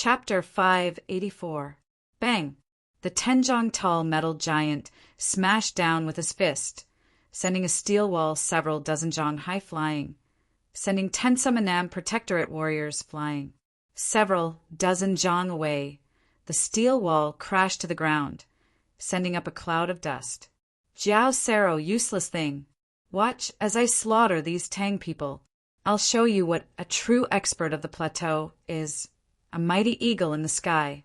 Chapter 584. Bang! The 10 jong tall metal giant smashed down with his fist, sending a steel wall several dozen jong high flying, sending 10 Samanam Protectorate warriors flying. Several dozen jong away, the steel wall crashed to the ground, sending up a cloud of dust. Jiao Sero, useless thing! Watch as I slaughter these Tang people. I'll show you what a true expert of the plateau is. A mighty eagle in the sky.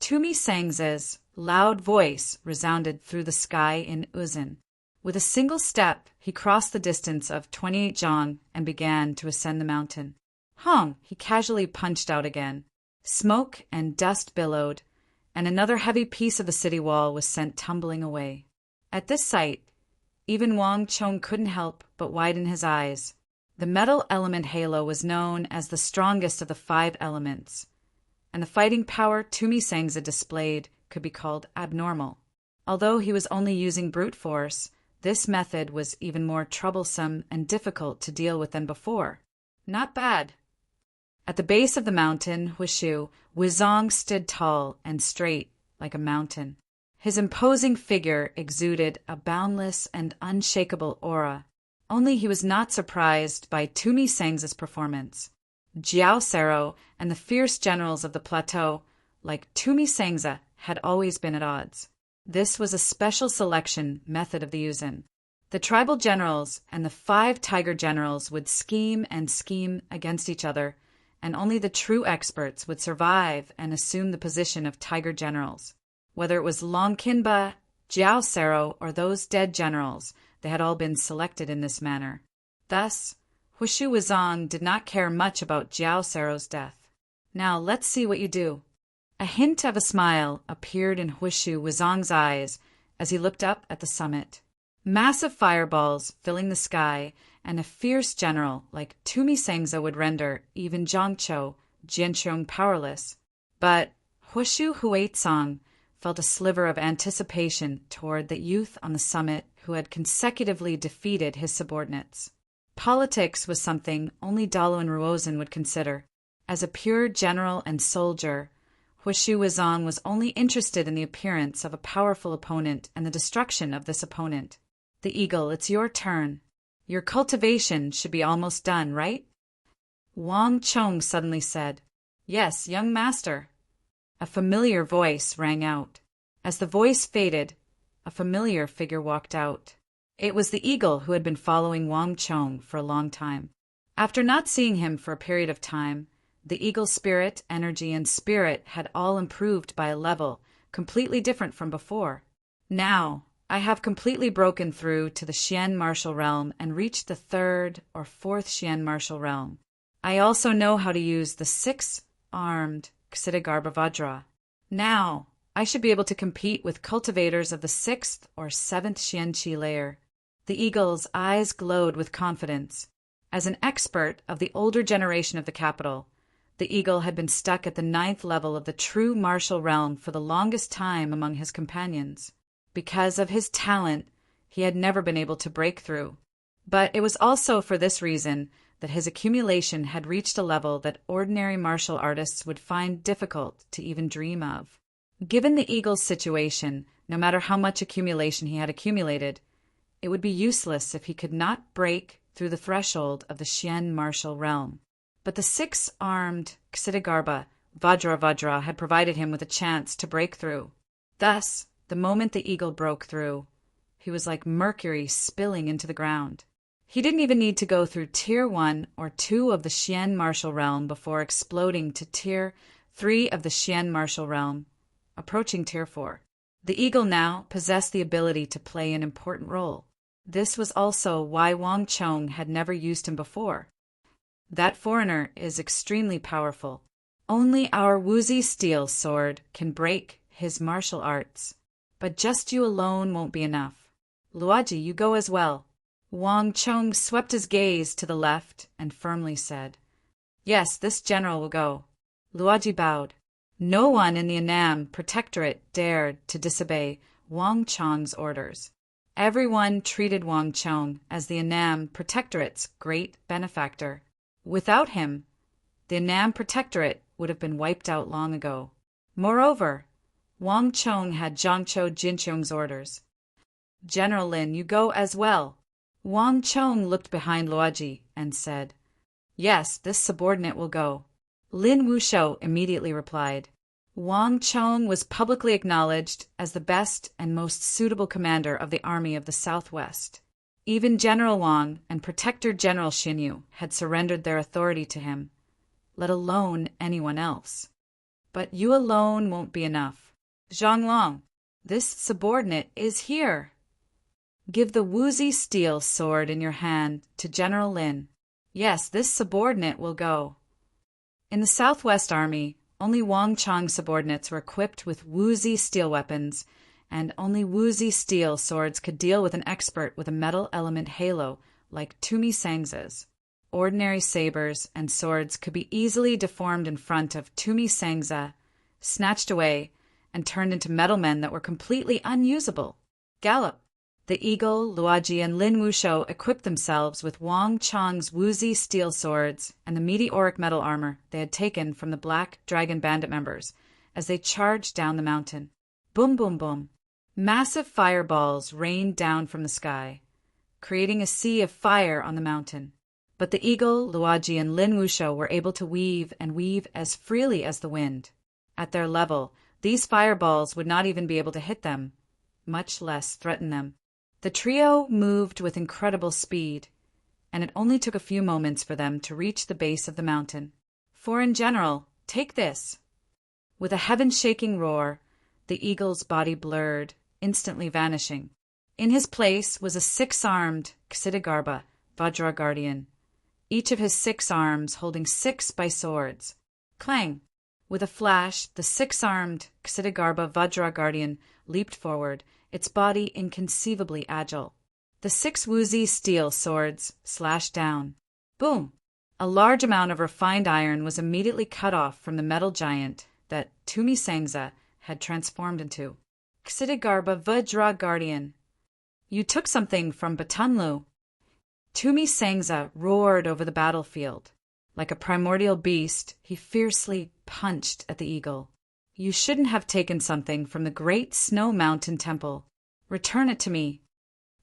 Tumi Sangze's loud voice resounded through the sky in Uzin. With a single step, he crossed the distance of 28 jong and began to ascend the mountain. Hong! He casually punched out again. Smoke and dust billowed, and another heavy piece of the city wall was sent tumbling away. At this sight, even Wang Chong couldn't help but widen his eyes. The metal element halo was known as the strongest of the 5 elements, and the fighting power Tumi Sangze displayed could be called abnormal. Although he was only using brute force, this method was even more troublesome and difficult to deal with than before. Not bad. At the base of the mountain, Wushu, Wuzong stood tall and straight like a mountain. His imposing figure exuded a boundless and unshakable aura. Only he was not surprised by Tumi Sangze's performance. Jiao Sero and the fierce generals of the plateau, like Tumi Sangze, had always been at odds. This was a special selection method of the Yuzin. The tribal generals and the 5 tiger generals would scheme and scheme against each other, and only the true experts would survive and assume the position of tiger generals. Whether it was Longkinba, Jiao Sero, or those dead generals, they had all been selected in this manner. Thus, Wushu Wuzong did not care much about Jiao Sero's death. Now let's see what you do. A hint of a smile appeared in Wushu Wuzong's eyes as he looked up at the summit. Massive fireballs filling the sky, and a fierce general like Tumi Sangze would render even Zhongqiu, Jianchong powerless. But Wushu Huaitsong felt a sliver of anticipation toward the youth on the summit who had consecutively defeated his subordinates. Politics was something only Dalu and Ruozhen would consider. As a pure general and soldier, Wushu Wuzong was only interested in the appearance of a powerful opponent and the destruction of this opponent. The eagle, it's your turn. Your cultivation should be almost done, right? Wang Chong suddenly said, Yes, young master. A familiar voice rang out. As the voice faded, a familiar figure walked out. It was the eagle who had been following Wang Chong for a long time. After not seeing him for a period of time, the eagle's spirit, energy, and spirit had all improved by a level completely different from before. Now, I have completely broken through to the Xian martial realm and reached the 3rd or 4th Xian martial realm. I also know how to use the 6-armed Ksitigarbha Vajra. Now, I should be able to compete with cultivators of the 6th or 7th Xianqi layer. The eagle's eyes glowed with confidence. As an expert of the older generation of the capital, the eagle had been stuck at the 9th level of the true martial realm for the longest time among his companions. Because of his talent, he had never been able to break through. But it was also for this reason that his accumulation had reached a level that ordinary martial artists would find difficult to even dream of. Given the eagle's situation, no matter how much accumulation he had accumulated, it would be useless if he could not break through the threshold of the Xian martial realm. But the 6-armed Ksitigarbha Vajra had provided him with a chance to break through. Thus, the moment the eagle broke through, he was like mercury spilling into the ground. He didn't even need to go through Tier 1 or 2 of the Xian martial realm before exploding to Tier 3 of the Xian martial realm, approaching Tier 4. The eagle now possessed the ability to play an important role. This was also why Wang Chong had never used him before. That foreigner is extremely powerful. Only our Wuzi steel sword can break his martial arts. But just you alone won't be enough. Luaji, you go as well. Wang Chong swept his gaze to the left and firmly said, Yes, this general will go. Luaji bowed. No one in the Annam Protectorate dared to disobey Wang Chong's orders. Everyone treated Wang Chong as the Annam Protectorate's great benefactor. Without him, the Annam Protectorate would have been wiped out long ago. Moreover, Wang Chong had Zhangqiu Jinqiong's orders. "General Lin, you go as well." Wang Chong looked behind Luoji and said, "Yes, this subordinate will go." Lin Wushou immediately replied. Wang Chong was publicly acknowledged as the best and most suitable commander of the army of the Southwest. Even General Wang and Protector General Xinyu had surrendered their authority to him, let alone anyone else. But you alone won't be enough. Zhang Long, this subordinate is here. Give the woozy steel sword in your hand to General Lin. Yes, this subordinate will go. In the Southwest Army, only Wang Chong's subordinates were equipped with woozy steel weapons, and only woozy steel swords could deal with an expert with a metal element halo like Tumi Sangza's. Ordinary sabers and swords could be easily deformed in front of Tumi Sangza, snatched away, and turned into metal men that were completely unusable. Gallop! The Eagle, Luoji, and Lin Wushou equipped themselves with Wang Chong's woozy steel swords and the meteoric metal armor they had taken from the Black Dragon Bandit members as they charged down the mountain. Boom, boom, boom. Massive fireballs rained down from the sky, creating a sea of fire on the mountain. But the Eagle, Luoji, and Lin Wushou were able to weave and weave as freely as the wind. At their level, these fireballs would not even be able to hit them, much less threaten them. The trio moved with incredible speed, and it only took a few moments for them to reach the base of the mountain. Foreign General, take this! With a heaven-shaking roar, the eagle's body blurred, instantly vanishing. In his place was a six-armed Ksitigarbha Vajra Guardian, each of his 6 arms holding 6 by swords. Clang! With a flash, the 6-armed Ksitigarbha Vajra Guardian leaped forward, its body inconceivably agile. The 6 woozy steel swords slashed down. Boom! A large amount of refined iron was immediately cut off from the metal giant that Tumi Sangza had transformed into. Ksitigarbha Vajra Guardian, you took something from Batanlu. Tumi Sangza roared over the battlefield. Like a primordial beast, he fiercely punched at the eagle. You shouldn't have taken something from the great snow mountain temple. Return it to me.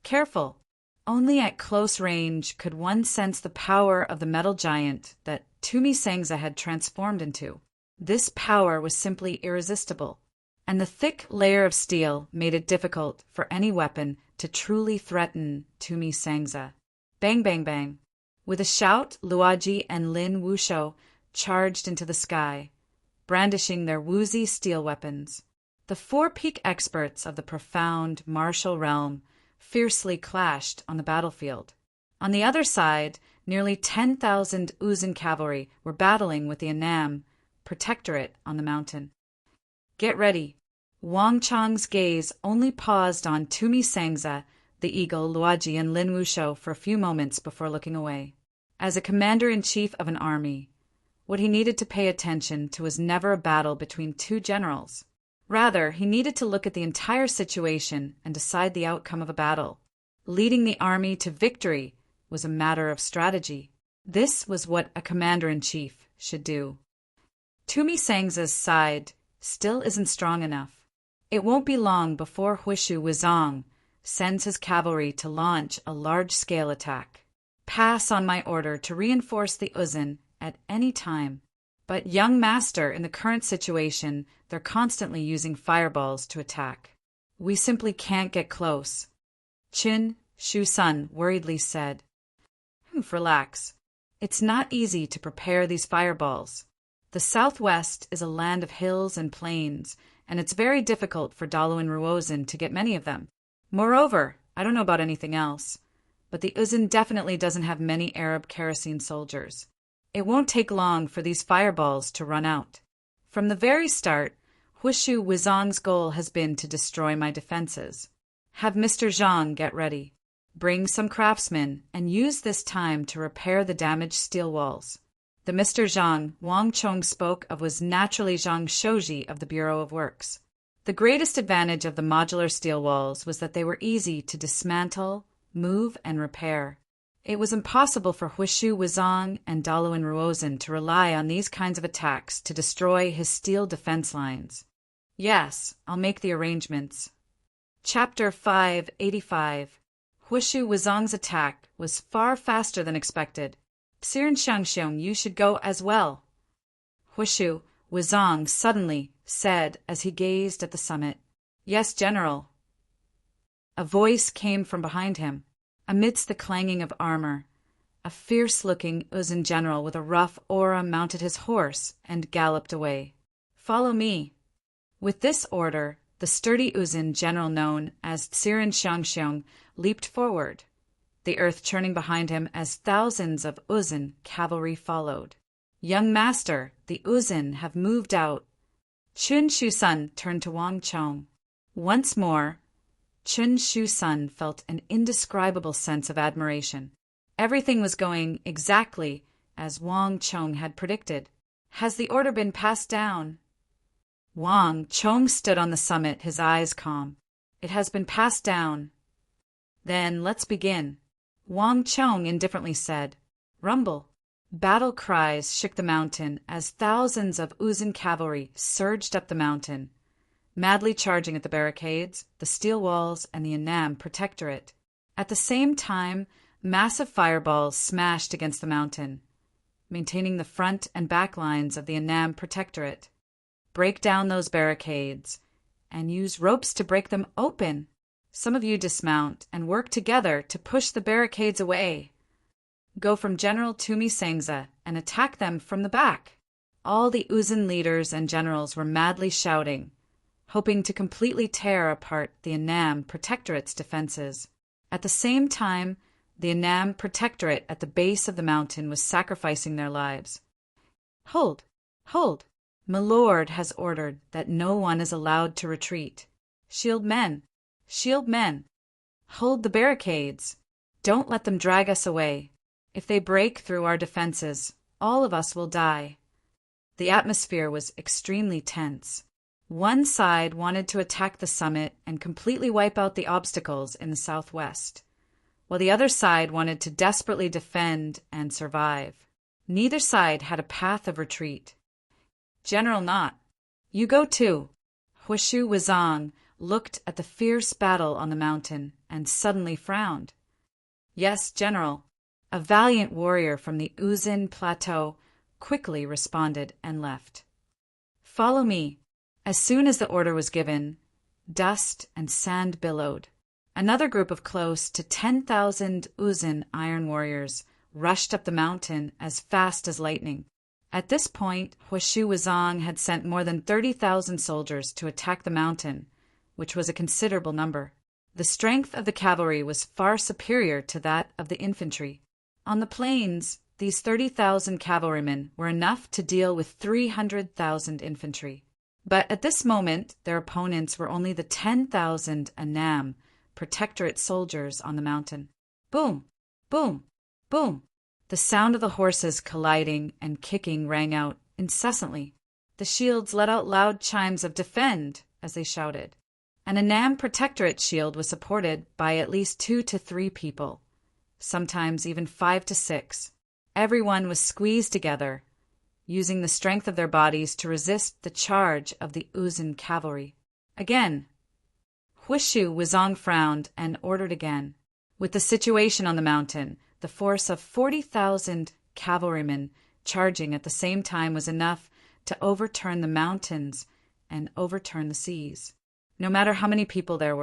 Careful. Only at close range could one sense the power of the metal giant that Tumi Sangza had transformed into. This power was simply irresistible, and the thick layer of steel made it difficult for any weapon to truly threaten Tumi Sangza. Bang, bang, bang. With a shout, Luoji and Lin Wushou charged into the sky, brandishing their woozy steel weapons. The 4 peak experts of the profound martial realm fiercely clashed on the battlefield. On the other side, nearly 10,000 Uzun cavalry were battling with the Annam Protectorate on the mountain. Get ready. Wang Chong's gaze only paused on Tumi Sangza, the Eagle, Luoji, and Lin Wushou for a few moments before looking away. As a commander-in-chief of an army, what he needed to pay attention to was never a battle between 2 generals. Rather, he needed to look at the entire situation and decide the outcome of a battle. Leading the army to victory was a matter of strategy. This was what a commander-in-chief should do. Tumi Sangza's side still isn't strong enough. It won't be long before Huishu Wuzong sends his cavalry to launch a large-scale attack. Pass on my order to reinforce the Uzun at any time. But, young master, in the current situation, they're constantly using fireballs to attack. We simply can't get close. Qin Shu-sun worriedly said. Relax. It's not easy to prepare these fireballs. The Southwest is a land of hills and plains, and it's very difficult for Dalu and Ruozin to get many of them. Moreover, I don't know about anything else, but the Uzun definitely doesn't have many Arab kerosene soldiers. It won't take long for these fireballs to run out. From the very start, Huishu Wuzong's goal has been to destroy my defenses. Have Mr. Zhang get ready. Bring some craftsmen and use this time to repair the damaged steel walls. The Mr. Zhang Wang Chong spoke of was naturally Zhang Shouji of the Bureau of Works. The greatest advantage of the modular steel walls was that they were easy to dismantle, move, and repair. It was impossible for Huishu Wuzong and Daluan Ruozin to rely on these kinds of attacks to destroy his steel defense lines. Yes, I'll make the arrangements. Chapter 585. Huishu Wuzong's attack was far faster than expected. Xiren Xiangxiong, you should go as well. Huishu Wuzong suddenly said as he gazed at the summit. Yes, General. A voice came from behind him. Amidst the clanging of armor, a fierce-looking Uzun general with a rough aura mounted his horse and galloped away. Follow me. With this order, the sturdy Uzun general known as Xiren Xiangxiong leaped forward, the earth churning behind him as thousands of Uzun cavalry followed. Young master, the Uzun have moved out. Chun Shu-sun turned to Wang Chong. Once more, Chun Shu-sun felt an indescribable sense of admiration. Everything was going exactly as Wang Chong had predicted. Has the order been passed down? Wang Chong stood on the summit, his eyes calm. It has been passed down. Then let's begin. Wang Chong indifferently said. Rumble. Battle cries shook the mountain as thousands of Uzun cavalry surged up the mountain, madly charging at the barricades, the steel walls, and the Annam Protectorate. At the same time, massive fireballs smashed against the mountain, maintaining the front and back lines of the Annam Protectorate. Break down those barricades, and use ropes to break them open. Some of you dismount and work together to push the barricades away. Go from General Tumi Sengza and attack them from the back. All the Uzun leaders and generals were madly shouting, hoping to completely tear apart the Annam Protectorate's defenses. At the same time, the Annam Protectorate at the base of the mountain was sacrificing their lives. Hold! Hold! Milord has ordered that no one is allowed to retreat. Shield men! Shield men! Hold the barricades! Don't let them drag us away. If they break through our defenses, all of us will die. The atmosphere was extremely tense. One side wanted to attack the summit and completely wipe out the obstacles in the southwest, while the other side wanted to desperately defend and survive. Neither side had a path of retreat. General Knot, you go too. Huishu Wuzong looked at the fierce battle on the mountain and suddenly frowned. Yes, General. A valiant warrior from the Uzun Plateau quickly responded and left. Follow me. As soon as the order was given, dust and sand billowed. Another group of close to 10,000 Uzun iron warriors rushed up the mountain as fast as lightning. At this point, Huishu Wuzong had sent more than 30,000 soldiers to attack the mountain, which was a considerable number. The strength of the cavalry was far superior to that of the infantry. On the plains, these 30,000 cavalrymen were enough to deal with 300,000 infantry. But at this moment, their opponents were only the 10,000 Annam Protectorate soldiers on the mountain. Boom! Boom! Boom! The sound of the horses colliding and kicking rang out incessantly. The shields let out loud chimes of defend as they shouted. An Annam Protectorate shield was supported by at least 2 to 3 people, sometimes even 5 to 6. Everyone was squeezed together, using the strength of their bodies to resist the charge of the Uzun cavalry. Again, Huishu Wuzong frowned and ordered again. With the situation on the mountain, the force of 40,000 cavalrymen charging at the same time was enough to overturn the mountains and overturn the seas. No matter how many people there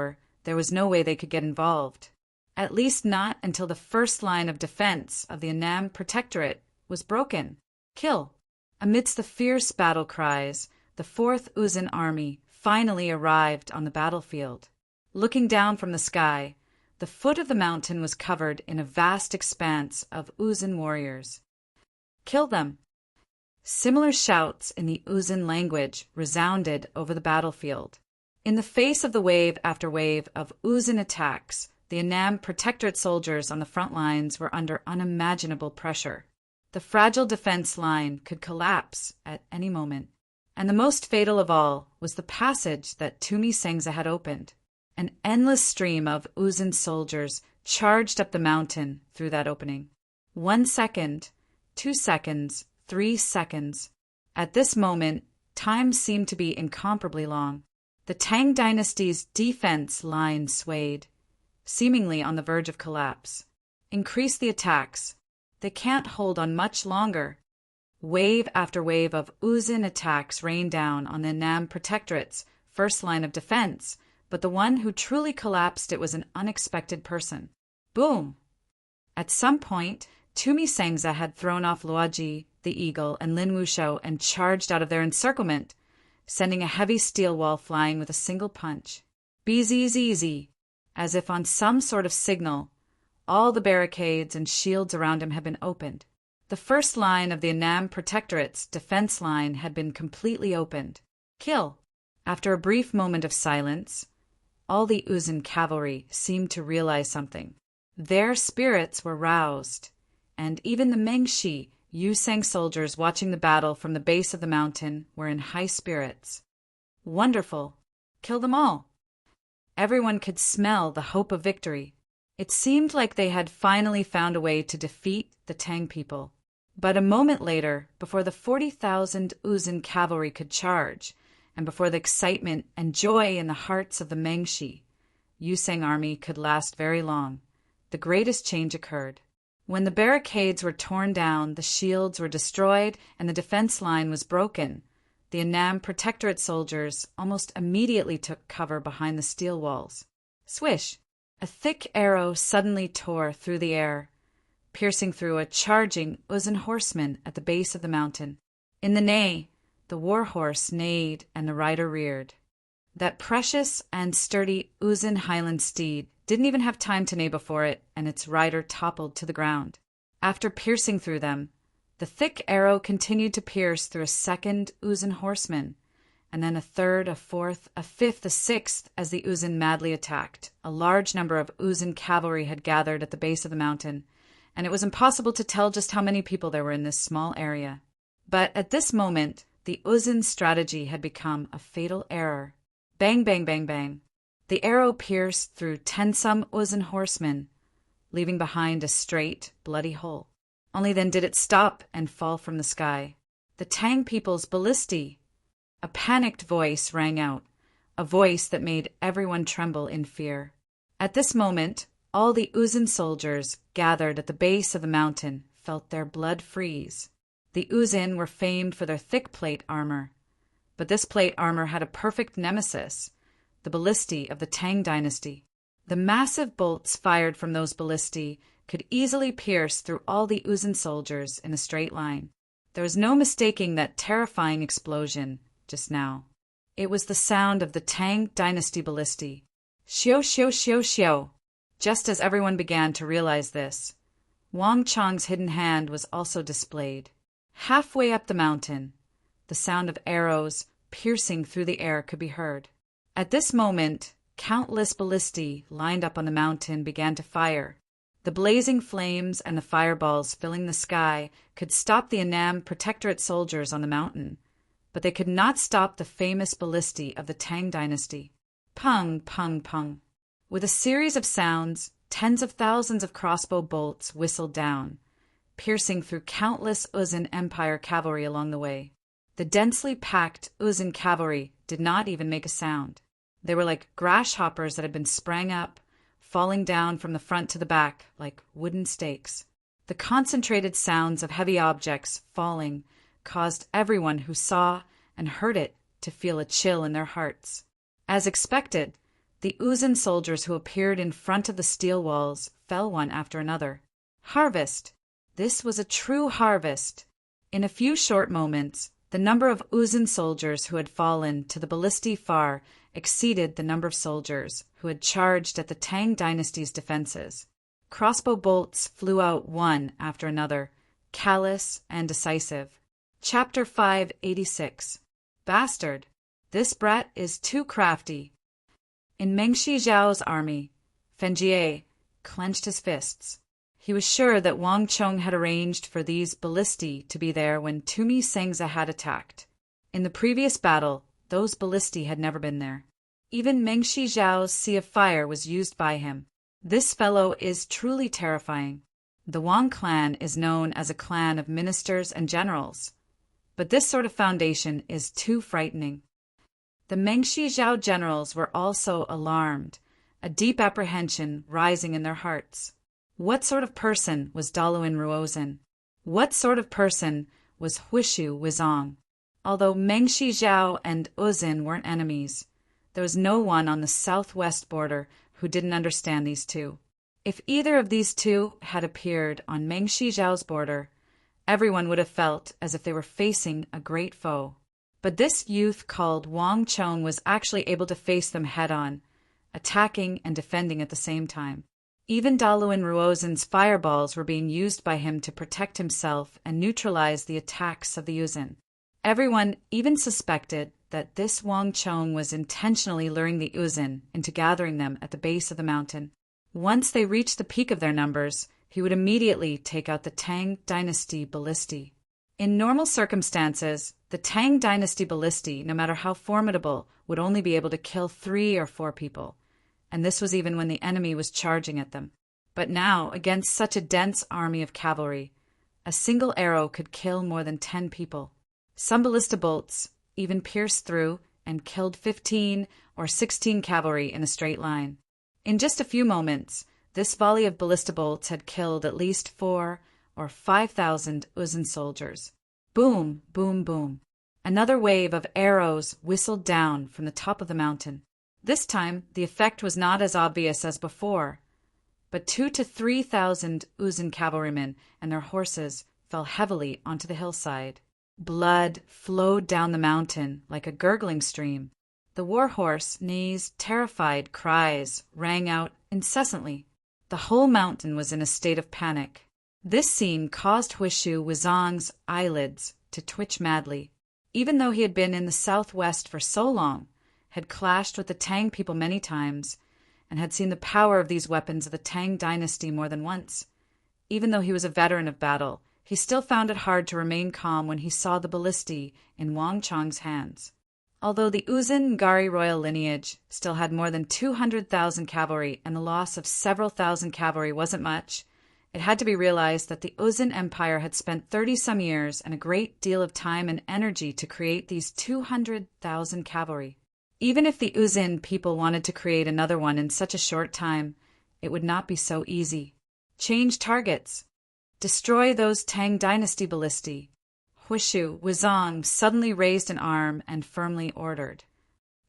was no way they could get involved. At least not until the first line of defense of the Annam Protectorate was broken. Kill! Amidst the fierce battle cries, the 4th Uzun Army finally arrived on the battlefield. Looking down from the sky, the foot of the mountain was covered in a vast expanse of Uzun warriors. Kill them! Similar shouts in the Uzun language resounded over the battlefield. In the face of the wave after wave of Uzun attacks, the Annam Protectorate soldiers on the front lines were under unimaginable pressure. The fragile defense line could collapse at any moment. And the most fatal of all was the passage that Tumi Sengza had opened. An endless stream of Uzun soldiers charged up the mountain through that opening. 1 second, 2 seconds, 3 seconds. At this moment, time seemed to be incomparably long. The Tang dynasty's defense line swayed, seemingly on the verge of collapse. Increase the attacks. They can't hold on much longer. Wave after wave of Uzin attacks rained down on the Annam Protectorate's first line of defense, but the one who truly collapsed it was an unexpected person. Boom! At some point, Tumi Sengza had thrown off Luoji, the eagle, and Lin Wushou and charged out of their encirclement, sending a heavy steel wall flying with a single punch. Easy, as if on some sort of signal, all the barricades and shields around him had been opened. The first line of the Annam Protectorate's defense line had been completely opened. Kill! After a brief moment of silence, all the Uzin cavalry seemed to realize something. Their spirits were roused, and even the Mengshi Yuseng soldiers watching the battle from the base of the mountain were in high spirits. Wonderful! Kill them all! Everyone could smell the hope of victory. It seemed like they had finally found a way to defeat the Tang people. But a moment later, before the 40,000 Uzin cavalry could charge, and before the excitement and joy in the hearts of the Mengshi Yuseng army could last very long, the greatest change occurred. When the barricades were torn down, the shields were destroyed, and the defense line was broken, the Annam Protectorate soldiers almost immediately took cover behind the steel walls. Swish! A thick arrow suddenly tore through the air, piercing through a charging Uzin horseman at the base of the mountain. In the neigh, the war horse neighed and the rider reared. That precious and sturdy Uzin Highland steed didn't even have time to neigh before it, and its rider toppled to the ground. After piercing through them, the thick arrow continued to pierce through a second Uzin horseman, and then a third, a fourth, a fifth, a sixth, as the Uzin madly attacked. A large number of Uzin cavalry had gathered at the base of the mountain, and it was impossible to tell just how many people there were in this small area. But at this moment, the Uzin strategy had become a fatal error. Bang, bang, bang, bang. The arrow pierced through 10-some Uzin horsemen, leaving behind a straight, bloody hole. Only then did it stop and fall from the sky. The Tang people's ballistae! A panicked voice rang out, a voice that made everyone tremble in fear. At this moment, all the Uzin soldiers gathered at the base of the mountain felt their blood freeze. The Uzin were famed for their thick plate armor, but this plate armor had a perfect nemesis, the ballistae of the Tang dynasty. The massive bolts fired from those ballistae could easily pierce through all the Uzin soldiers in a straight line. There was no mistaking that terrifying explosion just now. It was the sound of the Tang dynasty ballistae. Xiao, xiao, xiao, xiao. Just as everyone began to realize this, Wang Chong's hidden hand was also displayed. Halfway up the mountain, the sound of arrows piercing through the air could be heard. At this moment, countless ballistae lined up on the mountain began to fire. The blazing flames and the fireballs filling the sky could stop the Annam Protectorate soldiers on the mountain, but they could not stop the famous ballistae of the Tang dynasty. Pung, pung, pung. With a series of sounds, tens of thousands of crossbow bolts whistled down, piercing through countless Uzin Empire cavalry along the way. The densely packed Uzin cavalry did not even make a sound. They were like grasshoppers that had been sprang up, falling down from the front to the back like wooden stakes. The concentrated sounds of heavy objects falling caused everyone who saw and heard it to feel a chill in their hearts. As expected, the Uzin soldiers who appeared in front of the steel walls fell one after another. Harvest! This was a true harvest. In a few short moments, the number of Uzin soldiers who had fallen to the ballistae far exceeded the number of soldiers who had charged at the Tang dynasty's defenses. Crossbow bolts flew out one after another, callous and decisive. Chapter 586. Bastard! This brat is too crafty. In Mengshi Zhao's army, Fenjie clenched his fists. He was sure that Wang Chong had arranged for these ballistae to be there when Tumi Sengza had attacked. In the previous battle, those ballistae had never been there. Even Mengshi Zhao's Sea of Fire was used by him. This fellow is truly terrifying. The Wang clan is known as a clan of ministers and generals, but this sort of foundation is too frightening. The Mengshi Zhao generals were also alarmed, a deep apprehension rising in their hearts. What sort of person was Daluin Ruozhen? What sort of person was Huishu Wizong? Although Mengshi Zhao and Uzin weren't enemies, there was no one on the southwest border who didn't understand these two. If either of these two had appeared on Mengshi Zhao's border, everyone would have felt as if they were facing a great foe. But this youth called Wang Chong was actually able to face them head-on, attacking and defending at the same time. Even Daluin Ruozhen's fireballs were being used by him to protect himself and neutralize the attacks of the Uzin. Everyone even suspected that this Wang Chong was intentionally luring the Uzin into gathering them at the base of the mountain. Once they reached the peak of their numbers, he would immediately take out the Tang Dynasty ballistae. In normal circumstances, the Tang Dynasty ballistae, no matter how formidable, would only be able to kill 3 or 4 people, and this was even when the enemy was charging at them. But now, against such a dense army of cavalry, a single arrow could kill more than 10 people. Some ballista bolts even pierced through and killed 15 or 16 cavalry in a straight line. In just a few moments, this volley of ballista bolts had killed at least 4,000 or 5,000 Uzin soldiers. Boom, boom, boom. Another wave of arrows whistled down from the top of the mountain. This time, the effect was not as obvious as before, but 2,000 to 3,000 Uzin cavalrymen and their horses fell heavily onto the hillside. Blood flowed down the mountain like a gurgling stream. The war horse Ni's terrified cries rang out incessantly. The whole mountain was in a state of panic. This scene caused Huishu Wizong's eyelids to twitch madly. Even though he had been in the southwest for so long, had clashed with the Tang people many times, and had seen the power of these weapons of the Tang dynasty more than once, even though he was a veteran of battle, he still found it hard to remain calm when he saw the ballistae in Wang Chong's hands. Although the Uzin Ngari royal lineage still had more than 200,000 cavalry and the loss of several thousand cavalry wasn't much, it had to be realized that the Uzin Empire had spent 30-some years and a great deal of time and energy to create these 200,000 cavalry. Even if the Uzin people wanted to create another one in such a short time, it would not be so easy. Change targets. Destroy those Tang dynasty ballistae. Huishu Wizong suddenly raised an arm and firmly ordered.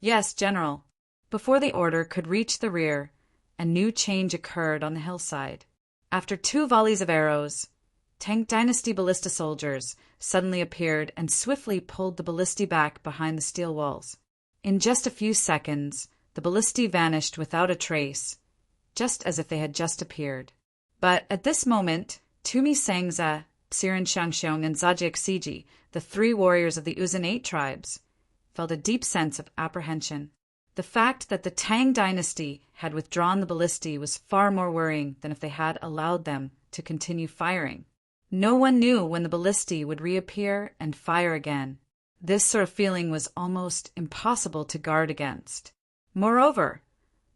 Yes, General. Before the order could reach the rear, a new change occurred on the hillside. After 2 volleys of arrows, Tang dynasty ballista soldiers suddenly appeared and swiftly pulled the ballistae back behind the steel walls. In just a few seconds, the ballistae vanished without a trace, just as if they had just appeared. But at this moment, Tumi Sangza, Xiren Shangxiong, and Zajik Siji, the 3 warriors of the Uzin 8 tribes, felt a deep sense of apprehension. The fact that the Tang dynasty had withdrawn the ballistae was far more worrying than if they had allowed them to continue firing. No one knew when the ballistae would reappear and fire again. This sort of feeling was almost impossible to guard against. Moreover,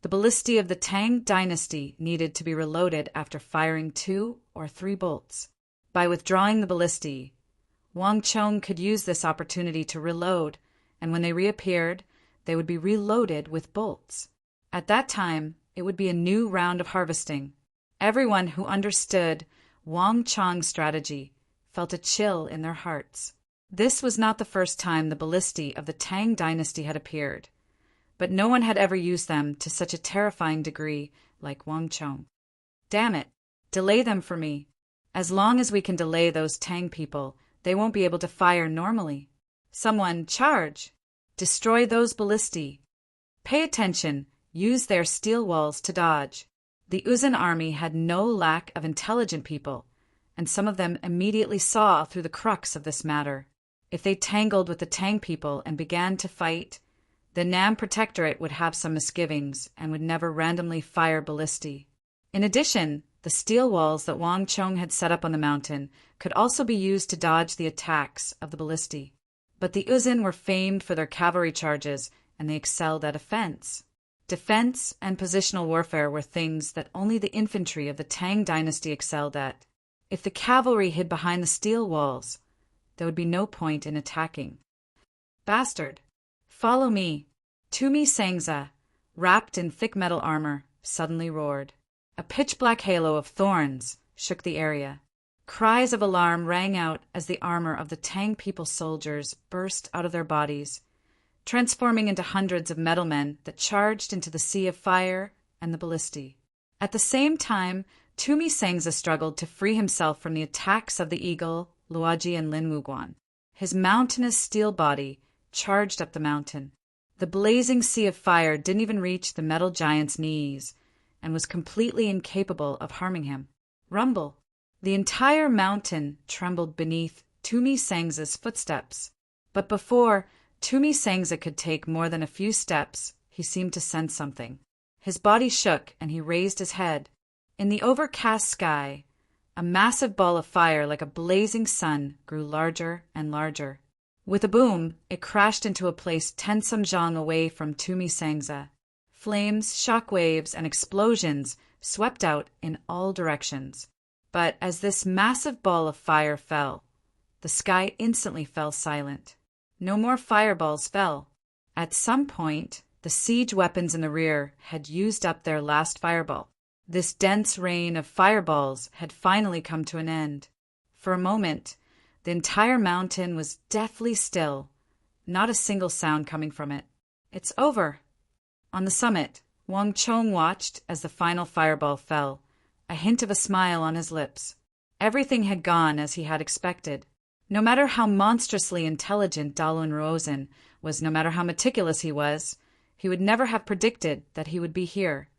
the ballistae of the Tang dynasty needed to be reloaded after firing 2 or 3 bolts. By withdrawing the ballistae, Wang Chong could use this opportunity to reload, and when they reappeared, they would be reloaded with bolts. At that time, it would be a new round of harvesting. Everyone who understood Wang Chong's strategy felt a chill in their hearts. This was not the first time the ballistae of the Tang dynasty had appeared, but no one had ever used them to such a terrifying degree like Wang Chong. Damn it, delay them for me. As long as we can delay those Tang people, they won't be able to fire normally. Someone charge! Destroy those ballistae. Pay attention, use their steel walls to dodge. The Uzin army had no lack of intelligent people, and some of them immediately saw through the crux of this matter. If they tangled with the Tang people and began to fight, the Nam Protectorate would have some misgivings and would never randomly fire ballistae. In addition, the steel walls that Wang Chong had set up on the mountain could also be used to dodge the attacks of the ballistae. But the Uzin were famed for their cavalry charges, and they excelled at offense. Defense and positional warfare were things that only the infantry of the Tang dynasty excelled at. If the cavalry hid behind the steel walls, there would be no point in attacking. Bastard! Follow me! Tumi Sangza, wrapped in thick metal armor, suddenly roared. A pitch-black halo of thorns shook the area. Cries of alarm rang out as the armor of the Tang people's soldiers burst out of their bodies, transforming into hundreds of metal men that charged into the sea of fire and the ballistae. At the same time, Tumi Sangza struggled to free himself from the attacks of the eagle, Luaji, and Lin Wuguan. His mountainous steel body charged up the mountain. The blazing sea of fire didn't even reach the metal giant's knees and was completely incapable of harming him. Rumble! The entire mountain trembled beneath Tumi Sangza's footsteps. But before Tumi Sangza could take more than a few steps, he seemed to sense something. His body shook and he raised his head. In the overcast sky, a massive ball of fire like a blazing sun grew larger and larger. With a boom, it crashed into a place 10 samjang away from Tumi Sangza. Flames, shock waves, and explosions swept out in all directions. But as this massive ball of fire fell, the sky instantly fell silent. No more fireballs fell. At some point, the siege weapons in the rear had used up their last fireball. This dense rain of fireballs had finally come to an end. For a moment, the entire mountain was deathly still, not a single sound coming from it. It's over. On the summit, Wang Chong watched as the final fireball fell, a hint of a smile on his lips. Everything had gone as he had expected. No matter how monstrously intelligent Daluan Ruozhen was, no matter how meticulous he was, he would never have predicted that he would be here,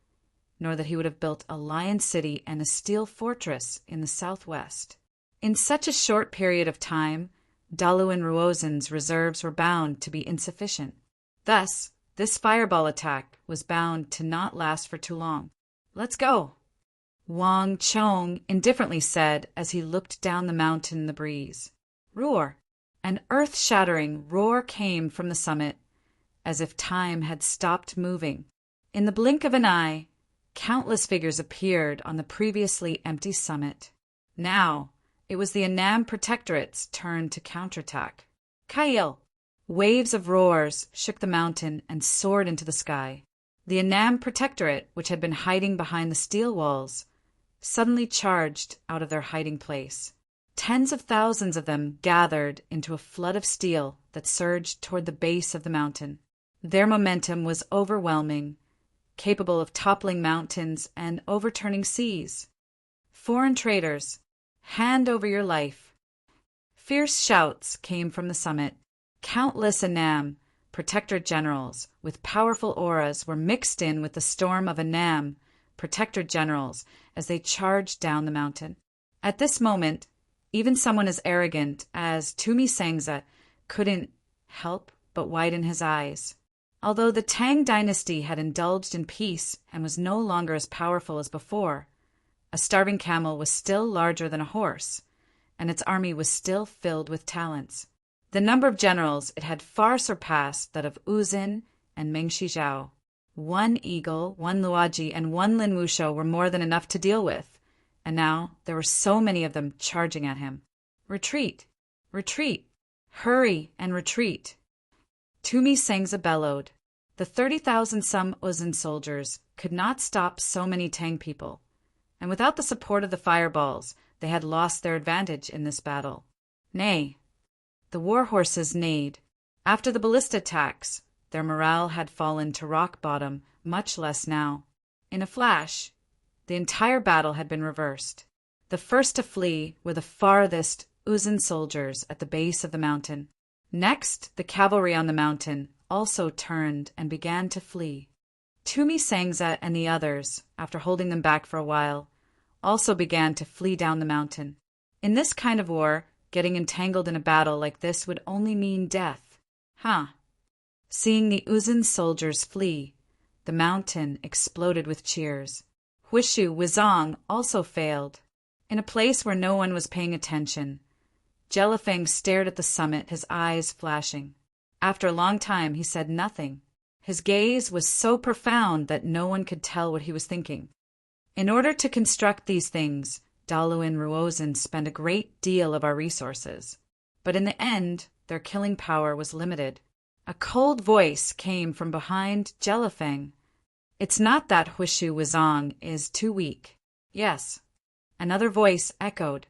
nor that he would have built a lion city and a steel fortress in the southwest. In such a short period of time, Daluan Ruozhen's reserves were bound to be insufficient. Thus, this fireball attack was bound to not last for too long. Let's go, Wang Chong indifferently said as he looked down the mountain in the breeze. Roar! An earth-shattering roar came from the summit, as if time had stopped moving. In the blink of an eye, countless figures appeared on the previously empty summit. Now, it was the Annam Protectorate's turn to counterattack. Kail! Waves of roars shook the mountain and soared into the sky. The Annam Protectorate, which had been hiding behind the steel walls, suddenly charged out of their hiding place. Tens of thousands of them gathered into a flood of steel that surged toward the base of the mountain. Their momentum was overwhelming, capable of toppling mountains and overturning seas. Foreign traders, hand over your life. Fierce shouts came from the summit. Countless Annam Protector generals with powerful auras were mixed in with the storm of Annam Protector generals as they charged down the mountain. At this moment, even someone as arrogant as Tumi Sangza couldn't help but widen his eyes. Although the Tang dynasty had indulged in peace and was no longer as powerful as before, a starving camel was still larger than a horse, and its army was still filled with talents. The number of generals it had far surpassed that of Uzin and Meng Shizhao. One eagle, one Luaji, and one Lin Wushou were more than enough to deal with, and now there were so many of them charging at him. Retreat! Retreat! Hurry and retreat! Tumi Sangza bellowed. The 30,000-some Uzin soldiers could not stop so many Tang people, and without the support of the fireballs, they had lost their advantage in this battle. Nay, the war horses neighed. After the ballista attacks, their morale had fallen to rock bottom, much less now. In a flash, the entire battle had been reversed. The first to flee were the farthest Uzin soldiers at the base of the mountain. Next, the cavalry on the mountain also turned and began to flee. Tumi Sangza and the others, after holding them back for a while, also began to flee down the mountain. In this kind of war, getting entangled in a battle like this would only mean death. Seeing the Uzin soldiers flee, the mountain exploded with cheers. Huishu Wizong also failed. In a place where no one was paying attention, Jelifeng stared at the summit, his eyes flashing. After a long time, he said nothing. His gaze was so profound that no one could tell what he was thinking. In order to construct these things, Daluin Ruozen spent a great deal of our resources. But in the end, their killing power was limited. A cold voice came from behind Jelafang. It's not that Huishu Wizong is too weak. Yes. Another voice echoed.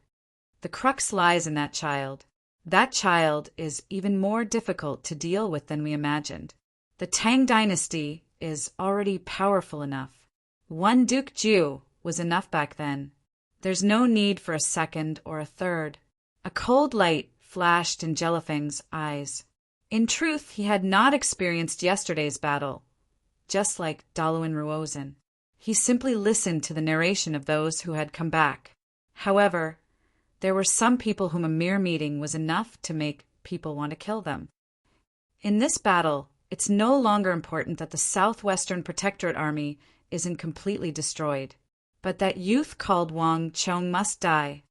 The crux lies in that child. That child is even more difficult to deal with than we imagined. The Tang dynasty is already powerful enough. One Duke Ju was enough back then. There's no need for a second or a third. A cold light flashed in Jelafang's eyes. In truth, he had not experienced yesterday's battle, just like Daluin Ruozen. He simply listened to the narration of those who had come back. However, there were some people whom a mere meeting was enough to make people want to kill them. In this battle, it's no longer important that the Southwestern Protectorate Army isn't completely destroyed, but that youth called Wang Chong must die.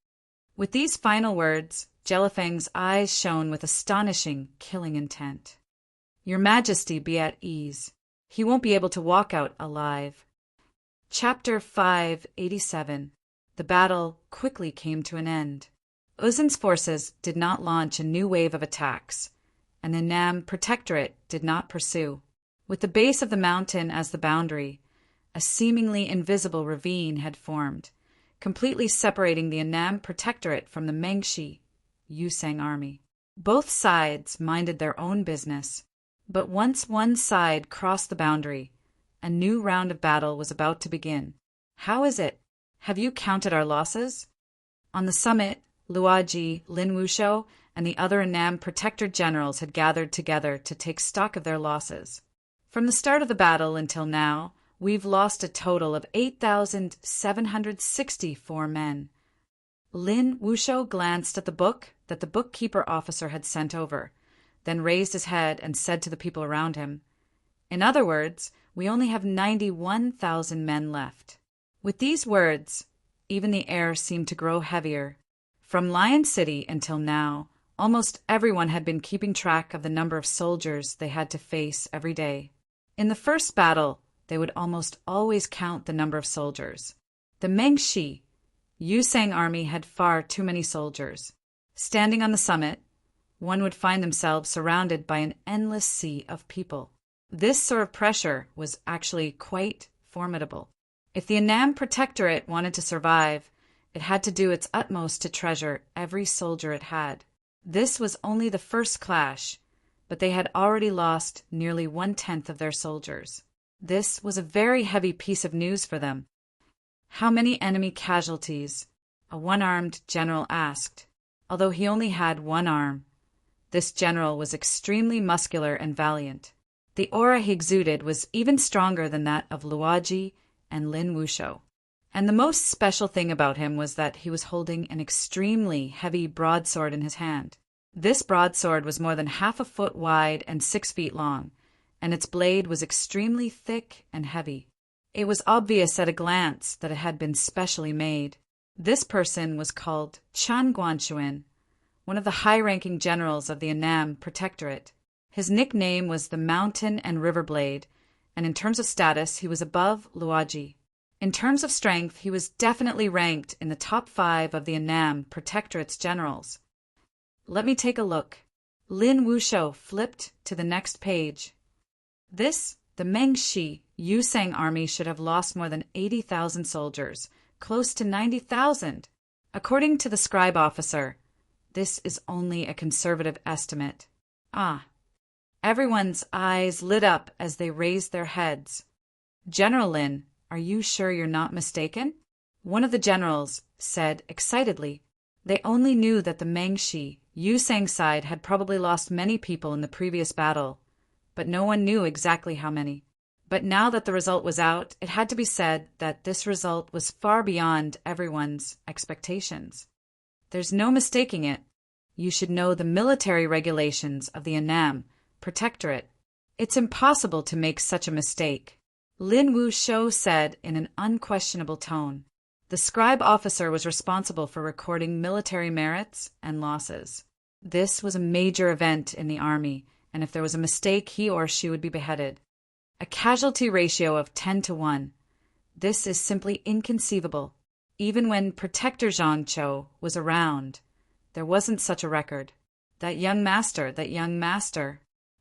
With these final words, Jelafang's eyes shone with astonishing, killing intent. Your Majesty, be at ease. He won't be able to walk out alive. Chapter 587. The battle quickly came to an end. Uzin's forces did not launch a new wave of attacks, and the Nam Protectorate did not pursue. With the base of the mountain as the boundary, a seemingly invisible ravine had formed, completely separating the Annam Protectorate from the Mengshi Yusang army. Both sides minded their own business, but once one side crossed the boundary, a new round of battle was about to begin. How is it? Have you counted our losses? On the summit, Luaji, Lin Wushou, and the other Annam Protector generals had gathered together to take stock of their losses. From the start of the battle until now, we've lost a total of 8,764 men. Lin Wushou glanced at the book that the bookkeeper officer had sent over, then raised his head and said to the people around him, "In other words, we only have 91,000 men left." With these words, even the air seemed to grow heavier. From Lion City until now, almost everyone had been keeping track of the number of soldiers they had to face every day. In the first battle, they would almost always count the number of soldiers. The Mengshi Yusang army had far too many soldiers. Standing on the summit, one would find themselves surrounded by an endless sea of people. This sort of pressure was actually quite formidable. If the Annam Protectorate wanted to survive, it had to do its utmost to treasure every soldier it had. This was only the first clash, but they had already lost nearly 1/10 of their soldiers. This was a very heavy piece of news for them. How many enemy casualties? A one-armed general asked. Although he only had one arm, this general was extremely muscular and valiant. The aura he exuded was even stronger than that of Luaji and Lin Wushou. And the most special thing about him was that he was holding an extremely heavy broadsword in his hand. This broadsword was more than 1/2 foot wide and 6 feet long, and its blade was extremely thick and heavy. It was obvious at a glance that it had been specially made. This person was called Chan Guanchuan, one of the high-ranking generals of the Annam Protectorate. His nickname was the Mountain and River Blade, and in terms of status, he was above Luaji. In terms of strength, he was definitely ranked in the top 5 of the Annam Protectorate's generals. Let me take a look. Lin Wushou flipped to the next page. The Mengshi Yusang army should have lost more than 80,000 soldiers, close to 90,000. According to the scribe officer, this is only a conservative estimate. Everyone's eyes lit up as they raised their heads. General Lin, are you sure you're not mistaken? One of the generals said excitedly. They only knew that the Mengshi Yusang side had probably lost many people in the previous battle, but no one knew exactly how many. But now that the result was out, it had to be said that this result was far beyond everyone's expectations. There's no mistaking it. You should know the military regulations of the Annam Protectorate. It's impossible to make such a mistake, Lin Wushou said in an unquestionable tone. The scribe officer was responsible for recording military merits and losses. This was a major event in the army, and if there was a mistake, he or she would be beheaded. A casualty ratio of 10 to 1. This is simply inconceivable. Even when Protector Zhang Cho was around, there wasn't such a record. That young master.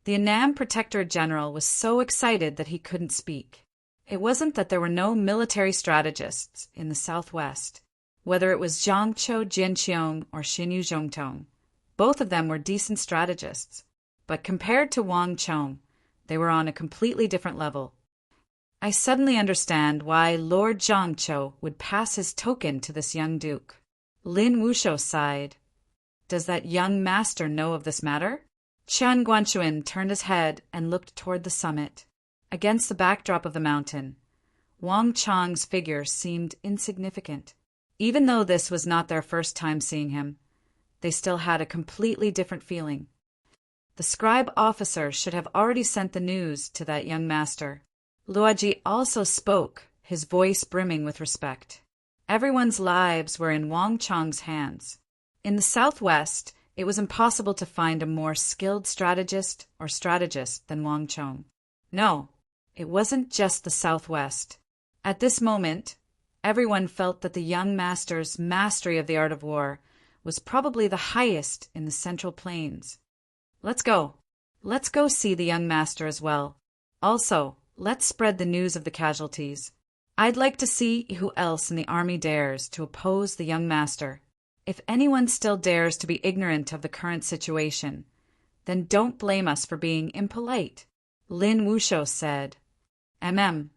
The Annam Protector General was so excited that he couldn't speak. It wasn't that there were no military strategists in the southwest. Whether it was Zhang Cho Jianqiong or Xinyu Zhongtong, both of them were decent strategists. But compared to Wang Chong, they were on a completely different level. I suddenly understand why Lord Zhang Cho would pass his token to this young duke. Lin Wushou sighed. Does that young master know of this matter? Chen Guanchuan turned his head and looked toward the summit. Against the backdrop of the mountain, Wang Chong's figure seemed insignificant. Even though this was not their first time seeing him, they still had a completely different feeling. The scribe officer should have already sent the news to that young master. Luoji also spoke, his voice brimming with respect. Everyone's lives were in Wang Chong's hands. In the southwest, it was impossible to find a more skilled strategist than Wang Chong. No, it wasn't just the southwest. At this moment, everyone felt that the young master's mastery of the art of war was probably the highest in the Central Plains. Let's go. Let's go see the young master as well. Also, let's spread the news of the casualties. I'd like to see who else in the army dares to oppose the young master. If anyone still dares to be ignorant of the current situation, then don't blame us for being impolite. Lin Wushou said. Chen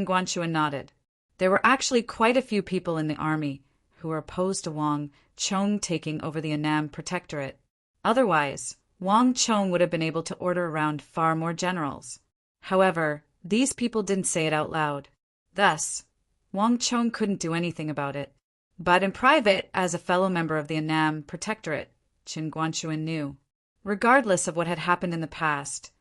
Guanchuan nodded. There were actually quite a few people in the army who were opposed to Wang Chong taking over the Annam Protectorate. Otherwise, Wang Chong would have been able to order around far more generals. However, these people didn't say it out loud. Thus, Wang Chong couldn't do anything about it. But in private, as a fellow member of the Annam Protectorate, Chen Guanchuan knew. Regardless of what had happened in the past,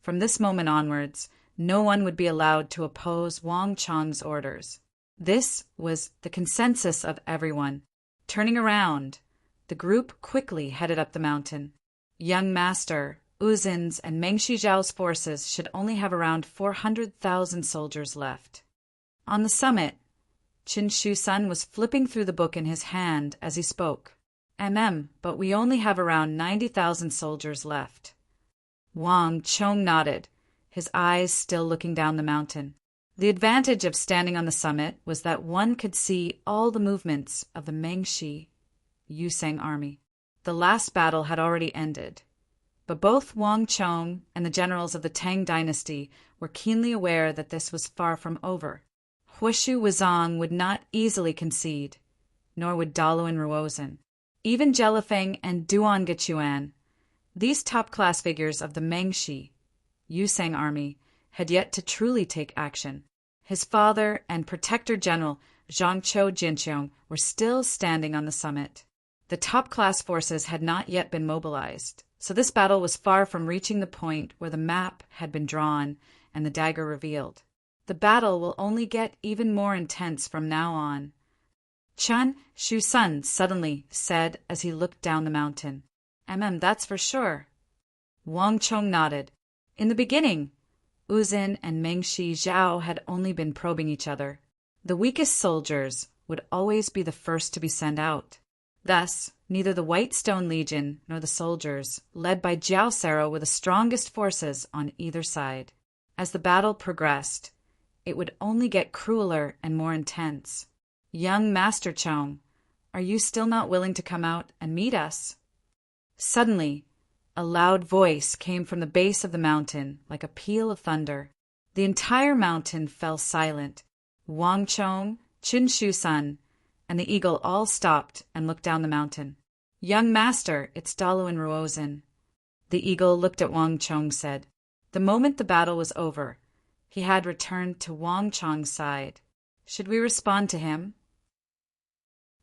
from this moment onwards, no one would be allowed to oppose Wang Chong's orders. This was the consensus of everyone. Turning around, the group quickly headed up the mountain. Young Master, Uzin's and Meng Shizhao's forces should only have around 400,000 soldiers left. On the summit, Qin Shusun was flipping through the book in his hand as he spoke. But we only have around 90,000 soldiers left. Wang Chong nodded, his eyes still looking down the mountain. The advantage of standing on the summit was that one could see all the movements of the Mengshi Yusang army. The last battle had already ended, but both Wang Chong and the generals of the Tang dynasty were keenly aware that this was far from over. Huishu Wuzong would not easily concede, nor would Daluan Ruozhen. Even Jelifeng and Duan Gechuan, these top-class figures of the Mengshi Yusang army, had yet to truly take action. His father and protector general Zhang Cho Jinqiong were still standing on the summit. The top-class forces had not yet been mobilized, so this battle was far from reaching the point where the map had been drawn and the dagger revealed. The battle will only get even more intense from now on. Chen Shusun suddenly said as he looked down the mountain. That's for sure. Wang Chong nodded. In the beginning, Uzin and Mengshi Zhao had only been probing each other. The weakest soldiers would always be the first to be sent out. Thus, neither the White Stone Legion nor the soldiers, led by Jiao Sero, were the strongest forces on either side. As the battle progressed, it would only get crueler and more intense. Young Master Chong, are you still not willing to come out and meet us? Suddenly, a loud voice came from the base of the mountain like a peal of thunder. The entire mountain fell silent. Wang Chong, Qin Shusun, and the eagle all stopped and looked down the mountain. Young Master, it's Daluan Ruozhen. The eagle looked at Wang Chong said. The moment the battle was over, he had returned to Wang Chong's side. Should we respond to him?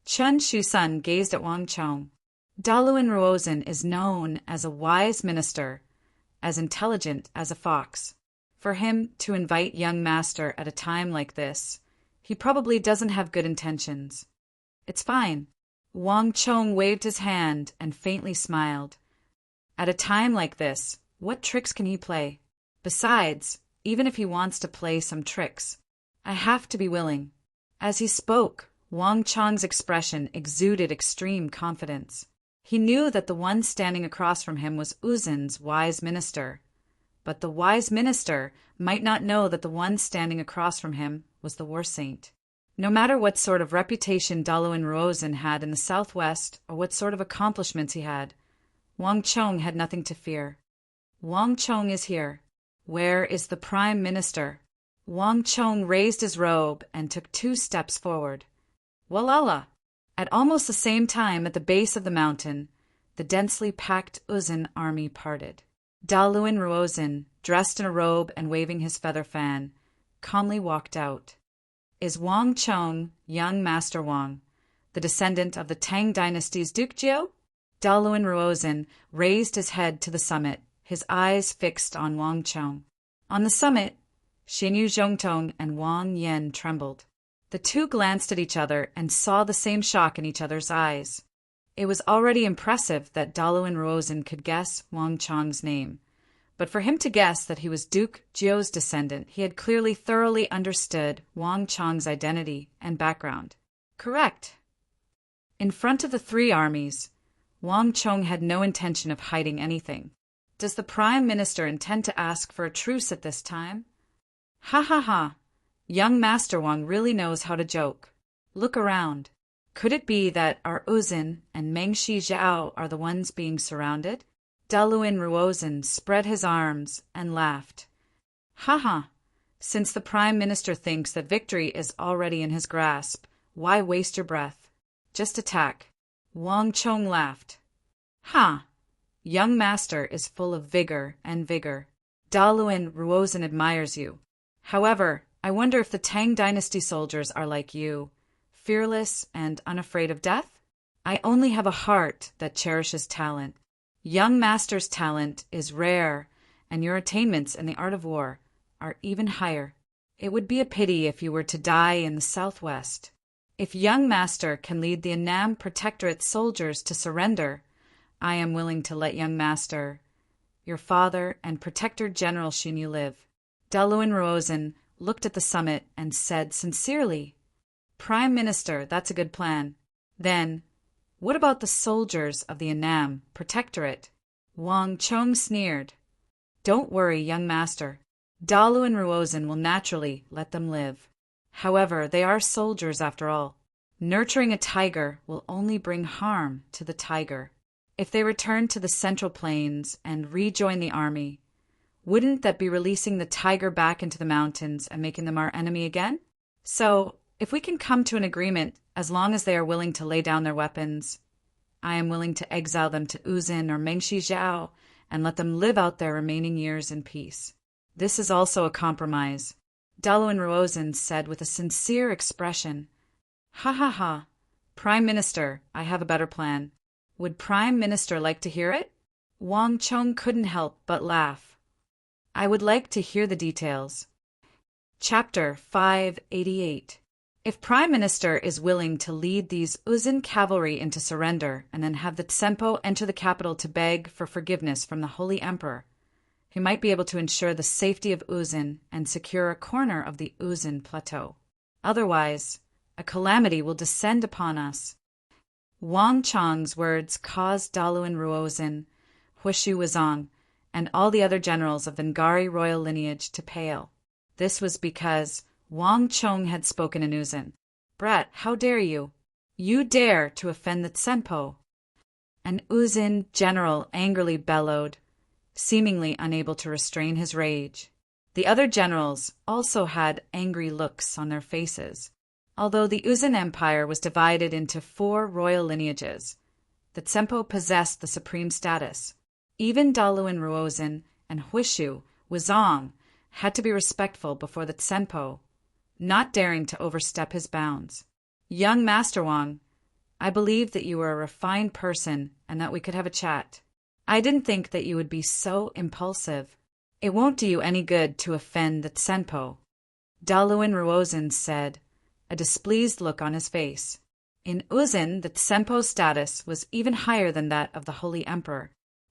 Chen Shusun gazed at Wang Chong. Daluan Ruozhen is known as a wise minister, as intelligent as a fox. For him to invite young Master at a time like this, he probably doesn't have good intentions. It's fine. Wang Chong waved his hand and faintly smiled. At a time like this, what tricks can he play? Besides, even if he wants to play some tricks. I have to be willing. As he spoke, Wang Chong's expression exuded extreme confidence. He knew that the one standing across from him was Uzin's wise minister. But the wise minister might not know that the one standing across from him was the war saint. No matter what sort of reputation Daluin Ruozhen had in the southwest or what sort of accomplishments he had, Wang Chong had nothing to fear. Wang Chong is here. Where is the prime minister? Wang Chong raised his robe and took 2 steps forward. Walala! At almost the same time, at the base of the mountain, the densely packed Uzin army parted. Daluin Ruozhen, dressed in a robe and waving his feather fan, calmly walked out. Is Wang Chong, young Master Wang, the descendant of the Tang dynasty's Duke Jiao? Daluin Ruozhen raised his head to the summit, his eyes fixed on Wang Chong. On the summit, Xinyu Zhongtong and Wang Yan trembled. The two glanced at each other and saw the same shock in each other's eyes. It was already impressive that Daluin Ruozhen could guess Wang Chong's name. But for him to guess that he was Duke Jiao's descendant, he had clearly thoroughly understood Wang Chong's identity and background. Correct. In front of the 3 armies, Wang Chong had no intention of hiding anything. Does the Prime Minister intend to ask for a truce at this time? Ha ha ha! Young Master Wang really knows how to joke. Look around. Could it be that our Uzin and Mengshi Zhao are the ones being surrounded? Daluin Ruozhen spread his arms and laughed. Ha ha! Since the Prime Minister thinks that victory is already in his grasp, why waste your breath? Just attack. Wang Chong laughed. Ha! Young Master is full of vigor and vigor. Daluin Ruozhen admires you. However, I wonder if the Tang dynasty soldiers are like you, fearless and unafraid of death? I only have a heart that cherishes talent. Young Master's talent is rare, and your attainments in the art of war are even higher. It would be a pity if you were to die in the southwest. If young Master can lead the Annam Protectorate soldiers to surrender, I am willing to let young Master, your father and Protector General Xinyu live. Daluin Ruozhen looked at the summit and said sincerely, Prime Minister, that's a good plan. Then, what about the soldiers of the Annam Protectorate? Wang Chong sneered. Don't worry, young Master. Daluin Ruozhen will naturally let them live. However, they are soldiers after all. Nurturing a tiger will only bring harm to the tiger. If they return to the Central Plains and rejoin the army, wouldn't that be releasing the tiger back into the mountains and making them our enemy again? So, if we can come to an agreement, as long as they are willing to lay down their weapons, I am willing to exile them to Uzin or Mengshi Zhao and let them live out their remaining years in peace. This is also a compromise. Daluin Ruozhen said with a sincere expression. Ha ha ha. Prime Minister, I have a better plan. Would Prime Minister like to hear it? Wang Chong couldn't help but laugh. I would like to hear the details. Chapter 588. If Prime Minister is willing to lead these Uzin cavalry into surrender and then have the Tsempo enter the capital to beg for forgiveness from the Holy Emperor, he might be able to ensure the safety of Uzin and secure a corner of the Uzin plateau. Otherwise, a calamity will descend upon us. Wang Chong's words caused Daluin Ruozhen, Huishu Wuzong, and all the other generals of the Ngari royal lineage to pale. This was because Wang Chong had spoken in Uzin. Brat, how dare you? You dare to offend the Tsempo. An Uzin general angrily bellowed, seemingly unable to restrain his rage. The other generals also had angry looks on their faces. Although the Uzin Empire was divided into 4 royal lineages, the Tsempo possessed the supreme status. Even Daluin Ruozhen and Huishu Wuzong had to be respectful before the Tsempo, not daring to overstep his bounds. Young Master Wang, I believed that you were a refined person and that we could have a chat. I didn't think that you would be so impulsive. It won't do you any good to offend the Tsempo. Daluin Ruozhen said, a displeased look on his face. In Uzin, the Tsempo's status was even higher than that of the Holy Emperor.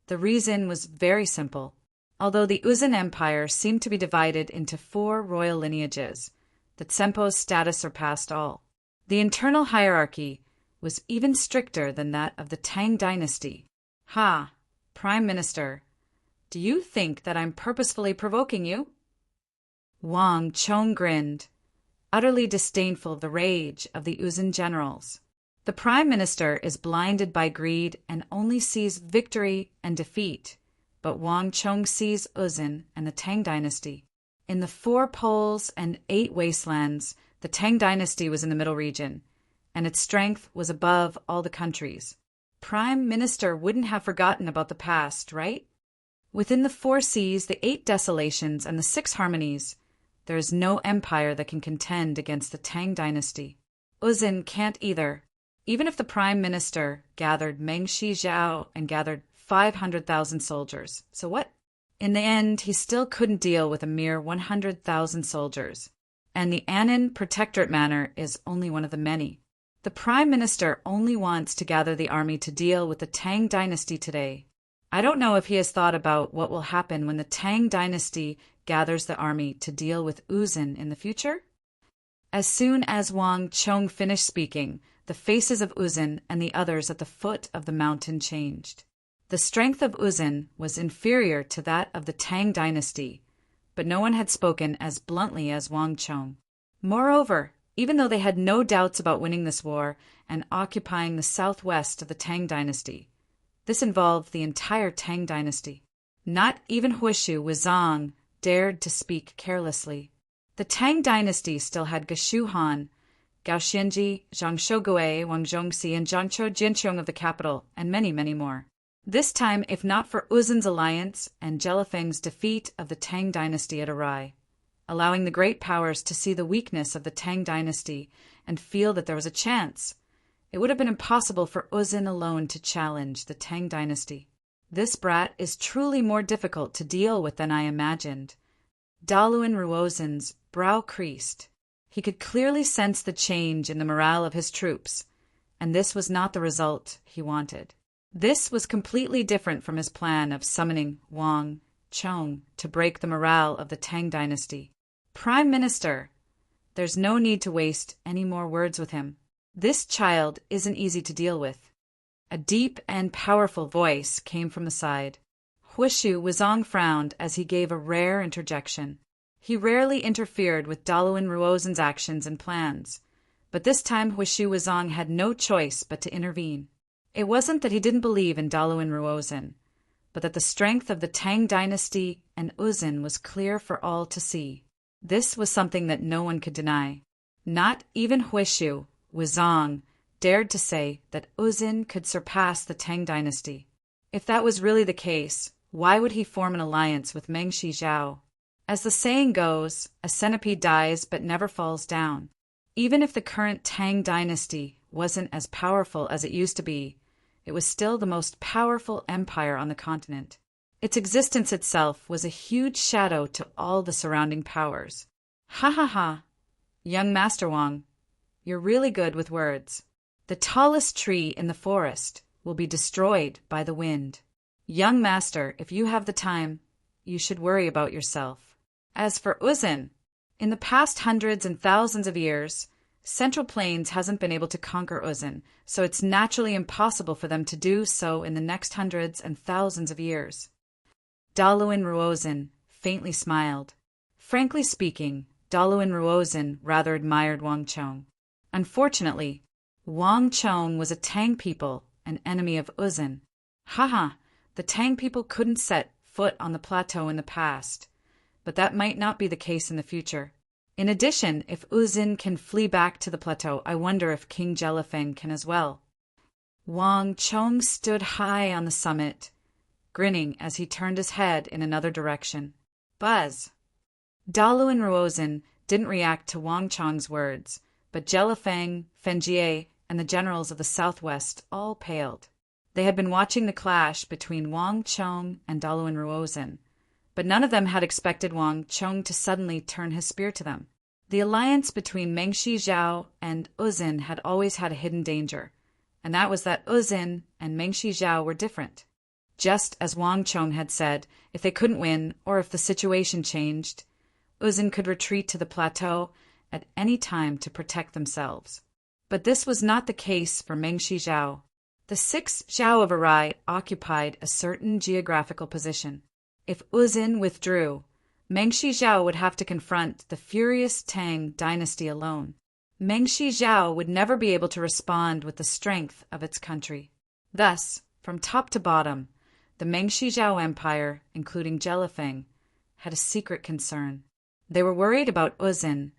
The reason was very simple. Although the Uzun Empire seemed to be divided into 4 royal lineages, the Tsempo's status surpassed all. The internal hierarchy was even stricter than that of the Tang dynasty. Ha, Prime Minister, do you think that I'm purposefully provoking you? Wang Chong grinned, utterly disdainful of the rage of the Uzun generals. The Prime Minister is blinded by greed and only sees victory and defeat, but Wang Chong sees Uzun and the Tang dynasty. In the 4 poles and 8 wastelands, the Tang dynasty was in the middle region, and its strength was above all the countries. Prime Minister wouldn't have forgotten about the past, right? Within the 4 seas, the 8 desolations, and the 6 harmonies, there is no empire that can contend against the Tang dynasty. Uzun can't either. Even if the Prime Minister gathered Meng Shijiao and gathered 500,000 soldiers. So what? In the end, he still couldn't deal with a mere 100,000 soldiers. And the Annan Protectorate Manor is only one of the many. The Prime Minister only wants to gather the army to deal with the Tang dynasty today. I don't know if he has thought about what will happen when the Tang dynasty gathers the army to deal with Uzun in the future. As soon as Wang Chong finished speaking, the faces of Uzun and the others at the foot of the mountain changed. The strength of Uzun was inferior to that of the Tang dynasty, but no one had spoken as bluntly as Wang Chong. Moreover, even though they had no doubts about winning this war and occupying the southwest of the Tang dynasty, this involved the entire Tang dynasty. Not even Huishu Wuzong dared to speak carelessly. The Tang dynasty still had Geshu Han, Gao Xianji, Zhang Shougui, Wang Zhongxi, and Zhangchou Jinchong of the capital, and many, many more. This time, if not for Uzun's alliance and Jelifeng's defeat of the Tang dynasty at Arai, allowing the great powers to see the weakness of the Tang dynasty and feel that there was a chance, it would have been impossible for Uzun alone to challenge the Tang dynasty. This brat is truly more difficult to deal with than I imagined. Daluin Ruozen's brow creased. He could clearly sense the change in the morale of his troops, and this was not the result he wanted. This was completely different from his plan of summoning Wang Chong to break the morale of the Tang dynasty. Prime Minister, there's no need to waste any more words with him. This child isn't easy to deal with. A deep and powerful voice came from the side. Huishu Wuzong frowned as he gave a rare interjection. He rarely interfered with Daluin Ruozen's actions and plans, but this time Huishu Wuzong had no choice but to intervene. It wasn't that he didn't believe in Daluin Ruozen, but that the strength of the Tang dynasty and Uzun was clear for all to see. This was something that no one could deny. Not even Huishu Wuzong dared to say that Uzun could surpass the Tang dynasty. If that was really the case, why would he form an alliance with Meng Shijiao? As the saying goes, a centipede dies but never falls down. Even if the current Tang dynasty wasn't as powerful as it used to be, it was still the most powerful empire on the continent. Its existence itself was a huge shadow to all the surrounding powers. Ha ha ha! Young Master Wang, you're really good with words. The tallest tree in the forest will be destroyed by the wind. Young Master, if you have the time, you should worry about yourself. As for Uzun, in the past hundreds and thousands of years, Central Plains hasn't been able to conquer Uzun, so it's naturally impossible for them to do so in the next hundreds and thousands of years. Daluin Ruozen faintly smiled. Frankly speaking, Daluin Ruozen rather admired Wang Chong. Unfortunately, Wang Chong was a Tang people, an enemy of Uzun. Haha, the Tang people couldn't set foot on the plateau in the past, but that might not be the case in the future. In addition, if Uzun can flee back to the plateau, I wonder if King Jelifeng can as well. Wang Chong stood high on the summit, grinning as he turned his head in another direction. Buzz! Daluin Ruozen didn't react to Wang Chong's words, but Jelifeng, Fengjie, and the generals of the southwest all paled. They had been watching the clash between Wang Chong and Daluin Ruozen, but none of them had expected Wang Chong to suddenly turn his spear to them. The alliance between Meng Shijiao and Uzun had always had a hidden danger, and that was that Uzun and Meng Shijiao were different. Just as Wang Chong had said, if they couldn't win or if the situation changed, Uzin could retreat to the plateau at any time to protect themselves. But this was not the case for Meng Shizhao. The 6 Zhao of Arai occupied a certain geographical position. If Uzin withdrew, Meng Shizhao would have to confront the furious Tang dynasty alone. Meng Shizhao would never be able to respond with the strength of its country. Thus, from top to bottom, the Meng Shizhao Empire, including Jelifeng, had a secret concern. They were worried about Uzin,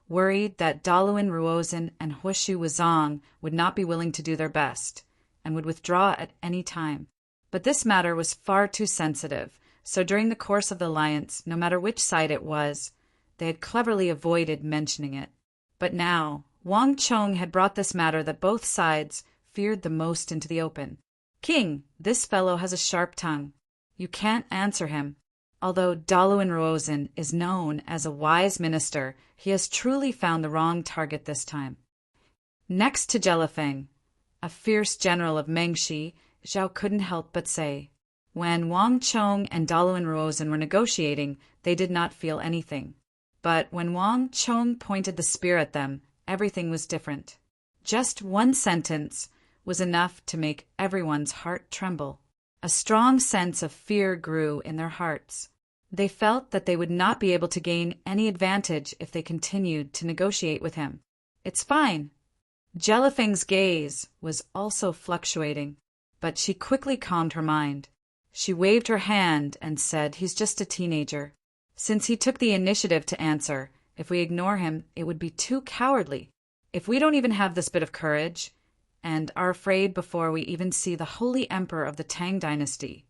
worried that Daluan Ruozin and Huishu Wuzong would not be willing to do their best, and would withdraw at any time. But this matter was far too sensitive, so during the course of the alliance, no matter which side it was, they had cleverly avoided mentioning it. But now, Wang Chong had brought this matter that both sides feared the most into the open. King, this fellow has a sharp tongue. You can't answer him. Although Daluan Ruozin is known as a wise minister, he has truly found the wrong target this time. Next to Jelifeng, a fierce general of Mengshi, Zhao couldn't help but say, when Wang Chong and Daluan Ruozin were negotiating, they did not feel anything. But when Wang Chong pointed the spear at them, everything was different. Just one sentence was enough to make everyone's heart tremble. A strong sense of fear grew in their hearts. They felt that they would not be able to gain any advantage if they continued to negotiate with him. It's fine. Jelifeng's gaze was also fluctuating, but she quickly calmed her mind. She waved her hand and said, he's just a teenager. Since he took the initiative to answer, if we ignore him, it would be too cowardly. If we don't even have this bit of courage, and are afraid before we even see the holy emperor of the Tang dynasty,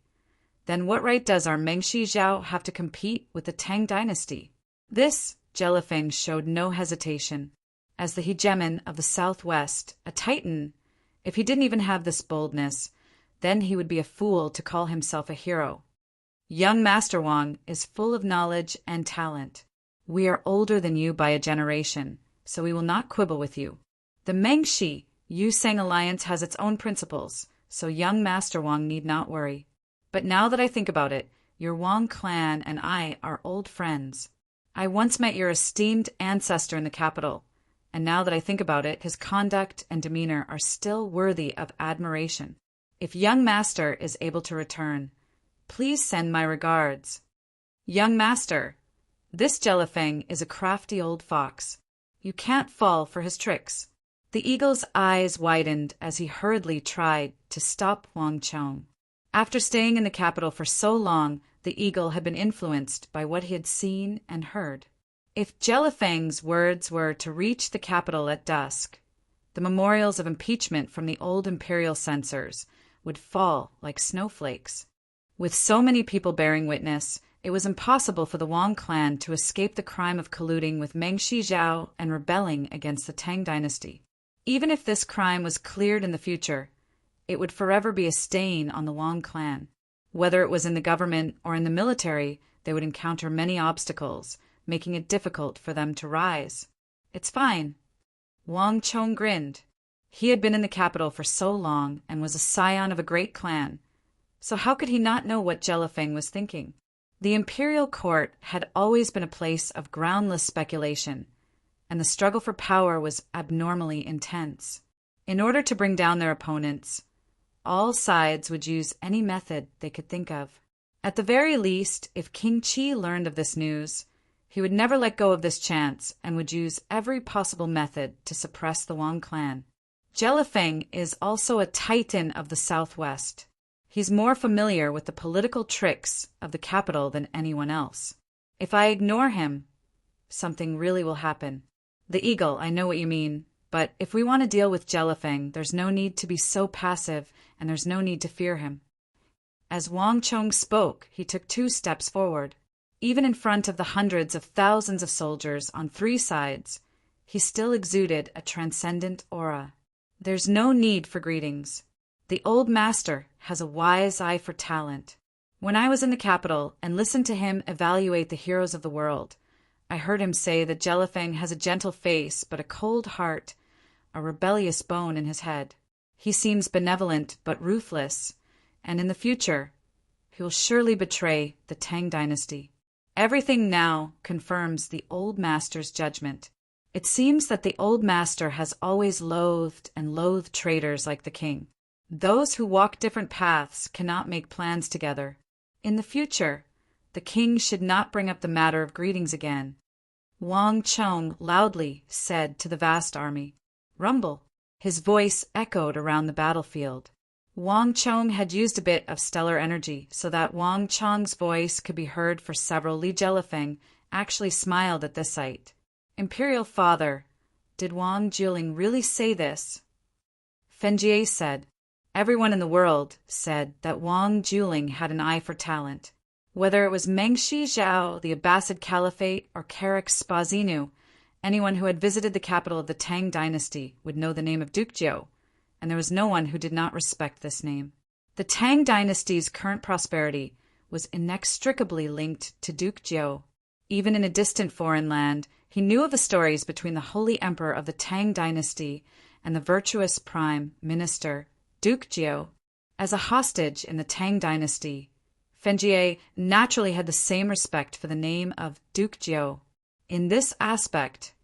then what right does our Meng Shizhao have to compete with the Tang dynasty? This, Jelifeng showed no hesitation. As the hegemon of the southwest, a titan, if he didn't even have this boldness, then he would be a fool to call himself a hero. Young Master Wang is full of knowledge and talent. We are older than you by a generation, so we will not quibble with you. The Mengshi Yu-Seng alliance has its own principles, so young Master Wang need not worry. But now that I think about it, your Wang clan and I are old friends. I once met your esteemed ancestor in the capital, and now that I think about it, his conduct and demeanor are still worthy of admiration. If young Master is able to return, please send my regards. Young Master, this Jelifeng is a crafty old fox. You can't fall for his tricks. The eagle's eyes widened as he hurriedly tried to stop Wang Chong. After staying in the capital for so long, the eagle had been influenced by what he had seen and heard. If Jelifeng's words were to reach the capital at dusk, the memorials of impeachment from the old imperial censors would fall like snowflakes. With so many people bearing witness, it was impossible for the Wang clan to escape the crime of colluding with Meng Shizhao and rebelling against the Tang dynasty. Even if this crime was cleared in the future, it would forever be a stain on the Wang clan. Whether it was in the government or in the military, they would encounter many obstacles, making it difficult for them to rise. It's fine. Wang Chong grinned. He had been in the capital for so long and was a scion of a great clan, so how could he not know what Jelifeng was thinking? The imperial court had always been a place of groundless speculation, and the struggle for power was abnormally intense. In order to bring down their opponents, all sides would use any method they could think of. At the very least, if King Qi learned of this news, he would never let go of this chance and would use every possible method to suppress the Wang clan. Jelifeng is also a titan of the southwest. He's more familiar with the political tricks of the capital than anyone else. If I ignore him, something really will happen. The eagle, I know what you mean, but if we want to deal with Jelifeng, there's no need to be so passive, and there's no need to fear him. As Wang Chong spoke, he took 2 steps forward. Even in front of the hundreds of thousands of soldiers on 3 sides, he still exuded a transcendent aura. There's no need for greetings. The old master has a wise eye for talent. When I was in the capital and listened to him evaluate the heroes of the world, I heard him say that Jelifeng has a gentle face but a cold heart, a rebellious bone in his head. He seems benevolent but ruthless, and in the future, He will surely betray the Tang dynasty. Everything now confirms the old master's judgment. It seems that the old master has always loathed and loathed traitors like the king. Those who walk different paths cannot make plans together. In the future, the king should not bring up the matter of greetings again. Wang Chong loudly said to the vast army, "Rumble." His voice echoed around the battlefield. Wang Chong had used a bit of stellar energy so that Wang Chong's voice could be heard for several. Li Jielifeng actually smiled at this sight. Imperial Father, did Wang Jiling really say this? Fenjie said. Everyone in the world said that Wang Jiling had an eye for talent. Whether it was Mengshi Zhao, the Abbasid Caliphate, or Carrick Spazinu, anyone who had visited the capital of the Tang dynasty would know the name of Duke Jiao, and there was no one who did not respect this name. The Tang dynasty's current prosperity was inextricably linked to Duke Jiao. Even in a distant foreign land, he knew of the stories between the holy emperor of the Tang dynasty and the virtuous prime minister, Duke Jiao. As a hostage in the Tang dynasty, Fenjie naturally had the same respect for the name of Duke Jiao. In this aspect,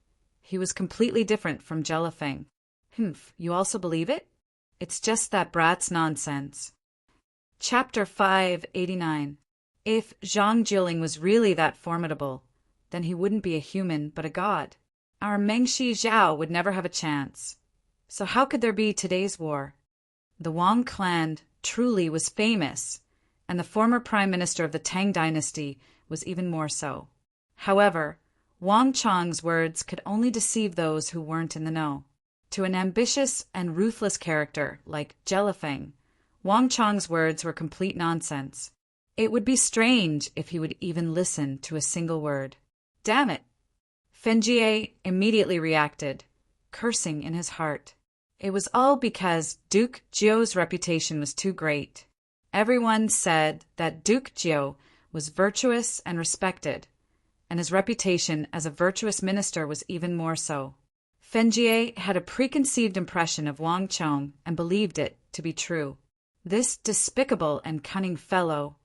he was completely different from Jielifeng. Humph, you also believe it? It's just that brat's nonsense. Chapter 589. If Zhang Jiling was really that formidable, then he wouldn't be a human but a god. Our Mengshi Zhao would never have a chance. So how could there be today's war? The Wang clan truly was famous, and the former prime minister of the Tang dynasty was even more so. However, Wang Chong's words could only deceive those who weren't in the know. To an ambitious and ruthless character like Jielifeng, Wang Chong's words were complete nonsense. It would be strange if he would even listen to a single word. Damn it! Fenjie immediately reacted, cursing in his heart. It was all because Duke Jiao's reputation was too great. Everyone said that Duke Jiao was virtuous and respected, and his reputation as a virtuous minister was even more so. Fenjie had a preconceived impression of Wang Chong and believed it to be true. This despicable and cunning fellow.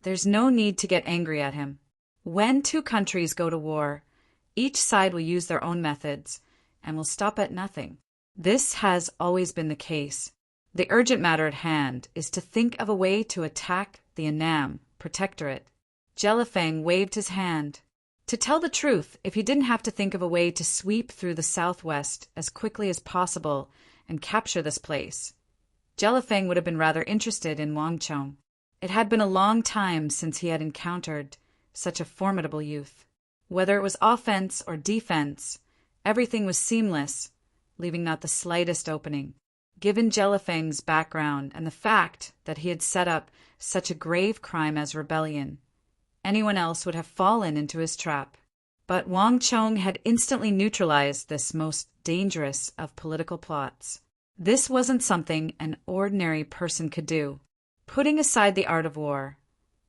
There's no need to get angry at him. When two countries go to war, each side will use their own methods and will stop at nothing. This has always been the case. The urgent matter at hand is to think of a way to attack the Annam Protectorate. Jielifeng waved his hand. To tell the truth, if he didn't have to think of a way to sweep through the southwest as quickly as possible and capture this place, Jielifeng would have been rather interested in Wang Chong. It had been a long time since he had encountered such a formidable youth. Whether it was offense or defense, everything was seamless, leaving not the slightest opening. Given Jielifeng's background and the fact that he had set up such a grave crime as rebellion, anyone else would have fallen into his trap. But Wang Chong had instantly neutralized this most dangerous of political plots. This wasn't something an ordinary person could do. Putting aside the art of war,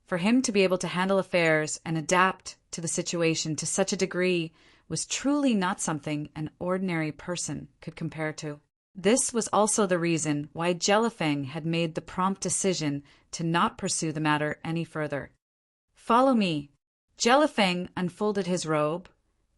for him to be able to handle affairs and adapt to the situation to such a degree was truly not something an ordinary person could compare to. This was also the reason why Jielifeng had made the prompt decision to not pursue the matter any further. Follow me. Jielifeng unfolded his robe,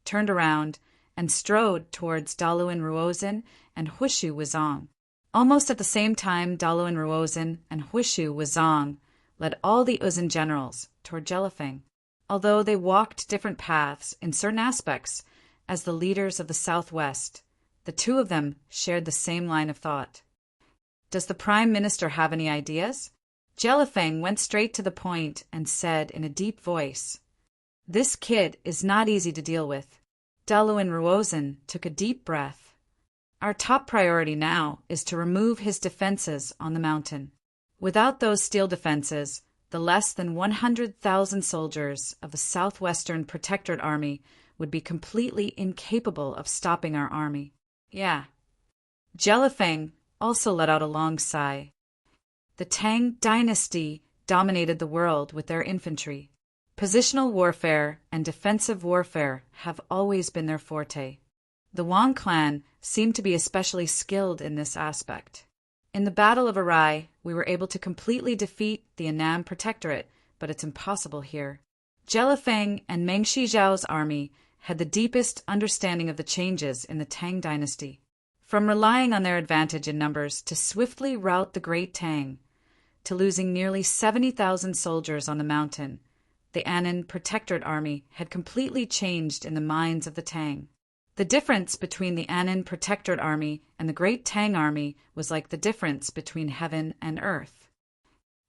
turned around, and strode towards Daluan Ruozhen and Huishu Wuzong. Almost at the same time, Daluan Ruozhen and Huishu Wuzong led all the Uzun generals toward Jielifeng. Although they walked different paths in certain aspects as the leaders of the Southwest, the two of them shared the same line of thought. Does the Prime Minister have any ideas? Jielifeng went straight to the point and said in a deep voice, "This kid is not easy to deal with." Daluan Ruozhen took a deep breath. "Our top priority now is to remove his defenses on the mountain. Without those steel defenses, the less than 100,000 soldiers of the Southwestern Protectorate Army would be completely incapable of stopping our army." Yeah. Jielifeng also let out a long sigh. The Tang dynasty dominated the world with their infantry. Positional warfare and defensive warfare have always been their forte. The Wang clan seemed to be especially skilled in this aspect. In the Battle of Arai, we were able to completely defeat the Annam Protectorate, but it's impossible here. Jelafeng and Meng Shijiao's army had the deepest understanding of the changes in the Tang dynasty. From relying on their advantage in numbers to swiftly rout the Great Tang, to losing nearly 70,000 soldiers on the mountain, the Annan Protectorate army had completely changed in the minds of the Tang. The difference between the Annan Protectorate army and the Great Tang army was like the difference between heaven and earth.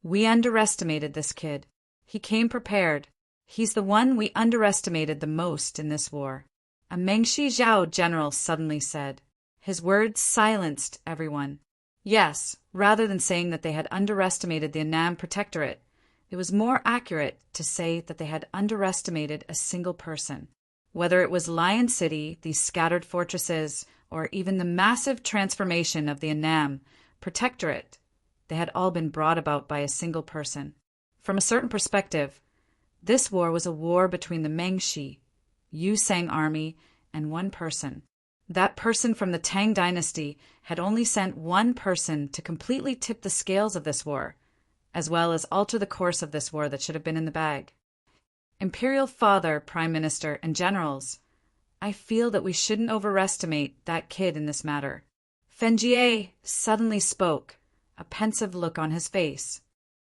We underestimated this kid. He came prepared. He's the one we underestimated the most in this war, a Meng Shijiao general suddenly said. His words silenced everyone. Yes, rather than saying that they had underestimated the Annam Protectorate, it was more accurate to say that they had underestimated a single person. Whether it was Lion City, these scattered fortresses, or even the massive transformation of the Annam Protectorate, they had all been brought about by a single person. From a certain perspective, this war was a war between the Mengshi, Yu Sang army, and one person. That person from the Tang dynasty had only sent one person to completely tip the scales of this war, as well as alter the course of this war that should have been in the bag. Imperial Father, Prime Minister, and generals, I feel that we shouldn't overestimate that kid in this matter. Fenjie suddenly spoke, a pensive look on his face.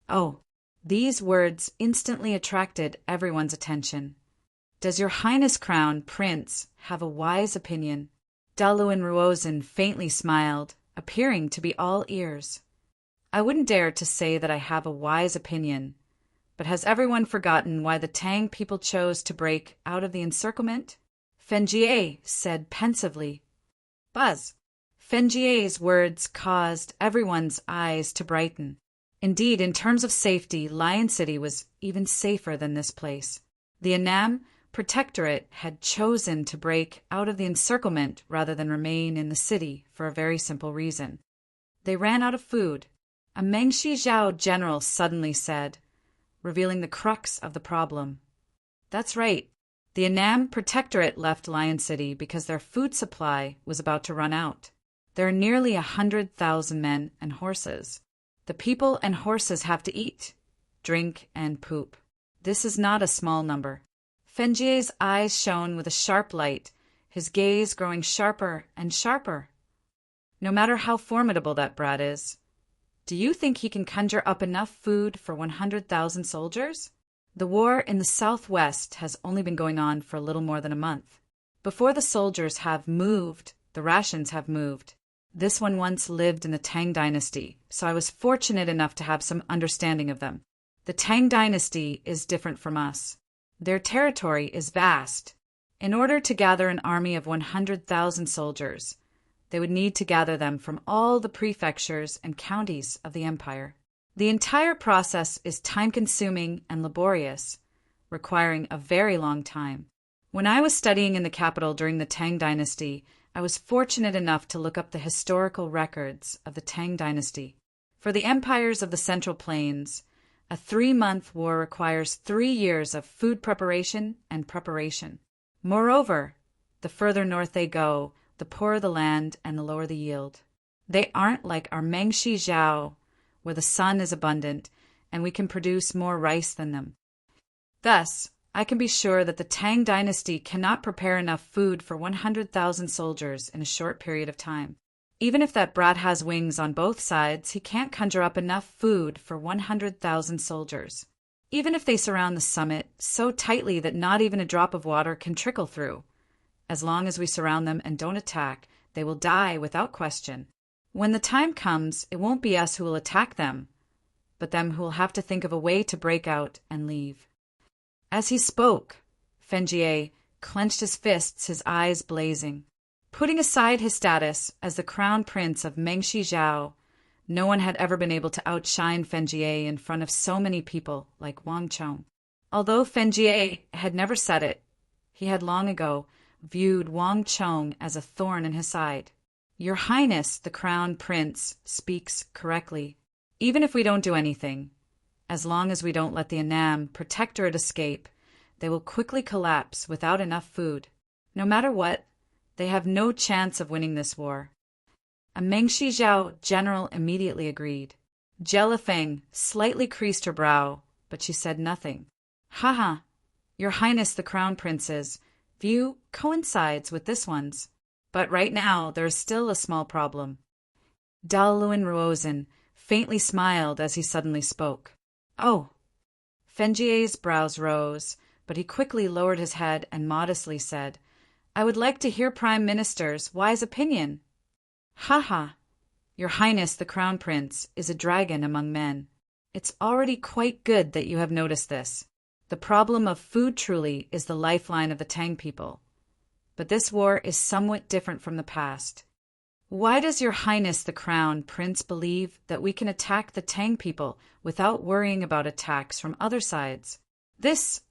Oh, these words instantly attracted everyone's attention. Does your Highness Crown Prince have a wise opinion? Daluan Ruozin faintly smiled, appearing to be all ears. I wouldn't dare to say that I have a wise opinion, but has everyone forgotten why the Tang people chose to break out of the encirclement? Fenjie said pensively. Buzz. Fenjie's words caused everyone's eyes to brighten. Indeed, in terms of safety, Lion City was even safer than this place. The Annam Protectorate had chosen to break out of the encirclement rather than remain in the city for a very simple reason. They ran out of food. A Meng Shijiao general suddenly said, revealing the crux of the problem. That's right. The Annam Protectorate left Lion City because their food supply was about to run out. There are nearly 100,000 men and horses. The people and horses have to eat, drink, and poop. This is not a small number. Fenjie's eyes shone with a sharp light, his gaze growing sharper and sharper. No matter how formidable that brat is, do you think he can conjure up enough food for 100,000 soldiers? The war in the southwest has only been going on for a little more than a month. Before the soldiers have moved, the rations have moved. This one once lived in the Tang dynasty, so I was fortunate enough to have some understanding of them. The Tang dynasty is different from us. Their territory is vast. In order to gather an army of 100,000 soldiers, they would need to gather them from all the prefectures and counties of the empire. The entire process is time-consuming and laborious, requiring a very long time. When I was studying in the capital during the Tang dynasty, I was fortunate enough to look up the historical records of the Tang dynasty. For the empires of the Central Plains, a 3-month war requires 3 years of food preparation and preparation. Moreover, the further north they go, the poorer the land and the lower the yield. They aren't like our Meng Shijiao, where the sun is abundant and we can produce more rice than them. Thus, I can be sure that the Tang dynasty cannot prepare enough food for 100,000 soldiers in a short period of time. Even if that brat has wings on both sides, he can't conjure up enough food for 100,000 soldiers. Even if they surround the summit so tightly that not even a drop of water can trickle through. As long as we surround them and don't attack, they will die without question. When the time comes, it won't be us who will attack them, but them who will have to think of a way to break out and leave. As he spoke, Fenjie clenched his fists, his eyes blazing. Putting aside his status as the crown prince of Meng Shijiao, no one had ever been able to outshine Fenjie in front of so many people like Wang Chong. Although Fenjie had never said it, he had long ago viewed Wang Chong as a thorn in his side. Your Highness, the crown prince, speaks correctly. Even if we don't do anything, as long as we don't let the Annam Protectorate escape, they will quickly collapse without enough food. No matter what, they have no chance of winning this war. A Meng Shijiao general immediately agreed. Jelifeng slightly creased her brow, but she said nothing. Haha, Your Highness the Crown Prince's view coincides with this one's. But right now there is still a small problem. Daluan Ruozhen faintly smiled as he suddenly spoke. Oh. Fengier's brows rose, but he quickly lowered his head and modestly said, I would like to hear Prime Minister's wise opinion. Haha. Your Highness the Crown Prince is a dragon among men. It's already quite good that you have noticed this. The problem of food truly is the lifeline of the Tang people. But this war is somewhat different from the past. Why does Your Highness the Crown Prince believe that we can attack the Tang people without worrying about attacks from other sides?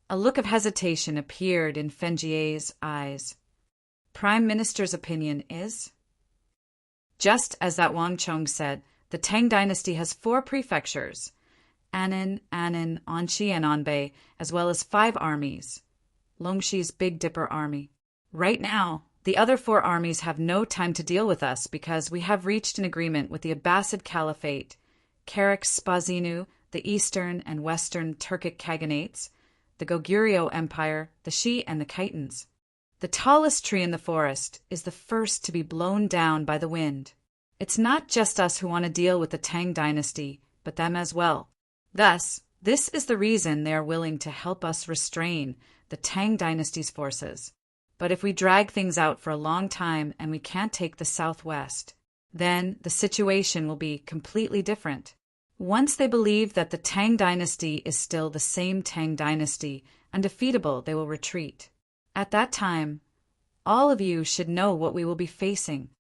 A look of hesitation appeared in Fengier's eyes. Prime Minister's opinion is? Just as that Wang Chong said, the Tang dynasty has 4 prefectures, Annan, Anshi, and Anbei, as well as 5 armies. Longshi's Big Dipper army. Right now, the other 4 armies have no time to deal with us because we have reached an agreement with the Abbasid Caliphate, Karak Spazinu, the Eastern and Western Turkic Khaganates, the Goguryeo Empire, the Shi, and the Khitans. The tallest tree in the forest is the first to be blown down by the wind. It's not just us who want to deal with the Tang dynasty, but them as well. Thus, this is the reason they are willing to help us restrain the Tang dynasty's forces. But if we drag things out for a long time and we can't take the southwest, then the situation will be completely different. Once they believe that the Tang dynasty is still the same Tang dynasty, undefeatable, they will retreat. At that time, all of you should know what we will be facing.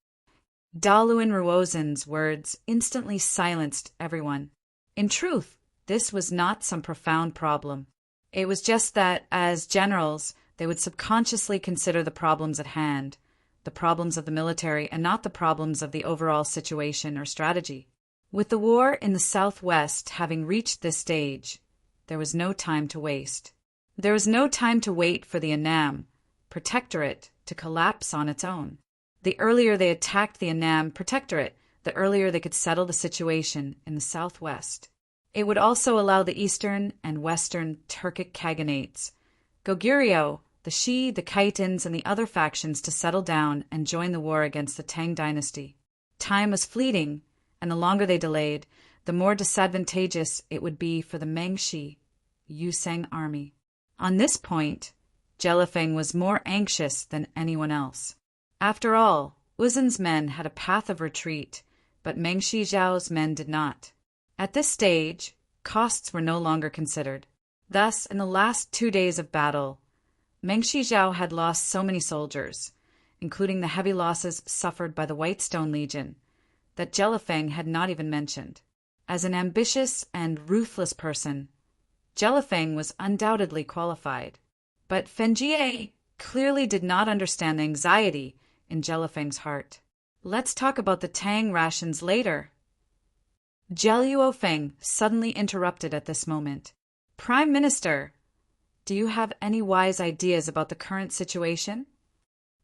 Daluan Ruozhen's words instantly silenced everyone. In truth, this was not some profound problem. It was just that, as generals, they would subconsciously consider the problems at hand, the problems of the military, and not the problems of the overall situation or strategy. With the war in the southwest having reached this stage, there was no time to waste. There was no time to wait for the Annam Protectorate to collapse on its own. The earlier they attacked the Annam Protectorate, the earlier they could settle the situation in the southwest. It would also allow the Eastern and Western Turkic Khaganates, Goguryeo, the Shi, the Khitans, and the other factions to settle down and join the war against the Tang dynasty. Time was fleeting, and the longer they delayed, the more disadvantageous it would be for the Mengshi Yusang army. On this point, Jelifeng was more anxious than anyone else. After all, Uzun's men had a path of retreat, but Meng Shijiao's men did not. At this stage, costs were no longer considered. Thus, in the last 2 days of battle, Meng Shijiao had lost so many soldiers, including the heavy losses suffered by the Whitestone Legion, that Jelifeng had not even mentioned. As an ambitious and ruthless person, Jelifeng was undoubtedly qualified. But Fengier clearly did not understand the anxiety in Jelifeng's heart. Let's talk about the Tang rations later. Jelluo Feng suddenly interrupted at this moment. Prime Minister, do you have any wise ideas about the current situation?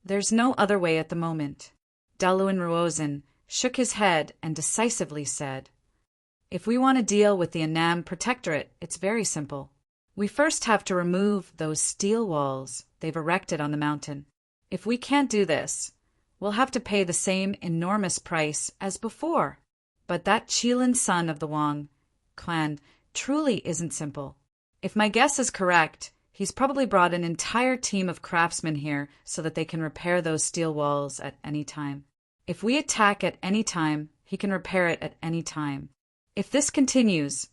There's no other way at the moment. Daluan Ruozhen shook his head and decisively said, If we want to deal with the Annam Protectorate, it's very simple. We first have to remove those steel walls they've erected on the mountain. If we can't do this, we'll have to pay the same enormous price as before. But that Qilin son of the Wang clan truly isn't simple. If my guess is correct, he's probably brought an entire team of craftsmen here so that they can repair those steel walls at any time. If we attack at any time, he can repair it at any time. If this continues,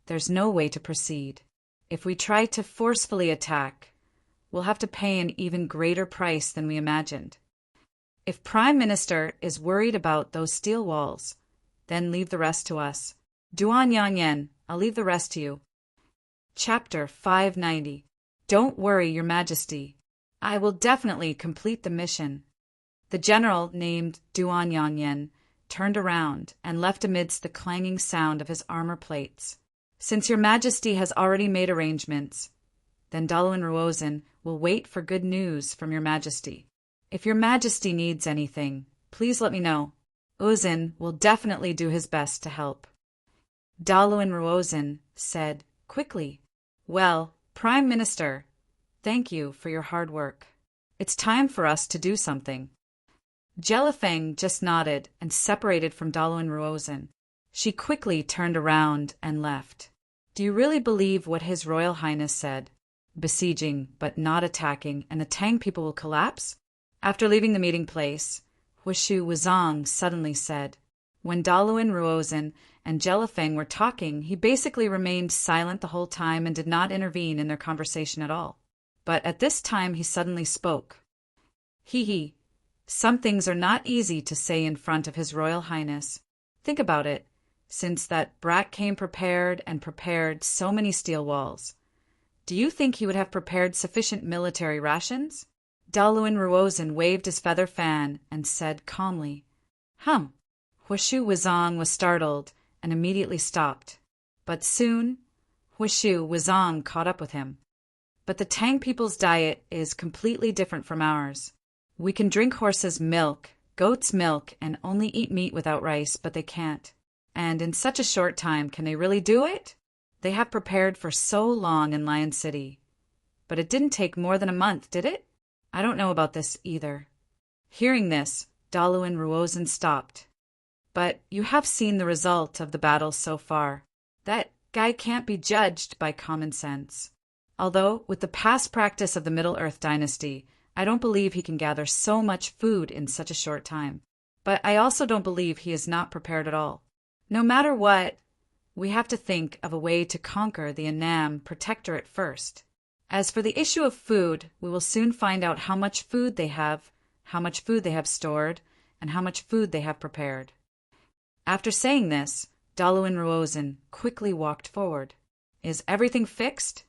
there's no way to proceed. If we try to forcefully attack, we'll have to pay an even greater price than we imagined. If Prime Minister is worried about those steel walls, then leave the rest to us. Duan Yangyan, I'll leave the rest to you. Chapter 590. Don't worry, Your Majesty. I will definitely complete the mission. The general, named Duan Yangyan, turned around and left amidst the clanging sound of his armor plates. Since Your Majesty has already made arrangements, then Daluan Ruozhen will wait for good news from Your Majesty. If Your Majesty needs anything, please let me know. Uzin will definitely do his best to help. Daluin Ruozin said quickly, "Well, Prime Minister, thank you for your hard work. It's time for us to do something." Jelifeng just nodded and separated from Daluin Ruozin. She quickly turned around and left. "Do you really believe what His Royal Highness said? Besieging, but not attacking, and the Tang people will collapse?" After leaving the meeting place, Hushu Wuzong suddenly said. When Daluin Ruozin and Jelifeng were talking, he basically remained silent the whole time and did not intervene in their conversation at all. But at this time he suddenly spoke. "Hee, some things are not easy to say in front of His Royal Highness. Think about it, since that brat came prepared and prepared so many steel walls. Do you think he would have prepared sufficient military rations?" Daluin Ruozin waved his feather fan and said calmly, "Hum." Hushu Wuzong was startled and immediately stopped. But soon, Hushu Wuzong caught up with him. "But the Tang people's diet is completely different from ours. We can drink horses' milk, goat's milk, and only eat meat without rice, but they can't. And in such a short time, can they really do it? They have prepared for so long in Lion City. But it didn't take more than a month, did it? I don't know about this either." Hearing this, Daluin Ruozin stopped. "But you have seen the result of the battle so far. That guy can't be judged by common sense. Although, with the past practice of the Middle-earth dynasty, I don't believe he can gather so much food in such a short time. But I also don't believe he is not prepared at all. No matter what, we have to think of a way to conquer the Annam Protectorate first. As for the issue of food, we will soon find out how much food they have stored, and how much food they have prepared." After saying this, Daluin Ruozin quickly walked forward. "Is everything fixed?"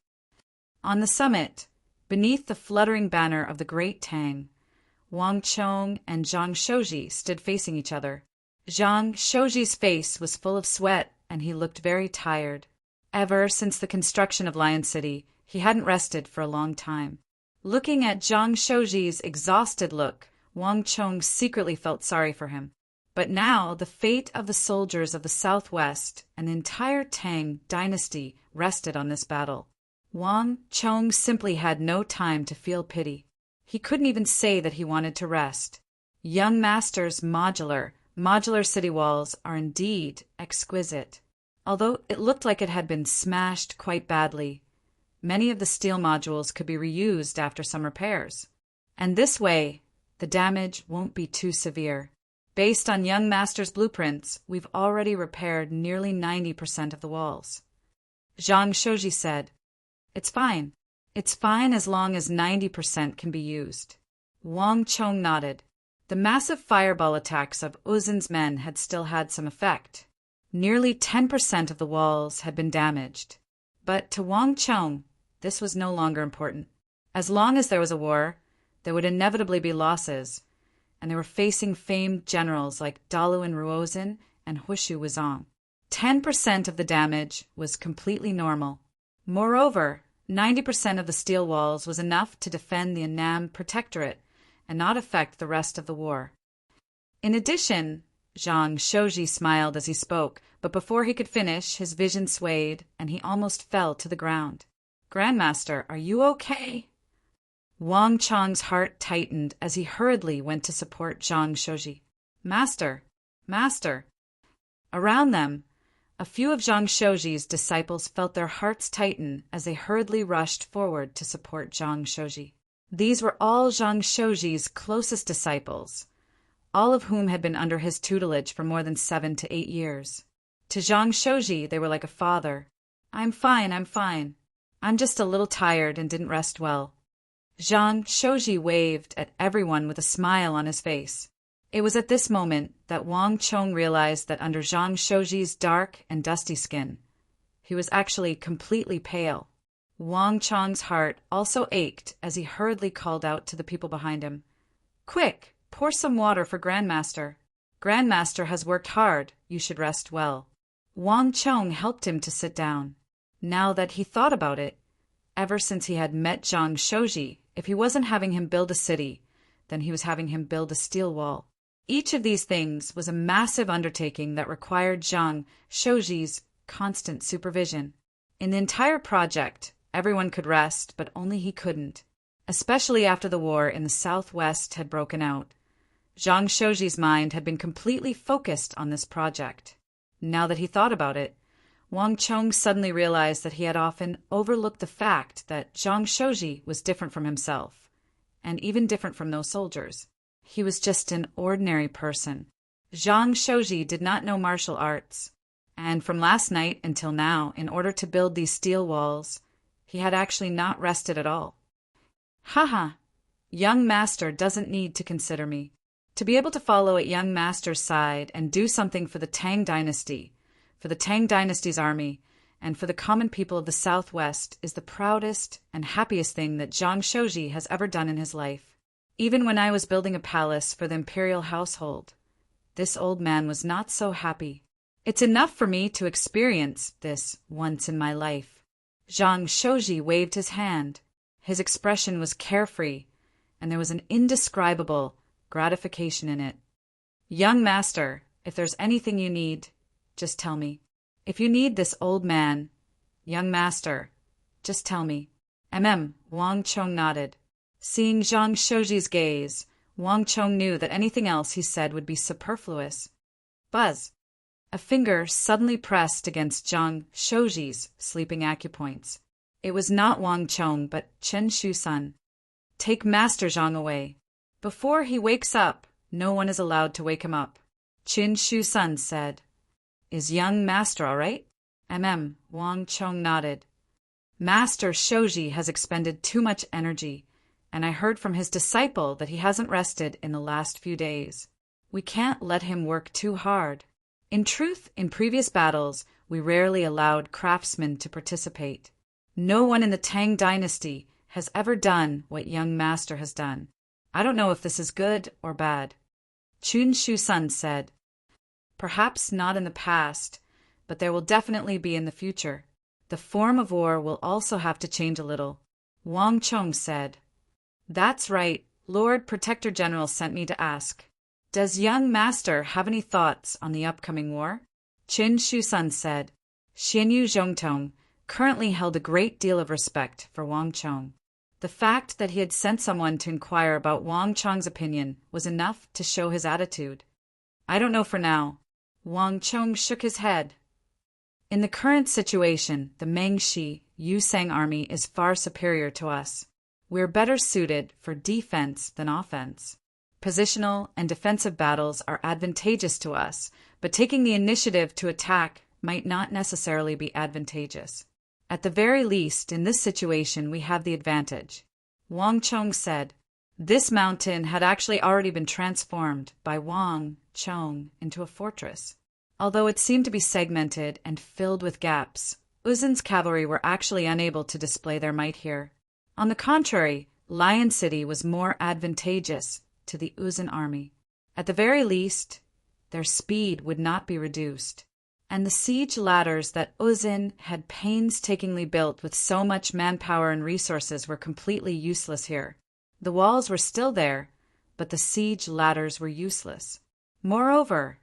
On the summit, beneath the fluttering banner of the Great Tang, Wang Chong and Zhang Shouji stood facing each other. Zhang Shouji's face was full of sweat, and he looked very tired. Ever since the construction of Lion City, he hadn't rested for a long time. Looking at Zhang Shouji's exhausted look, Wang Chong secretly felt sorry for him. But now the fate of the soldiers of the Southwest and the entire Tang dynasty rested on this battle. Wang Chong simply had no time to feel pity. He couldn't even say that he wanted to rest. Young Master's modular city walls are indeed exquisite. Although it looked like it had been smashed quite badly, many of the steel modules could be reused after some repairs. And this way, the damage won't be too severe. Based on Young Master's blueprints, we've already repaired nearly 90% of the walls. Zhang Shouji said, "It's fine. It's fine as long as 90% can be used." Wang Chong nodded. The massive fireball attacks of Uzin's men had still had some effect. Nearly 10% of the walls had been damaged. But to Wang Chong, this was no longer important. As long as there was a war, there would inevitably be losses, and they were facing famed generals like Daluin Ruozin and Hushu Wuzong. 10% of the damage was completely normal. Moreover, 90% of the steel walls was enough to defend the Annam Protectorate and not affect the rest of the war. In addition, Zhang Shouji smiled as he spoke, but before he could finish, his vision swayed, and he almost fell to the ground. "Grandmaster, are you okay?" Wang Chong's heart tightened as he hurriedly went to support Zhang Shouji. "Master! Master!" Around them, a few of Zhang Shouji's disciples felt their hearts tighten as they hurriedly rushed forward to support Zhang Shouji. These were all Zhang Shouji's closest disciples, all of whom had been under his tutelage for more than 7 to 8 years. To Zhang Shouji, they were like a father. I'm fine. I'm just a little tired and didn't rest well." Zhang Shouji waved at everyone with a smile on his face. It was at this moment that Wang Chong realized that under Zhang Shouji's dark and dusty skin, he was actually completely pale. Wang Chong's heart also ached as he hurriedly called out to the people behind him, "Quick, pour some water for Grandmaster. Grandmaster has worked hard. You should rest well." Wang Chong helped him to sit down. Now that he thought about it, ever since he had met Zhang Shouji, if he wasn't having him build a city, then he was having him build a steel wall. Each of these things was a massive undertaking that required Zhang Shouji's constant supervision. In the entire project, everyone could rest, but only he couldn't, especially after the war in the southwest had broken out. Zhang Shouji's mind had been completely focused on this project. Now that he thought about it, Wang Chong suddenly realized that he had often overlooked the fact that Zhang Shouji was different from himself, and even different from those soldiers. He was just an ordinary person. Zhang Shouji did not know martial arts, and from last night until now, in order to build these steel walls, he had actually not rested at all. Haha, young master doesn't need to consider me. To be able to follow at young master's side and do something for the Tang dynasty, for the Tang dynasty's army, and for the common people of the southwest is the proudest and happiest thing that Zhang Shouji has ever done in his life. Even when I was building a palace for the imperial household, this old man was not so happy. It's enough for me to experience this once in my life. Zhang Shouji waved his hand. His expression was carefree, and there was an indescribable gratification in it. Young master, if there's anything you need, just tell me. If you need this old man, young master, just tell me. Wang Chong nodded. Seeing Zhang Shouji's gaze, Wang Chong knew that anything else he said would be superfluous. Buzz! A finger suddenly pressed against Zhang Shouji's sleeping acupoints. It was not Wang Chong, but Chen Shu-sun. Take Master Zhang away. Before he wakes up, no one is allowed to wake him up. Chen Shu-sun said. Is young master all right? Wang Chong nodded. Master Shouji has expended too much energy, and I heard from his disciple that he hasn't rested in the last few days. We can't let him work too hard. In truth, in previous battles, we rarely allowed craftsmen to participate. No one in the Tang dynasty has ever done what young master has done. I don't know if this is good or bad. Chen Shu-sun said. Perhaps not in the past, but there will definitely be in the future. The form of war will also have to change a little. Wang Chong said. That's right. Lord Protector General sent me to ask. Does young master have any thoughts on the upcoming war? Chen Shu-sun said. Xianyu Zhongtong currently held a great deal of respect for Wang Chong. The fact that he had sent someone to inquire about Wang Chong's opinion was enough to show his attitude. I don't know for now. Wang Chong shook his head. In the current situation, the Mengshi Yusang army is far superior to us. We're better suited for defense than offense. Positional and defensive battles are advantageous to us, but taking the initiative to attack might not necessarily be advantageous. At the very least, in this situation, we have the advantage. Wang Chong said. This mountain had actually already been transformed by Wang Chong into a fortress. Although it seemed to be segmented and filled with gaps, Uzin's cavalry were actually unable to display their might here. On the contrary, Lion City was more advantageous to the Uzin army. At the very least, their speed would not be reduced. And the siege ladders that Uzin had painstakingly built with so much manpower and resources were completely useless here. The walls were still there, but the siege ladders were useless. Moreover,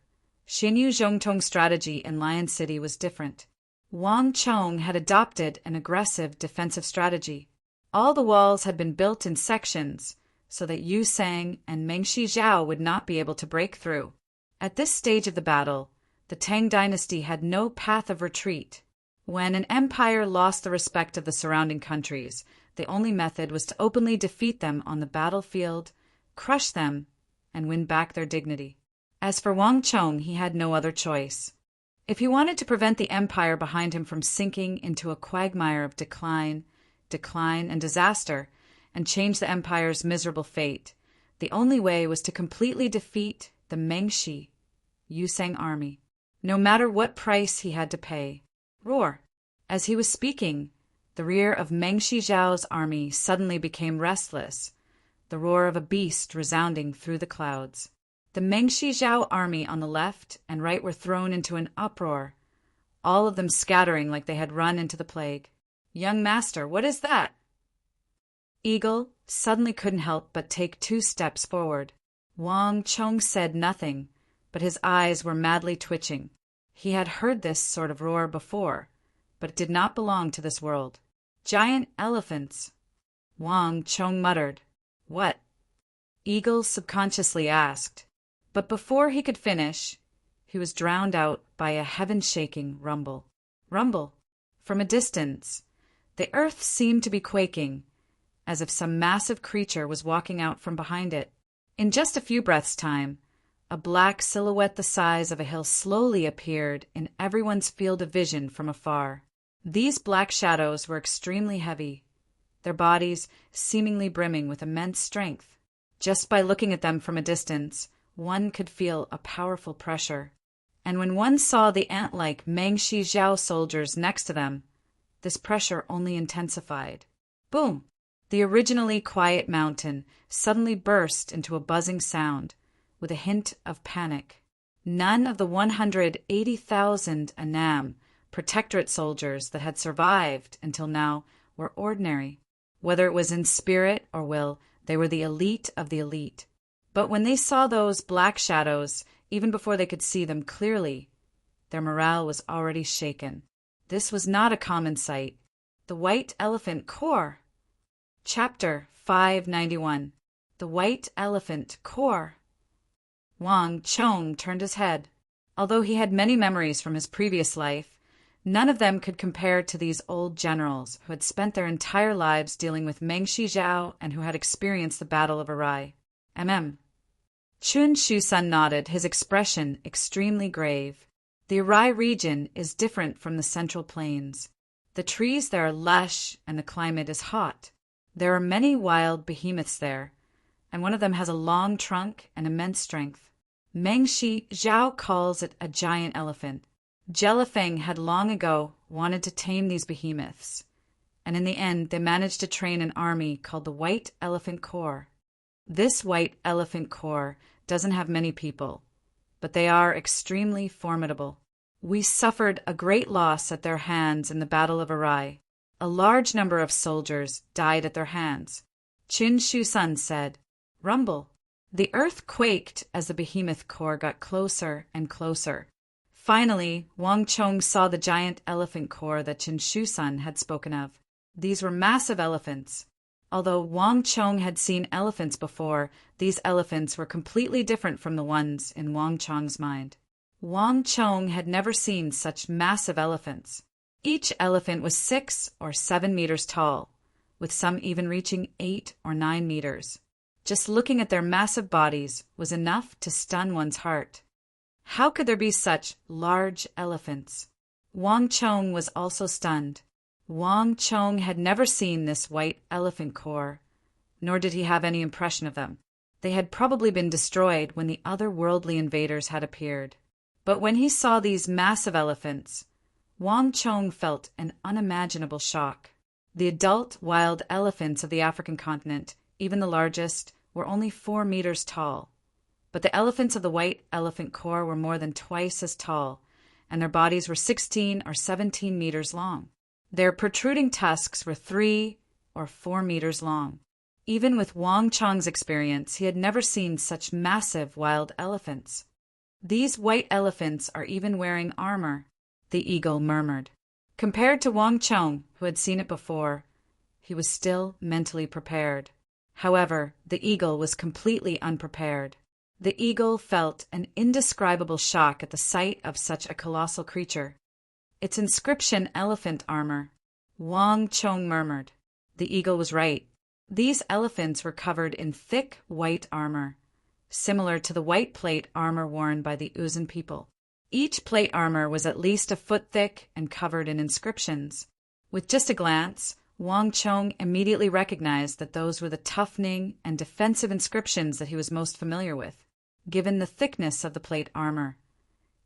Xianyu Zhongtong's strategy in Lion City was different. Wang Chong had adopted an aggressive defensive strategy. All the walls had been built in sections so that Yu Sang and Mengshi Zhao would not be able to break through. At this stage of the battle, the Tang dynasty had no path of retreat. When an empire lost the respect of the surrounding countries, the only method was to openly defeat them on the battlefield, crush them, and win back their dignity. As for Wang Chong, he had no other choice. If he wanted to prevent the empire behind him from sinking into a quagmire of decline, and disaster, and change the empire's miserable fate, the only way was to completely defeat the Mengshi Yusang army, no matter what price he had to pay. Roar! As he was speaking, the rear of Mengshi Zhao's army suddenly became restless, the roar of a beast resounding through the clouds. The Mengshi Zhao army on the left and right were thrown into an uproar, all of them scattering like they had run into the plague. Young master, what is that? Eagle suddenly couldn't help but take 2 steps forward. Wang Chong said nothing, but his eyes were madly twitching. He had heard this sort of roar before, but it did not belong to this world. Giant elephants. Wang Chong muttered. What? Eagle subconsciously asked. But before he could finish, he was drowned out by a heaven-shaking rumble. Rumble. From a distance, the earth seemed to be quaking, as if some massive creature was walking out from behind it. In just a few breaths' time, a black silhouette the size of a hill slowly appeared in everyone's field of vision from afar. These black shadows were extremely heavy, their bodies seemingly brimming with immense strength. Just by looking at them from a distance, one could feel a powerful pressure. And when one saw the ant-like Mengshi Zhao soldiers next to them, this pressure only intensified. Boom! The originally quiet mountain suddenly burst into a buzzing sound, with a hint of panic. None of the 180,000 Annam protectorate soldiers that had survived until now were ordinary. Whether it was in spirit or will, they were the elite of the elite. But when they saw those black shadows, even before they could see them clearly, their morale was already shaken. This was not a common sight. The White Elephant Corps. Chapter 591. The White Elephant Corps. Wang Chong turned his head. Although he had many memories from his previous life, none of them could compare to these old generals who had spent their entire lives dealing with Mengshi Zhao and who had experienced the Battle of Arai. Chun Shusun nodded, his expression extremely grave. The Arai region is different from the Central Plains. The trees there are lush and the climate is hot. There are many wild behemoths there, and one of them has a long trunk and immense strength. Mengshi Zhao calls it a giant elephant. Jelifeng had long ago wanted to tame these behemoths, and in the end they managed to train an army called the White Elephant Corps. This White Elephant Corps doesn't have many people, but they are extremely formidable. We suffered a great loss at their hands in the Battle of Arai. A large number of soldiers died at their hands. Chun Shusun said, Rumble. The earth quaked as the behemoth corps got closer and closer. Finally, Wang Chong saw the giant elephant corps that Chun Shusun had spoken of. These were massive elephants. Although Wang Chong had seen elephants before, these elephants were completely different from the ones in Wang Chong's mind. Wang Chong had never seen such massive elephants. Each elephant was 6 or 7 meters tall, with some even reaching 8 or 9 meters. Just looking at their massive bodies was enough to stun one's heart. How could there be such large elephants? Wang Chong was also stunned. Wang Chong had never seen this White Elephant Corps, nor did he have any impression of them. They had probably been destroyed when the other worldly invaders had appeared. But when he saw these massive elephants, Wang Chong felt an unimaginable shock. The adult wild elephants of the African continent, even the largest, were only 4 meters tall. But the elephants of the White Elephant Corps were more than twice as tall, and their bodies were 16 or 17 meters long. Their protruding tusks were 3 or 4 meters long. Even with Wang Chong's experience, he had never seen such massive wild elephants. These white elephants are even wearing armor, the eagle murmured. Compared to Wang Chong, who had seen it before, he was still mentally prepared. However, the eagle was completely unprepared. The eagle felt an indescribable shock at the sight of such a colossal creature. Its inscription elephant armor. Wang Chong murmured. The eagle was right. These elephants were covered in thick white armor, similar to the white plate armor worn by the Uzun people. Each plate armor was at least a foot thick and covered in inscriptions. With just a glance, Wang Chong immediately recognized that those were the toughening and defensive inscriptions that he was most familiar with. Given the thickness of the plate armor,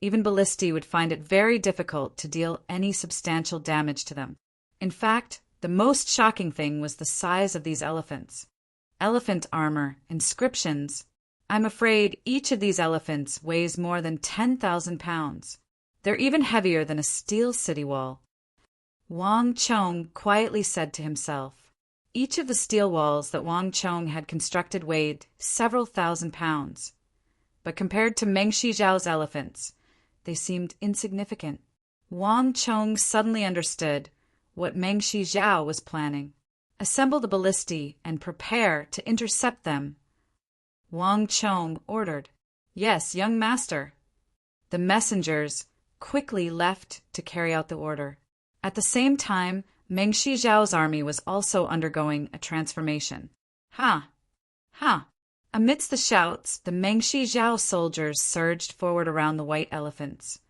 even ballistae would find it very difficult to deal any substantial damage to them. In fact, the most shocking thing was the size of these elephants. Elephant armor, inscriptions. I'm afraid each of these elephants weighs more than 10,000 pounds. They're even heavier than a steel city wall. Wang Chong quietly said to himself, Each of the steel walls that Wang Chong had constructed weighed several thousand pounds. But compared to Meng Shijiao's elephants, they seemed insignificant. Wang Chong suddenly understood what Meng Shijiao was planning. Assemble the ballistae and prepare to intercept them, Wang Chong ordered. Yes, young master. The messengers quickly left to carry out the order. At the same time, Meng Shijiao's army was also undergoing a transformation. Ha! Ha! Amidst the shouts, the Meng Shijiao soldiers surged forward around the white elephants,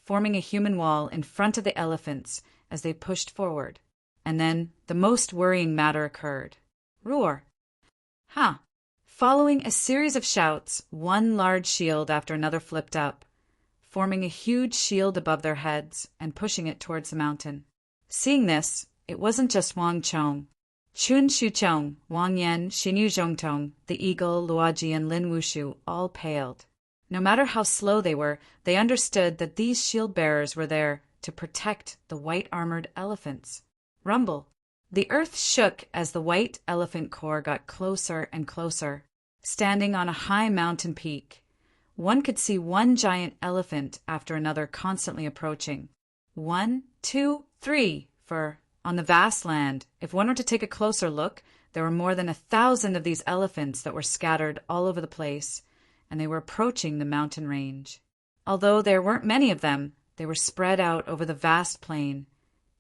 forming a human wall in front of the elephants as they pushed forward. And then the most worrying matter occurred. Roar! Ha! Following a series of shouts, one large shield after another flipped up, forming a huge shield above their heads and pushing it towards the mountain. Seeing this, it wasn't just Wang Chong. Chun Shuchong, Wang Yan, Xinyu Zhongtong, the Eagle, Luoji, and Lin Wushu all paled. No matter how slow they were, they understood that these shield bearers were there to protect the white-armored elephants. Rumble! The earth shook as the white elephant corps got closer and closer. Standing on a high mountain peak, one could see one giant elephant after another constantly approaching. 1, 2, 3, for on the vast land, if one were to take a closer look, there were more than 1,000 of these elephants that were scattered all over the place, and they were approaching the mountain range. Although there weren't many of them, they were spread out over the vast plain,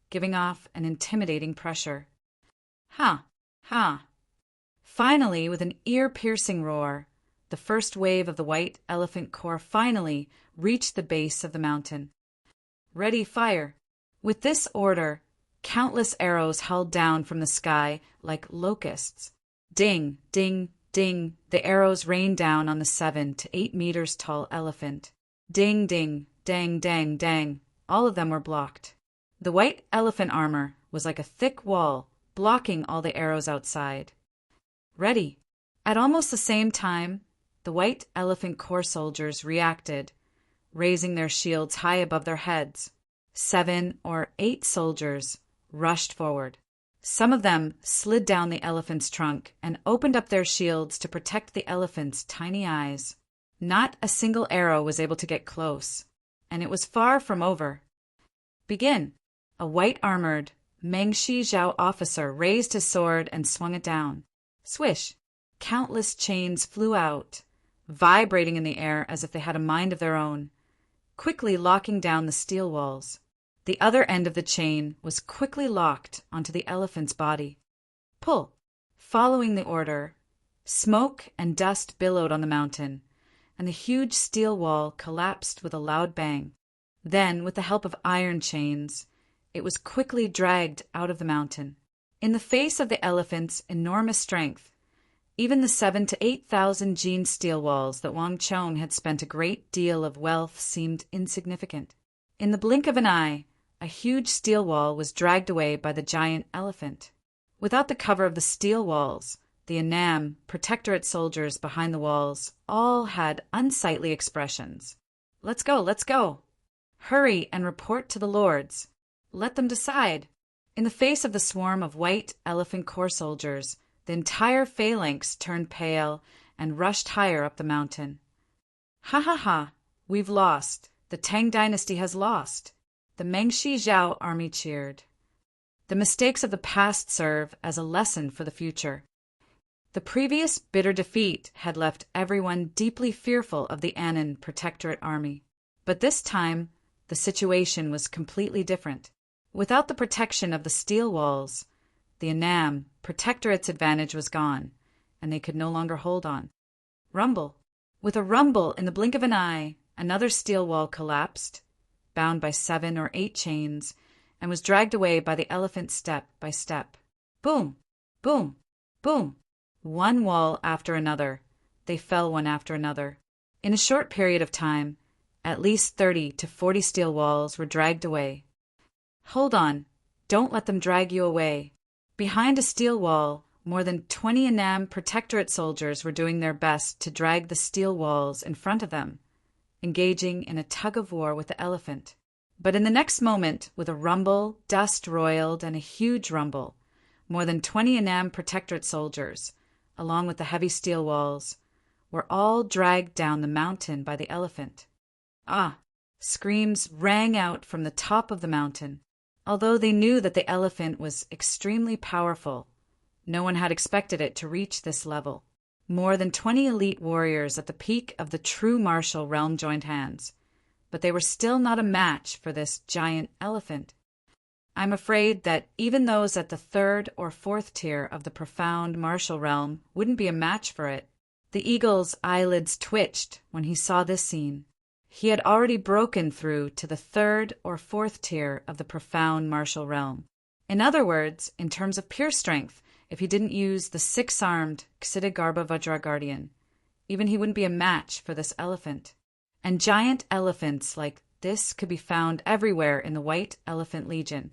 giving off an intimidating pressure. Ha! Ha! Finally, with an ear-piercing roar, the first wave of the white elephant corps finally reached the base of the mountain. Ready, fire! With this order, countless arrows hurled down from the sky like locusts. Ding, ding, ding, the arrows rained down on the 7 to 8 meters tall elephant. Ding, ding, dang, dang, dang, all of them were blocked. The white elephant armor was like a thick wall, blocking all the arrows outside. Ready! At almost the same time, the white elephant corps soldiers reacted, raising their shields high above their heads. 7 or 8 soldiers rushed forward. Some of them slid down the elephant's trunk and opened up their shields to protect the elephant's tiny eyes. Not a single arrow was able to get close, and it was far from over. Begin! A white-armored Meng Shijiao officer raised his sword and swung it down. Swish! Countless chains flew out, vibrating in the air as if they had a mind of their own, quickly locking down the steel walls. The other end of the chain was quickly locked onto the elephant's body. Pull! Following the order, smoke and dust billowed on the mountain, and the huge steel wall collapsed with a loud bang. Then, with the help of iron chains, it was quickly dragged out of the mountain. In the face of the elephant's enormous strength, even the 7,000 to 8,000 gene steel walls that Wang Chong had spent a great deal of wealth seemed insignificant. In the blink of an eye, a huge steel wall was dragged away by the giant elephant. Without the cover of the steel walls, the Annam, protectorate soldiers behind the walls, all had unsightly expressions. Let's go, let's go! Hurry and report to the lords. Let them decide. In the face of the swarm of white elephant corps soldiers, the entire phalanx turned pale and rushed higher up the mountain. Ha ha ha! We've lost. The Tang dynasty has lost. The Meng Shijiao army cheered. The mistakes of the past serve as a lesson for the future. The previous bitter defeat had left everyone deeply fearful of the Annan protectorate army. But this time, the situation was completely different. Without the protection of the steel walls, the Annam protectorate's advantage was gone, and they could no longer hold on. Rumble! With a rumble in the blink of an eye, another steel wall collapsed, bound by 7 or 8 chains, and was dragged away by the elephant step by step. Boom! Boom! Boom! One wall after another, they fell one after another. In a short period of time, at least 30 to 40 steel walls were dragged away. Hold on, don't let them drag you away. Behind a steel wall, more than 20 Annam protectorate soldiers were doing their best to drag the steel walls in front of them, engaging in a tug-of-war with the elephant. But in the next moment, with a rumble, dust roiled, and a huge rumble, more than 20 Annam Protectorate soldiers, along with the heavy steel walls, were all dragged down the mountain by the elephant. Ah! Screams rang out from the top of the mountain. Although they knew that the elephant was extremely powerful, no one had expected it to reach this level. More than 20 elite warriors at the peak of the true martial realm joined hands, but they were still not a match for this giant elephant. I'm afraid that even those at the third or fourth tier of the profound martial realm wouldn't be a match for it. The eagle's eyelids twitched when he saw this scene. He had already broken through to the third or fourth tier of the profound martial realm. In other words, in terms of pure strength, if he didn't use the six-armed Ksitigarbha Vajraguardian, even he wouldn't be a match for this elephant. And giant elephants like this could be found everywhere in the White Elephant Legion.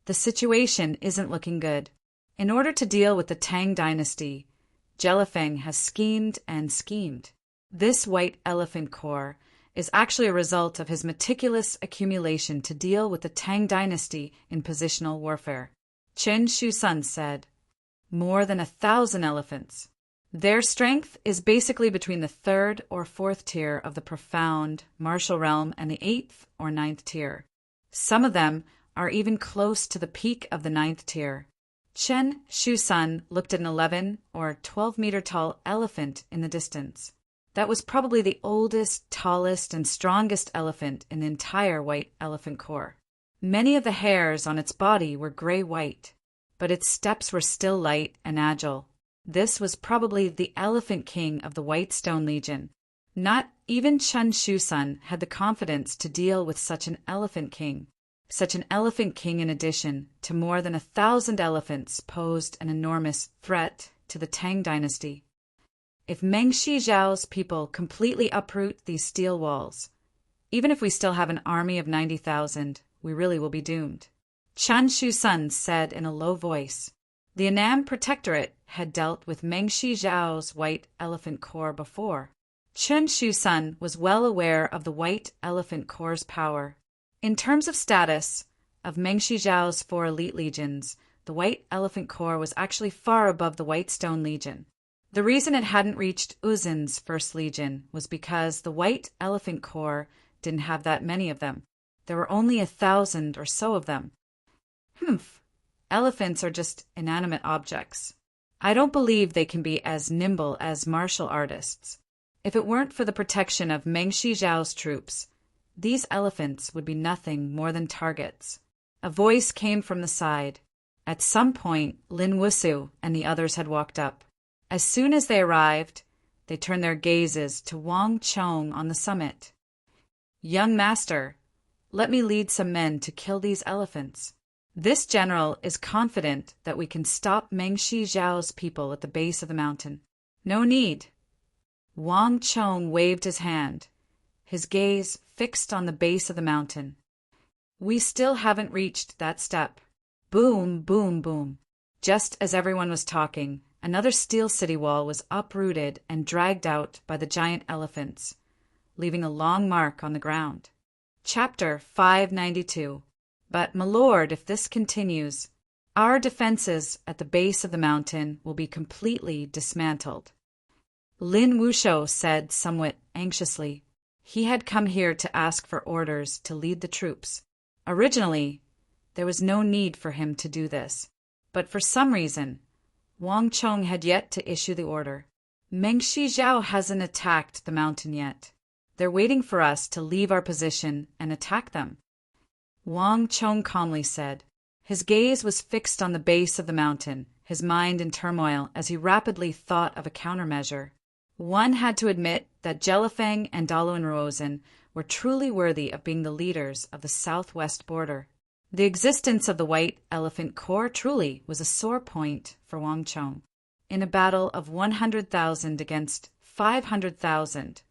The situation isn't looking good. In order to deal with the Tang dynasty, Jelifeng has schemed and schemed. This White Elephant Corps is actually a result of his meticulous accumulation to deal with the Tang dynasty in positional warfare. Chen Shusun said, "More than 1,000 elephants. Their strength is basically between the third or fourth tier of the profound martial realm and the eighth or ninth tier. Some of them are even close to the peak of the ninth tier." Chen Shusun looked at an 11 or 12-meter tall elephant in the distance. That was probably the oldest, tallest, and strongest elephant in the entire White Elephant Corps. Many of the hairs on its body were gray-white, but its steps were still light and agile. This was probably the Elephant King of the White Stone Legion. Not even Chen Shusun had the confidence to deal with such an Elephant King. Such an Elephant King, in addition to more than 1,000 elephants, posed an enormous threat to the Tang dynasty. If Meng Shijiao's people completely uproot these steel walls, even if we still have an army of 90,000, we really will be doomed. Chen Shusun said in a low voice. The Annam Protectorate had dealt with Meng Shijiao's White Elephant Corps before. Chen Shusun was well aware of the White Elephant Corps' power. In terms of status of Meng Shijiao's 4 elite legions, the White Elephant Corps was actually far above the White Stone Legion. The reason it hadn't reached Uzin's first legion was because the White Elephant Corps didn't have that many of them. There were only 1,000 or so of them. Elephants are just inanimate objects. I don't believe they can be as nimble as martial artists. If it weren't for the protection of Meng Shijiao's troops, these elephants would be nothing more than targets. A voice came from the side. At some point, Lin Wusu and the others had walked up. As soon as they arrived, they turned their gazes to Wang Chong on the summit. "Young master, let me lead some men to kill these elephants. This general is confident that we can stop Meng Shijiao's people at the base of the mountain." "No need." Wang Chong waved his hand, his gaze fixed on the base of the mountain. "We still haven't reached that step." Boom, boom, boom. Just as everyone was talking, another steel city wall was uprooted and dragged out by the giant elephants, leaving a long mark on the ground. Chapter 592. But, my lord, if this continues, our defenses at the base of the mountain will be completely dismantled. Lin Wushou said somewhat anxiously. He had come here to ask for orders to lead the troops. Originally, there was no need for him to do this, but for some reason, Wang Chong had yet to issue the order. Meng Shijiao hasn't attacked the mountain yet. They're waiting for us to leave our position and attack them. Wang Chong calmly said. His gaze was fixed on the base of the mountain, his mind in turmoil as he rapidly thought of a countermeasure. One had to admit that Jelifeng and Dalu and Rosen were truly worthy of being the leaders of the southwest border. The existence of the White Elephant Corps truly was a sore point for Wang Chong. In a battle of 100,000 against 500,000,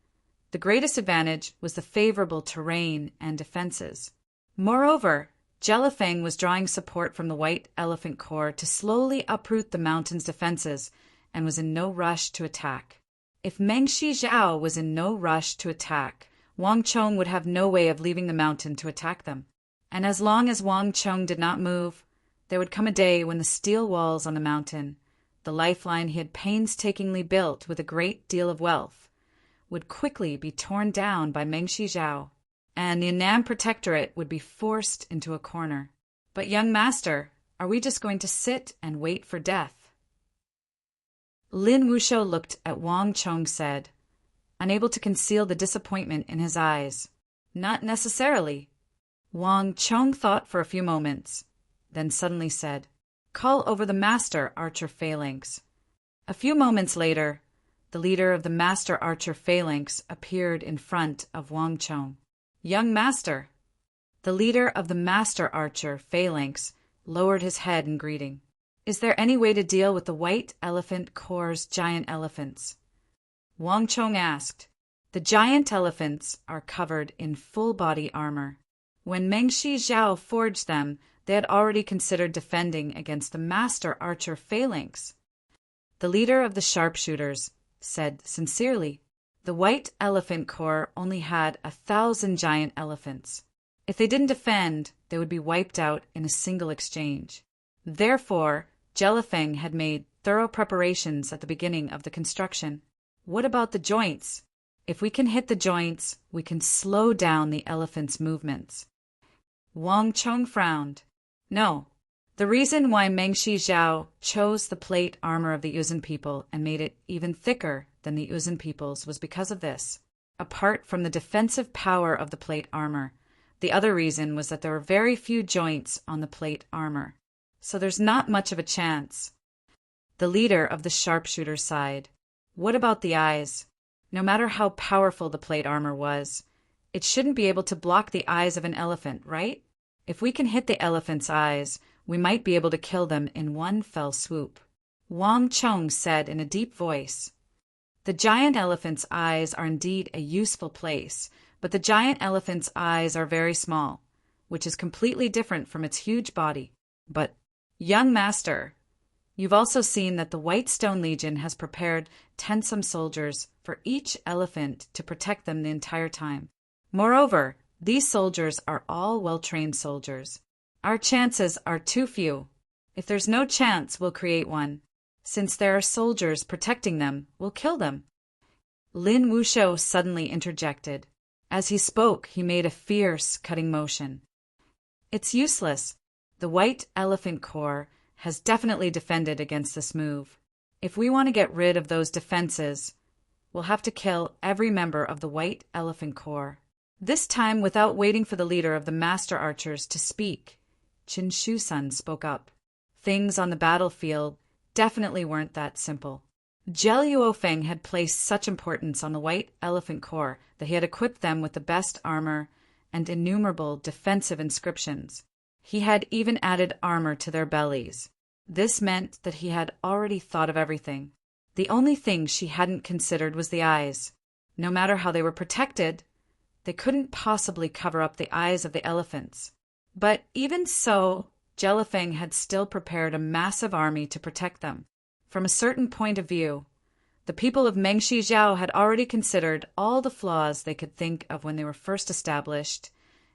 the greatest advantage was the favorable terrain and defenses. Moreover, Jelifeng was drawing support from the White Elephant Corps to slowly uproot the mountain's defenses and was in no rush to attack. If Meng Shijiao was in no rush to attack, Wang Chong would have no way of leaving the mountain to attack them. And as long as Wang Chong did not move, There would come a day when the steel walls on the mountain, the lifeline he had painstakingly built with a great deal of wealth, would quickly be torn down by Meng Shizhao, and the Annam Protectorate would be forced into a corner. But, young master, are we just going to sit and wait for death? Lin Wushou looked at Wang Chong said, unable to conceal the disappointment in his eyes. Not necessarily. Wang Chong thought for a few moments, then suddenly said, Call over the master archer phalanx. A few moments later, the leader of the master archer phalanx appeared in front of Wang Chong. Young master. The leader of the master archer phalanx lowered his head in greeting. Is there any way to deal with the White Elephant Corps' giant elephants? Wang Chong asked. The giant elephants are covered in full-body armor. When Meng Shizhao forged them, they had already considered defending against the master archer phalanx. The leader of the sharpshooters said sincerely, the White Elephant Corps only had 1,000 giant elephants. If they didn't defend, they would be wiped out in a single exchange. Therefore, Jelifeng had made thorough preparations at the beginning of the construction. What about the joints? If we can hit the joints, we can slow down the elephant's movements. Wang Chong frowned. No. The reason why Meng Shizhao chose the plate armor of the Yuzhen people and made it even thicker than the Yuzhen people's was because of this. Apart from the defensive power of the plate armor, the other reason was that there were very few joints on the plate armor. So there's not much of a chance. The leader of the sharpshooter sighed. What about the eyes? No matter how powerful the plate armor was, it shouldn't be able to block the eyes of an elephant, right? If we can hit the elephant's eyes, we might be able to kill them in one fell swoop. Wang Chong said in a deep voice. The giant elephant's eyes are indeed a useful place, but the giant elephant's eyes are very small, which is completely different from its huge body. But, young master, you've also seen that the White Stone Legion has prepared 10 soldiers for each elephant to protect them the entire time. Moreover, these soldiers are all well-trained soldiers. Our chances are too few. If there's no chance, we'll create one. Since there are soldiers protecting them, we'll kill them. Lin Wushou suddenly interjected. As he spoke, he made a fierce, cutting motion. It's useless. The White Elephant Corps has definitely defended against this move. If we want to get rid of those defenses, we'll have to kill every member of the White Elephant Corps. This time, without waiting for the leader of the master archers to speak, Qin Shusun spoke up. Things on the battlefield definitely weren't that simple. Zhou Yuofeng had placed such importance on the White Elephant Corps that he had equipped them with the best armor and innumerable defensive inscriptions. He had even added armor to their bellies. This meant that he had already thought of everything. The only thing she hadn't considered was the eyes. No matter how they were protected, they couldn't possibly cover up the eyes of the elephants. But even so, Jelifeng had still prepared a massive army to protect them. From a certain point of view, the people of Meng Shizhao had already considered all the flaws they could think of when they were first established,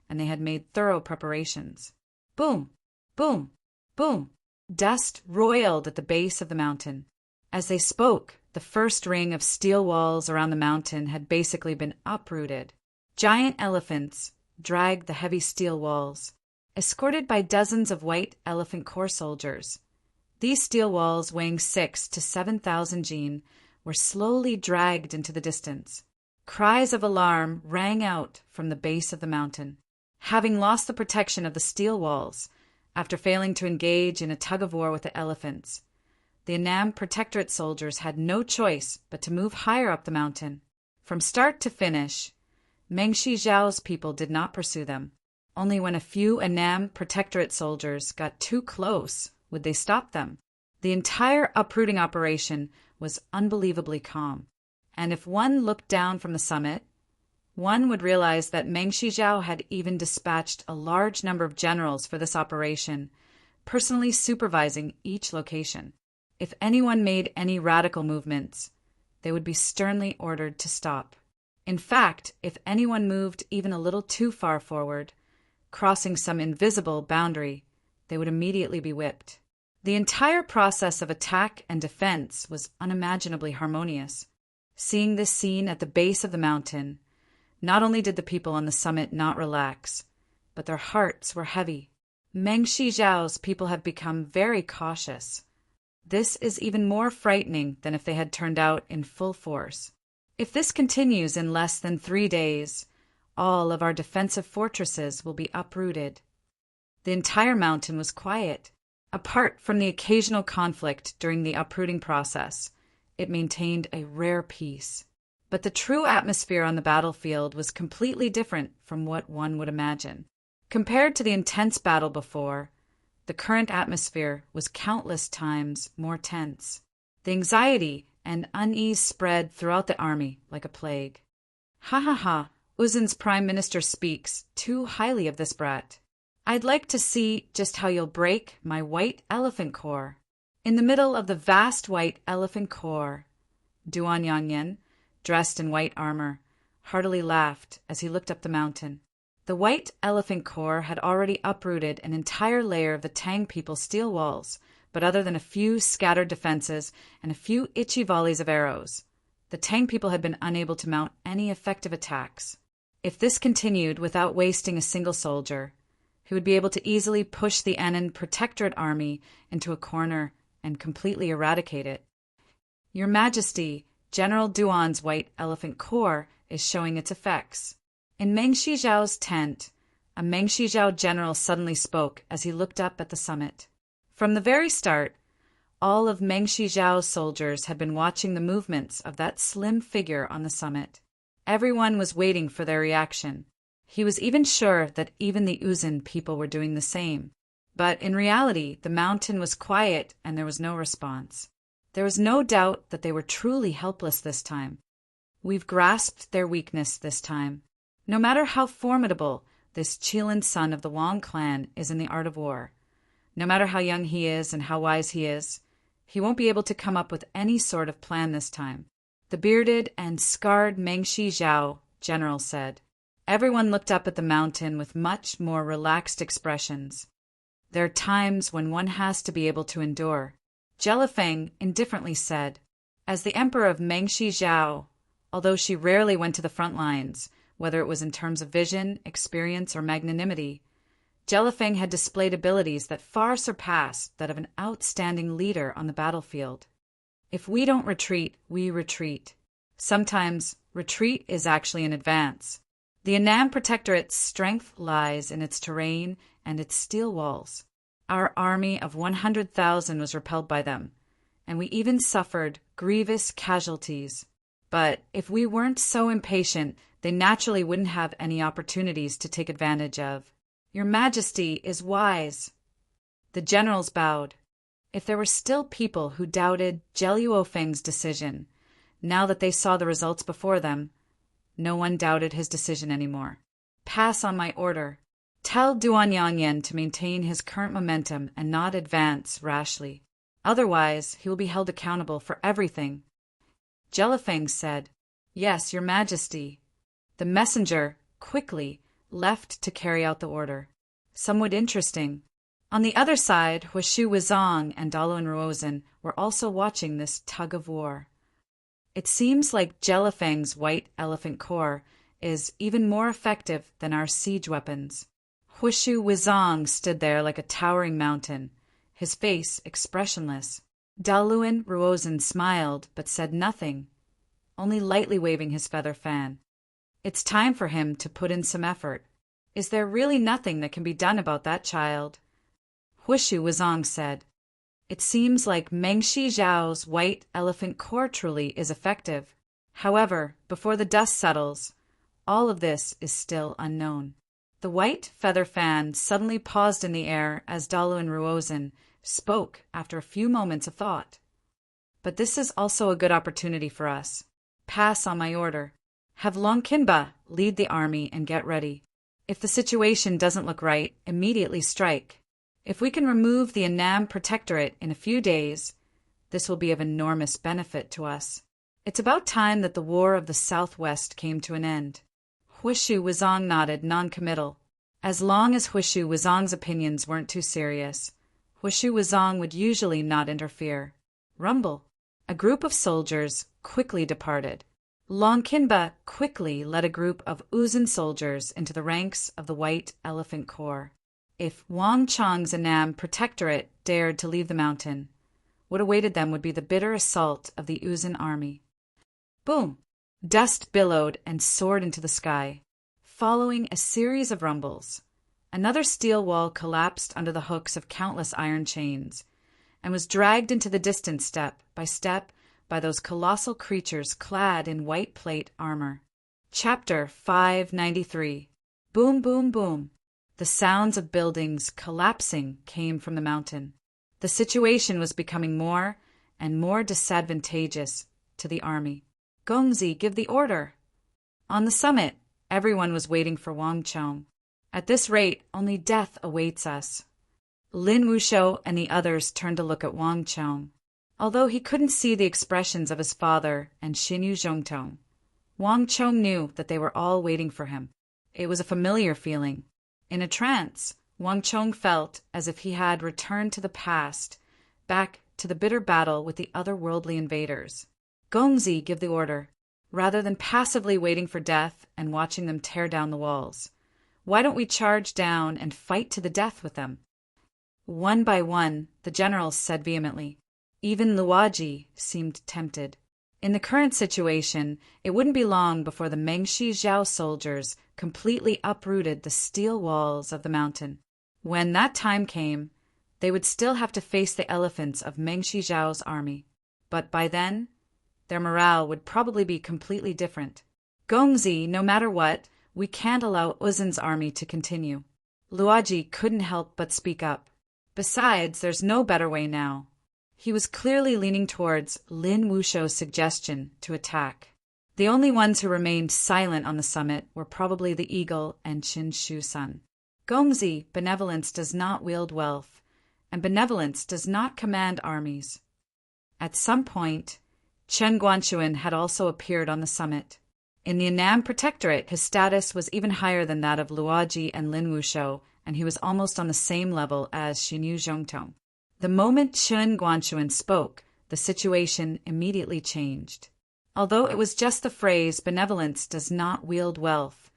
and they had made thorough preparations. Boom! Boom! Boom! Dust roiled at the base of the mountain. As they spoke, the first ring of steel walls around the mountain had basically been uprooted. Giant elephants dragged the heavy steel walls, escorted by dozens of White Elephant Corps soldiers. These steel walls, weighing 6,000 to 7,000 jin, were slowly dragged into the distance. Cries of alarm rang out from the base of the mountain. Having lost the protection of the steel walls, after failing to engage in a tug-of-war with the elephants, the Annam Protectorate soldiers had no choice but to move higher up the mountain. From start to finish, Meng Shizhao's people did not pursue them. Only when a few Annam Protectorate soldiers got too close would they stop them. The entire uprooting operation was unbelievably calm, and if one looked down from the summit, one would realize that Meng Shizhao had even dispatched a large number of generals for this operation, personally supervising each location. If anyone made any radical movements, they would be sternly ordered to stop. In fact, if anyone moved even a little too far forward, crossing some invisible boundary, they would immediately be whipped. The entire process of attack and defense was unimaginably harmonious. Seeing this scene at the base of the mountain, not only did the people on the summit not relax, but their hearts were heavy. Meng Shijiao's people have become very cautious. This is even more frightening than if they had turned out in full force. If this continues in less than 3 days, all of our defensive fortresses will be uprooted. The entire mountain was quiet. Apart from the occasional conflict during the uprooting process, it maintained a rare peace. But the true atmosphere on the battlefield was completely different from what one would imagine. Compared to the intense battle before, the current atmosphere was countless times more tense. The anxiety and unease spread throughout the army like a plague. Ha ha ha, Uzin's prime minister speaks too highly of this brat. I'd like to see just how you'll break my white elephant corps. In the middle of the vast white elephant corps, Duan Yanyan, dressed in white armor, heartily laughed as he looked up the mountain. The white elephant corps had already uprooted an entire layer of the Tang people's steel walls, but other than a few scattered defenses and a few itchy volleys of arrows, the Tang people had been unable to mount any effective attacks. If this continued without wasting a single soldier, he would be able to easily push the Annan Protectorate army into a corner and completely eradicate it. Your Majesty, General Duan's White Elephant Corps is showing its effects. In Meng Shijiao's tent, a Meng Shijiao general suddenly spoke as he looked up at the summit. From the very start, all of Meng Shijiao's soldiers had been watching the movements of that slim figure on the summit. Everyone was waiting for their reaction. He was even sure that even the Uzin people were doing the same. But in reality, the mountain was quiet and there was no response. There was no doubt that they were truly helpless this time. We've grasped their weakness this time. No matter how formidable this Qilin son of the Wang clan is in the art of war, no matter how young he is and how wise he won't be able to come up with any sort of plan this time. The bearded and scarred Meng Shijiao general said. Everyone looked up at the mountain with much more relaxed expressions. There are times when one has to be able to endure. Jelifeng indifferently said, as the emperor of Meng Shijiao, although she rarely went to the front lines, whether it was in terms of vision, experience, or magnanimity, Jelifeng had displayed abilities that far surpassed that of an outstanding leader on the battlefield. If we don't retreat, we retreat. Sometimes retreat is actually an advance. The Annam Protectorate's strength lies in its terrain and its steel walls. Our army of 100,000 was repelled by them, and we even suffered grievous casualties. But if we weren't so impatient, they naturally wouldn't have any opportunities to take advantage of. Your Majesty is wise. The generals bowed. If there were still people who doubted Jelliu Feng's decision, now that they saw the results before them, no one doubted his decision anymore. Pass on my order. Tell Duan Yanyan to maintain his current momentum and not advance rashly. Otherwise, he will be held accountable for everything. Jelifeng said, Yes, Your Majesty. The messenger, quickly, left to carry out the order. Somewhat interesting. On the other side, Huishu Wizong and Daluan Ruozhen were also watching this tug of war. It seems like Jelifeng's White Elephant Corps is even more effective than our siege weapons. Huishu Wizong stood there like a towering mountain, his face expressionless. Daluan Ruozhen smiled but said nothing, only lightly waving his feather fan. It's time for him to put in some effort. Is there really nothing that can be done about that child? Huishu Wizong said, It seems like Meng Shijiao's White Elephant Corps truly is effective. However, before the dust settles, all of this is still unknown. The white feather fan suddenly paused in the air as Daluan Ruozhen spoke after a few moments of thought. But this is also a good opportunity for us. Pass on my order. Have Long Kinba lead the army and get ready. If the situation doesn't look right, immediately strike. If we can remove the Annam Protectorate in a few days, this will be of enormous benefit to us. It's about time that the War of the Southwest came to an end. Huishu Wizong nodded non-committal. As long as Huishu Wuzong's opinions weren't too serious, Huishu Wuzong would usually not interfere. Rumble. A group of soldiers quickly departed. Long Kinba quickly led a group of Uzun soldiers into the ranks of the White Elephant Corps. If Wang Chong's Annam Protectorate dared to leave the mountain, what awaited them would be the bitter assault of the Uzun army. Boom! Dust billowed and soared into the sky. Following a series of rumbles, another steel wall collapsed under the hooks of countless iron chains, and was dragged into the distance step by those colossal creatures clad in white plate armor. Chapter 593. Boom, boom, boom. The sounds of buildings collapsing came from the mountain. The situation was becoming more and more disadvantageous to the army. Gongzi, give the order. On the summit, everyone was waiting for Wang Chong. At this rate, only death awaits us. Lin Wushou and the others turned to look at Wang Chong. Although he couldn't see the expressions of his father and Xinyu Zhongtong, Wang Chong knew that they were all waiting for him. It was a familiar feeling. In a trance, Wang Chong felt as if he had returned to the past, back to the bitter battle with the otherworldly invaders. Gongzi, give the order. Rather than passively waiting for death and watching them tear down the walls, why don't we charge down and fight to the death with them? One by one, the generals said vehemently. Even Luoji seemed tempted. In the current situation, it wouldn't be long before the Mengshi Zhao soldiers completely uprooted the steel walls of the mountain. When that time came, they would still have to face the elephants of Mengshi Zhao's army. But by then, their morale would probably be completely different. Gongzi, no matter what, we can't allow Uzun's army to continue. Luoji couldn't help but speak up. Besides, there's no better way now. He was clearly leaning towards Lin Wushou's suggestion to attack. The only ones who remained silent on the summit were probably the Eagle and Qin Shu-sun. Gongzi, benevolence does not wield wealth, and benevolence does not command armies. At some point, Chen Guanchuan had also appeared on the summit. In the Annam Protectorate, his status was even higher than that of Luoji and Lin Wushou, and he was almost on the same level as Xinyu Zhongtong. The moment Chen Guanchuan spoke, the situation immediately changed. Although it was just the phrase, benevolence does not wield wealth,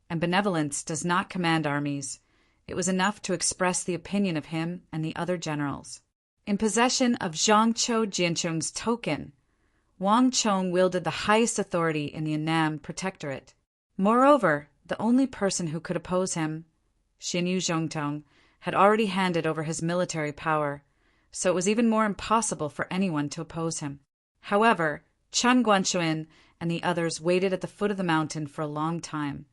and benevolence does not command armies, it was enough to express the opinion of him and the other generals. In possession of Zhangqiu Jiancheng's token, Wang Chong wielded the highest authority in the Annam Protectorate. Moreover, the only person who could oppose him, Xinyu Zhongtong, had already handed over his military power, so it was even more impossible for anyone to oppose him. However, Chen Guanchuan and the others waited at the foot of the mountain for a long time,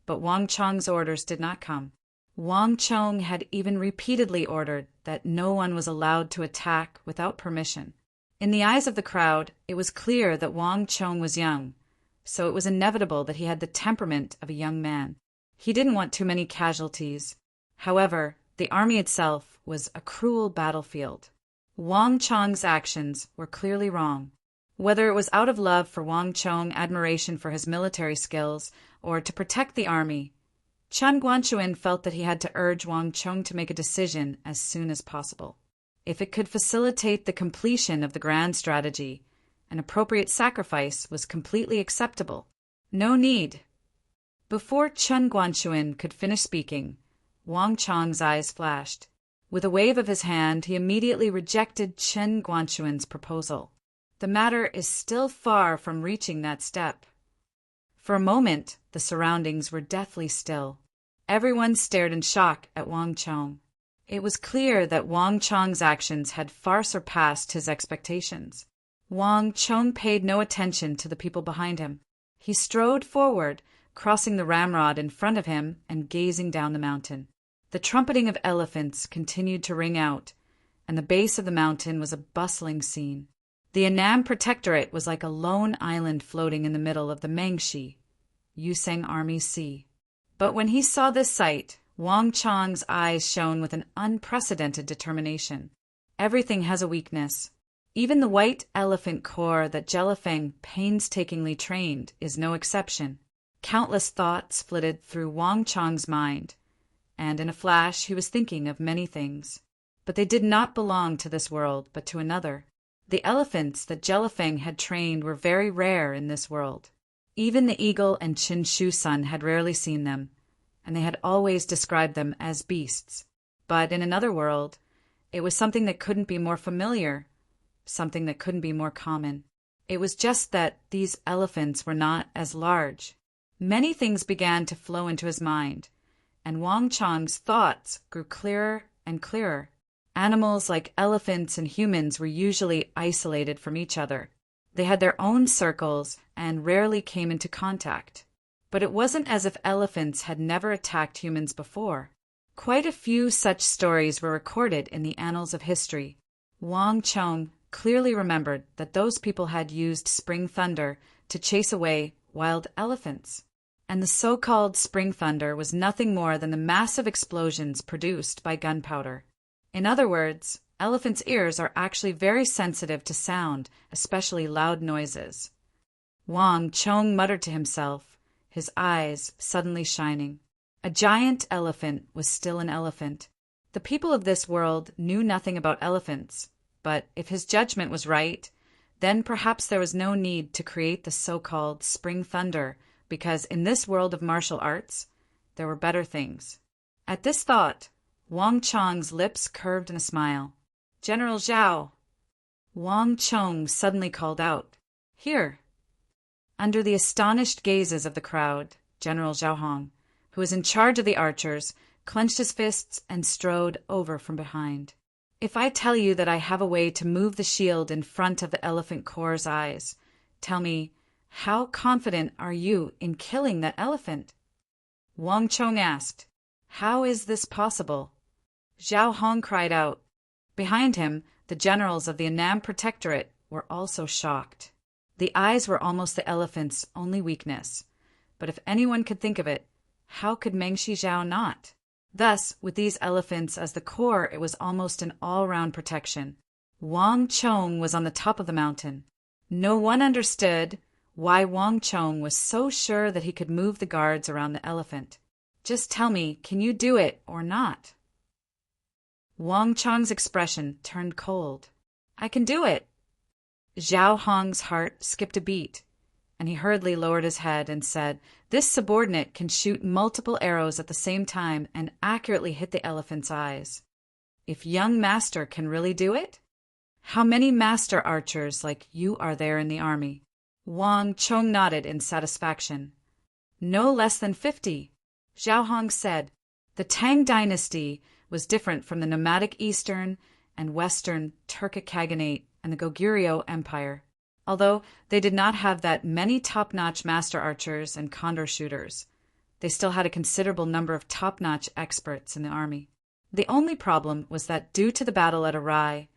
but Wang Chong's orders did not come. Wang Chong had even repeatedly ordered that no one was allowed to attack without permission. In the eyes of the crowd, it was clear that Wang Chong was young, so it was inevitable that he had the temperament of a young man. He didn't want too many casualties. However, the army itself was a cruel battlefield. Wang Chong's actions were clearly wrong. Whether it was out of love for Wang Chong, admiration for his military skills, or to protect the army, Chen Guanchuan felt that he had to urge Wang Chong to make a decision as soon as possible. If it could facilitate the completion of the grand strategy, an appropriate sacrifice was completely acceptable. No need. Before Chen Guanchuan could finish speaking, Wang Chong's eyes flashed. With a wave of his hand, he immediately rejected Chen Guanchuan's proposal. The matter is still far from reaching that step. For a moment, the surroundings were deathly still. Everyone stared in shock at Wang Chong. It was clear that Wang Chong's actions had far surpassed his expectations. Wang Chong paid no attention to the people behind him. He strode forward, crossing the ramrod in front of him and gazing down the mountain. The trumpeting of elephants continued to ring out, and the base of the mountain was a bustling scene. The Annam Protectorate was like a lone island floating in the middle of the Mengshi, Yuseng Army's sea. But when he saw this sight, Wang Chong's eyes shone with an unprecedented determination. Everything has a weakness. Even the White Elephant Corps that Jelifeng painstakingly trained is no exception. Countless thoughts flitted through Wang Chong's mind, and in a flash he was thinking of many things. But they did not belong to this world, but to another. The elephants that Jelifeng had trained were very rare in this world. Even the eagle and Qin Shu Sun had rarely seen them, and they had always described them as beasts. But in another world, it was something that couldn't be more familiar, something that couldn't be more common. It was just that these elephants were not as large. Many things began to flow into his mind, and Wang Chang's thoughts grew clearer and clearer. Animals like elephants and humans were usually isolated from each other. They had their own circles and rarely came into contact. But it wasn't as if elephants had never attacked humans before. Quite a few such stories were recorded in the annals of history. Wang Chong clearly remembered that those people had used spring thunder to chase away wild elephants. And the so-called spring thunder was nothing more than the massive explosions produced by gunpowder. In other words, elephants' ears are actually very sensitive to sound, especially loud noises. Wang Chong muttered to himself, his eyes suddenly shining. A giant elephant was still an elephant. The people of this world knew nothing about elephants, but if his judgment was right, then perhaps there was no need to create the so-called spring thunder, because in this world of martial arts, there were better things. At this thought, Wang Chong's lips curved in a smile. "General Zhao!" Wang Chong suddenly called out, "Here!" Under the astonished gazes of the crowd, General Zhao Hong, who was in charge of the archers, clenched his fists and strode over from behind. "If I tell you that I have a way to move the shield in front of the elephant core's eyes, tell me, how confident are you in killing that elephant?" Wang Chong asked, "How is this possible?" Zhao Hong cried out. Behind him, the generals of the Annam Protectorate were also shocked. The eyes were almost the elephant's only weakness. But if anyone could think of it, how could Mengshi Zhao not? Thus, with these elephants as the core, it was almost an all-round protection. Wang Chong was on the top of the mountain. No one understood why Wang Chong was so sure that he could move the guards around the elephant. "Just tell me, can you do it or not?" Wang Chong's expression turned cold. "I can do it." Zhao Hong's heart skipped a beat, and he hurriedly lowered his head and said, "This subordinate can shoot multiple arrows at the same time and accurately hit the elephant's eyes. If young master can really do it? How many master archers like you are there in the army?" Wang Chong nodded in satisfaction. "No less than 50. Zhao Hong said, "The Tang dynasty was different from the nomadic Eastern and Western Turkic Khaganate and the Goguryeo Empire. Although they did not have that many top-notch master archers and condor shooters, they still had a considerable number of top-notch experts in the army. The only problem was that due to the battle at Arai,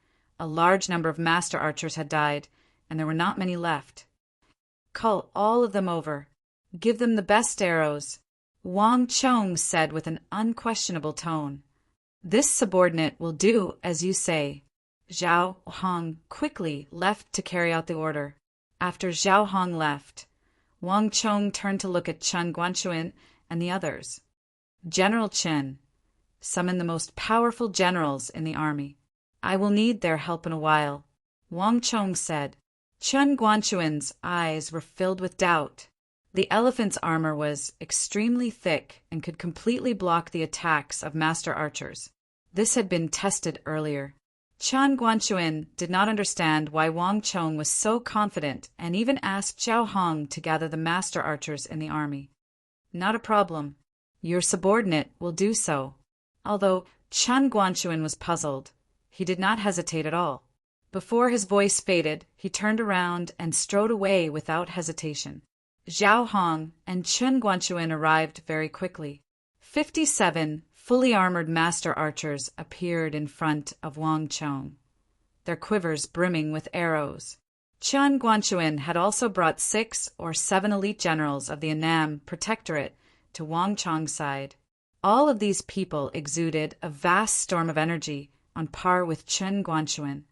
a large number of master archers had died, and there were not many left. Call all of them over. Give them the best arrows," Wang Chong said with an unquestionable tone. "This subordinate will do as you say." Zhao Hong quickly left to carry out the order. After Zhao Hong left, Wang Chong turned to look at Chen Guanchuan and the others. "General Chen, summon the most powerful generals in the army. I will need their help in a while," Wang Chong said. Chen Guanchuan's eyes were filled with doubt. The elephant's armor was extremely thick and could completely block the attacks of master archers. This had been tested earlier. Chen Guanchuan did not understand why Wang Chong was so confident and even asked Zhao Hong to gather the master archers in the army. "Not a problem. Your subordinate will do so." Although Chen Guanchuan was puzzled, he did not hesitate at all. Before his voice faded, he turned around and strode away without hesitation. Zhao Hong and Chen Guanchuan arrived very quickly. 57 fully armored master archers appeared in front of Wang Chong, their quivers brimming with arrows. Chen Guanchuan had also brought 6 or 7 elite generals of the Annam Protectorate to Wang Chong's side. All of these people exuded a vast storm of energy on par with Chen Guanchuan.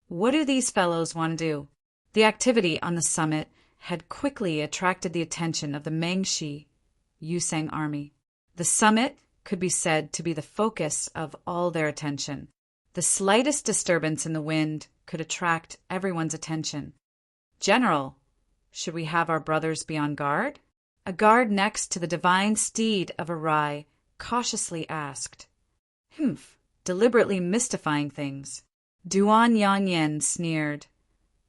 What do these fellows want to do? The activity on the summit had quickly attracted the attention of the Mengshi Yusang army. The summit could be said to be the focus of all their attention. The slightest disturbance in the wind could attract everyone's attention. "General, should we have our brothers be on guard?" A guard next to the divine steed of Arai cautiously asked. "Humph," deliberately mystifying things. Duan Yanyan sneered,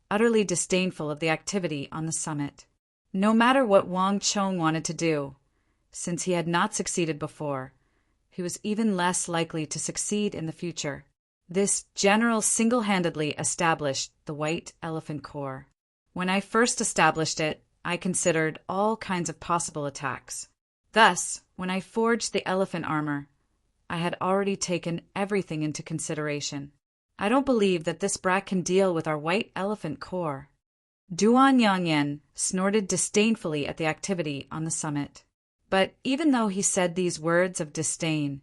utterly disdainful of the activity on the summit. No matter what Wang Chong wanted to do, since he had not succeeded before, he was even less likely to succeed in the future. This general single-handedly established the White Elephant Corps. When I first established it, I considered all kinds of possible attacks. Thus, when I forged the elephant armor, I had already taken everything into consideration. I don't believe that this brat can deal with our White Elephant Corps. Duan Yanyan snorted disdainfully at the activity on the summit. But even though he said these words of disdain,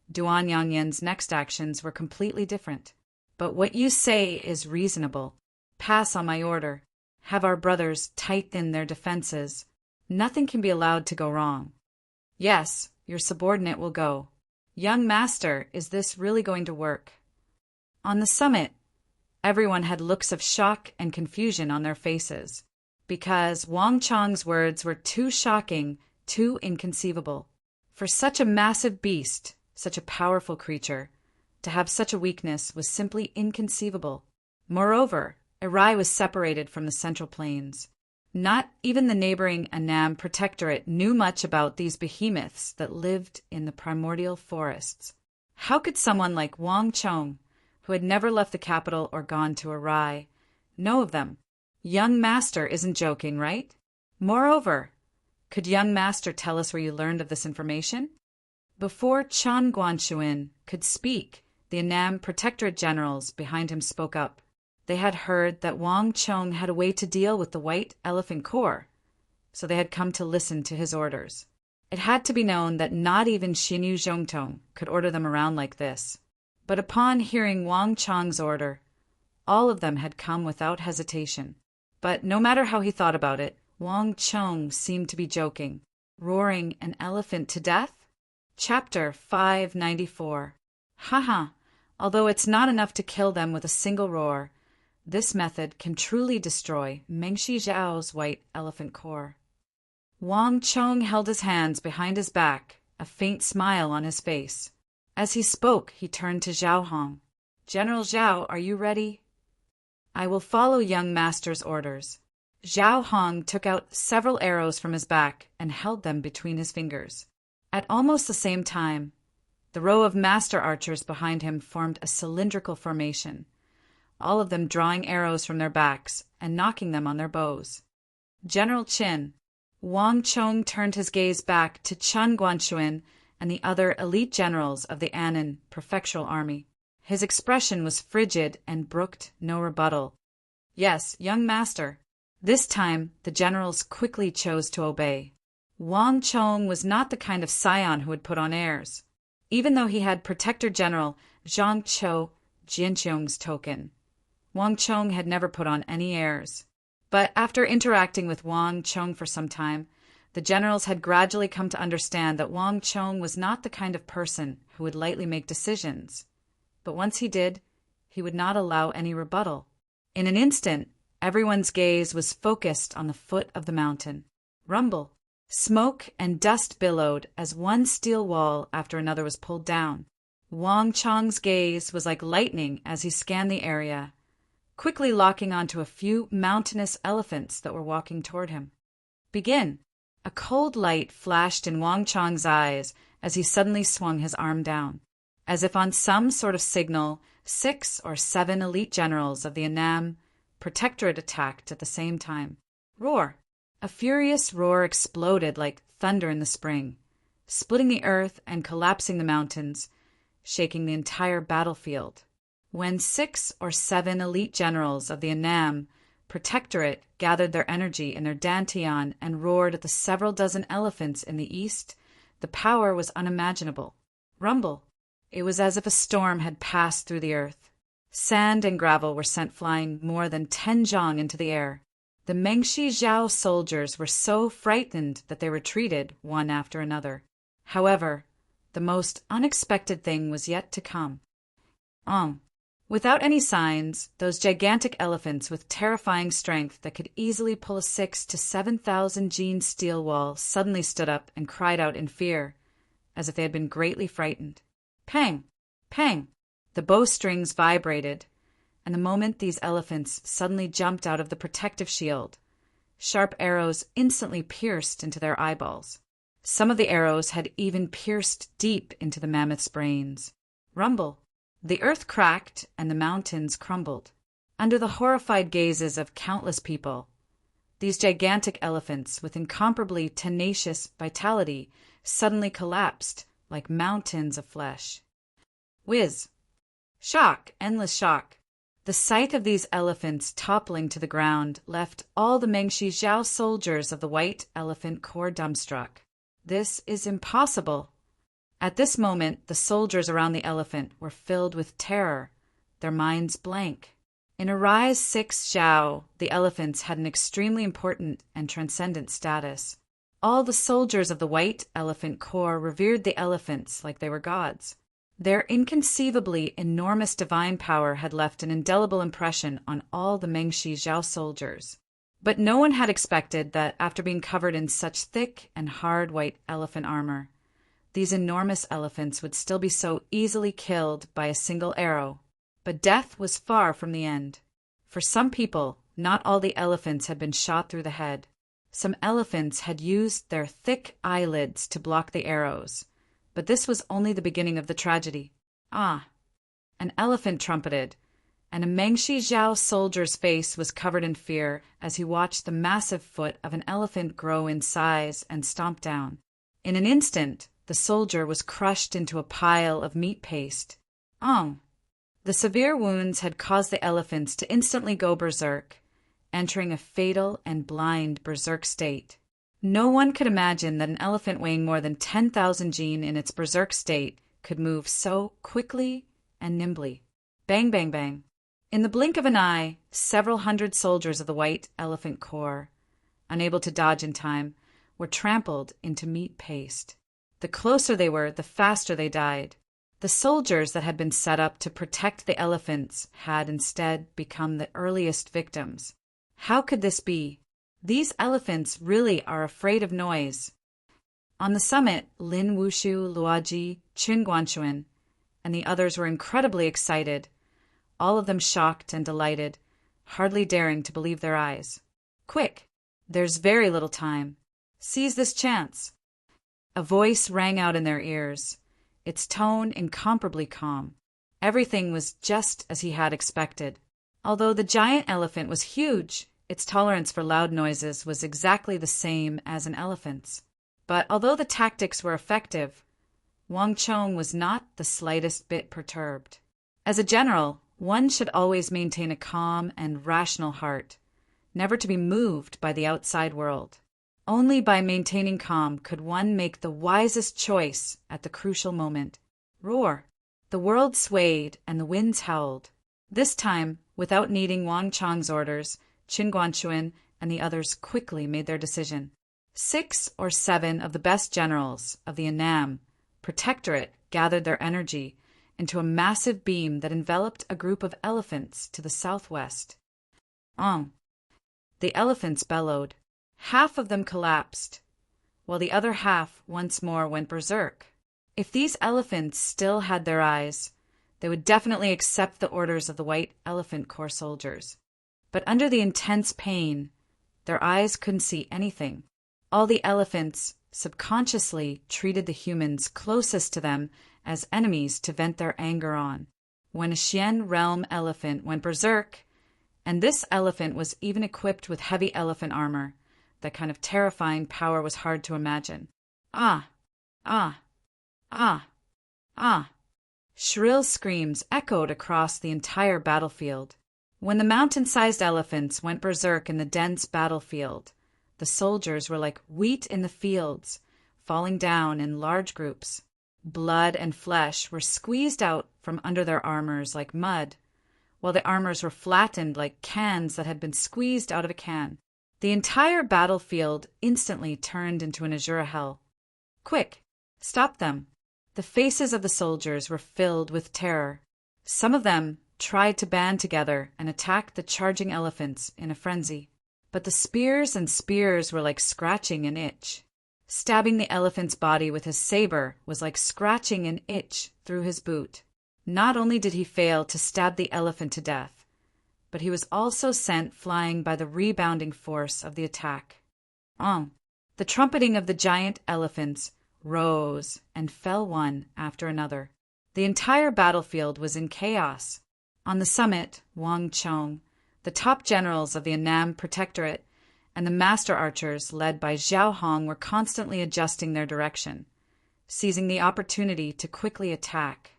Duan Yanyan's next actions were completely different. "But what you say is reasonable. Pass on my order. Have our brothers tighten their defenses. Nothing can be allowed to go wrong." "Yes, your subordinate will go." "Young master, is this really going to work?" On the summit, everyone had looks of shock and confusion on their faces, because Wang Chong's words were too shocking, too inconceivable. For such a massive beast, such a powerful creature, to have such a weakness was simply inconceivable. Moreover, Arai was separated from the Central Plains. Not even the neighboring Annam Protectorate knew much about these behemoths that lived in the primordial forests. How could someone like Wang Chong, who had never left the capital or gone to Arai, know of them? Young master isn't joking, right? Moreover, could young master tell us where you learned of this information? Before Chan Guanshuin could speak, the Annam Protectorate generals behind him spoke up. They had heard that Wang Chong had a way to deal with the White Elephant Corps, so they had come to listen to his orders. It had to be known that not even Xinyu Zhongtong could order them around like this. But upon hearing Wang Chong's order, all of them had come without hesitation. But no matter how he thought about it, Wang Chong seemed to be joking. Roaring an elephant to death? Chapter 594. Haha, although it's not enough to kill them with a single roar, this method can truly destroy Mengshi Zhao's White Elephant Corps. Wang Chong held his hands behind his back, a faint smile on his face. As he spoke, he turned to Zhao Hong. "General Zhao, are you ready?" "I will follow young master's orders." Zhao Hong took out several arrows from his back and held them between his fingers. At almost the same time, the row of master archers behind him formed a cylindrical formation, all of them drawing arrows from their backs and knocking them on their bows. "General Qin." Wang Chong turned his gaze back to Chan Guanshuin and the other elite generals of the Annan prefectural army. His expression was frigid and brooked no rebuttal. "Yes, young master." This time, the generals quickly chose to obey. Wang Chong was not the kind of scion who would put on airs. Even though he had Protector General Zhang Chou Jianqiong's token, Wang Chong had never put on any airs. But after interacting with Wang Chong for some time, the generals had gradually come to understand that Wang Chong was not the kind of person who would lightly make decisions. But once he did, he would not allow any rebuttal. In an instant, everyone's gaze was focused on the foot of the mountain. Rumble. Smoke and dust billowed as one steel wall after another was pulled down. Wang Chong's gaze was like lightning as he scanned the area, quickly locking onto a few mountainous elephants that were walking toward him. "Begin!" A cold light flashed in Wang Chong's eyes as he suddenly swung his arm down. As if on some sort of signal, 6 or 7 elite generals of the Annam Protectorate attacked at the same time. Roar! A furious roar exploded like thunder in the spring, splitting the earth and collapsing the mountains, shaking the entire battlefield. When 6 or 7 elite generals of the Annam Protectorate gathered their energy in their dantian and roared at the several dozen elephants in the east, the power was unimaginable. Rumble! It was as if a storm had passed through the earth. Sand and gravel were sent flying more than 10 zhang into the air. The Mengshi Zhao soldiers were so frightened that they retreated one after another. However, The most unexpected thing was yet to come. Without any signs, those gigantic elephants with terrifying strength that could easily pull a 6,000 to 7,000 gene steel wall suddenly stood up and cried out in fear, as if they had been greatly frightened. Pang! Pang! The bowstrings vibrated, and the moment these elephants suddenly jumped out of the protective shield, sharp arrows instantly pierced into their eyeballs. Some of the arrows had even pierced deep into the mammoth's brains. Rumble! The earth cracked and the mountains crumbled. Under the horrified gazes of countless people, these gigantic elephants with incomparably tenacious vitality suddenly collapsed like mountains of flesh. Whiz! Shock, endless shock. The sight of these elephants toppling to the ground left all the Mengshi Zhao soldiers of the White Elephant Corps dumbstruck. This is impossible. At this moment, the soldiers around the elephant were filled with terror, their minds blank. In a Rise 6 Zhao, the elephants had an extremely important and transcendent status. All the soldiers of the White Elephant Corps revered the elephants like they were gods. Their inconceivably enormous divine power had left an indelible impression on all the Mengshi Zhao soldiers. But no one had expected that after being covered in such thick and hard white elephant armor, these enormous elephants would still be so easily killed by a single arrow. But death was far from the end. For some people, not all the elephants had been shot through the head. Some elephants had used their thick eyelids to block the arrows. But this was only the beginning of the tragedy. An elephant trumpeted, and a Mengshi Zhao soldier's face was covered in fear as he watched the massive foot of an elephant grow in size and stomp down. In an instant, the soldier was crushed into a pile of meat paste. The severe wounds had caused the elephants to instantly go berserk, entering a fatal and blind berserk state. No one could imagine that an elephant weighing more than 10,000 gene in its berserk state could move so quickly and nimbly. Bang, bang, bang. In the blink of an eye, several hundred soldiers of the White Elephant Corps, unable to dodge in time, were trampled into meat paste. The closer they were, the faster they died. The soldiers that had been set up to protect the elephants had instead become the earliest victims. How could this be? These elephants really are afraid of noise. On the summit, Lin Wushu, Luoji, Qin Guanchuan, and the others were incredibly excited, all of them shocked and delighted, hardly daring to believe their eyes. Quick! There's very little time. Seize this chance. A voice rang out in their ears, its tone incomparably calm. Everything was just as he had expected. Although the giant elephant was huge, its tolerance for loud noises was exactly the same as an elephant's. But although the tactics were effective, Wang Chong was not the slightest bit perturbed. As a general, one should always maintain a calm and rational heart, never to be moved by the outside world. Only by maintaining calm could one make the wisest choice at the crucial moment. Roar! The world swayed and the winds howled. This time, without needing Wang Chong's orders, Qin Guanchuan and the others quickly made their decision. 6 or 7 of the best generals of the Annam Protectorate gathered their energy into a massive beam that enveloped a group of elephants to the southwest. The elephants bellowed. Half of them collapsed, while the other half once more went berserk. If these elephants still had their eyes, they would definitely accept the orders of the White Elephant Corps soldiers. But under the intense pain, their eyes couldn't see anything. All the elephants subconsciously treated the humans closest to them as enemies to vent their anger on. When a Xian realm elephant went berserk, and this elephant was even equipped with heavy elephant armor, that kind of terrifying power was hard to imagine. Shrill screams echoed across the entire battlefield. When the mountain-sized elephants went berserk in the dense battlefield, the soldiers were like wheat in the fields, falling down in large groups. Blood and flesh were squeezed out from under their armors like mud, while the armors were flattened like cans that had been squeezed out of a can. The entire battlefield instantly turned into an azure hell. Quick! Stop them! The faces of the soldiers were filled with terror. Some of them tried to band together and attack the charging elephants in a frenzy. But the spears were like scratching an itch. Stabbing the elephant's body with his saber was like scratching an itch through his boot. Not only did he fail to stab the elephant to death, but he was also sent flying by the rebounding force of the attack. The trumpeting of the giant elephants rose and fell one after another. The entire battlefield was in chaos. On the summit, Wang Chong, the top generals of the Annam Protectorate, and the master archers led by Zhao Hong were constantly adjusting their direction, seizing the opportunity to quickly attack.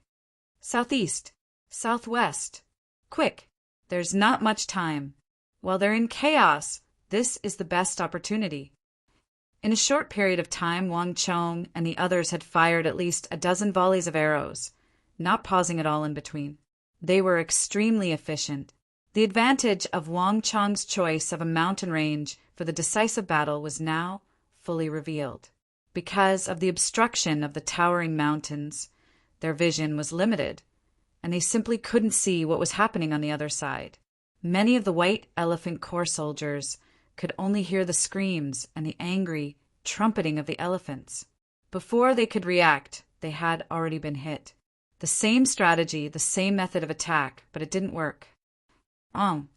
Southeast, southwest, quick, there's not much time. While they're in chaos, this is the best opportunity. In a short period of time, Wang Chong and the others had fired at least a dozen volleys of arrows, not pausing at all in between. They were extremely efficient. The advantage of Wang Chong's choice of a mountain range for the decisive battle was now fully revealed. Because of the obstruction of the towering mountains, their vision was limited, and they simply couldn't see what was happening on the other side. Many of the White Elephant Corps soldiers could only hear the screams and the angry trumpeting of the elephants. Before they could react, they had already been hit. The same strategy, the same method of attack, but it didn't work. The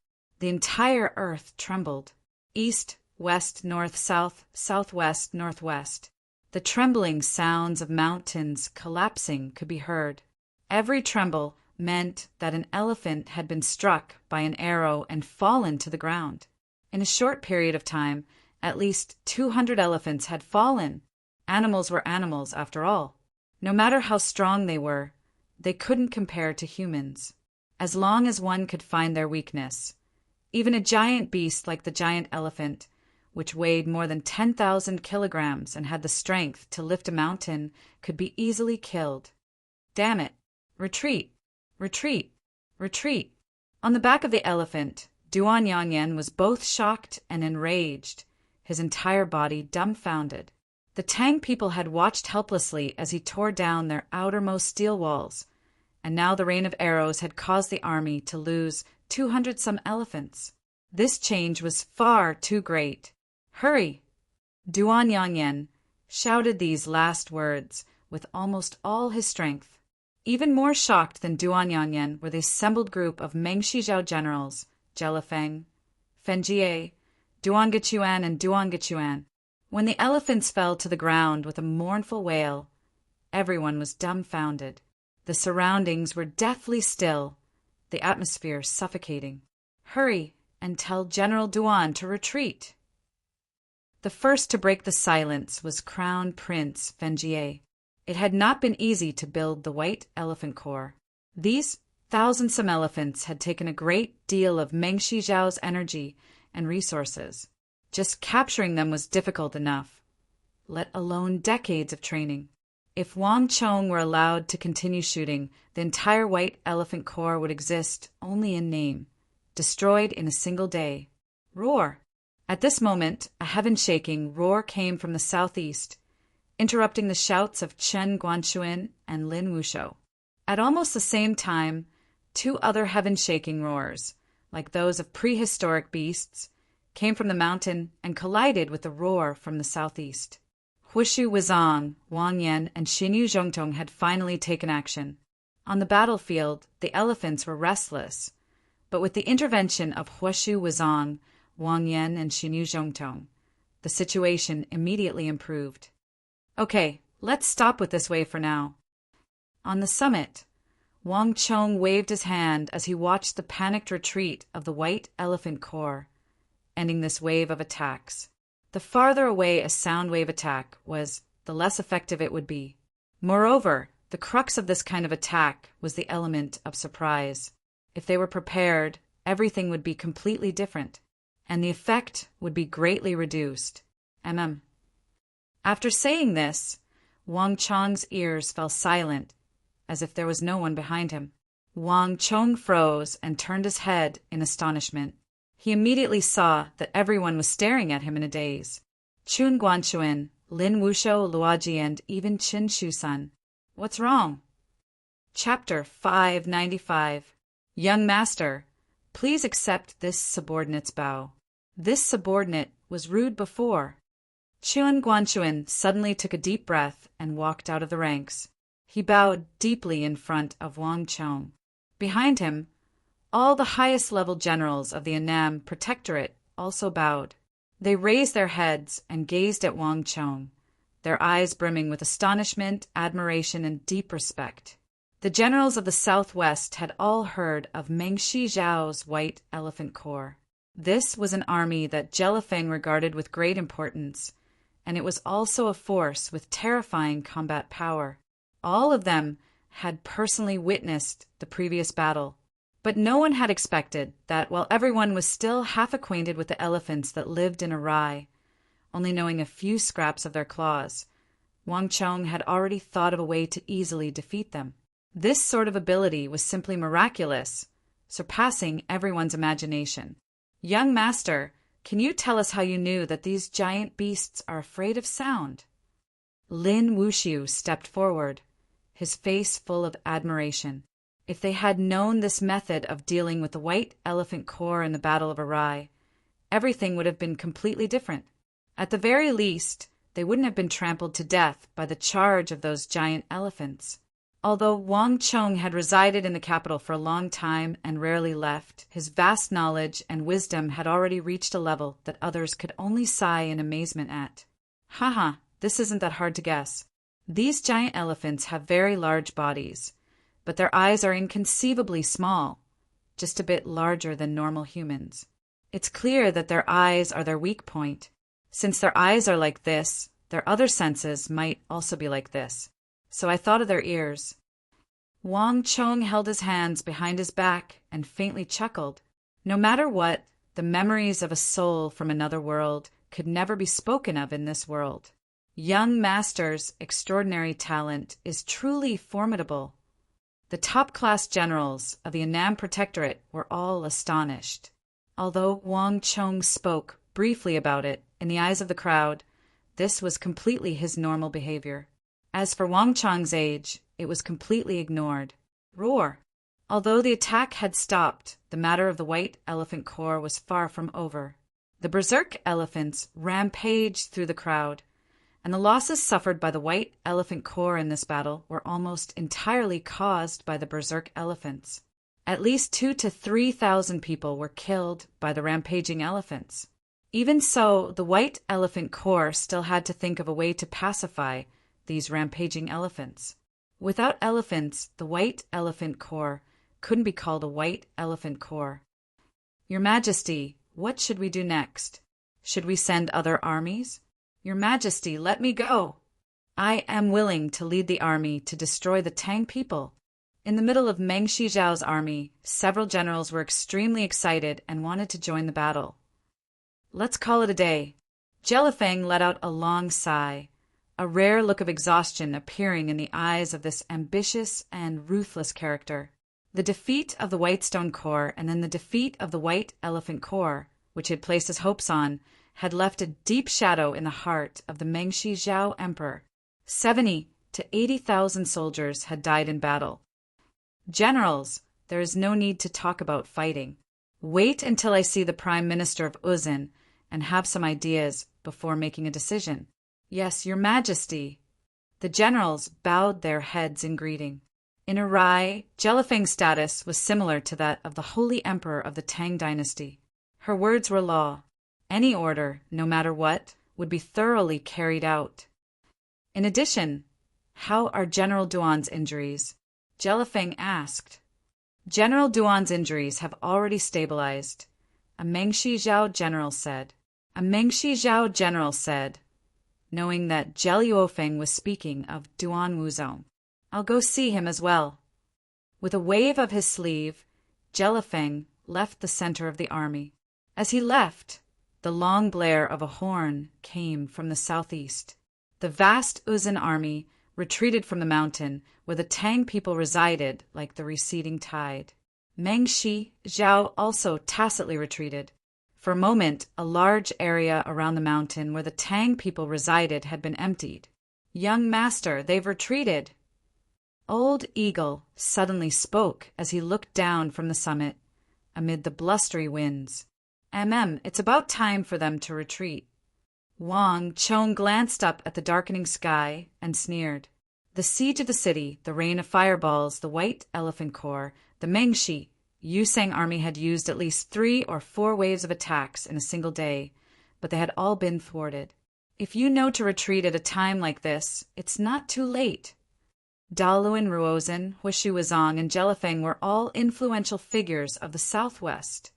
entire earth trembled. East, west, north, south, southwest, northwest. The trembling sounds of mountains collapsing could be heard. Every tremble meant that an elephant had been struck by an arrow and fallen to the ground. In a short period of time, at least 200 elephants had fallen. Animals were animals, after all. No matter how strong they were, they couldn't compare to humans. As long as one could find their weakness, even a giant beast like the giant elephant, which weighed more than 10,000 kilograms and had the strength to lift a mountain, could be easily killed. Damn it! Retreat! Retreat! Retreat! On the back of the elephant, Duan Yanyan was both shocked and enraged, his entire body dumbfounded. The Tang people had watched helplessly as he tore down their outermost steel walls, and now the rain of arrows had caused the army to lose 200-some elephants. This change was far too great. Hurry! Duan Yanyan shouted these last words with almost all his strength. Even more shocked than Duan Yanyan were the assembled group of Meng Shizhao generals, Jelifeng, Fenjie, Duan Gechuan, and Duan Gechuan. When the elephants fell to the ground with a mournful wail, everyone was dumbfounded. The surroundings were deathly still, the atmosphere suffocating. Hurry and tell General Duan to retreat. The first to break the silence was Crown Prince Fenjie. It had not been easy to build the White Elephant Corps. These thousand-some elephants had taken a great deal of Meng Shizhao's energy and resources. Just capturing them was difficult enough, let alone decades of training. If Wang Chong were allowed to continue shooting, the entire White Elephant Corps would exist only in name, destroyed in a single day. Roar! At this moment, a heaven-shaking roar came from the southeast, interrupting the shouts of Chen Guanxuan and Lin Wushou. At almost the same time, two other heaven-shaking roars, like those of prehistoric beasts, came from the mountain and collided with the roar from the southeast. Huishu Wizang, Wang Yan, and Xinyu Zhongtong had finally taken action. On the battlefield, the elephants were restless, but with the intervention of Huishu Wizang, Wang Yan, and Xinyu Zhongtong, the situation immediately improved. Okay, let's stop with this wave for now. On the summit, Wang Chong waved his hand as he watched the panicked retreat of the White Elephant Corps, ending this wave of attacks. The farther away a sound wave attack was, the less effective it would be. Moreover, the crux of this kind of attack was the element of surprise. If they were prepared, everything would be completely different, and the effect would be greatly reduced. After saying this, Wang Chong's ears fell silent, as if there was no one behind him. Wang Chong froze and turned his head in astonishment. He immediately saw that everyone was staring at him in a daze. Chun Guanxuan, Lin Wushou, Luoji, and even Qin Shusan. What's wrong? Chapter 595. Young Master, please accept this subordinate's bow. This subordinate was rude before. Chuan Guanchuan suddenly took a deep breath and walked out of the ranks. He bowed deeply in front of Wang Chong. Behind him, all the highest-level generals of the Annam Protectorate also bowed. They raised their heads and gazed at Wang Chong, their eyes brimming with astonishment, admiration, and deep respect. The generals of the southwest had all heard of Meng Shi Zhao's White Elephant Corps. This was an army that Jelifeng regarded with great importance, and it was also a force with terrifying combat power. All of them had personally witnessed the previous battle, but no one had expected that while everyone was still half acquainted with the elephants that lived in a rai, only knowing a few scraps of their claws, Wang Chong had already thought of a way to easily defeat them. This sort of ability was simply miraculous, surpassing everyone's imagination. Young Master, can you tell us how you knew that these giant beasts are afraid of sound? Lin Wuxiu stepped forward, his face full of admiration. If they had known this method of dealing with the White Elephant Corps in the Battle of Arai, everything would have been completely different. At the very least, they wouldn't have been trampled to death by the charge of those giant elephants. Although Wang Chong had resided in the capital for a long time and rarely left, his vast knowledge and wisdom had already reached a level that others could only sigh in amazement at. Haha, this isn't that hard to guess. These giant elephants have very large bodies, but their eyes are inconceivably small, just a bit larger than normal humans. It's clear that their eyes are their weak point. Since their eyes are like this, their other senses might also be like this. So I thought of their ears. Wang Chong held his hands behind his back and faintly chuckled. No matter what, the memories of a soul from another world could never be spoken of in this world. Young Master's extraordinary talent is truly formidable. The top-class generals of the Annam Protectorate were all astonished. Although Wang Chong spoke briefly about it in the eyes of the crowd, this was completely his normal behavior. As for Wang Chong's age, it was completely ignored. Roar! Although the attack had stopped, the matter of the White Elephant Corps was far from over. The berserk elephants rampaged through the crowd, and the losses suffered by the White Elephant Corps in this battle were almost entirely caused by the berserk elephants. At least 2,000 to 3,000 people were killed by the rampaging elephants. Even so, the White Elephant Corps still had to think of a way to pacify these rampaging elephants. Without elephants, the White Elephant Corps couldn't be called a White Elephant Corps. Your Majesty, what should we do next? Should we send other armies? Your Majesty, let me go. I am willing to lead the army to destroy the Tang people. In the middle of Meng Shi Zhao's army, several generals were extremely excited and wanted to join the battle. Let's call it a day. Jelifeng let out a long sigh, a rare look of exhaustion appearing in the eyes of this ambitious and ruthless character. The defeat of the Whitestone Corps and then the defeat of the White Elephant Corps, which he had placed his hopes on, had left a deep shadow in the heart of the Meng Shi Zhao Emperor. 70,000 to 80,000 soldiers had died in battle. Generals, there is no need to talk about fighting. Wait until I see the Prime Minister of Uzin and have some ideas before making a decision. Yes, Your Majesty. The generals bowed their heads in greeting. In Arai, Jelifeng's status was similar to that of the Holy Emperor of the Tang Dynasty. Her words were law. Any order, no matter what, would be thoroughly carried out. In addition, how are General Duan's injuries? Jelifeng asked. General Duan's injuries have already stabilized, a Meng Shi Zhao general said. A Meng Shi Zhao general said, knowing that Jelifeng was speaking of Duan Wuzong. I'll go see him as well. With a wave of his sleeve, Jelifeng left the center of the army. As he left, the long blare of a horn came from the southeast. The vast Uzin army retreated from the mountain where the Tang people resided like the receding tide. Meng Shi Zhao also tacitly retreated. For a moment, a large area around the mountain where the Tang people resided had been emptied. Young Master, they've retreated. Old Eagle suddenly spoke as he looked down from the summit, amid the blustery winds. It's about time for them to retreat. Wang Chong glanced up at the darkening sky and sneered. The siege of the city, the rain of fireballs, the White Elephant Corps, the Mengshi, Yusang army had used at least 3 or 4 waves of attacks in a single day, but they had all been thwarted. If you know to retreat at a time like this, it's not too late. Daluan Ruozhen, Huishu Wuzong, and Jelifeng were all influential figures of the southwest,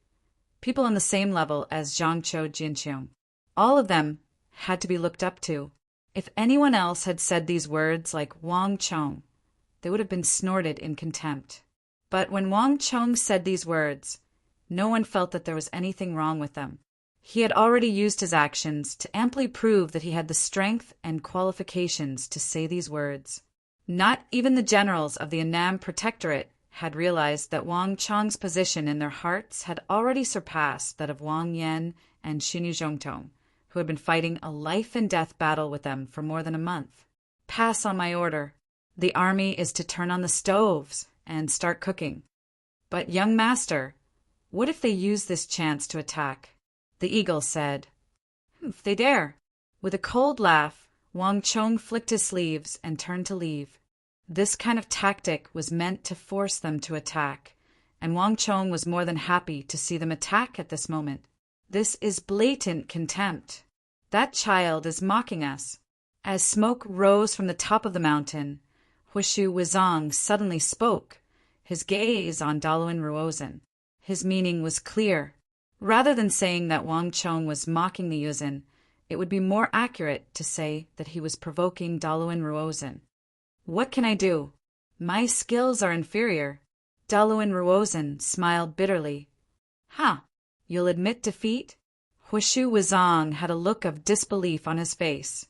people on the same level as Zhangqiu Jinqiong. All of them had to be looked up to. If anyone else had said these words like Wang Chong, they would have been snorted in contempt. But when Wang Chong said these words, no one felt that there was anything wrong with them. He had already used his actions to amply prove that he had the strength and qualifications to say these words. Not even the generals of the Annam Protectorate had realized that Wang Chong's position in their hearts had already surpassed that of Wang Yan and Xinyu Zhongtong, who had been fighting a life-and-death battle with them for more than a month. Pass on my order. The army is to turn on the stoves and start cooking. But, young master, what if they use this chance to attack? The eagle said. If they dare. With a cold laugh, Wang Chong flicked his sleeves and turned to leave. This kind of tactic was meant to force them to attack, and Wang Chong was more than happy to see them attack at this moment. This is blatant contempt. That child is mocking us. As smoke rose from the top of the mountain, Huishu Wuzong suddenly spoke, his gaze on Daluan Ruozhen. His meaning was clear. Rather than saying that Wang Chong was mocking the Yuzhen, it would be more accurate to say that he was provoking Daluan Ruozhen. What can I do? My skills are inferior. Daluan Ruozhen smiled bitterly. You'll admit defeat? Huishu Wuzong had a look of disbelief on his face.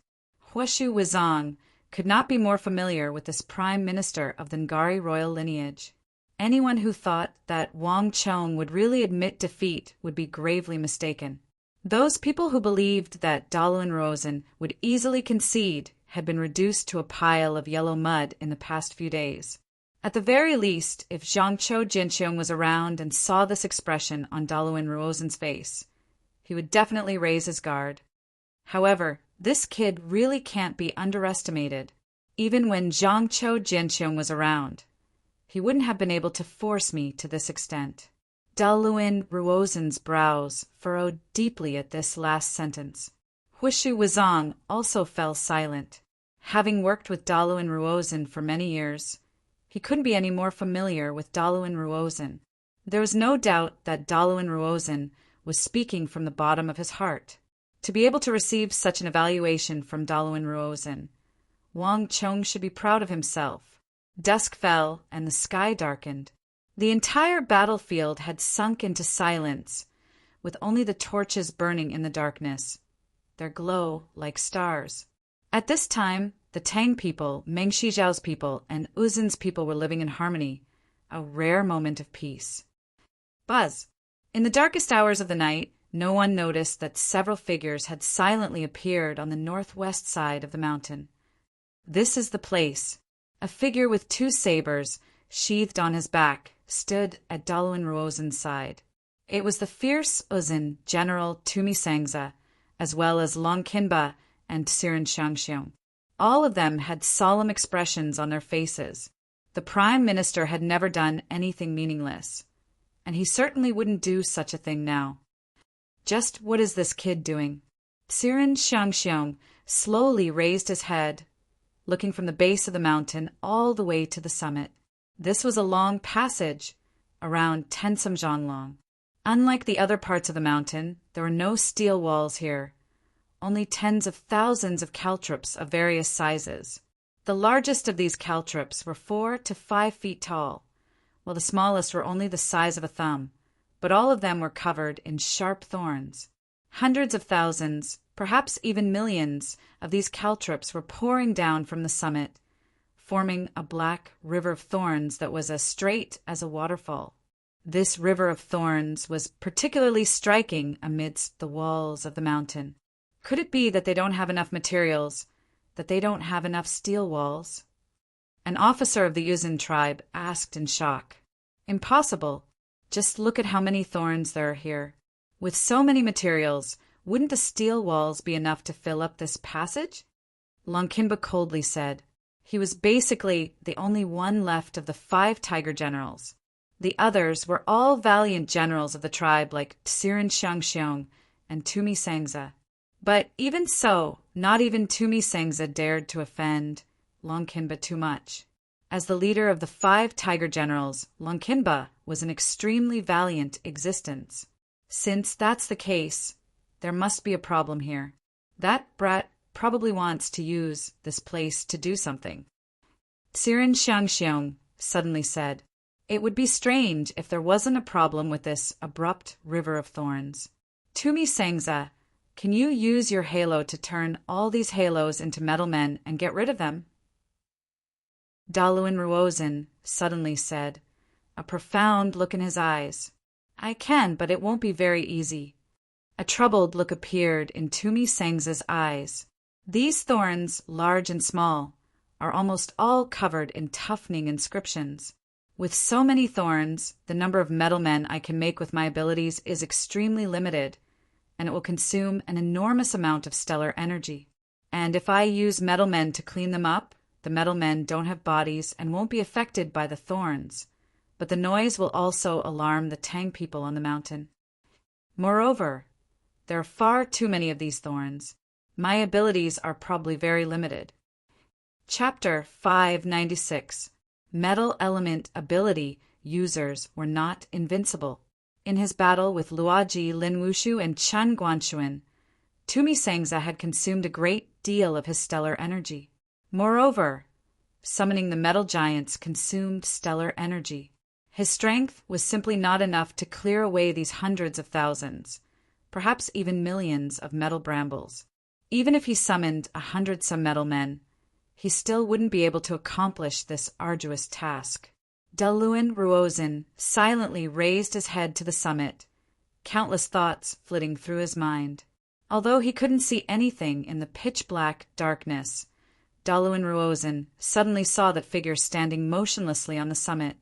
Huishu Wuzong could not be more familiar with this prime minister of the Ngari royal lineage. Anyone who thought that Wang Chong would really admit defeat would be gravely mistaken. Those people who believed that Daluan Ruozhen would easily concede had been reduced to a pile of yellow mud in the past few days. At the very least, if Zhangqiu Jinqiong was around and saw this expression on Daluan Ruozhen's face, he would definitely raise his guard. However, this kid really can't be underestimated. Even when Zhangqiu Jinqiong was around, he wouldn't have been able to force me to this extent. Daluan Ruozhen's brows furrowed deeply at this last sentence. Huishu Wuzong also fell silent. Having worked with Daluan Ruozhen for many years, he couldn't be any more familiar with Daluan Ruozhen. There was no doubt that Daluan Ruozhen was speaking from the bottom of his heart. To be able to receive such an evaluation from Daluan Ruozhen, Wang Chong should be proud of himself. Dusk fell and the sky darkened. The entire battlefield had sunk into silence, with only the torches burning in the darkness, their glow like stars. At this time, the Tang people, Meng Shijiao's people, and Uzhen's people were living in harmony, a rare moment of peace. Buzz! In the darkest hours of the night, no one noticed that several figures had silently appeared on the northwest side of the mountain. This is the place. A figure with 2 sabers, sheathed on his back, stood at Daluan Ruozhen's side. It was the fierce Uzhen General Tumi Sangza, as well as Long Kinba and Tsirin Shangxiong. All of them had solemn expressions on their faces. The prime minister had never done anything meaningless, and he certainly wouldn't do such a thing now. Just what is this kid doing? Tsirin Shangxiong slowly raised his head, looking from the base of the mountain all the way to the summit. This was a long passage, around 10 samjang long. Unlike the other parts of the mountain, there were no steel walls here, only tens of thousands of caltrops of various sizes. The largest of these caltrops were 4 to 5 feet tall, while the smallest were only the size of a thumb, but all of them were covered in sharp thorns. Hundreds of thousands, perhaps even millions, of these caltrops were pouring down from the summit, forming a black river of thorns that was as straight as a waterfall. This river of thorns was particularly striking amidst the walls of the mountain. Could it be that they don't have enough materials, that they don't have enough steel walls? An officer of the Yuzin tribe asked in shock. Impossible. Just look at how many thorns there are here. With so many materials, wouldn't the steel walls be enough to fill up this passage? Longkinba coldly said. He was basically the only one left of the 5 tiger generals. The others were all valiant generals of the tribe like Tsirin Xiangxiong and Tumi Sangza. But even so, not even Tumi Sangza dared to offend Longkinba too much. As the leader of the 5 tiger generals, Longkinba was an extremely valiant existence. Since that's the case, there must be a problem here. That brat probably wants to use this place to do something. Tsirin Xiangxiong suddenly said, "It would be strange if there wasn't a problem with this abrupt river of thorns. Tumi Sangza, can you use your halo to turn all these halos into metal men and get rid of them?" Daluin Ruozin suddenly said, a profound look in his eyes, "I can, but it won't be very easy." A troubled look appeared in Tumi Sangza's eyes. These thorns, large and small, are almost all covered in toughening inscriptions. With so many thorns, the number of metal men I can make with my abilities is extremely limited, and it will consume an enormous amount of stellar energy. And if I use metal men to clean them up, the metal men don't have bodies and won't be affected by the thorns, but the noise will also alarm the Tang people on the mountain. Moreover, there are far too many of these thorns. My abilities are probably very limited. Chapter 596. Metal Element Ability Users Were Not Invincible. In his battle with Luoji, Lin Wushu, and Chen Guanxuan, Tumi Sangza had consumed a great deal of his stellar energy. Moreover, summoning the metal giants consumed stellar energy. His strength was simply not enough to clear away these hundreds of thousands, perhaps even millions of metal brambles. Even if he summoned 100-some metal men, he still wouldn't be able to accomplish this arduous task. Daluin Ruozin silently raised his head to the summit, countless thoughts flitting through his mind. Although he couldn't see anything in the pitch-black darkness, Daluin Ruozin suddenly saw that figure standing motionlessly on the summit,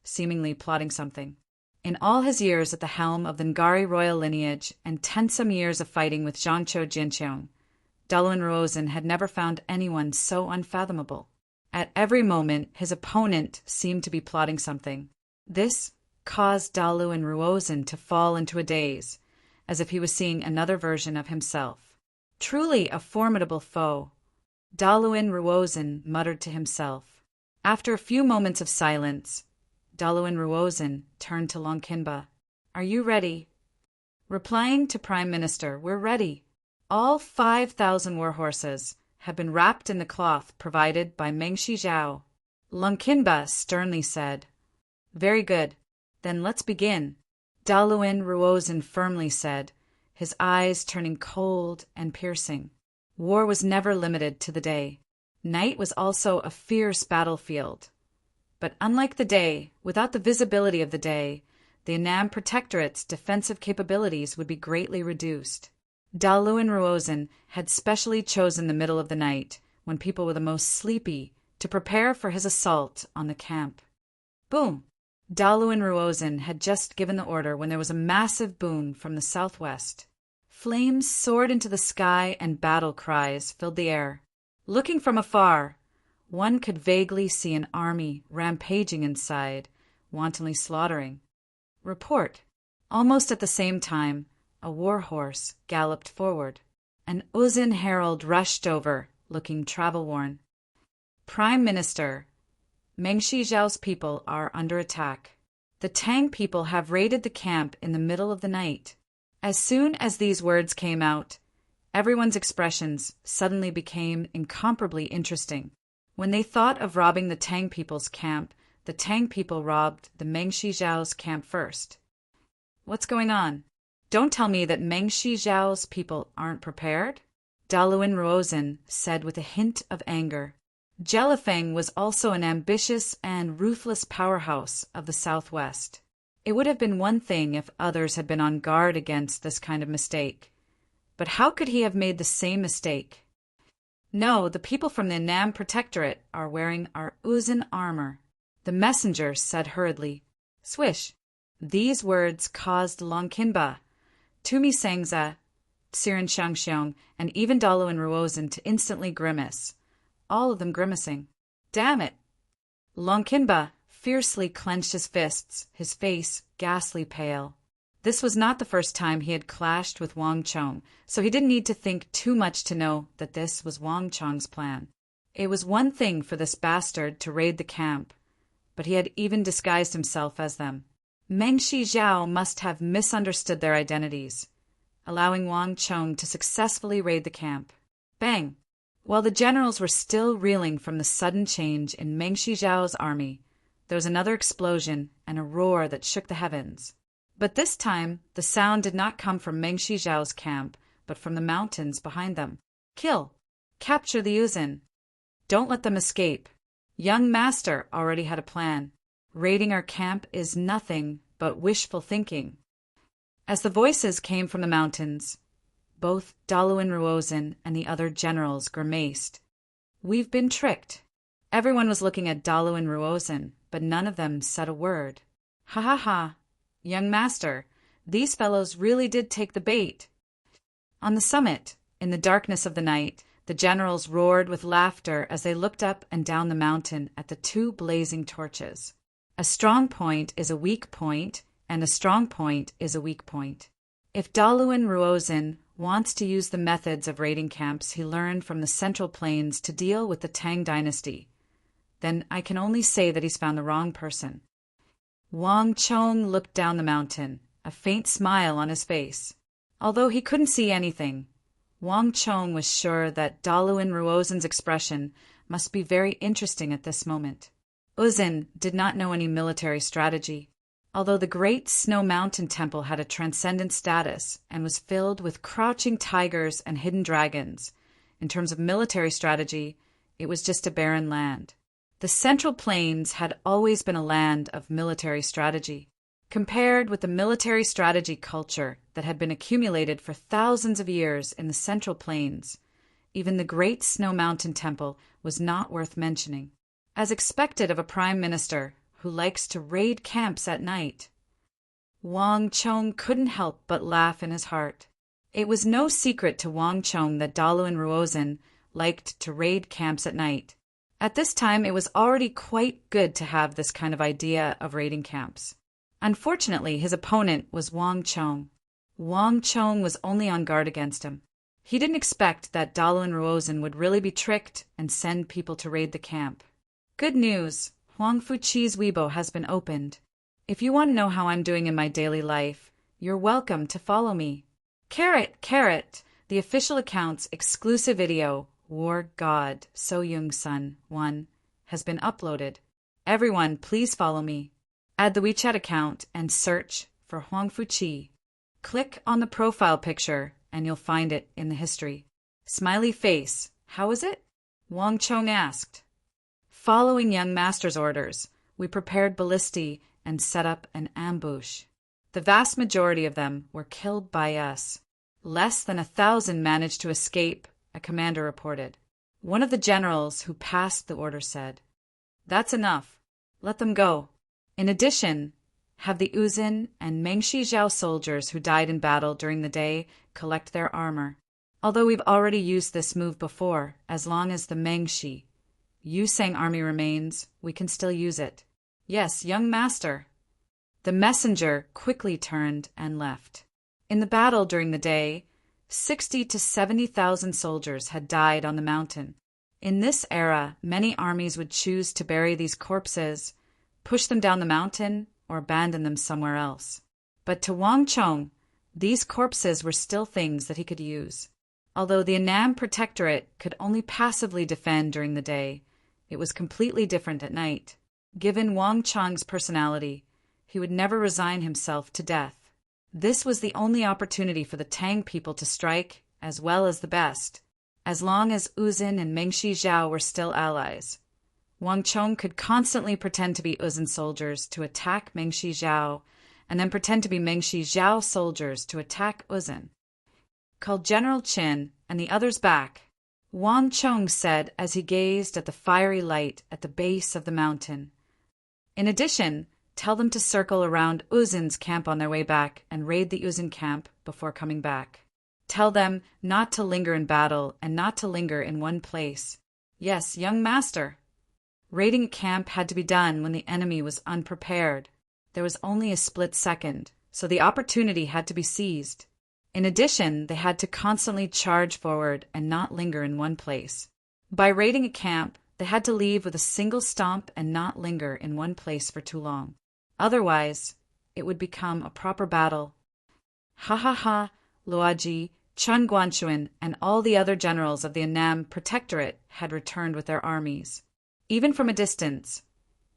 seemingly plotting something. In all his years at the helm of the Ngari royal lineage and 10-some years of fighting with Zhangqiu Jinqiang, Daluin Ruozin had never found anyone so unfathomable. At every moment, his opponent seemed to be plotting something. This caused Daluin Ruozin to fall into a daze, as if he was seeing another version of himself. Truly a formidable foe, Daluin Ruozin muttered to himself. After a few moments of silence, Daluin Ruozin turned to Longkinba. "Are you ready?" Replying to Prime Minister, "We're ready." All 5,000 war horses had been wrapped in the cloth provided by Mengshi Zhao. Longkinba sternly said, "Very good. Then let's begin," Daluin Ruozin firmly said, his eyes turning cold and piercing. War was never limited to the day. Night was also a fierce battlefield. But unlike the day, without the visibility of the day, the Annam Protectorate's defensive capabilities would be greatly reduced. Daluin Ruozin had specially chosen the middle of the night, when people were the most sleepy, to prepare for his assault on the camp. Boom! Daluin Ruozin had just given the order when there was a massive boom from the southwest. Flames soared into the sky and battle cries filled the air. Looking from afar, one could vaguely see an army rampaging inside, wantonly slaughtering. Report. Almost at the same time, a war horse galloped forward. An Uzin herald rushed over, looking travel-worn. "Prime Minister, Mengshi Zhao's people are under attack. The Tang people have raided the camp in the middle of the night." As soon as these words came out, everyone's expressions suddenly became incomparably interesting. When they thought of robbing the Tang people's camp, the Tang people robbed the Mengshi Zhao's camp first. What's going on? Don't tell me that Mengshi Zhao's people aren't prepared? Daluin Ruozin said with a hint of anger. Jelifeng was also an ambitious and ruthless powerhouse of the southwest. It would have been one thing if others had been on guard against this kind of mistake. But how could he have made the same mistake? No, the people from the Nam Protectorate are wearing our Uzun armor. The messenger said hurriedly. Swish. These words caused Longkinba, Tumi Sangza, Tsirin Shangxiong, and even Dalu and Ruozin to instantly grimace, all of them grimacing. Damn it! Longkinba fiercely clenched his fists, his face ghastly pale. This was not the first time he had clashed with Wang Chong, so he didn't need to think too much to know that this was Wang Chong's plan. It was one thing for this bastard to raid the camp, but he had even disguised himself as them. Meng Shi Zhao must have misunderstood their identities, allowing Wang Chong to successfully raid the camp. Bang! While the generals were still reeling from the sudden change in Meng Shi Zhao's army, there was another explosion and a roar that shook the heavens. But this time, the sound did not come from Meng Shi Zhao's camp, but from the mountains behind them. Kill! Capture the Uzun! Don't let them escape! Young Master already had a plan. Raiding our camp is nothing but wishful thinking. As the voices came from the mountains, both Dalu and Ruozin and the other generals grimaced. We've been tricked. Everyone was looking at Dalu and Ruozin, but none of them said a word. Ha ha ha! Young Master, these fellows really did take the bait. On the summit, in the darkness of the night, the generals roared with laughter as they looked up and down the mountain at the two blazing torches. A strong point is a weak point, and a strong point is a weak point. If Dalu and Ruozin wants to use the methods of raiding camps he learned from the Central Plains to deal with the Tang dynasty, then I can only say that he's found the wrong person. Wang Chong looked down the mountain, a faint smile on his face. Although he couldn't see anything, Wang Chong was sure that Dalu and Ruozin's expression must be very interesting at this moment. Uzun did not know any military strategy. Although the great Snow Mountain Temple had a transcendent status and was filled with crouching tigers and hidden dragons, in terms of military strategy, it was just a barren land. The Central Plains had always been a land of military strategy. Compared with the military strategy culture that had been accumulated for thousands of years in the Central Plains, even the great Snow Mountain Temple was not worth mentioning. As expected of a prime minister who likes to raid camps at night, Wang Chong couldn't help but laugh in his heart. It was no secret to Wang Chong that Dalu and Ruozin liked to raid camps at night. At this time, it was already quite good to have this kind of idea of raiding camps. Unfortunately, his opponent was Wang Chong. Wang Chong was only on guard against him. He didn't expect that Dalu and Ruozin would really be tricked and send people to raid the camp. Good news! Huang Fuqi's Weibo has been opened. If you want to know how I'm doing in my daily life, you're welcome to follow me. Carrot, the official account's exclusive video, War God So Young Sun 1, has been uploaded. Everyone, please follow me. Add the WeChat account and search for Huang Fuqi. Click on the profile picture and you'll find it in the history. Smiley face. How is it? Wang Chong asked. Following young master's orders, we prepared ballistae and set up an ambush. The vast majority of them were killed by us. Less than 1,000 managed to escape, a commander reported. One of the generals who passed the order said, "That's enough. Let them go. In addition, have the Uzun and Meng Shi Zhao soldiers who died in battle during the day collect their armor. Although we've already used this move before, as long as the Meng Shi Yusang army remains, we can still use it." "Yes, young master." The messenger quickly turned and left. In the battle during the day, 60 to 70,000 soldiers had died on the mountain. In this era, many armies would choose to bury these corpses, push them down the mountain, or abandon them somewhere else. But to Wang Chong, these corpses were still things that he could use. Although the Annam Protectorate could only passively defend during the day, it was completely different at night. Given Wang Chong's personality, he would never resign himself to death. This was the only opportunity for the Tang people to strike, as well as the best. As long as Uzun and Meng Shi Zhao were still allies, Wang Chong could constantly pretend to be Uzun soldiers to attack Meng Shi Zhao, and then pretend to be Meng Shi Zhao soldiers to attack Uzun. Called General Qin and the others back. Wang Chong said as he gazed at the fiery light at the base of the mountain. In addition, tell them to circle around Uzin's camp on their way back and raid the Uzin camp before coming back. Tell them not to linger in battle and not to linger in one place. Yes, young master. Raiding a camp had to be done when the enemy was unprepared. There was only a split second, so the opportunity had to be seized. In addition, they had to constantly charge forward and not linger in one place. By raiding a camp, they had to leave with a single stomp and not linger in one place for too long. Otherwise, it would become a proper battle. Ha ha ha, Luaji, Chun Guanchuan, and all the other generals of the Annam Protectorate had returned with their armies. Even from a distance,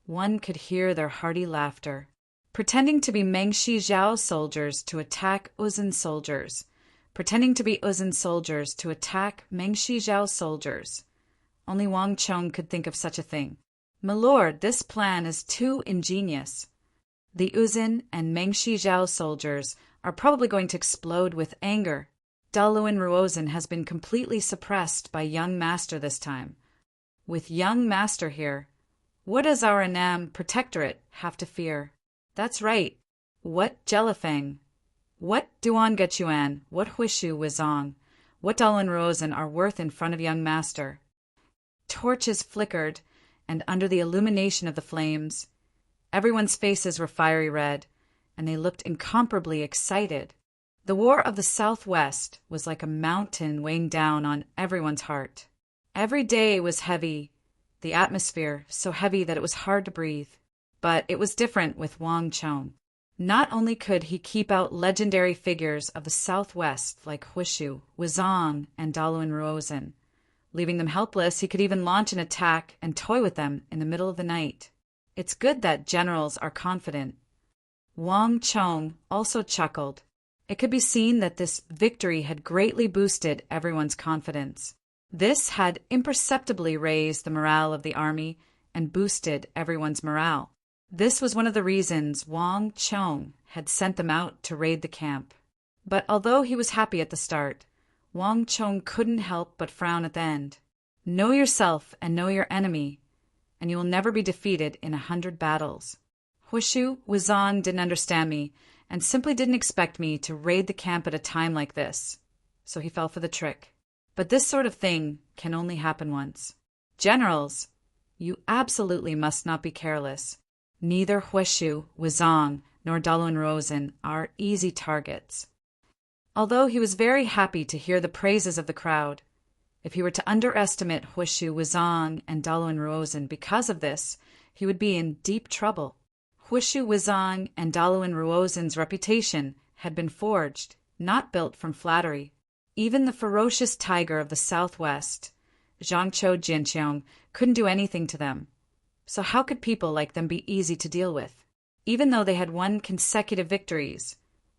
one could hear their hearty laughter. Pretending to be Mengshi Zhao soldiers to attack Uzin soldiers. Pretending to be Uzin soldiers to attack Mengshi Zhao soldiers. Only Wang Chong could think of such a thing. My lord, this plan is too ingenious. The Uzin and Mengshi Zhao soldiers are probably going to explode with anger. Daluan Ruozin has been completely suppressed by young master this time. With young master here, what does our Annam Protectorate have to fear? That's right. What Jelifeng? What Duan Gechuan? What Huishu Wizong? What Daluan Ruozin are worth in front of young master? Torches flickered, and under the illumination of the flames, everyone's faces were fiery red, and they looked incomparably excited. The War of the Southwest was like a mountain weighing down on everyone's heart. Every day was heavy, the atmosphere so heavy that it was hard to breathe. But it was different with Wang Chong. Not only could he keep out legendary figures of the Southwest like Huishu, Wizong, and Daluan Ruozin. Leaving them helpless, he could even launch an attack and toy with them in the middle of the night. It's good that generals are confident. Wang Chong also chuckled. It could be seen that this victory had greatly boosted everyone's confidence. This had imperceptibly raised the morale of the army and boosted everyone's morale. This was one of the reasons Wang Chong had sent them out to raid the camp. But although he was happy at the start, Wang Chong couldn't help but frown at the end. Know yourself and know your enemy, and you will never be defeated in 100 battles. Huishu Wizong didn't understand me and simply didn't expect me to raid the camp at a time like this, so he fell for the trick. But this sort of thing can only happen once. Generals, you absolutely must not be careless. Neither Huishu, Wizong, nor Daluan Ruozin are easy targets. Although he was very happy to hear the praises of the crowd, if he were to underestimate Huishu, Wizong, and Daluan Ruozin because of this, he would be in deep trouble. Huishu, Wizong, and Daluan Ruozin's reputation had been forged, not built from flattery. Even the ferocious tiger of the Southwest, Zhangqiu Jinqiang, couldn't do anything to them. So how could people like them be easy to deal with? Even though they had won consecutive victories,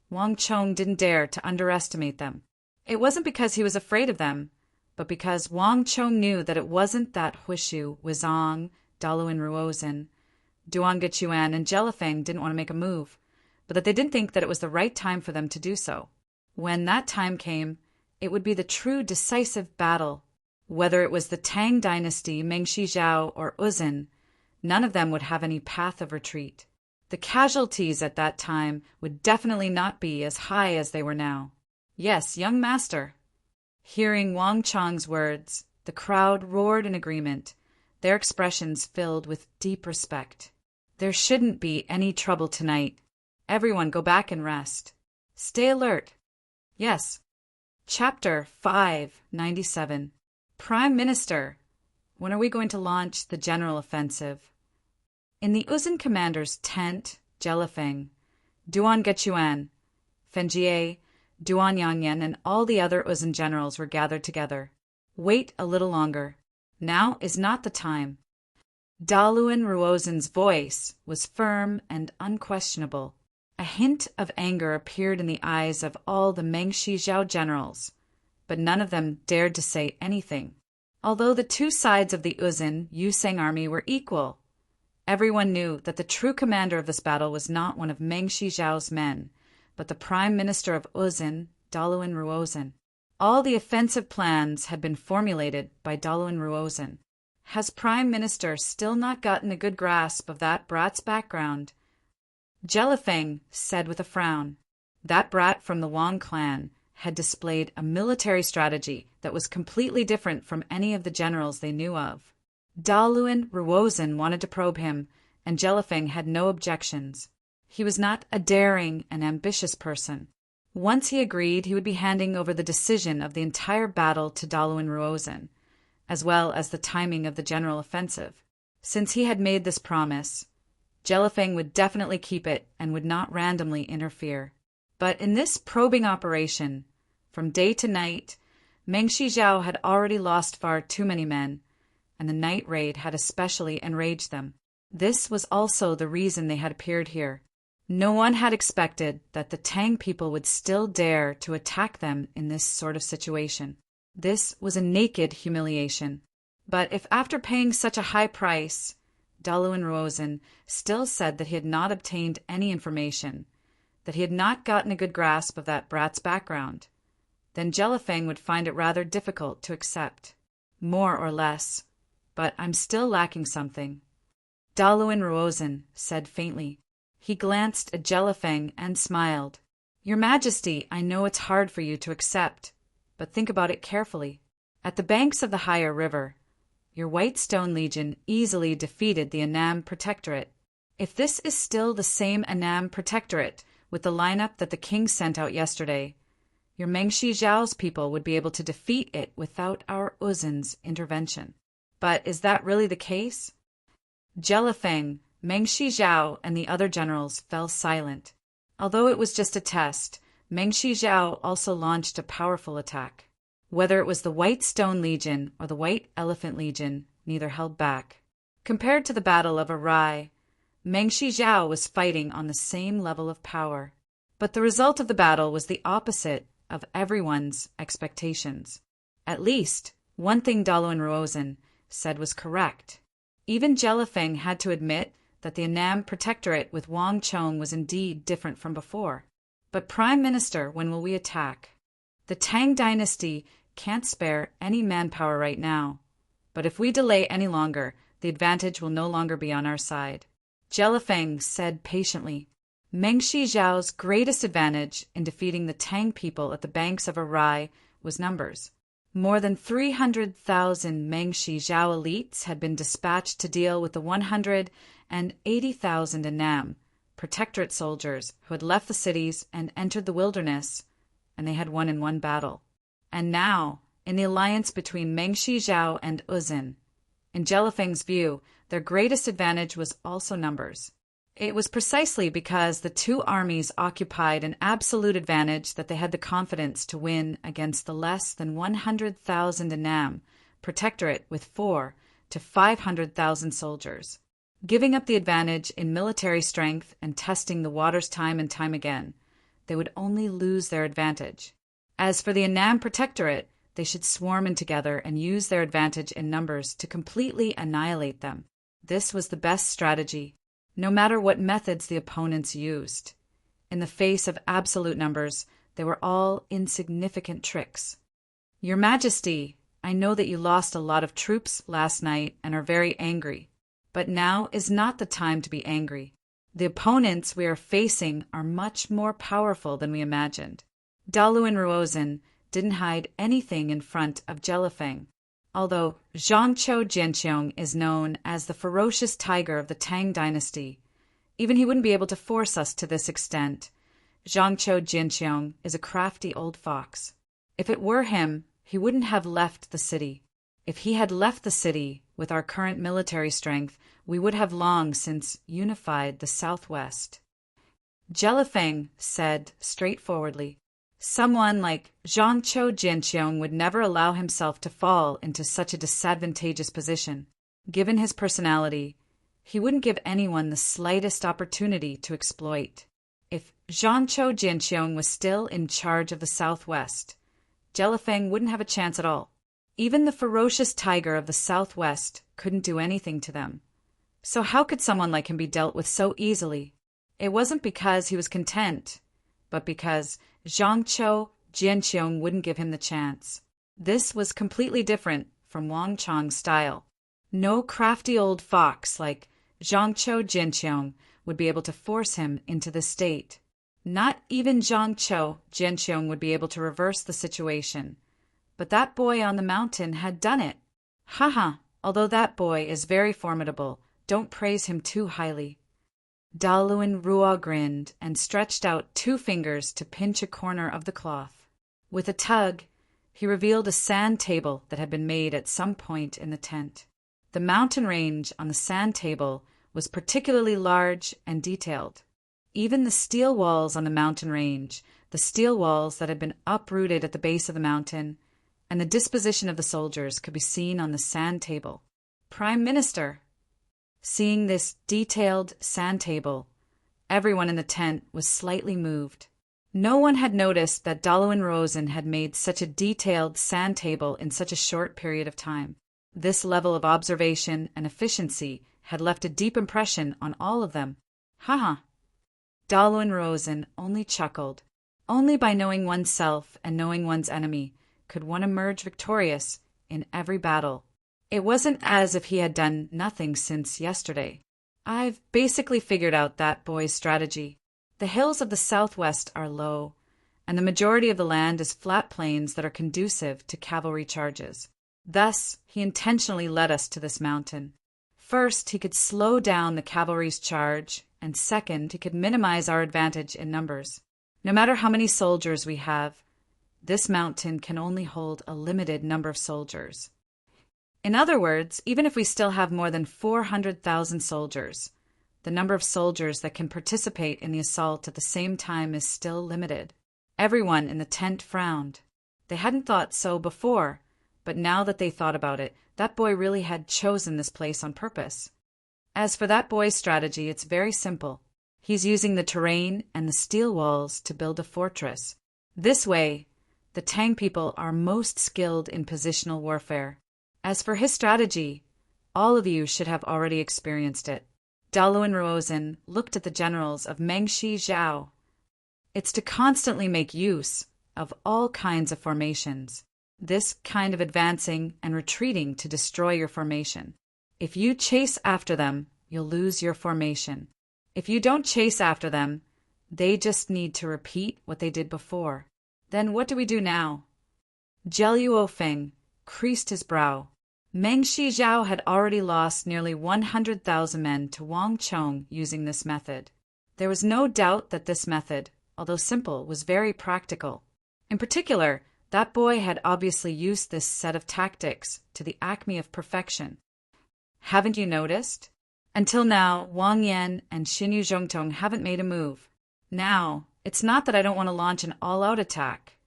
Wang Chong didn't dare to underestimate them. It wasn't because he was afraid of them, but because Wang Chong knew that it wasn't that Huishu, Wizong, Daluan Ruozin, Duan Gechuan, and Jelifeng didn't want to make a move, but that they didn't think that it was the right time for them to do so. When that time came, it would be the true decisive battle. Whether it was the Tang dynasty, Mengshi Zhao, or Uzin, none of them would have any path of retreat. The casualties at that time would definitely not be as high as they were now. Yes, young master. Hearing Wang Chong's words, the crowd roared in agreement, their expressions filled with deep respect. There shouldn't be any trouble tonight. Everyone go back and rest. Stay alert. Yes. Chapter 597. Prime Minister, when are we going to launch the general offensive? In the Uzin commander's tent, Jelifeng, Duan Gechuan, Fenjie, Duan Yangyan, and all the other Uzin generals were gathered together. Wait a little longer. Now is not the time. Daluan Ruozin's voice was firm and unquestionable. A hint of anger appeared in the eyes of all the Mengshi Zhao generals, but none of them dared to say anything. Although the two sides of the Uzin Yusang army were equal, everyone knew that the true commander of this battle was not one of Mengshi Zhao's men, but the prime minister of Uzin, Daluan Ruozin. All the offensive plans had been formulated by Daluin Ruozin. Has Prime Minister still not gotten a good grasp of that brat's background? Jelifeng said with a frown. That brat from the Wang clan had displayed a military strategy that was completely different from any of the generals they knew of. Daluin Ruozin wanted to probe him, and Jelifeng had no objections. He was not a daring and ambitious person. Once he agreed, he would be handing over the decision of the entire battle to Daluin Ruozin, as well as the timing of the general offensive. Since he had made this promise, Jelifeng would definitely keep it and would not randomly interfere. But in this probing operation, from day to night, Meng Shizhao had already lost far too many men, and the night raid had especially enraged them. This was also the reason they had appeared here. No one had expected that the Tang people would still dare to attack them in this sort of situation. This was a naked humiliation. But if after paying such a high price, Daluin Ruozin still said that he had not obtained any information, that he had not gotten a good grasp of that brat's background, then Jelifeng would find it rather difficult to accept. More or less. But I'm still lacking something. Daluin Ruozin said faintly. He glanced at Jelifeng and smiled. Your Majesty, I know it's hard for you to accept, but think about it carefully. At the banks of the higher river, your White Stone Legion easily defeated the Annam Protectorate. If this is still the same Annam Protectorate with the lineup that the king sent out yesterday, your Meng Shizhao's people would be able to defeat it without our Uzin's intervention. But is that really the case? Jelifeng, Meng Shizhao, and the other generals fell silent. Although it was just a test, Meng Shizhao also launched a powerful attack. Whether it was the White Stone Legion or the White Elephant Legion, neither held back. Compared to the Battle of Arai, Meng Shizhao was fighting on the same level of power. But the result of the battle was the opposite of everyone's expectations. At least, one thing Daluin Ruozin said was correct. Even Jelifeng had to admit that the Annam Protectorate with Wang Chong was indeed different from before. But Prime Minister, when will we attack? The Tang dynasty can't spare any manpower right now. But if we delay any longer, the advantage will no longer be on our side. Jelifeng said patiently. Meng Shizhao's greatest advantage in defeating the Tang people at the banks of Arai was numbers. More than 300,000 Meng Shizhao elites had been dispatched to deal with the 180,000 Annam Protectorate soldiers who had left the cities and entered the wilderness, and they had won in one battle. And now, in the alliance between Meng Shizhao and Uzin, in Jelifeng's view, their greatest advantage was also numbers. It was precisely because the two armies occupied an absolute advantage that they had the confidence to win against the less than 100,000 Annam Protectorate with 400,000 to 500,000 soldiers. Giving up the advantage in military strength and testing the waters time and time again, they would only lose their advantage. As for the Annam Protectorate, they should swarm in together and use their advantage in numbers to completely annihilate them. This was the best strategy, no matter what methods the opponents used. In the face of absolute numbers, they were all insignificant tricks. Your Majesty, I know that you lost a lot of troops last night and are very angry, but now is not the time to be angry. The opponents we are facing are much more powerful than we imagined. Daluin Ruozin didn't hide anything in front of Jelifeng. Although Zhangqiu Jianqiong is known as the ferocious tiger of the Tang dynasty, even he wouldn't be able to force us to this extent. Zhangqiu Jianqiong is a crafty old fox. If it were him, he wouldn't have left the city. If he had left the city with our current military strength, we would have long since unified the southwest. Jelifeng said straightforwardly, someone like Zhangqiu Jianqiong would never allow himself to fall into such a disadvantageous position. Given his personality, he wouldn't give anyone the slightest opportunity to exploit. If Zhangqiu Jianqiong was still in charge of the southwest, Jelifeng wouldn't have a chance at all. Even the ferocious tiger of the southwest couldn't do anything to them. So how could someone like him be dealt with so easily? It wasn't because he was content, but because Zhangqiu Jianqiong wouldn't give him the chance. This was completely different from Wang Chong's style. No crafty old fox like Zhangqiu Jianqiong would be able to force him into the state. Not even Zhangqiu Jianqiong would be able to reverse the situation. But that boy on the mountain had done it. Haha, although that boy is very formidable, don't praise him too highly. Daluan Ruo grinned and stretched out 2 fingers to pinch a corner of the cloth. With a tug, he revealed a sand table that had been made at some point in the tent. The mountain range on the sand table was particularly large and detailed. Even the steel walls on the mountain range, the steel walls that had been uprooted at the base of the mountain, and the disposition of the soldiers could be seen on the sand table. Prime Minister! Seeing this detailed sand table, everyone in the tent was slightly moved. No one had noticed that Daluan Rosen had made such a detailed sand table in such a short period of time. This level of observation and efficiency had left a deep impression on all of them. Haha! Daluan Rosen only chuckled. Only by knowing oneself and knowing one's enemy could one emerge victorious in every battle. It wasn't as if he had done nothing since yesterday. I've basically figured out that boy's strategy. The hills of the southwest are low, and the majority of the land is flat plains that are conducive to cavalry charges. Thus, he intentionally led us to this mountain. First, he could slow down the cavalry's charge, and second, he could minimize our advantage in numbers. No matter how many soldiers we have, this mountain can only hold a limited number of soldiers. In other words, even if we still have more than 400,000 soldiers, the number of soldiers that can participate in the assault at the same time is still limited. Everyone in the tent frowned. They hadn't thought so before, but now that they thought about it, that boy really had chosen this place on purpose. As for that boy's strategy, it's very simple. He's using the terrain and the steel walls to build a fortress. This way, the Tang people are most skilled in positional warfare. As for his strategy, all of you should have already experienced it. Daluan Rosen looked at the generals of Mengshi Zhao. It's to constantly make use of all kinds of formations. This kind of advancing and retreating to destroy your formation. If you chase after them, you'll lose your formation. If you don't chase after them, they just need to repeat what they did before. Then what do we do now? Jielu Feng creased his brow. Mengshi Zhao had already lost nearly 100,000 men to Wang Chong using this method. There was no doubt that this method, although simple, was very practical. In particular, that boy had obviously used this set of tactics to the acme of perfection. Haven't you noticed? Until now, Wang Yan and Xinyu Zhongtong haven't made a move. Now, it's not that I don't want to launch an all-out attack,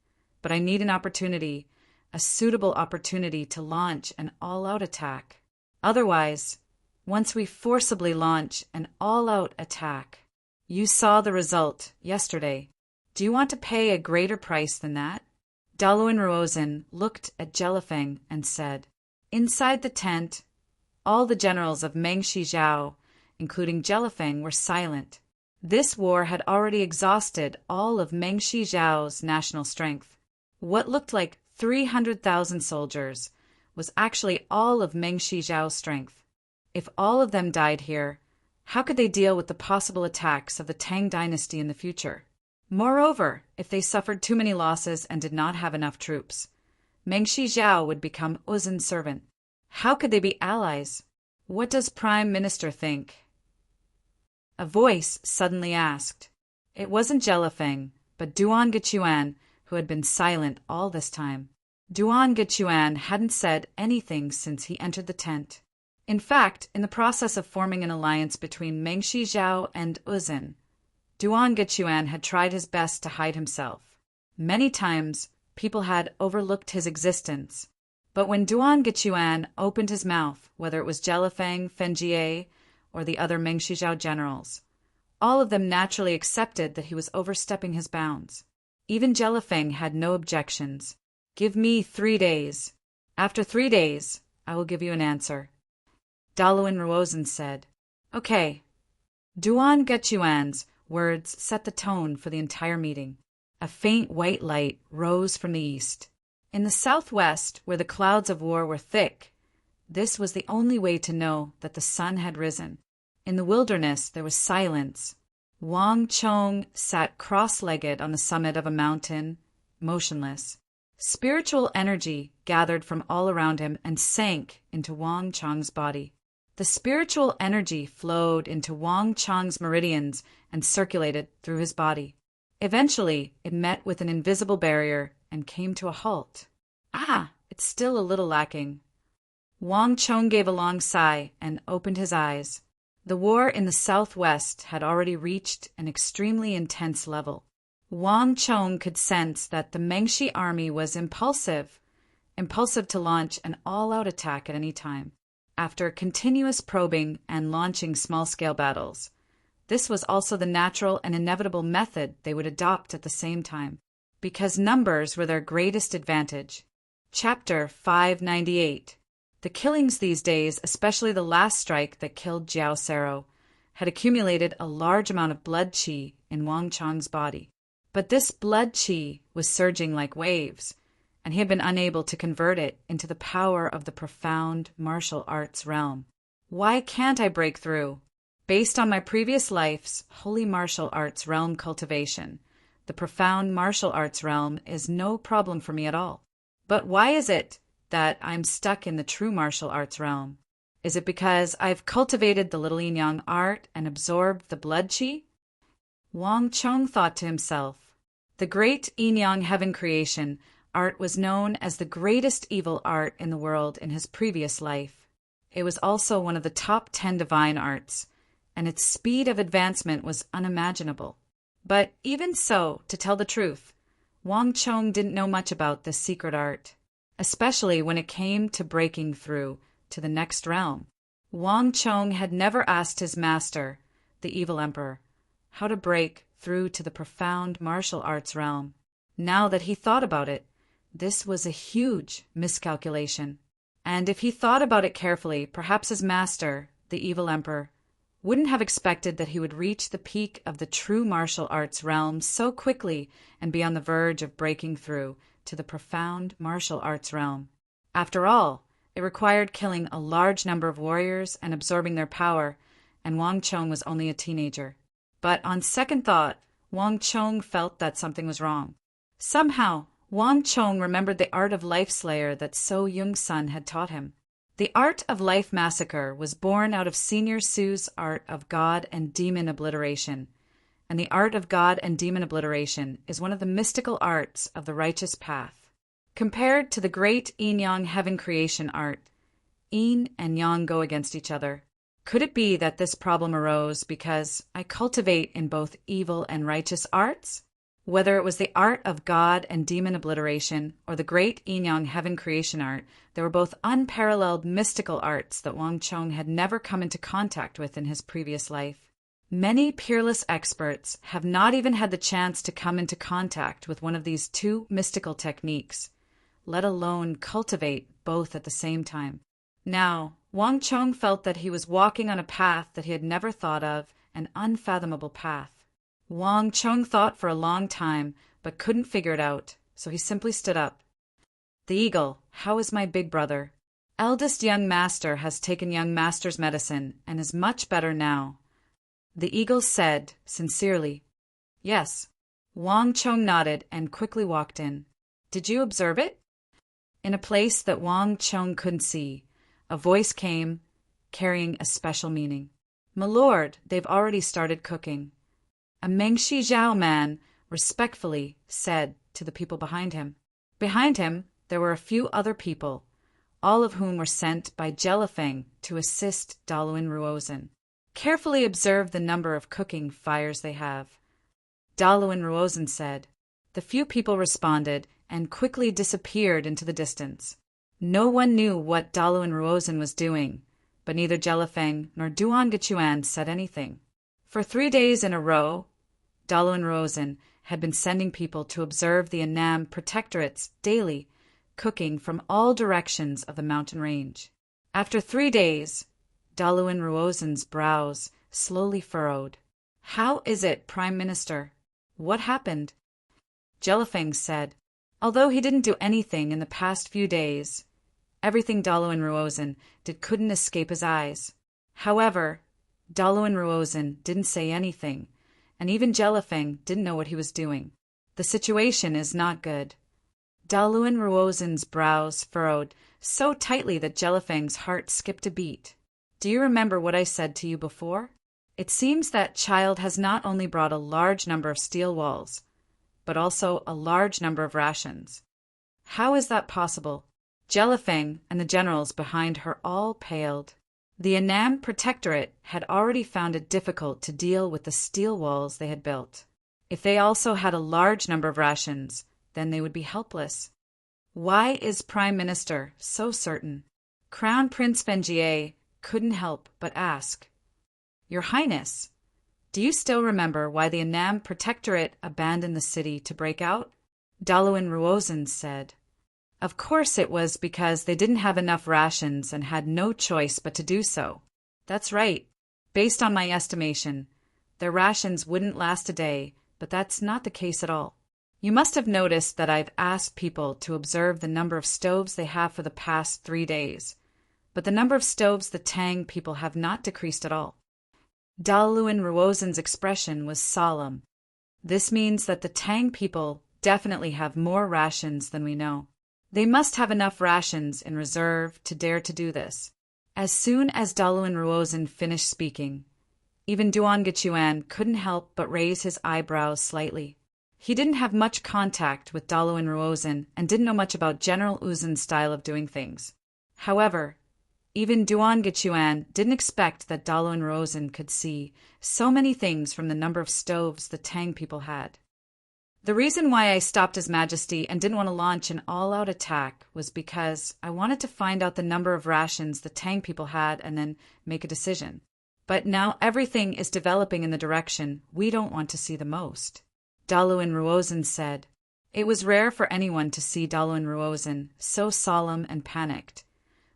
but I need an opportunity, a suitable opportunity to launch an all-out attack. Otherwise, once we forcibly launch an all-out attack, you saw the result yesterday. Do you want to pay a greater price than that? Daluan Rosen looked at Jelifeng and said, inside the tent, all the generals of Mengshi Zhao, including Jelifeng, were silent. This war had already exhausted all of Mengshi Zhao's national strength. What looked like 300,000 soldiers was actually all of Mengshi Zhao's strength. If all of them died here, how could they deal with the possible attacks of the Tang dynasty in the future? Moreover, if they suffered too many losses and did not have enough troops, Mengshi Zhao would become Uzin's servant. How could they be allies? What does Prime Minister think? A voice suddenly asked. It wasn't Jelifeng, but Duan Gechuan, who had been silent all this time. Duan Gechuan hadn't said anything since he entered the tent. In fact, in the process of forming an alliance between Mengshi Zhao and Uzin, Duan Gechuan had tried his best to hide himself. Many times, people had overlooked his existence. But when Duan Gechuan opened his mouth, whether it was Jelifeng, Fengjie, or the other Mengshi Zhao generals, all of them naturally accepted that he was overstepping his bounds. Even Jelifeng had no objections. Give me 3 days. After 3 days, I will give you an answer. Daluan Rosen said, Okay. Duan Gechuan's words set the tone for the entire meeting. A faint white light rose from the east. In the southwest, where the clouds of war were thick, this was the only way to know that the sun had risen. In the wilderness, there was silence. Wang Chong sat cross-legged on the summit of a mountain, motionless. Spiritual energy gathered from all around him and sank into Wang Chong's body. The spiritual energy flowed into Wang Chong's meridians and circulated through his body. Eventually, it met with an invisible barrier and came to a halt. It's still a little lacking. Wang Chong gave a long sigh and opened his eyes. The war in the southwest had already reached an extremely intense level. Wang Chong could sense that the Mengshi army was impulsive to launch an all-out attack at any time. After continuous probing and launching small-scale battles, this was also the natural and inevitable method they would adopt at the same time, because numbers were their greatest advantage. Chapter 598. The killings these days, especially the last strike that killed Jiao Sero, had accumulated a large amount of blood qi in Wang Chong's body. But this blood qi was surging like waves, and he had been unable to convert it into the power of the profound martial arts realm. Why can't I break through? Based on my previous life's holy martial arts realm cultivation, the profound martial arts realm is no problem for me at all. But why is it that I'm stuck in the true martial arts realm? Is it because I've cultivated the little yin-yang art and absorbed the blood qi? Wang Chong thought to himself. The great yin-yang heaven creation art was known as the greatest evil art in the world in his previous life. It was also one of the top 10 divine arts, and its speed of advancement was unimaginable. But even so, to tell the truth, Wang Chong didn't know much about this secret art, especially when it came to breaking through to the next realm. Wang Chong had never asked his master, the evil emperor, how to break through to the profound martial arts realm. Now that he thought about it, this was a huge miscalculation. And if he thought about it carefully, perhaps his master, the evil emperor, wouldn't have expected that he would reach the peak of the true martial arts realm so quickly and be on the verge of breaking through to the profound martial arts realm. After all, it required killing a large number of warriors and absorbing their power, and Wang Chong was only a teenager. But on second thought, Wang Chong felt that something was wrong. Somehow, Wang Chong remembered the art of life slayer that So Yung-sun had taught him. The art of life massacre was born out of Senior Su's art of God and demon obliteration, and the art of God and demon obliteration is one of the mystical arts of the righteous path. Compared to the great yin-yang heaven creation art, yin and yang go against each other. Could it be that this problem arose because I cultivate in both evil and righteous arts? Whether it was the art of God and demon obliteration or the great yin-yang heaven creation art, they were both unparalleled mystical arts that Wang Chong had never come into contact with in his previous life. Many peerless experts have not even had the chance to come into contact with one of these two mystical techniques, let alone cultivate both at the same time. Now, Wang Chong felt that he was walking on a path that he had never thought of, an unfathomable path. Wang Chong thought for a long time, but couldn't figure it out, so he simply stood up. The eagle, how is my big brother? Eldest young master has taken young master's medicine and is much better now. The eagle said, sincerely. Yes. Wang Chong nodded and quickly walked in. Did you observe it? In a place that Wang Chong couldn't see, a voice came, carrying a special meaning. My lord, they've already started cooking. A Mengshi Zhao man respectfully said to the people behind him. Behind him, there were a few other people, all of whom were sent by Jelifeng to assist Daluin Ruozhen. Carefully observe the number of cooking fires they have. Daluin Ruozhen said. The few people responded and quickly disappeared into the distance. No one knew what Daluin Ruozhen was doing, but neither Jelifeng nor Duan Gechuan said anything. For 3 days in a row, Daluin Ruozhen had been sending people to observe the Annam protectorates daily, cooking from all directions of the mountain range. After 3 days, Daluin Ruozhen's brows slowly furrowed. How is it, Prime Minister? What happened? Jellyfing said. Although he didn't do anything in the past few days, everything Daluin Ruozen did couldn't escape his eyes. However, Daluin Ruozen didn't say anything, and even Jellyfing didn't know what he was doing. The situation is not good. Daluin Ruozen's brows furrowed so tightly that Jellyfing's heart skipped a beat. Do you remember what I said to you before? It seems that child has not only brought a large number of steel walls, but also a large number of rations. How is that possible? Jellyfing and the generals behind her all paled. The Annam Protectorate had already found it difficult to deal with the steel walls they had built. If they also had a large number of rations, then they would be helpless. Why is Prime Minister so certain? Crown Prince Fengier couldn't help but ask. Your Highness, do you still remember why the Annam Protectorate abandoned the city to break out? Daluin Ruozen said. Of course it was because they didn't have enough rations and had no choice but to do so. That's right. Based on my estimation, their rations wouldn't last a day, but that's not the case at all. You must have noticed that I've asked people to observe the number of stoves they have for the past 3 days, but the number of stoves the Tang people have not decreased at all. Daluin Ruozen's expression was solemn. This means that the Tang people definitely have more rations than we know. They must have enough rations in reserve to dare to do this. As soon as Daluin Ruozen finished speaking, even Duan Gichuan couldn't help but raise his eyebrows slightly. He didn't have much contact with Daluin Ruozen and didn't know much about General Uzen's style of doing things. However, even Duan Gichuan didn't expect that Daluin Ruozen could see so many things from the number of stoves the Tang people had. The reason why I stopped His Majesty and didn't want to launch an all-out attack was because I wanted to find out the number of rations the Tang people had and then make a decision. But now everything is developing in the direction we don't want to see the most. Daluin Ruozen said. It was rare for anyone to see Daluin Ruozen so solemn and panicked.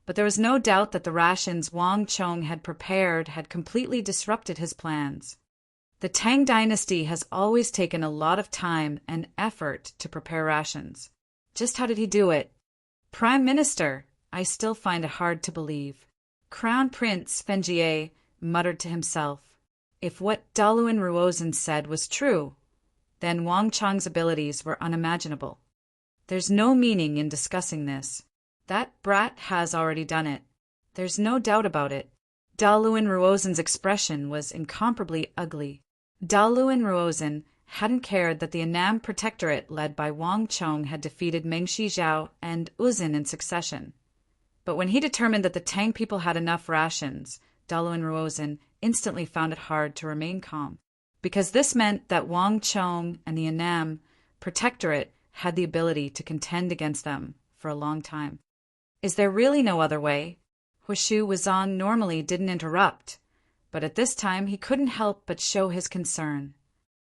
But there was no doubt that the rations Wang Chong had prepared had completely disrupted his plans. The Tang dynasty has always taken a lot of time and effort to prepare rations. Just how did he do it? Prime Minister, I still find it hard to believe. Crown Prince Fengier muttered to himself. If what Daluin Ruozen said was true, then Wang Chong's abilities were unimaginable. There's no meaning in discussing this. That brat has already done it. There's no doubt about it. Daluin Ruozen's expression was incomparably ugly. Daluin Ruozen hadn't cared that the Annam Protectorate led by Wang Chong had defeated Meng Shizhao and Uzin in succession. But when he determined that the Tang people had enough rations, Daluin Ruozen instantly found it hard to remain calm, because this meant that Wang Chong and the Annam Protectorate had the ability to contend against them for a long time. Is there really no other way? Huishu Wuzong normally didn't interrupt, but at this time he couldn't help but show his concern.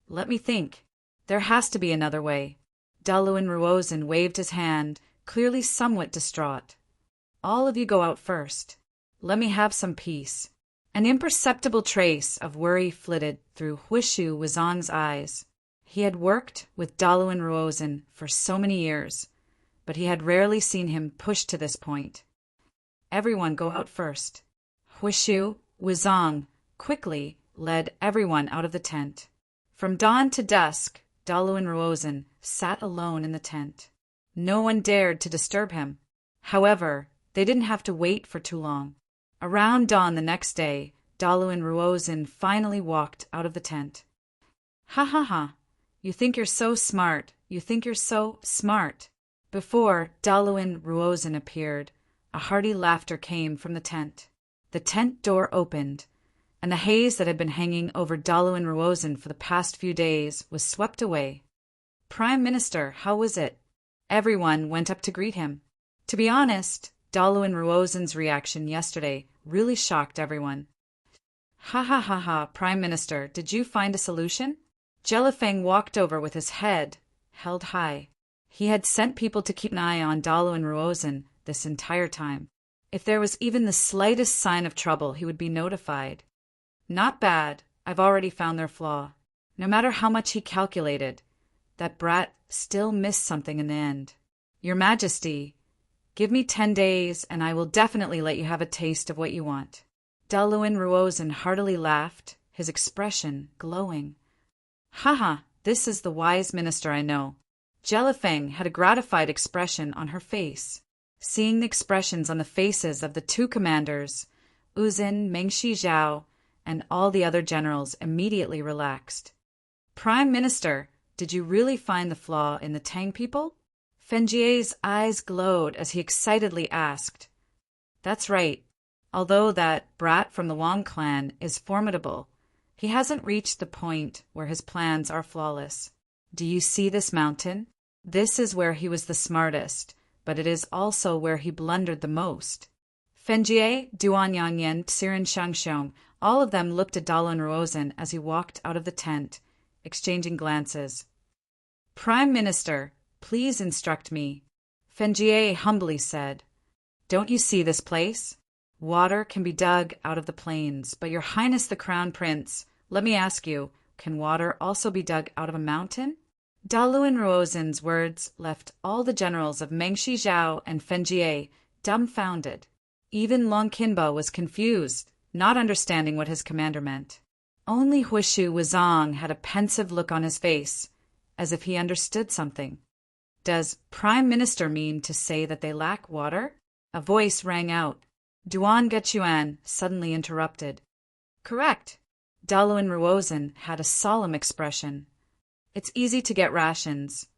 Let me think. There has to be another way. Daluin Ruozen waved his hand, clearly somewhat distraught. All of you go out first. Let me have some peace. An imperceptible trace of worry flitted through Huishu Wuzong's eyes. He had worked with Daluin Ruozen for so many years, but he had rarely seen him pushed to this point. Everyone go out first. Huishu Wuzong quickly led everyone out of the tent. From dawn to dusk, Daluin Ruozen sat alone in the tent. No one dared to disturb him. However, they didn't have to wait for too long. Around dawn the next day, Daluin Ruozen finally walked out of the tent. Ha ha ha! You think you're so smart. You think you're so smart. Before Daluin Ruozen appeared, a hearty laughter came from the tent. The tent door opened, and the haze that had been hanging over Daluin Ruozen for the past few days was swept away. Prime Minister, how was it? Everyone went up to greet him. To be honest, Daluin Ruozen's reaction yesterday really shocked everyone. Ha ha ha ha, Prime Minister, did you find a solution? Jellyfing walked over with his head held high. He had sent people to keep an eye on Daluin Ruozen this entire time. If there was even the slightest sign of trouble, he would be notified. Not bad. I've already found their flaw. No matter how much he calculated, that brat still missed something in the end. Your Majesty, give me 10 days, and I will definitely let you have a taste of what you want. Daluin Ruozen heartily laughed, his expression glowing. Haha, this is the wise minister I know. Jelifeng had a gratified expression on her face. Seeing the expressions on the faces of the two commanders, Uzin, Mengshi Zhao, and all the other generals immediately relaxed. Prime Minister, did you really find the flaw in the Tang people? Fenjie's eyes glowed as he excitedly asked. That's right. Although that brat from the Wang clan is formidable, he hasn't reached the point where his plans are flawless. Do you see this mountain? This is where he was the smartest, but it is also where he blundered the most. Fenjie, Duan Yanyan, Xirin Shangxiong, all of them looked at Daluin Ruozen as he walked out of the tent, exchanging glances. Prime Minister, please instruct me. Fenjie humbly said, Don't you see this place? Water can be dug out of the plains, but Your Highness the Crown Prince, let me ask you, can water also be dug out of a mountain? Daluin Ruozen's words left all the generals of Mengshi Zhao and Fenjie dumbfounded. Even Long Qinba was confused, not understanding what his commander meant. Only Huishu Wuzong had a pensive look on his face, as if he understood something. Does Prime Minister mean to say that they lack water? A voice rang out. Duan Gechuan suddenly interrupted. Correct. Daluin Ruozen had a solemn expression. It's easy to get rations,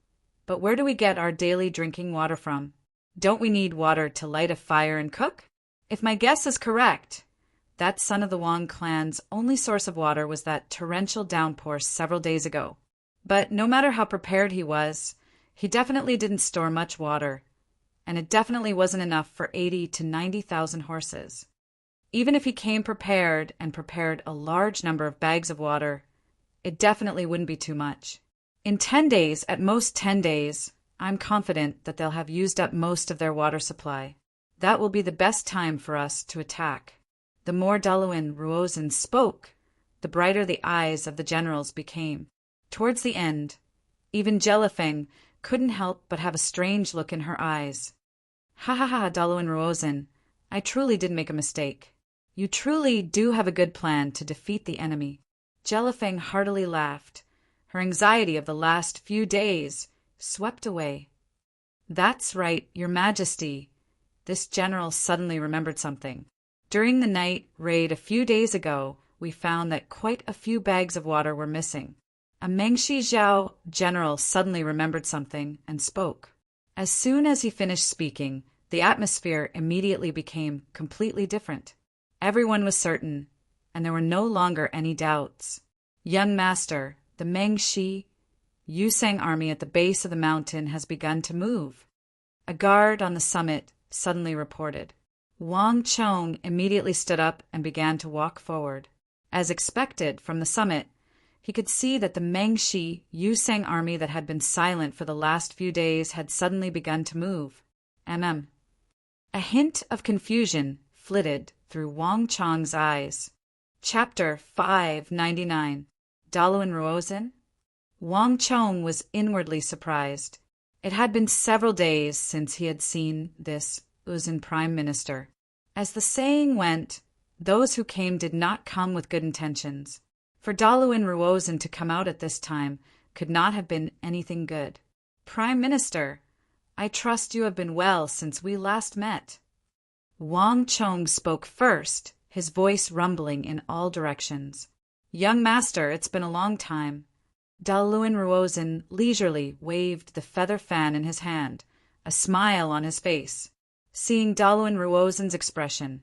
but where do we get our daily drinking water from? Don't we need water to light a fire and cook? If my guess is correct, that son of the Wang clan's only source of water was that torrential downpour several days ago. But no matter how prepared he was, he definitely didn't store much water, and it definitely wasn't enough for 80 to 90,000 horses. Even if he came prepared and prepared a large number of bags of water, it definitely wouldn't be too much. In 10 days, at most 10 days, I'm confident that they'll have used up most of their water supply. That will be the best time for us to attack. The more Daluin Ruozen spoke, the brighter the eyes of the generals became. Towards the end, even Jelifeng couldn't help but have a strange look in her eyes. Ha ha ha, Daluin Ruozen, I truly did make a mistake. You truly do have a good plan to defeat the enemy. Jelifeng heartily laughed. Her anxiety of the last few days swept away. That's right, Your Majesty. This general suddenly remembered something. During the night raid a few days ago, we found that quite a few bags of water were missing. A Mengshi Zhao general suddenly remembered something and spoke. As soon as he finished speaking, the atmosphere immediately became completely different. Everyone was certain, and there were no longer any doubts. Young Master, the Mengshi Yusang army at the base of the mountain has begun to move. A guard on the summit suddenly reported. Wang Chong immediately stood up and began to walk forward. As expected from the summit, he could see that the Mengshi Yusang army that had been silent for the last few days had suddenly begun to move. A hint of confusion flitted through Wang Chong's eyes. Chapter 599. Daluin Ruozen? Wang Chong was inwardly surprised. It had been several days since he had seen this Uzin Prime Minister. As the saying went, those who came did not come with good intentions. For Daluin Ruozen to come out at this time could not have been anything good. Prime Minister, I trust you have been well since we last met. Wang Chong spoke first, his voice rumbling in all directions. Young Master, it's been a long time. Daluin Ruozen leisurely waved the feather fan in his hand, a smile on his face. Seeing Daluin Ruozen's expression,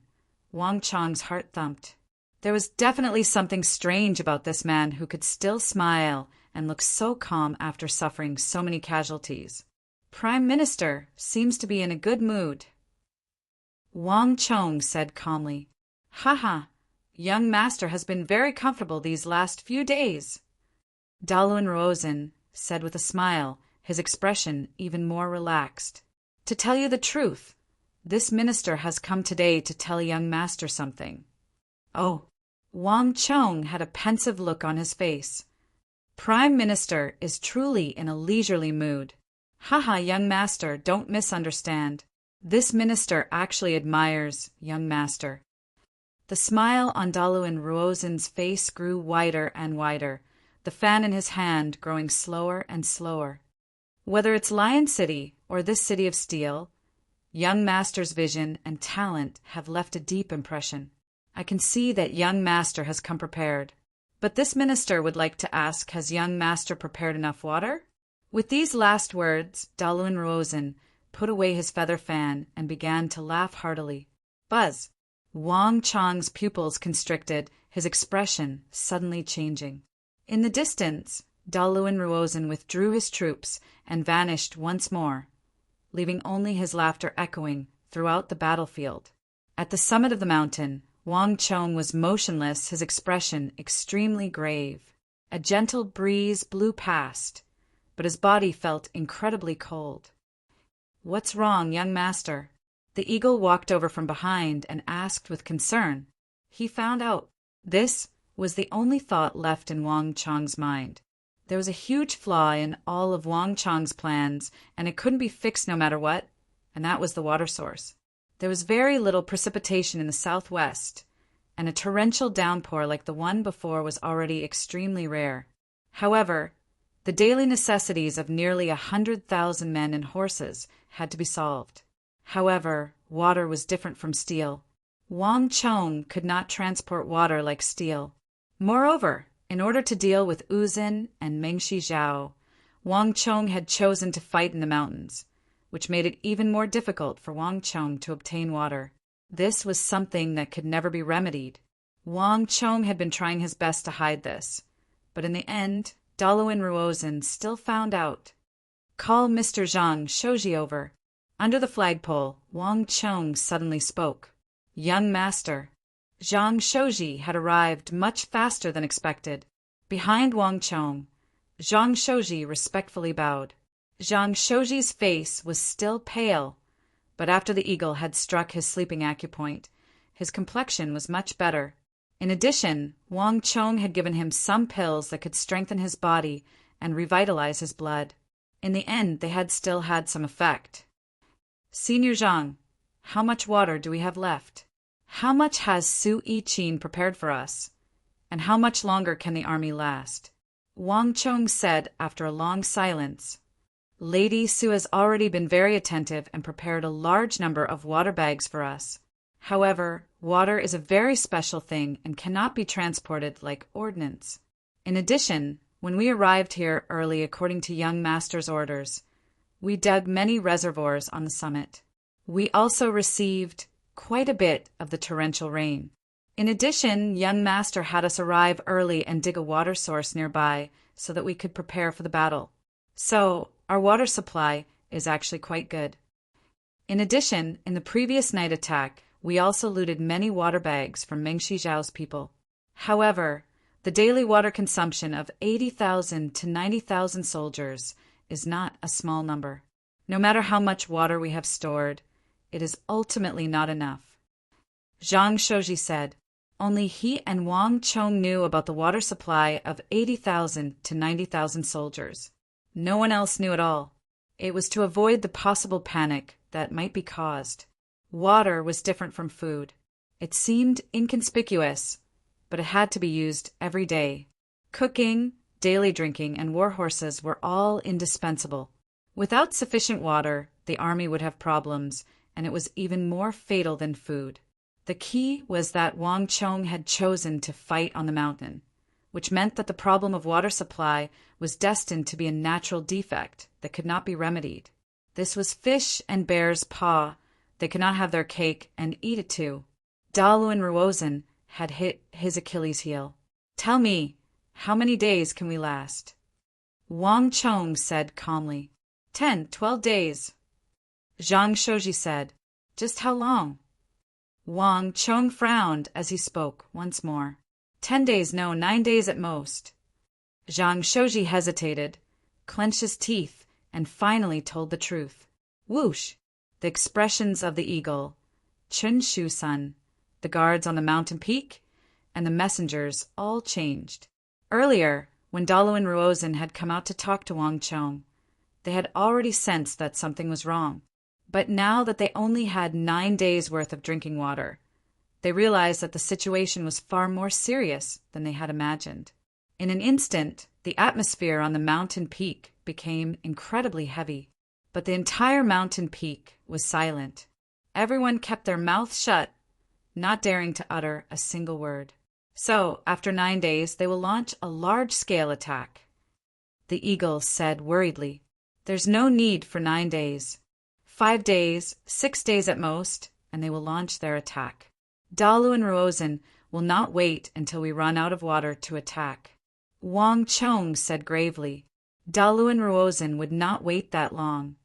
Wang Chong's heart thumped. There was definitely something strange about this man who could still smile and look so calm after suffering so many casualties. Prime Minister seems to be in a good mood. Wang Chong said calmly, Haha, young Master has been very comfortable these last few days. Daluin Ruozen said with a smile, his expression even more relaxed. To tell you the truth, this minister has come today to tell young Master something. Oh. Wang Chong had a pensive look on his face. Prime Minister is truly in a leisurely mood. Haha, young master, don't misunderstand. This minister actually admires young master. The smile on Daluin Ruozin's face grew wider and wider, the fan in his hand growing slower and slower. Whether it's Lion City or this city of steel, young master's vision and talent have left a deep impression. I can see that young master has come prepared. But this minister would like to ask, has young master prepared enough water? With these last words, Daluin Ruozin put away his feather fan and began to laugh heartily. Buzz! Wang Chang's pupils constricted, his expression suddenly changing. In the distance, Daluin Ruozin withdrew his troops and vanished once more, leaving only his laughter echoing throughout the battlefield. At the summit of the mountain, Wang Chong was motionless, his expression extremely grave. A gentle breeze blew past, but his body felt incredibly cold. What's wrong, young master? The eagle walked over from behind and asked with concern. He found out. This was the only thought left in Wang Chong's mind. There was a huge flaw in all of Wang Chong's plans, and it couldn't be fixed no matter what, and that was the water source. There was very little precipitation in the southwest, and a torrential downpour like the one before was already extremely rare. However, the daily necessities of nearly 100,000 men and horses had to be solved. However, water was different from steel. Wang Chong could not transport water like steel. Moreover, in order to deal with Uzin and Mengshi Zhao, Wang Chong had chosen to fight in the mountains, which made it even more difficult for Wang Chong to obtain water. This was something that could never be remedied. Wang Chong had been trying his best to hide this, but in the end, Daluin Ruozin still found out. Call Mr. Zhang Shouji over. Under the flagpole, Wang Chong suddenly spoke. Young master. Zhang Shouji had arrived much faster than expected. Behind Wang Chong, Zhang Shouji respectfully bowed. Zhang Shouji's face was still pale, but after the eagle had struck his sleeping acupoint, his complexion was much better. In addition, Wang Chong had given him some pills that could strengthen his body and revitalize his blood. In the end, they had still had some effect. Senior Zhang, how much water do we have left? How much has Su Yiqin prepared for us? And how much longer can the army last? Wang Chong said after a long silence. Lady Su has already been very attentive and prepared a large number of water bags for us. However, water is a very special thing and cannot be transported like ordnance. In addition, when we arrived here early according to young master's orders, we dug many reservoirs on the summit. We also received quite a bit of the torrential rain. In addition, young master had us arrive early and dig a water source nearby so that we could prepare for the battle. So, our water supply is actually quite good. In addition, in the previous night attack, we also looted many water bags from Mengshi Zhao's people. However, the daily water consumption of 80,000 to 90,000 soldiers is not a small number. No matter how much water we have stored, it is ultimately not enough. Zhang Shouji said, only he and Wang Chong knew about the water supply of 80,000 to 90,000 soldiers. No one else knew at all. It was to avoid the possible panic that might be caused. Water was different from food. It seemed inconspicuous, but it had to be used every day. Cooking, daily drinking, and war horses were all indispensable. Without sufficient water, the army would have problems, and it was even more fatal than food. The key was that Wang Chong had chosen to fight on the mountain, which meant that the problem of water supply was destined to be a natural defect that could not be remedied. This was fish and bear's paw. They could not have their cake and eat it too. Daluin Ruozin had hit his Achilles heel. Tell me, how many days can we last? Wang Chong said calmly. 10, 12 days. Zhang Shouji said, just how long? Wang Chong frowned as he spoke once more. 10 days, no, 9 days at most. Zhang Shouji hesitated, clenched his teeth, and finally told the truth. Whoosh! The expressions of the eagle, Chen Shu-sun, the guards on the mountain peak, and the messengers all changed. Earlier, When Dalu and Ruozin had come out to talk to Wang Chong, they had already sensed that something was wrong. But now that they only had 9 days' worth of drinking water, they realized that the situation was far more serious than they had imagined. In an instant, the atmosphere on the mountain peak became incredibly heavy, but the entire mountain peak was silent. Everyone kept their mouth shut, not daring to utter a single word. So, after 9 days, they will launch a large-scale attack. The eagle said worriedly, "There's no need for 9 days. 5 days, 6 days at most, and they will launch their attack. Dalu and Ruozin will not wait until we run out of water to attack." Wang Chong said gravely, "Dalu and Ruozin would not wait that long,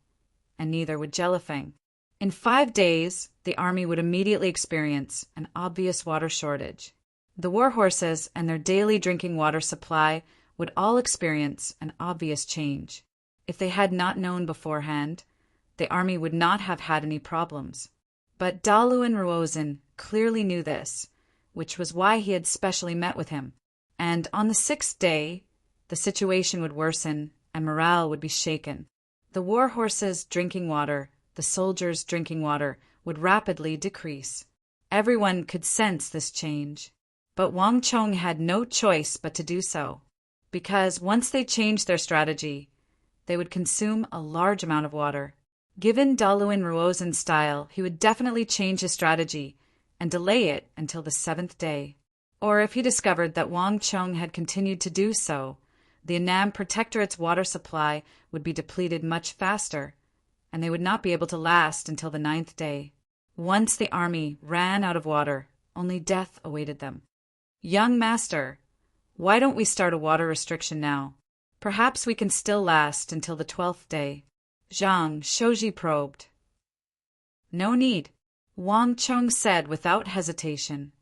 and neither would Jelifeng. In 5 days, the army would immediately experience an obvious water shortage. The war horses and their daily drinking water supply would all experience an obvious change. If they had not known beforehand, the army would not have had any problems. But Dalu and Ruozin clearly knew this, which was why he had specially met with him. And on the 6th day, the situation would worsen and morale would be shaken. The war horses' drinking water, the soldiers' drinking water, would rapidly decrease. Everyone could sense this change. But Wang Chong had no choice but to do so, because once they changed their strategy, they would consume a large amount of water. Given Dalu and Ruozin's style, he would definitely change his strategy and delay it until the 7th day. Or if he discovered that Wang Chong had continued to do so, the Annam Protectorate's water supply would be depleted much faster, and they would not be able to last until the 9th day. Once the army ran out of water, only death awaited them. "Young master, why don't we start a water restriction now? Perhaps we can still last until the 12th day." Zhang Shouji probed. "No need," Wang Chong said without hesitation.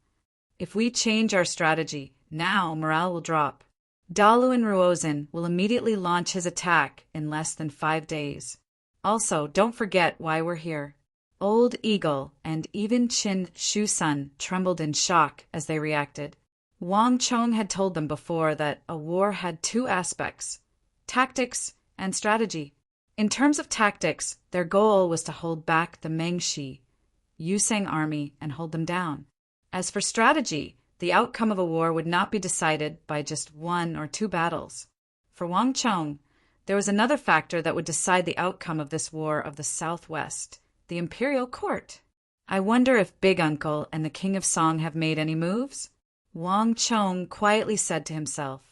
"If we change our strategy, now morale will drop. Dalu and Ruozin will immediately launch his attack in less than 5 days. Also, don't forget why we're here." Old Eagle and even Qin Shusun trembled in shock as they reacted. Wang Chong had told them before that a war had 2 aspects, tactics and strategy. In terms of tactics, their goal was to hold back the Mengshi, Yuseng army, and hold them down. As for strategy, the outcome of a war would not be decided by just 1 or 2 battles. For Wang Chong, there was another factor that would decide the outcome of this war of the Southwest, the imperial court. "I wonder if Big Uncle and the King of Song have made any moves?" Wang Chong quietly said to himself.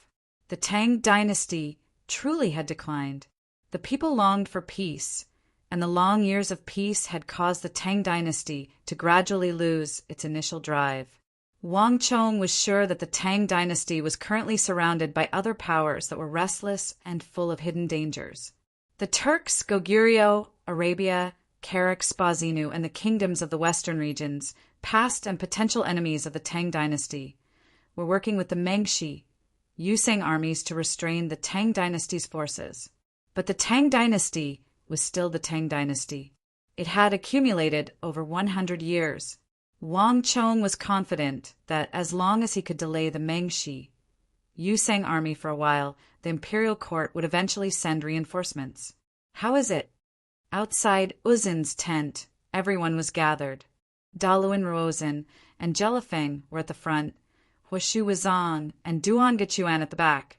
The Tang dynasty truly had declined. The people longed for peace, and the long years of peace had caused the Tang dynasty to gradually lose its initial drive. Wang Chong was sure that the Tang dynasty was currently surrounded by other powers that were restless and full of hidden dangers. The Turks, Goguryeo, Arabia, Karak, Spazinu, and the kingdoms of the western regions, past and potential enemies of the Tang dynasty, were working with the Mengshi, Yuseng armies to restrain the Tang dynasty's forces. But the Tang dynasty was still the Tang dynasty. It had accumulated over 100 years. Wang Chong was confident that as long as he could delay the Mengshi, Yuseng army for a while, the imperial court would eventually send reinforcements. "How is it?" Outside Uzin's tent, everyone was gathered. Dalu and Ruozin and Jelifeng were at the front, Huashu Wizang and Duan Gechuan at the back,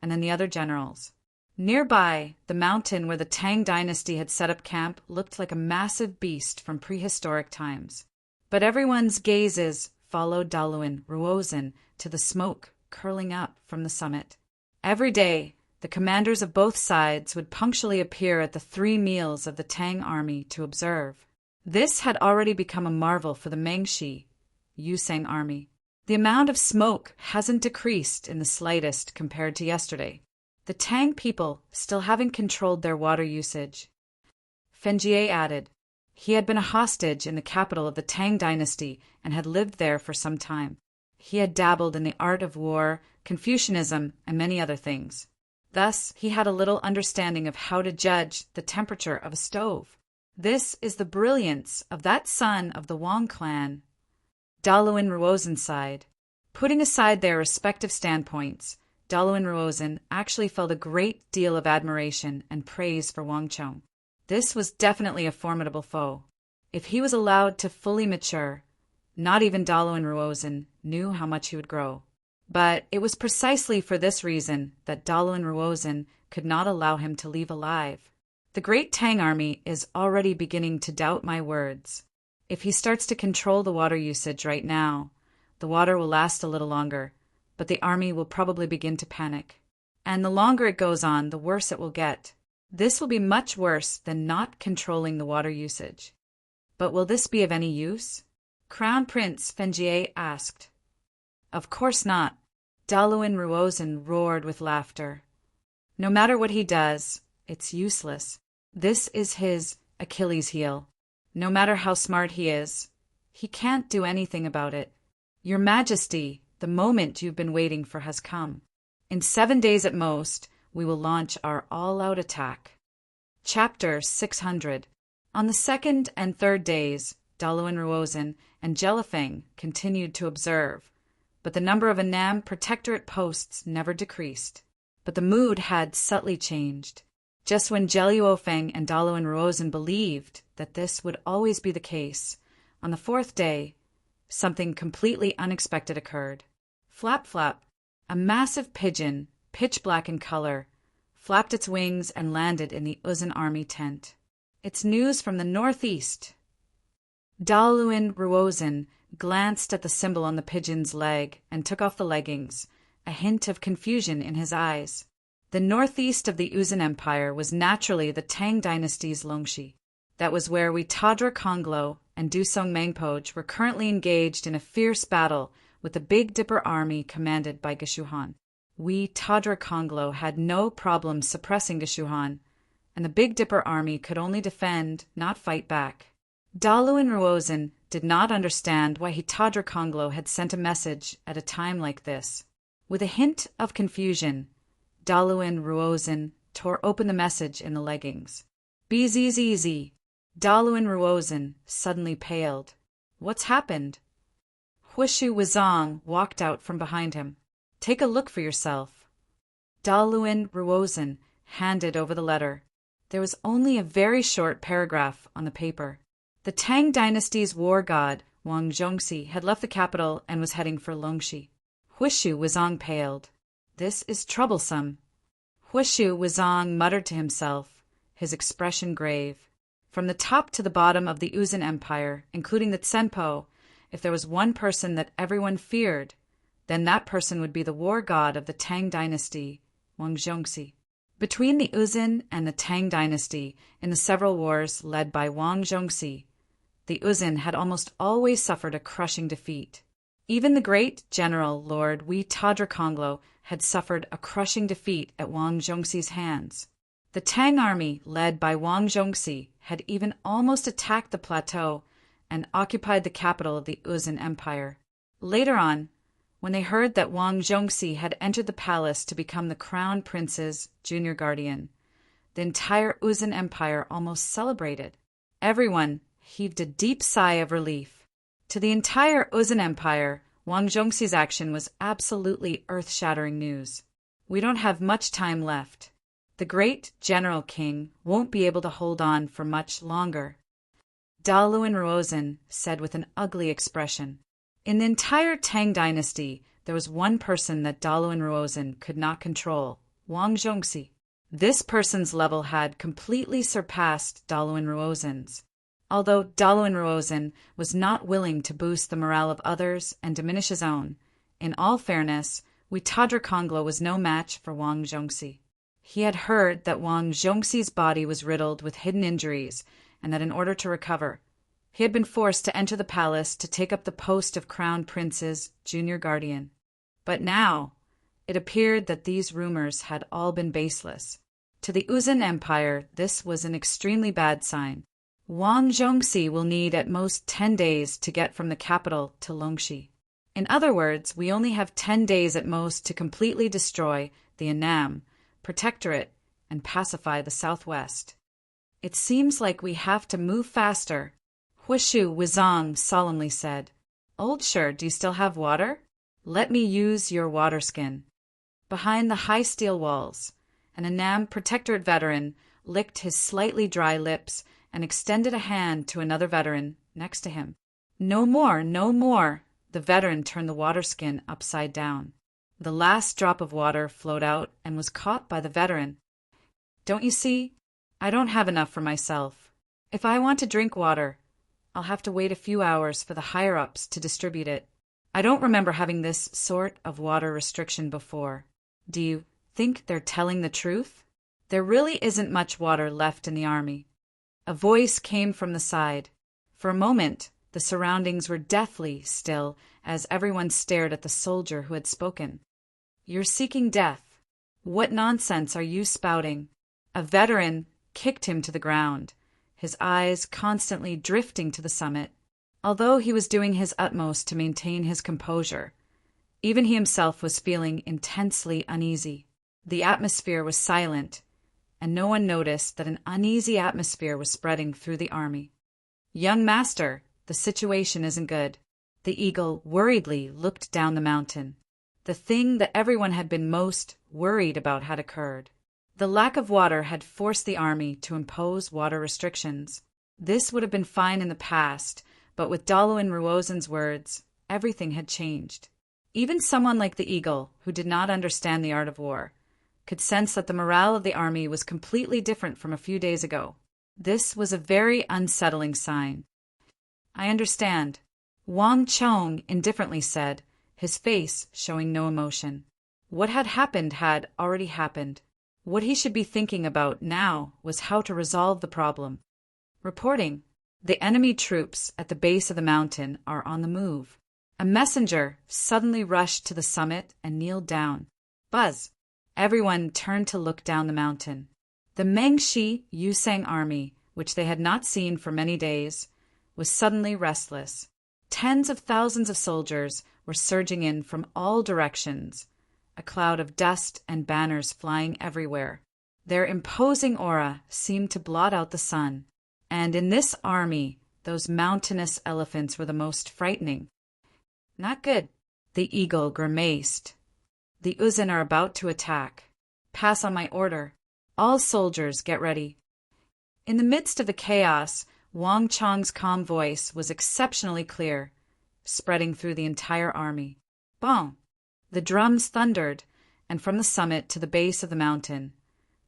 and then the other generals. Nearby, the mountain where the Tang dynasty had set up camp looked like a massive beast from prehistoric times. But everyone's gazes followed Dalu and Ruozin to the smoke curling up from the summit. Every day, the commanders of both sides would punctually appear at the 3 meals of the Tang army to observe. This had already become a marvel for the Mengshi, Yuseng army. The amount of smoke hasn't decreased in the slightest compared to yesterday. The Tang people still haven't controlled their water usage. Fenjie added. He had been a hostage in the capital of the Tang dynasty and had lived there for some time. He had dabbled in the art of war, Confucianism, and many other things. Thus, he had a little understanding of how to judge the temperature of a stove. This is the brilliance of that son of the Wang clan. Dalu and Ruozin sighed. Putting aside their respective standpoints, Daluin Ruozin actually felt a great deal of admiration and praise for Wang Chong. This was definitely a formidable foe. If he was allowed to fully mature, not even Daluin Ruozin knew how much he would grow. But it was precisely for this reason that Daluin Ruozin could not allow him to leave alive. The great Tang army is already beginning to doubt my words. If he starts to control the water usage right now, the water will last a little longer, but the army will probably begin to panic. And the longer it goes on, the worse it will get. This will be much worse than not controlling the water usage. But will this be of any use? Crown Prince Fenjie asked. Of course not. Daluin Ruozin roared with laughter. No matter what he does, it's useless. This is his Achilles heel. No matter how smart he is, he can't do anything about it. Your Majesty, the moment you've been waiting for has come. In 7 days at most, we will launch our all-out attack. Chapter 600. On the second and third days, Daluin Ruozin and Jelifeng continued to observe, but the number of Annam protectorate posts never decreased. But the mood had subtly changed. Just when Jelifeng and Daluin Ruozin believed that this would always be the case, on the fourth day, something completely unexpected occurred. Flap Flap, a massive pigeon, pitch black in color, flapped its wings and landed in the Uzun army tent. It's news from the northeast. Daluin Ruozin glanced at the symbol on the pigeon's leg and took off the leggings, a hint of confusion in his eyes. The northeast of the Uzun Empire was naturally the Tang dynasty's Longxi. That was where Tadra Konglo and Dusong Mengpoj were currently engaged in a fierce battle with the Big Dipper army commanded by Geshuhan. Tadra Konglo had no problem suppressing Geshuhan, and the Big Dipper army could only defend, not fight back. Daluin Ruozin did not understand why Tadra Konglo had sent a message at a time like this. With a hint of confusion, Daluin Ruozin tore open the message in the leggings. BZZZ. Daluin Ruozin suddenly paled. What's happened? Huishu Wizong walked out from behind him. Take a look for yourself. Daluin Ruozin handed over the letter. There was only a very short paragraph on the paper. The Tang dynasty's war god, Wang Zhongxi, had left the capital and was heading for Longxi. Huishu Wizong paled. This is troublesome. Huishu Wizong muttered to himself, his expression grave. From the top to the bottom of the Uzun Empire, including the Tsenpo, if there was one person that everyone feared, then that person would be the war god of the Tang dynasty, Wang Zhongxi. Between the Uzun and the Tang dynasty, in the several wars led by Wang Zhongxi, the Uzun had almost always suffered a crushing defeat. Even the great general Lord Tadra Konglo had suffered a crushing defeat at Wang Zhongxi's hands. The Tang army, led by Wang Zhongxi, had even almost attacked the plateau and occupied the capital of the Uzun Empire. Later on, when they heard that Wang Zhongxi had entered the palace to become the crown prince's junior guardian, the entire Uzun Empire almost celebrated. Everyone heaved a deep sigh of relief. To the entire Uzun Empire, Wang Zhongxi's action was absolutely earth-shattering news. We don't have much time left. The great General King won't be able to hold on for much longer. Daluin Ruozin said with an ugly expression. In the entire Tang dynasty, there was one person that Daluin Ruozin could not control, Wang Zhongxi. This person's level had completely surpassed Daluin Ruozin's. Although Daluin Ruozin was not willing to boost the morale of others and diminish his own, in all fairness, Tadra Konglo was no match for Wang Zhongxi. He had heard that Wang Zhongxi's body was riddled with hidden injuries, and that in order to recover, he had been forced to enter the palace to take up the post of Crown Prince's junior guardian. But now, it appeared that these rumors had all been baseless. To the Uzun Empire, this was an extremely bad sign. Wang Zhongxi will need at most 10 days to get from the capital to Longxi. In other words, we only have 10 days at most to completely destroy the Annam Protectorate and pacify the southwest. It seems like we have to move faster, Huishu Wizong solemnly said. Old Shur, do you still have water? Let me use your water skin. behind the high steel walls. An Annam Protectorate veteran licked his slightly dry lips and extended a hand to another veteran next to him. No more, no more. The veteran turned the water skin upside down. The last drop of water flowed out and was caught by the veteran. Don't you see? I don't have enough for myself. If I want to drink water, I'll have to wait a few hours for the higher-ups to distribute it. I don't remember having this sort of water restriction before. Do you think they're telling the truth? There really isn't much water left in the army. A voice came from the side. For a moment, the surroundings were deathly still as everyone stared at the soldier who had spoken. You're seeking death. What nonsense are you spouting? A veteran kicked him to the ground, his eyes constantly drifting to the summit. Although he was doing his utmost to maintain his composure, even he himself was feeling intensely uneasy. The atmosphere was silent, and no one noticed that an uneasy atmosphere was spreading through the army. Young master, the situation isn't good. The eagle worriedly looked down the mountain. The thing that everyone had been most worried about had occurred. The lack of water had forced the army to impose water restrictions. This would have been fine in the past, but with Daluin Ruozen's words, everything had changed. Even someone like the eagle, who did not understand the art of war, could sense that the morale of the army was completely different from a few days ago. This was a very unsettling sign. I understand, Wang Chong indifferently said, his face showing no emotion. What had happened had already happened. What he should be thinking about now was how to resolve the problem. Reporting. The enemy troops at the base of the mountain are on the move. A messenger suddenly rushed to the summit and kneeled down. Buzz. Everyone turned to look down the mountain. The Mengshi Yusang army, which they had not seen for many days, was suddenly restless. Tens of thousands of soldiers were surging in from all directions, a cloud of dust and banners flying everywhere. Their imposing aura seemed to blot out the sun. And in this army, those mountainous elephants were the most frightening. Not good. The eagle grimaced. The Uzin are about to attack. Pass on my order. All soldiers get ready. In the midst of the chaos, Wang Chong's calm voice was exceptionally clear, spreading through the entire army. Bong! The drums thundered, and from the summit to the base of the mountain,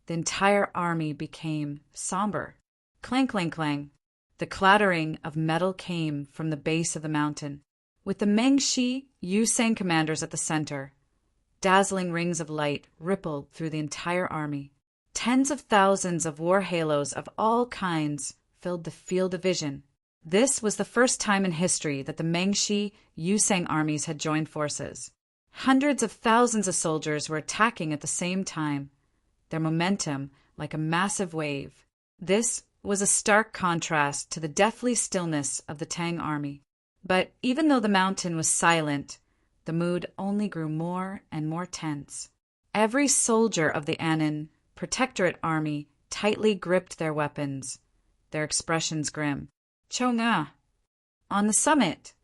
the entire army became somber. Clang, clang, clang. The clattering of metal came from the base of the mountain. With the Mengshi Yusang commanders at the center, dazzling rings of light rippled through the entire army. Tens of thousands of war halos of all kinds filled the field of vision. This was the first time in history that the Mengshi Yusang armies had joined forces. Hundreds of thousands of soldiers were attacking at the same time, their momentum like a massive wave. This was a stark contrast to the deathly stillness of the Tang army. But even though the mountain was silent, the mood only grew more and more tense. Every soldier of the Annan Protectorate army tightly gripped their weapons, their expressions grim. Chong-ah! On the summit,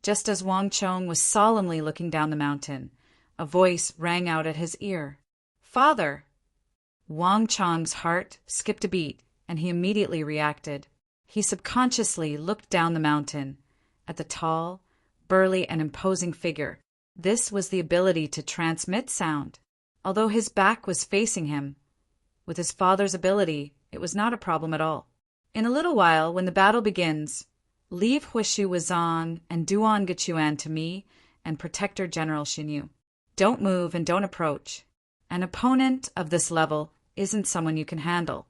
just as Wang Chong was solemnly looking down the mountain, a voice rang out at his ear. Father! Wang Chong's heart skipped a beat, and he immediately reacted. He subconsciously looked down the mountain, at the tall, burly, and imposing figure. This was the ability to transmit sound. Although his back was facing him, with his father's ability, it was not a problem at all. In a little while, when the battle begins, leave Huishu Wuzong and Duan Gechuan to me and Protector General Xinyu. Don't move and don't approach. An opponent of this level isn't someone you can handle.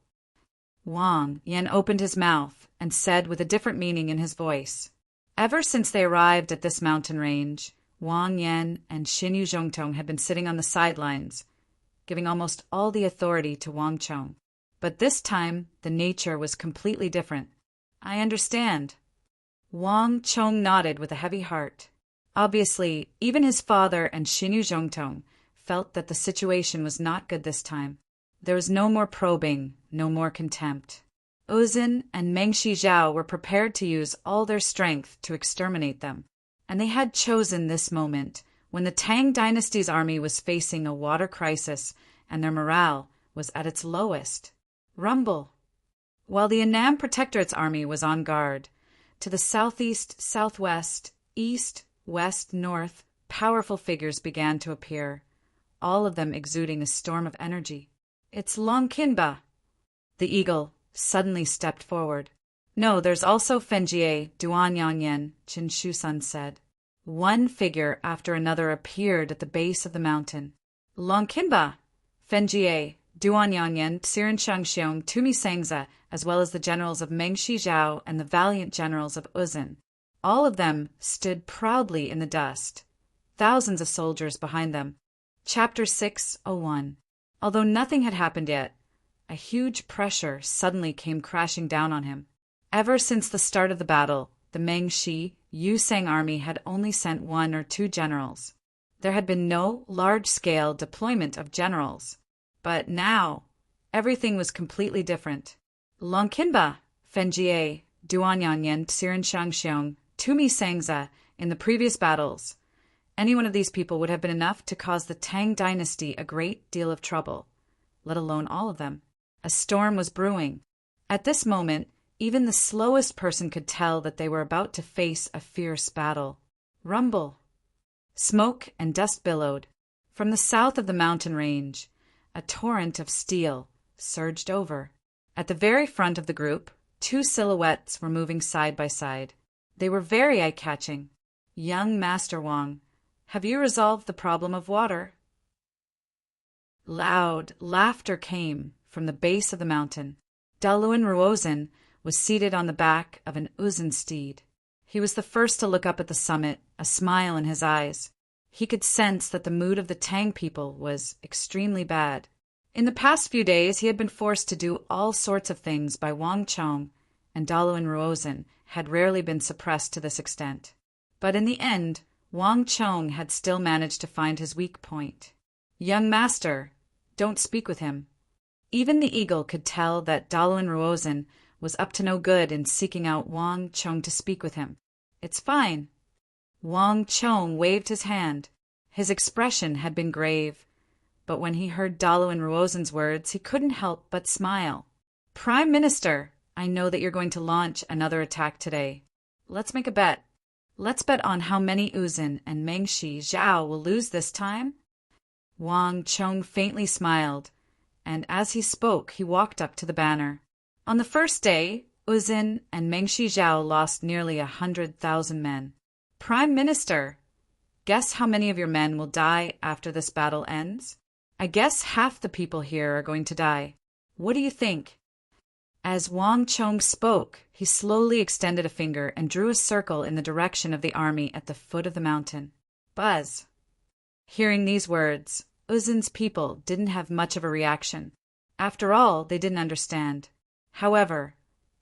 Wang Yan opened his mouth and said with a different meaning in his voice. Ever since they arrived at this mountain range, Wang Yan and Xinyu Zhongtong had been sitting on the sidelines, giving almost all the authority to Wang Chong. But this time, the nature was completely different. I understand. Wang Chong nodded with a heavy heart. Obviously, even his father and Xinyu Zhongtong felt that the situation was not good this time. There was no more probing, no more contempt. Uzin and Mengshi Zhao were prepared to use all their strength to exterminate them, and they had chosen this moment when the Tang dynasty's army was facing a water crisis and their morale was at its lowest. Rumble. While the Annam Protectorate's army was on guard, to the southeast, southwest, east, west, north, powerful figures began to appear, all of them exuding a storm of energy. It's Longkinba! The eagle suddenly stepped forward. No, there's also Fenjie, Duanyangyen, Qin Shusun said. One figure after another appeared at the base of the mountain. Longkinba, Fenjie, Duanyangyen, Xiren Shangxiong, Tumi Sangza, as well as the generals of Mengshi Zhao and the valiant generals of Uzun. All of them stood proudly in the dust, thousands of soldiers behind them. Chapter 6:01. Although nothing had happened yet, a huge pressure suddenly came crashing down on him. Ever since the start of the battle, the Mengshi Yusang army had only sent 1 or 2 generals. There had been no large-scale deployment of generals. But now, everything was completely different. Longkinba, Fenjie, Duanyangyen, Xiren Shangxiong, Tumi Sangza, in the previous battles, any one of these people would have been enough to cause the Tang dynasty a great deal of trouble, let alone all of them. A storm was brewing. At this moment, even the slowest person could tell that they were about to face a fierce battle. Rumble. Smoke and dust billowed. From the south of the mountain range, a torrent of steel surged over. At the very front of the group, 2 silhouettes were moving side by side. They were very eye-catching. Young Master Wang, have you resolved the problem of water? Loud laughter came from the base of the mountain. Daluan Ruozin was seated on the back of an Uzun steed. He was the first to look up at the summit, a smile in his eyes. He could sense that the mood of the Tang people was extremely bad. In the past few days, he had been forced to do all sorts of things by Wang Chong, and Daluan Ruozin had rarely been suppressed to this extent. But in the end, Wang Chong had still managed to find his weak point. Young master, don't speak with him. Even the eagle could tell that Daluan Ruozin was up to no good in seeking out Wang Chong to speak with him. It's fine. Wang Chong waved his hand. His expression had been grave, but when he heard Daluan Ruozin's words, he couldn't help but smile. Prime Minister, I know that you're going to launch another attack today. Let's make a bet. Let's bet on how many Uzun and Mengshi Zhao will lose this time. Wang Chong faintly smiled, and as he spoke, he walked up to the banner. On the first day, Uzun and Mengshi Zhao lost nearly 100,000 men. Prime Minister, guess how many of your men will die after this battle ends? I guess half the people here are going to die. What do you think? As Wang Chong spoke, he slowly extended a finger and drew a circle in the direction of the army at the foot of the mountain. Buzz. Hearing these words, Uzun's people didn't have much of a reaction. After all, they didn't understand. However,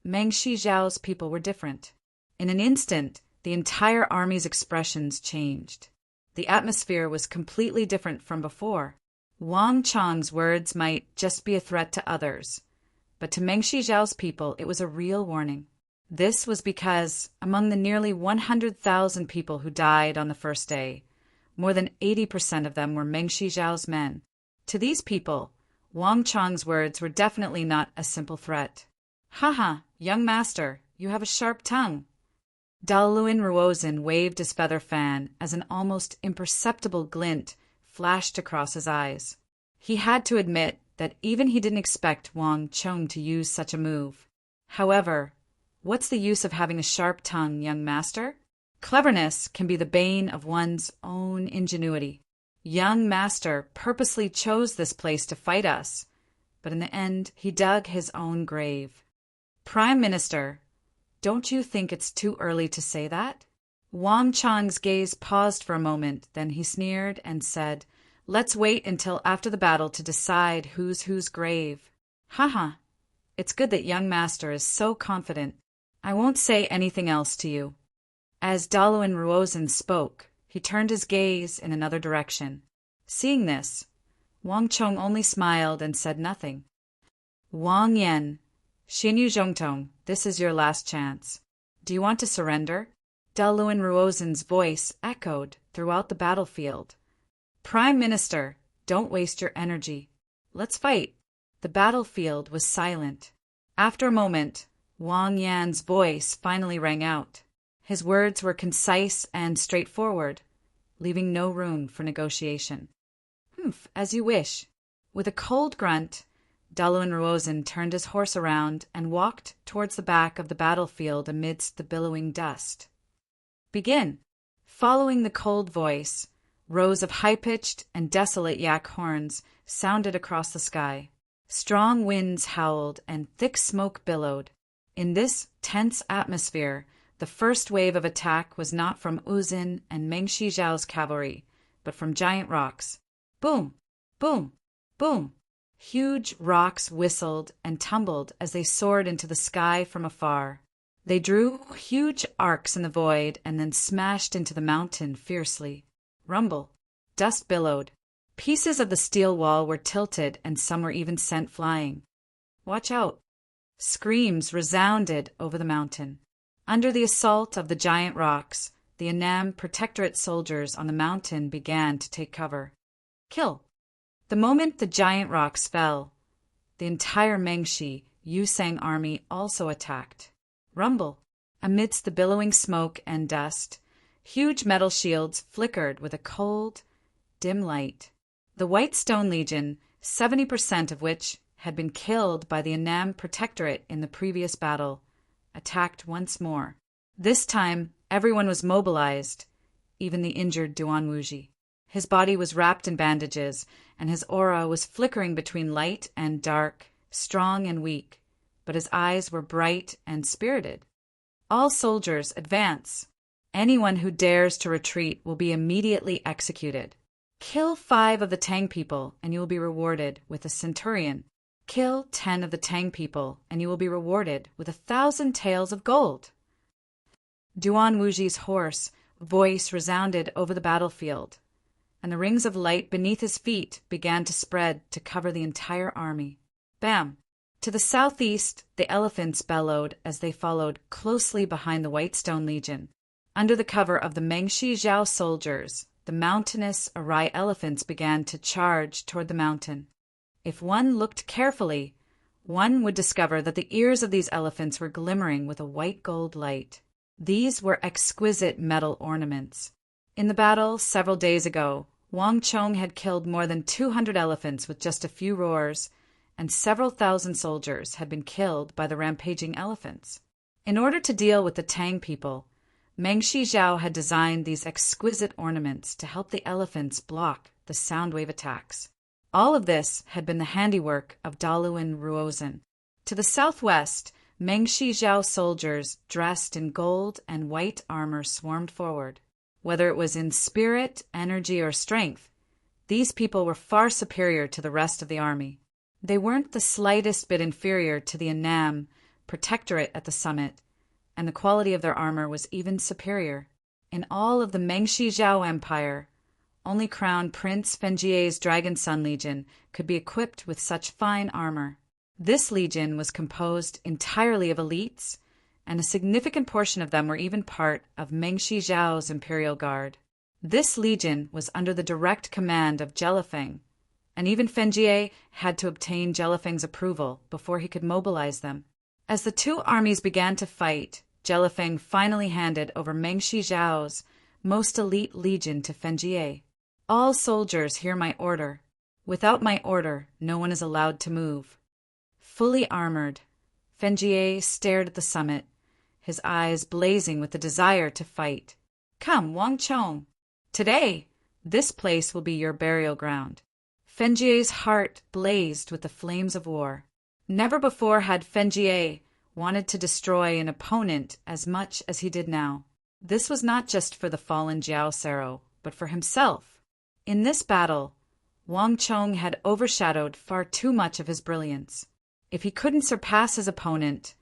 Mengshi Zhao's people were different. In an instant, the entire army's expressions changed. The atmosphere was completely different from before. Wang Chong's words might just be a threat to others, but to Mengshi Zhao's people it was a real warning. This was because, among the nearly 100,000 people who died on the first day, more than 80% of them were Mengshi Zhao's men. To these people, Wang Chong's words were definitely not a simple threat. Haha, young master, you have a sharp tongue. Daluan Ruozin waved his feather fan as an almost imperceptible glint flashed across his eyes. He had to admit that even he didn't expect Wang Chong to use such a move. However, what's the use of having a sharp tongue, young master? Cleverness can be the bane of one's own ingenuity. Young master purposely chose this place to fight us, but in the end he dug his own grave. Prime Minister, don't you think it's too early to say that? Wang Chong's gaze paused for a moment, then he sneered and said, Let's wait until after the battle to decide who's whose grave. Haha, it's good that young master is so confident. I won't say anything else to you. As Daluan Ruozin spoke, he turned his gaze in another direction. Seeing this, Wang Chong only smiled and said nothing. Wang Yan, Xinyu Zhongtong, this is your last chance. Do you want to surrender? Daluan Ruozin's voice echoed throughout the battlefield. "Prime Minister, don't waste your energy. Let's fight." The battlefield was silent. After a moment, Wang Yan's voice finally rang out. His words were concise and straightforward, leaving no room for negotiation. "Humph, as you wish." With a cold grunt, Daluin Ruozen turned his horse around and walked towards the back of the battlefield amidst the billowing dust. "Begin." Following the cold voice, rows of high-pitched and desolate yak horns sounded across the sky. Strong winds howled and thick smoke billowed. In this tense atmosphere, the first wave of attack was not from Uzin and Meng Shijiao's cavalry, but from giant rocks. Boom! Boom! Boom! Huge rocks whistled and tumbled as they soared into the sky from afar. They drew huge arcs in the void and then smashed into the mountain fiercely. Rumble. Dust billowed. Pieces of the steel wall were tilted and some were even sent flying. "Watch out." Screams resounded over the mountain. Under the assault of the giant rocks, the Annam Protectorate soldiers on the mountain began to take cover. Kill. The moment the giant rocks fell, the entire Mengshi Yusang army also attacked. Rumble. Amidst the billowing smoke and dust, huge metal shields flickered with a cold, dim light. The White Stone Legion, 70% of which had been killed by the Annam Protectorate in the previous battle, attacked once more. This time, everyone was mobilized, even the injured Duan Wuji. His body was wrapped in bandages, and his aura was flickering between light and dark, strong and weak, but his eyes were bright and spirited. "All soldiers, advance. Anyone who dares to retreat will be immediately executed. Kill 5 of the Tang people, and you will be rewarded with a centurion. Kill 10 of the Tang people, and you will be rewarded with 1,000 taels of gold." Duan Wuji's hoarse voice resounded over the battlefield, and the rings of light beneath his feet began to spread to cover the entire army. Bam! To the southeast, the elephants bellowed as they followed closely behind the White Stone Legion. Under the cover of the Mengshi Zhao soldiers, the mountainous Arai elephants began to charge toward the mountain. If one looked carefully, one would discover that the ears of these elephants were glimmering with a white gold light. These were exquisite metal ornaments. In the battle several days ago, Wang Chong had killed more than 200 elephants with just a few roars, and several thousand soldiers had been killed by the rampaging elephants. In order to deal with the Tang people, Mengshi Zhao had designed these exquisite ornaments to help the elephants block the soundwave attacks. All of this had been the handiwork of Daluin Ruozen. To the southwest, Mengshi Zhao soldiers dressed in gold and white armor swarmed forward. Whether it was in spirit, energy, or strength, these people were far superior to the rest of the army. They weren't the slightest bit inferior to the Annam Protectorate at the summit, and the quality of their armor was even superior. In all of the Mengshi Zhao Empire, only Crown Prince Fenjie's Dragon Sun Legion could be equipped with such fine armor. This legion was composed entirely of elites, and a significant portion of them were even part of Mengshi Zhao's Imperial Guard. This legion was under the direct command of Jelifeng, and even Fenjie had to obtain Jelifeng's approval before he could mobilize them. As the two armies began to fight, Jelifeng finally handed over Mengshi Zhao's most elite legion to Fenjie. "All soldiers hear my order. Without my order, no one is allowed to move." Fully armored, Fenjie stared at the summit, his eyes blazing with the desire to fight. "Come, Wang Chong. Today, this place will be your burial ground." Fenjie's heart blazed with the flames of war. Never before had Fenjie wanted to destroy an opponent as much as he did now. This was not just for the fallen Jiao Sero, but for himself. In this battle, Wang Chong had overshadowed far too much of his brilliance. If he couldn't surpass his opponent,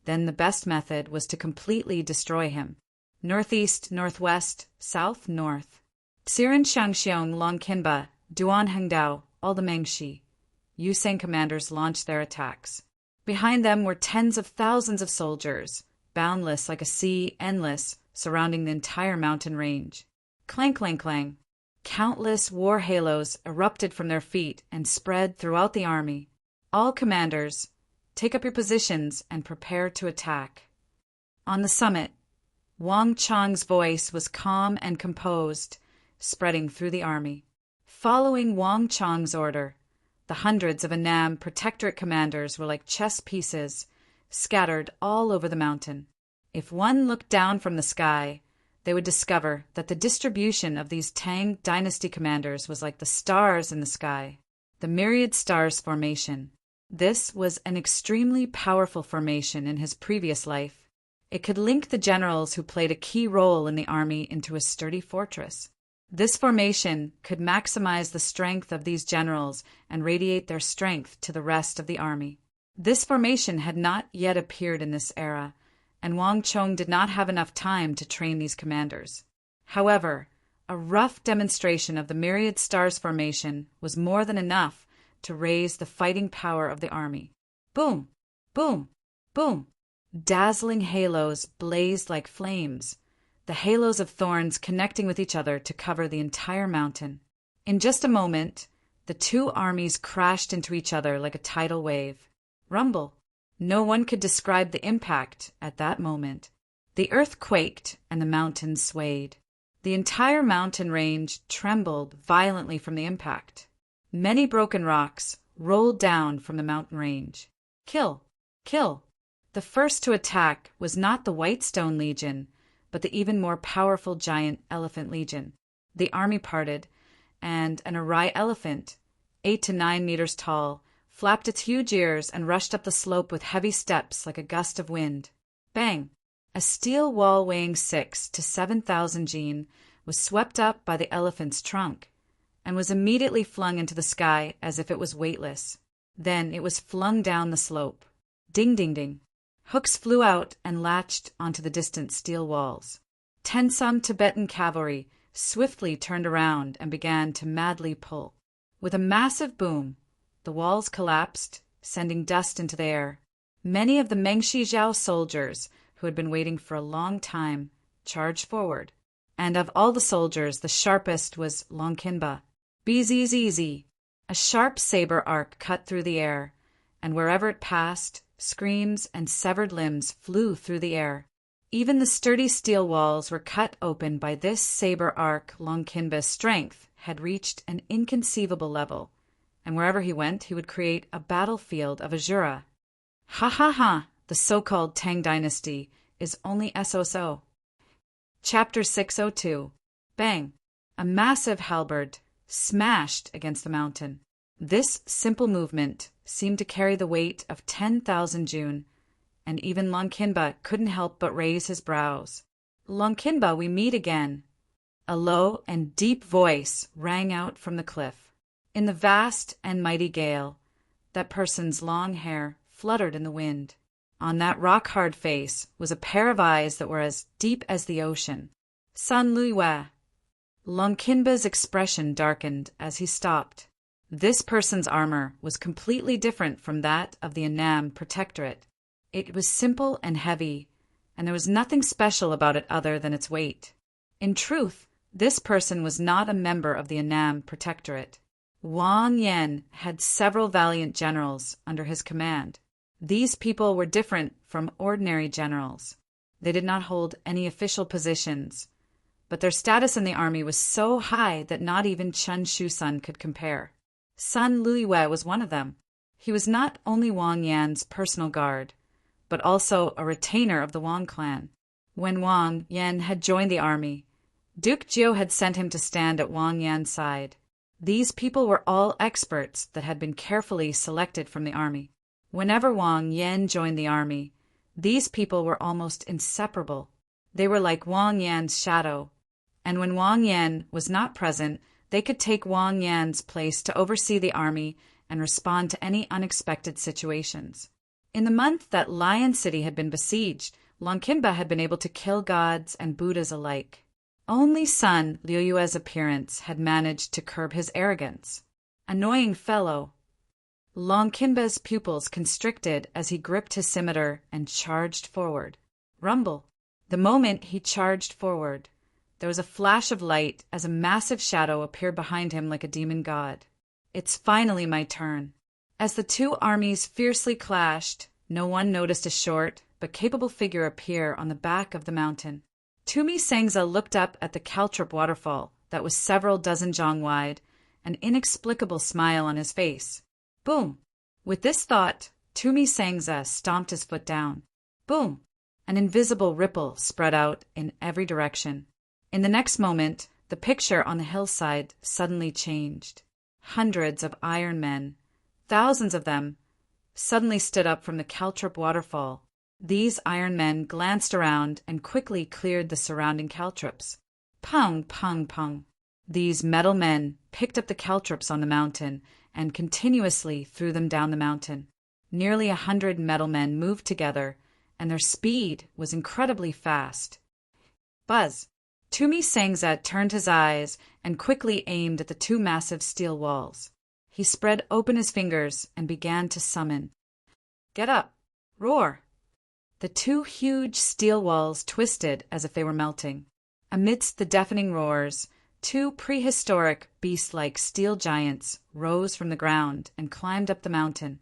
then the best method was to completely destroy him. Northeast, northwest, south, north. Tsirin Shangxiong, Longkinba, Duan Hengdao, all the Mengshi, Yusang commanders launched their attacks. Behind them were tens of thousands of soldiers, boundless like a sea, endless, surrounding the entire mountain range. Clang, clang, clang. Countless war halos erupted from their feet and spread throughout the army. All commanders, take up your positions and prepare to attack. On the summit, Wang Chang's voice was calm and composed, spreading through the army. Following Wang Chang's order, the hundreds of Annam Protectorate commanders were like chess pieces, scattered all over the mountain. If one looked down from the sky, they would discover that the distribution of these Tang dynasty commanders was like the stars in the sky, the myriad stars formation. This was an extremely powerful formation in his previous life. It could link the generals who played a key role in the army into a sturdy fortress. This formation could maximize the strength of these generals and radiate their strength to the rest of the army. This formation had not yet appeared in this era, and Wang Chong did not have enough time to train these commanders. However, a rough demonstration of the myriad stars formation was more than enough to raise the fighting power of the army. Boom! Boom! Boom! Dazzling halos blazed like flames, the halos of thorns connecting with each other to cover the entire mountain. In just a moment, the two armies crashed into each other like a tidal wave. Rumble! No one could describe the impact at that moment. The earth quaked and the mountains swayed. The entire mountain range trembled violently from the impact. Many broken rocks rolled down from the mountain range. Kill! Kill! The first to attack was not the Whitestone Legion, but the even more powerful giant Elephant Legion. The army parted, and an Arai elephant, 8 to 9 meters tall, flapped its huge ears and rushed up the slope with heavy steps like a gust of wind. Bang! A steel wall weighing 6 to 7,000 jin was swept up by the elephant's trunk and was immediately flung into the sky as if it was weightless. Then it was flung down the slope. Ding, ding, ding. Hooks flew out and latched onto the distant steel walls. 10 some Tibetan cavalry swiftly turned around and began to madly pull. With a massive boom, the walls collapsed, sending dust into the air. Many of the Mengshi Zhao soldiers, who had been waiting for a long time, charged forward. And of all the soldiers, the sharpest was Longkinba. Bzzz. A sharp saber arc cut through the air, and wherever it passed, screams and severed limbs flew through the air. Even the sturdy steel walls were cut open by this saber arc. Longkinba's strength had reached an inconceivable level, and wherever he went, he would create a battlefield of Azura. Ha ha ha! The so-called Tang Dynasty is only SOSO. Chapter 602. Bang! A massive halberd smashed against the mountain. This simple movement seemed to carry the weight of 10,000 Jun, and even Longkinba couldn't help but raise his brows. Longkinba, we meet again. A low and deep voice rang out from the cliff. In the vast and mighty gale, that person's long hair fluttered in the wind. On that rock-hard face was a pair of eyes that were as deep as the ocean. San Luiwa. Longkinba's expression darkened as he stopped. This person's armor was completely different from that of the Annam Protectorate. It was simple and heavy, and there was nothing special about it other than its weight. In truth, this person was not a member of the Annam Protectorate. Wang Yan had several valiant generals under his command. These people were different from ordinary generals. They did not hold any official positions, but their status in the army was so high that not even Chen Shusun could compare. Sun Luiwe was one of them. He was not only Wang Yan's personal guard, but also a retainer of the Wang clan. When Wang Yan had joined the army, Duke Jiu had sent him to stand at Wang Yan's side. These people were all experts that had been carefully selected from the army. Whenever Wang Yan joined the army, these people were almost inseparable. They were like Wang Yan's shadow, and when Wang Yan was not present, they could take Wang Yan's place to oversee the army and respond to any unexpected situations. In the month that Lion City had been besieged, Longkinba had been able to kill gods and Buddhas alike. Only son Liu Yue's appearance had managed to curb his arrogance. Annoying fellow. Longkinba's pupils constricted as he gripped his scimitar and charged forward. Rumble. The moment he charged forward, there was a flash of light as a massive shadow appeared behind him like a demon god. It's finally my turn. As the two armies fiercely clashed, no one noticed a short but capable figure appear on the back of the mountain. Tumi Sangza looked up at the Caltrip waterfall that was several dozen jong wide, an inexplicable smile on his face. Boom! With this thought, Tumi Sangza stomped his foot down. Boom! An invisible ripple spread out in every direction. In the next moment, the picture on the hillside suddenly changed. Hundreds of iron men, thousands of them, suddenly stood up from the Caltrip waterfall. These iron men glanced around and quickly cleared the surrounding caltrips. Pung, pung, pung. These metal men picked up the caltrips on the mountain and continuously threw them down the mountain. Nearly 100 metal men moved together, and their speed was incredibly fast. Buzz! Tumi Sangza turned his eyes and quickly aimed at the two massive steel walls. He spread open his fingers and began to summon. Get up! Roar! The two huge steel walls twisted as if they were melting. Amidst the deafening roars, two prehistoric, beast-like steel giants rose from the ground and climbed up the mountain.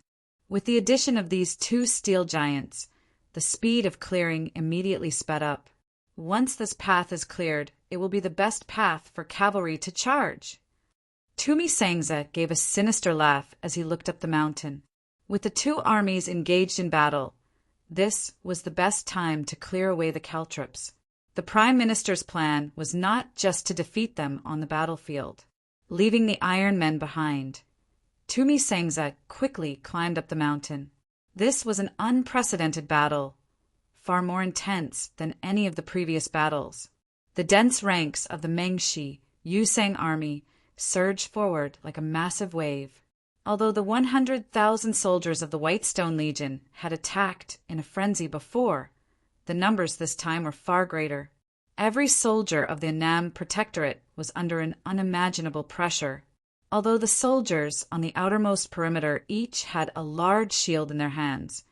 With the addition of these two steel giants, the speed of clearing immediately sped up. Once this path is cleared, it will be the best path for cavalry to charge. Tumi Sangza gave a sinister laugh as he looked up the mountain. With the two armies engaged in battle, this was the best time to clear away the caltrips. The Prime Minister's plan was not just to defeat them on the battlefield. Leaving the iron men behind, Tumi Sangza quickly climbed up the mountain. This was an unprecedented battle, far more intense than any of the previous battles. The dense ranks of the Mengshi Yusang army surged forward like a massive wave. Although the 100,000 soldiers of the White Stone Legion had attacked in a frenzy before, the numbers this time were far greater. Every soldier of the Annam Protectorate was under an unimaginable pressure. Although the soldiers on the outermost perimeter each had a large shield in their hands,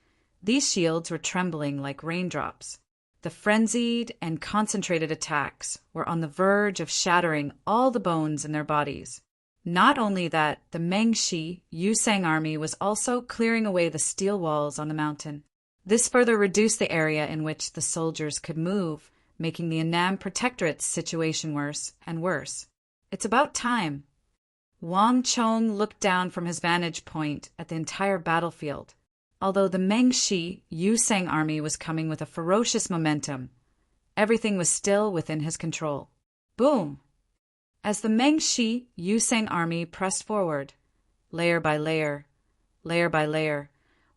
these shields were trembling like raindrops. The frenzied and concentrated attacks were on the verge of shattering all the bones in their bodies. Not only that, the Mengshi Yusang army was also clearing away the steel walls on the mountain. This further reduced the area in which the soldiers could move, making the Annam Protectorate's situation worse and worse. It's about time. Wang Chong looked down from his vantage point at the entire battlefield. Although the Mengshi Yusang army was coming with a ferocious momentum, everything was still within his control. Boom! As the Mengshi Yusang army pressed forward, layer by layer,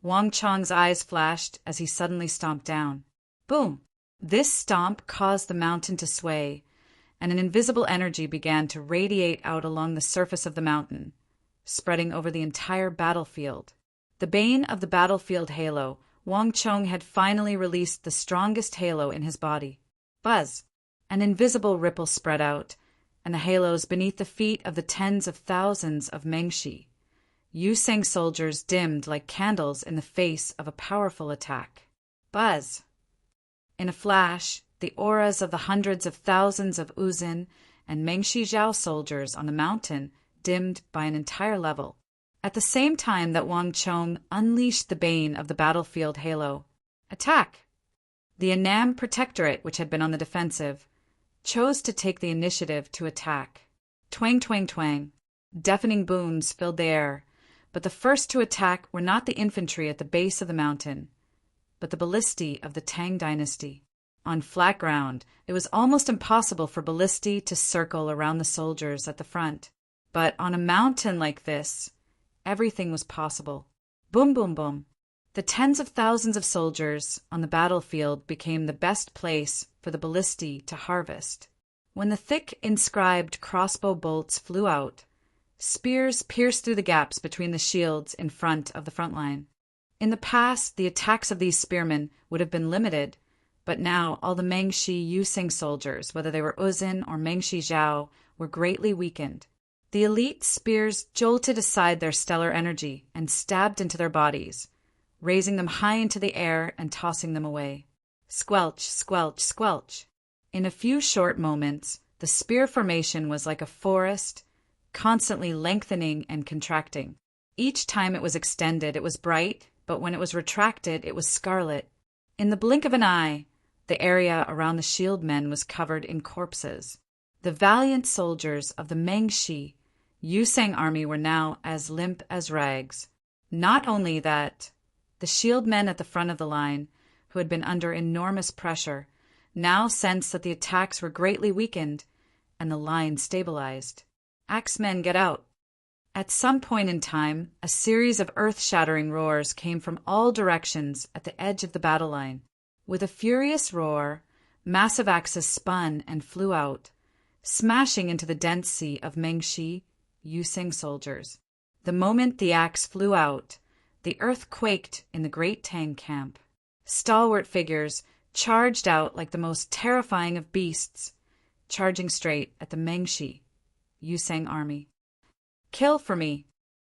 Wang Chong's eyes flashed as he suddenly stomped down. Boom! This stomp caused the mountain to sway, and an invisible energy began to radiate out along the surface of the mountain, spreading over the entire battlefield. The bane of the battlefield halo, Wang Chong had finally released the strongest halo in his body. Buzz! An invisible ripple spread out, and the halos beneath the feet of the tens of thousands of Mengshi Yusang soldiers dimmed like candles in the face of a powerful attack. Buzz! In a flash, the auras of the hundreds of thousands of Uzin and Mengshi Zhao soldiers on the mountain dimmed by an entire level. At the same time that Wang Chong unleashed the bane of the battlefield halo. Attack! The Annam Protectorate, which had been on the defensive, chose to take the initiative to attack. Twang, twang, twang. Deafening booms filled the air, but the first to attack were not the infantry at the base of the mountain, but the ballistae of the Tang dynasty. On flat ground, it was almost impossible for ballistae to circle around the soldiers at the front. But on a mountain like this, everything was possible. Boom, boom, boom. The tens of thousands of soldiers on the battlefield became the best place for the ballistae to harvest. When the thick inscribed crossbow bolts flew out, spears pierced through the gaps between the shields in front of the front line. In the past, the attacks of these spearmen would have been limited, but now all the Mengshi Yusing soldiers, whether they were Uzin or Mengshi Zhao, were greatly weakened. The elite spears jolted aside their stellar energy and stabbed into their bodies, raising them high into the air and tossing them away. Squelch, squelch, squelch. In a few short moments, the spear formation was like a forest, constantly lengthening and contracting. Each time it was extended, it was bright, but when it was retracted, it was scarlet. In the blink of an eye, the area around the shield men was covered in corpses. The valiant soldiers of the Mengshi Yusang army were now as limp as rags. Not only that, the shield men at the front of the line, who had been under enormous pressure, now sensed that the attacks were greatly weakened, and the line stabilized. Axemen, get out! At some point in time, a series of earth-shattering roars came from all directions at the edge of the battle line. With a furious roar, massive axes spun and flew out, smashing into the dense sea of Mengshi Yusing soldiers. The moment the axe flew out, the earth quaked in the great Tang camp. Stalwart figures charged out like the most terrifying of beasts, charging straight at the Mengshi Yusang army. Kill for me!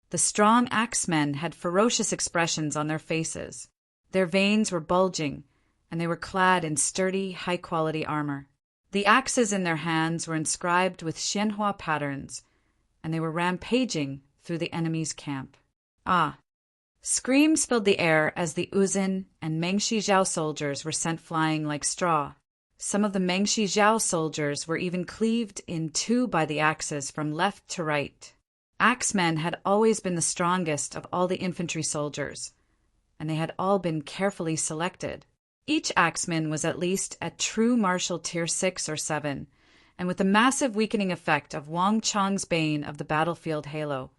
The strong axemen had ferocious expressions on their faces. Their veins were bulging, and they were clad in sturdy, high-quality armor. The axes in their hands were inscribed with Xianhua patterns, and they were rampaging through the enemy's camp. Ah! Screams filled the air as the Uzin and Mengshi Zhao soldiers were sent flying like straw. Some of the Mengshi Zhao soldiers were even cleaved in two by the axes from left to right. Axemen had always been the strongest of all the infantry soldiers, and they had all been carefully selected. Each axeman was at least at true martial tier 6 or 7, and with the massive weakening effect of Wang Chong's bane of the battlefield halo,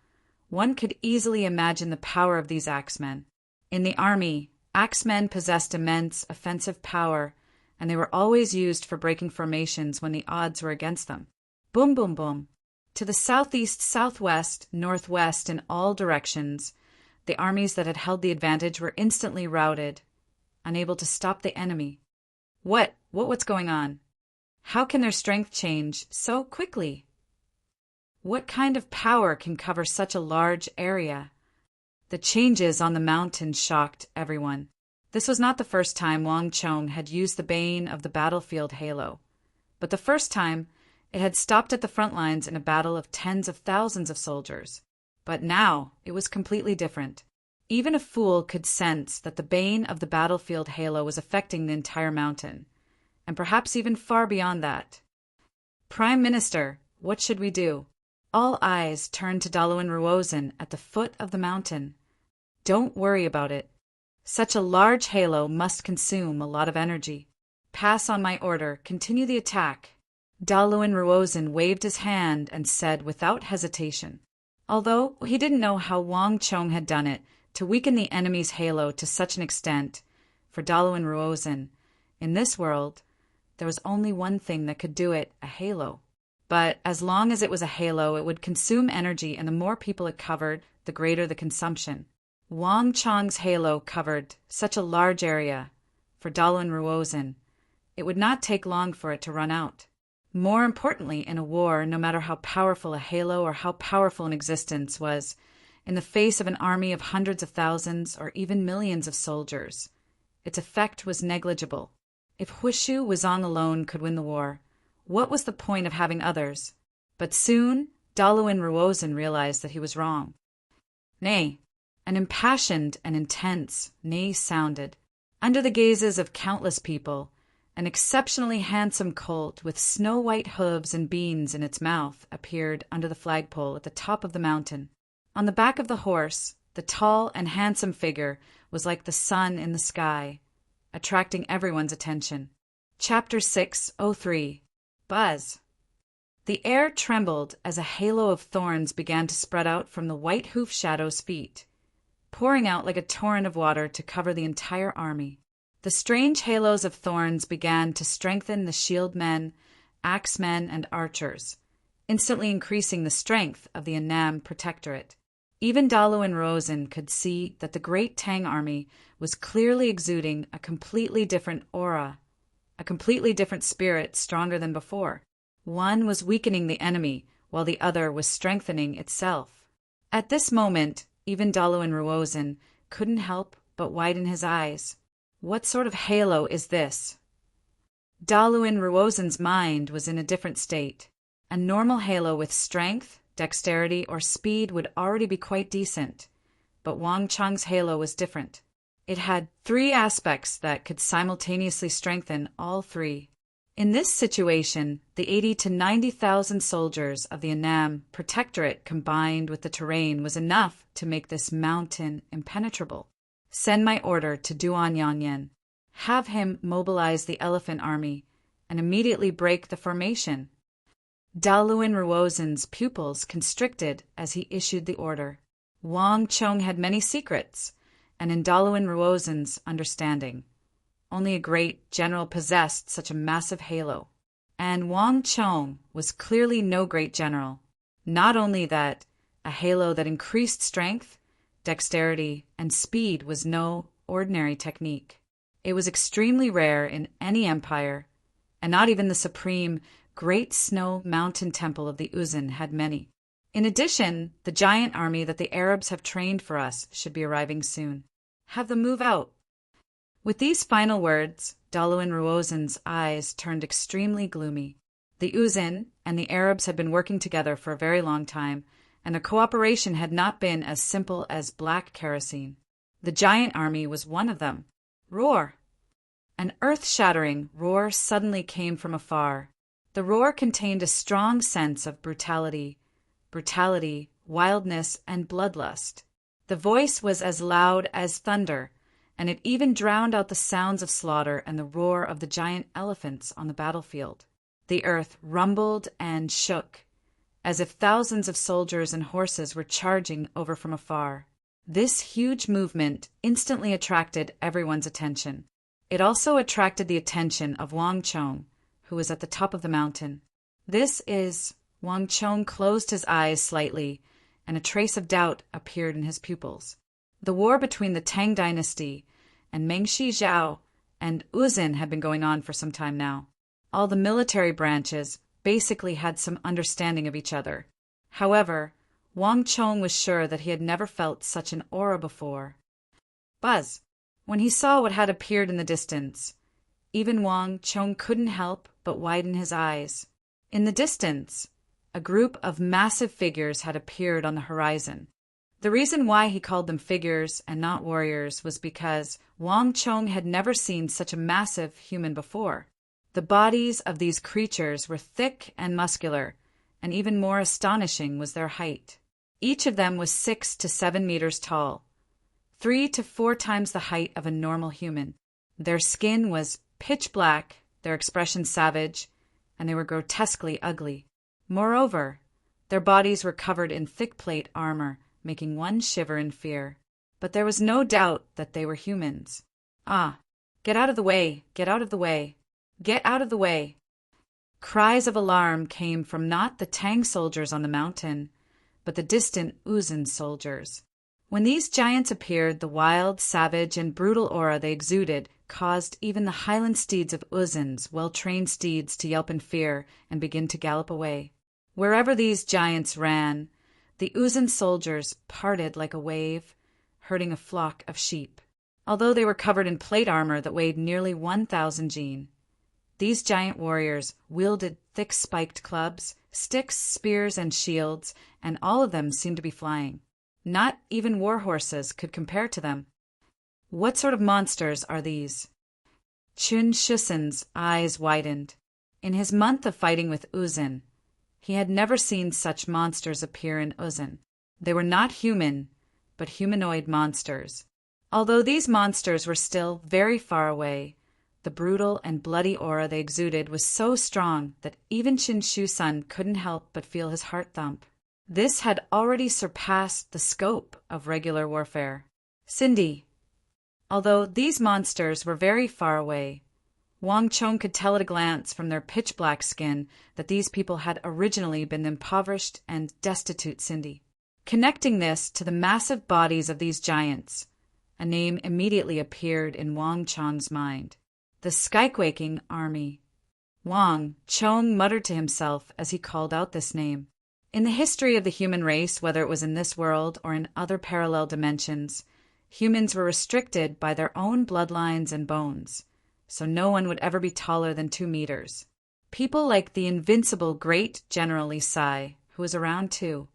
one could easily imagine the power of these axemen. In the army, axemen possessed immense offensive power, and they were always used for breaking formations when the odds were against them. Boom, boom, boom. To the southeast, southwest, northwest, in all directions, the armies that had held the advantage were instantly routed, unable to stop the enemy. What's going on? How can their strength change so quickly? What kind of power can cover such a large area? The changes on the mountain shocked everyone. This was not the first time Wang Chong had used the bane of the battlefield halo, but the first time it had stopped at the front lines in a battle of tens of thousands of soldiers. But now it was completely different. Even a fool could sense that the bane of the battlefield halo was affecting the entire mountain, and perhaps even far beyond that. Prime Minister, what should we do? All eyes turned to Daluan Ruozhen at the foot of the mountain. Don't worry about it. Such a large halo must consume a lot of energy. Pass on my order. Continue the attack. Daluan Ruozhen waved his hand and said without hesitation. Although he didn't know how Wang Chong had done it to weaken the enemy's halo to such an extent, for Daluan Ruozhen, in this world, there was only one thing that could do it, a halo. But as long as it was a halo, it would consume energy, and the more people it covered, the greater the consumption. Wang Chong's halo covered such a large area. For Daluan Ruozhen, it would not take long for it to run out. More importantly, in a war, no matter how powerful a halo or how powerful an existence was, in the face of an army of hundreds of thousands or even millions of soldiers, its effect was negligible. If Huishu Wuzong alone could win the war, what was the point of having others? But soon, Daluan Ruozhen realized that he was wrong. Nay, an impassioned and intense nay sounded. Under the gazes of countless people, an exceptionally handsome colt with snow-white hooves and beans in its mouth appeared under the flagpole at the top of the mountain. On the back of the horse, the tall and handsome figure was like the sun in the sky, attracting everyone's attention. Chapter 603. Buzz. The air trembled as a halo of thorns began to spread out from the white hoof shadow's feet, pouring out like a torrent of water to cover the entire army. The strange halos of thorns began to strengthen the shield men, axemen, and archers, instantly increasing the strength of the Annam Protectorate. Even Daluan Ruozhen could see that the great Tang army was clearly exuding a completely different aura, a completely different spirit stronger than before. One was weakening the enemy, while the other was strengthening itself. At this moment, even Daluan Ruozhen couldn't help but widen his eyes. What sort of halo is this? Daluin Ruozen's mind was in a different state. A normal halo with strength, dexterity, or speed would already be quite decent, but Wang Cheng's halo was different. It had 3 aspects that could simultaneously strengthen all 3. In this situation, the 80 to 90,000 soldiers of the Annam Protectorate combined with the terrain was enough to make this mountain impenetrable. Send my order to Duan Yanyan. Have him mobilize the elephant army and immediately break the formation. Daluin Ruozen's pupils constricted as he issued the order. Wang Cheng had many secrets, and in Daluin Ruozen's understanding, only a great general possessed such a massive halo. And Wang Cheng was clearly no great general. Not only that, a halo that increased strength, dexterity, and speed was no ordinary technique. It was extremely rare in any empire, and not even the supreme Great Snow Mountain Temple of the Uzun had many. In addition, the giant army that the Arabs have trained for us should be arriving soon. Have them move out. With these final words, Daluin Ruozen's eyes turned extremely gloomy. The Uzun and the Arabs had been working together for a very long time, and their cooperation had not been as simple as black kerosene. The giant army was one of them. Roar! An earth-shattering roar suddenly came from afar. The roar contained a strong sense of brutality, wildness, and bloodlust. The voice was as loud as thunder, and it even drowned out the sounds of slaughter and the roar of the giant elephants on the battlefield. The earth rumbled and shook, as if thousands of soldiers and horses were charging over from afar. This huge movement instantly attracted everyone's attention. It also attracted the attention of Wang Cheng, who was at the top of the mountain. Wang Cheng closed his eyes slightly, and a trace of doubt appeared in his pupils. The war between the Tang dynasty and Mengshi Zhao and Uzun had been going on for some time now. All the military branches basically had some understanding of each other. However, Wang Cheng was sure that he had never felt such an aura before. Buzz! When he saw what had appeared in the distance, even Wang Cheng couldn't help but widen his eyes. In the distance, a group of massive figures had appeared on the horizon. The reason why he called them figures and not warriors was because Wang Cheng had never seen such a massive human before. The bodies of these creatures were thick and muscular, and even more astonishing was their height. Each of them was 6 to 7 meters tall, 3 to 4 times the height of a normal human. Their skin was pitch black, their expression savage, and they were grotesquely ugly. Moreover, their bodies were covered in thick plate armor, making one shiver in fear. But there was no doubt that they were humans. Ah! Get out of the way! Get out of the way! Get out of the way! Cries of alarm came from not the Tang soldiers on the mountain, but the distant Uzun soldiers. When these giants appeared, the wild, savage, and brutal aura they exuded caused even the Highland steeds of Uzun's well-trained steeds to yelp in fear and begin to gallop away. Wherever these giants ran, the Uzun soldiers parted like a wave, herding a flock of sheep. Although they were covered in plate armor that weighed nearly 1,000 jin, these giant warriors wielded thick spiked clubs, sticks, spears, and shields, and all of them seemed to be flying. Not even war horses could compare to them. What sort of monsters are these? Chun Shusen's eyes widened. In his month of fighting with Uzun, he had never seen such monsters appear in Uzun. They were not human, but humanoid monsters. Although these monsters were still very far away, the brutal and bloody aura they exuded was so strong that even Qin Shusen couldn't help but feel his heart thump. This had already surpassed the scope of regular warfare. Cindy. Although these monsters were very far away, Wang Cheng could tell at a glance from their pitch-black skin that these people had originally been impoverished and destitute Cindy. Connecting this to the massive bodies of these giants, a name immediately appeared in Wang Cheng's mind. The Skyquaking Army. Wang Cheng muttered to himself as he called out this name. In the history of the human race, whether it was in this world or in other parallel dimensions, humans were restricted by their own bloodlines and bones. so no one would ever be taller than 2 meters. People like the invincible great General Li Sai, who was around 2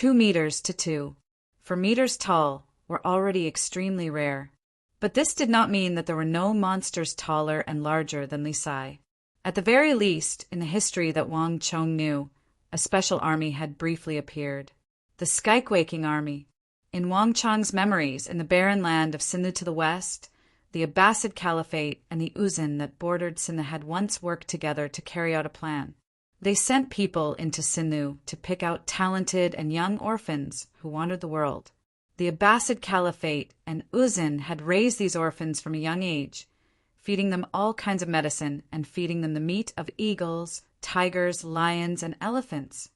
meters to 4 meters tall, were already extremely rare. But this did not mean that there were no monsters taller and larger than Li Sai. At the very least, in the history that Wang Chong knew, a special army had briefly appeared. The Skyquaking Army. In Wang Chong's memories, in the barren land of Sindhu to the west, the Abbasid Caliphate and the Uzun that bordered Sindhu had once worked together to carry out a plan. They sent people into Sindhu to pick out talented and young orphans who wandered the world. The Abbasid Caliphate and Uzun had raised these orphans from a young age, feeding them all kinds of medicine and feeding them the meat of eagles, tigers, lions, and elephants.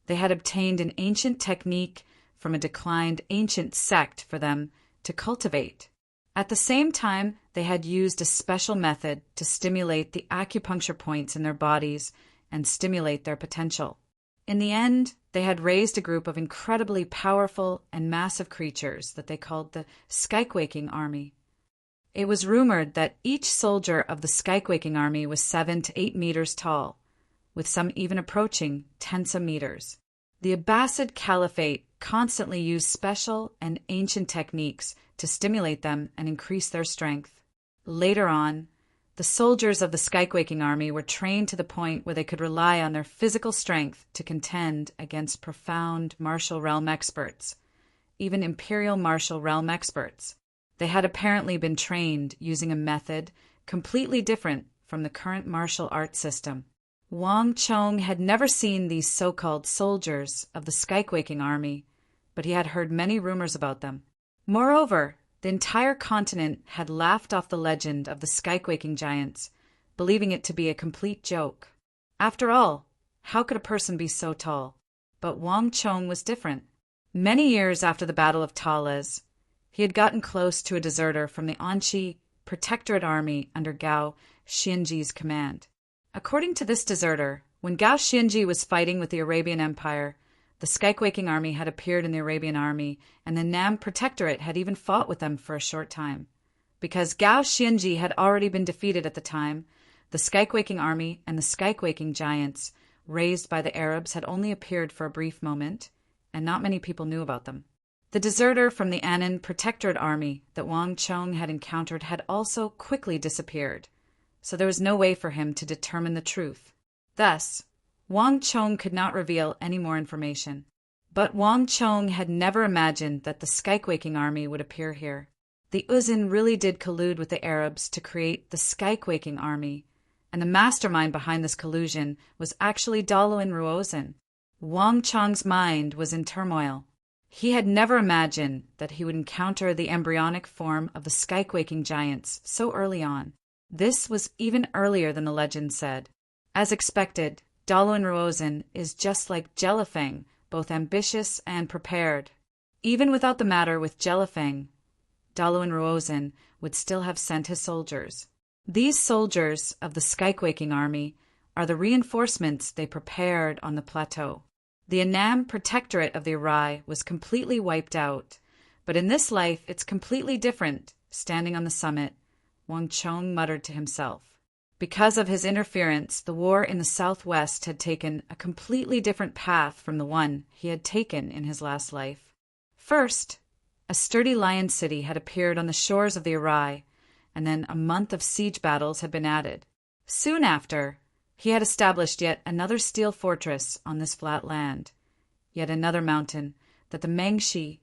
They had obtained an ancient technique from a declined ancient sect for them to cultivate. At the same time, they had used a special method to stimulate the acupuncture points in their bodies and stimulate their potential. In the end, they had raised a group of incredibly powerful and massive creatures that they called the Skyquaking Army. It was rumored that each soldier of the Skyquaking Army was 7 to 8 meters tall, with some even approaching 10 meters. The Abbasid Caliphate constantly used special and ancient techniques to stimulate them and increase their strength. Later on, the soldiers of the Skyquaking Army were trained to the point where they could rely on their physical strength to contend against profound martial realm experts, even imperial martial realm experts. They had apparently been trained using a method completely different from the current martial arts system. Wang Chong had never seen these so-called soldiers of the Skyquaking Army, but he had heard many rumors about them. Moreover, the entire continent had laughed off the legend of the Skyquaking giants, believing it to be a complete joke. After all, how could a person be so tall? But Wang Chong was different. Many years after the Battle of Tales, he had gotten close to a deserter from the Anchi Protectorate Army under Gao Xianji's command. According to this deserter, when Gao Xianji was fighting with the Arabian Empire, the Skyquaking Army had appeared in the Arabian Army, and the Nam Protectorate had even fought with them for a short time. Because Gao Xianji had already been defeated at the time, the Skyquaking Army and the Skyquaking giants raised by the Arabs had only appeared for a brief moment, and not many people knew about them. The deserter from the Annan Protectorate Army that Wang Chong had encountered had also quickly disappeared, so there was no way for him to determine the truth. Thus, Wang Chong could not reveal any more information. But Wang Chong had never imagined that the Skyquaking Army would appear here. The Uzun really did collude with the Arabs to create the Skyquaking Army, and the mastermind behind this collusion was actually Daluin Ruozin. Wang Chong's mind was in turmoil. He had never imagined that he would encounter the embryonic form of the Skyquaking giants so early on. This was even earlier than the legend said. As expected, Daluin Ruozin is just like Jelifeng, both ambitious and prepared. Even without the matter with Jelifeng, Daluin Ruozin would still have sent his soldiers. These soldiers of the Skyquaking Army are the reinforcements they prepared on the plateau. The Annam Protectorate of the Arai was completely wiped out, but in this life it's completely different. Standing on the summit, Wang Chong muttered to himself. Because of his interference, the war in the southwest had taken a completely different path from the one he had taken in his last life. First, a sturdy lion city had appeared on the shores of the Arai, and then a month of siege battles had been added. Soon after, he had established yet another steel fortress on this flat land, yet another mountain that the Mengshi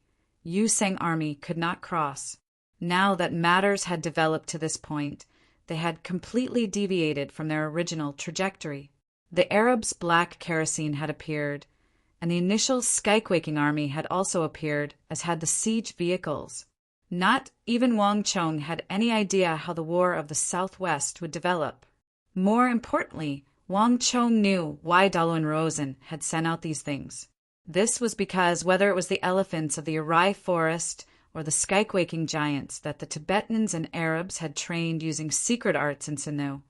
Yuseng army could not cross. Now that matters had developed to this point, they had completely deviated from their original trajectory. The Arabs' black kerosene had appeared, and the initial Skyquaking Army had also appeared, as had the siege vehicles. Not even Wang Chong had any idea how the war of the southwest would develop. More importantly, Wang Chong knew why Daluin Ruozin had sent out these things. This was because whether it was the elephants of the Arai forest or the Skyquaking giants that the Tibetans and Arabs had trained using secret arts in Sinu,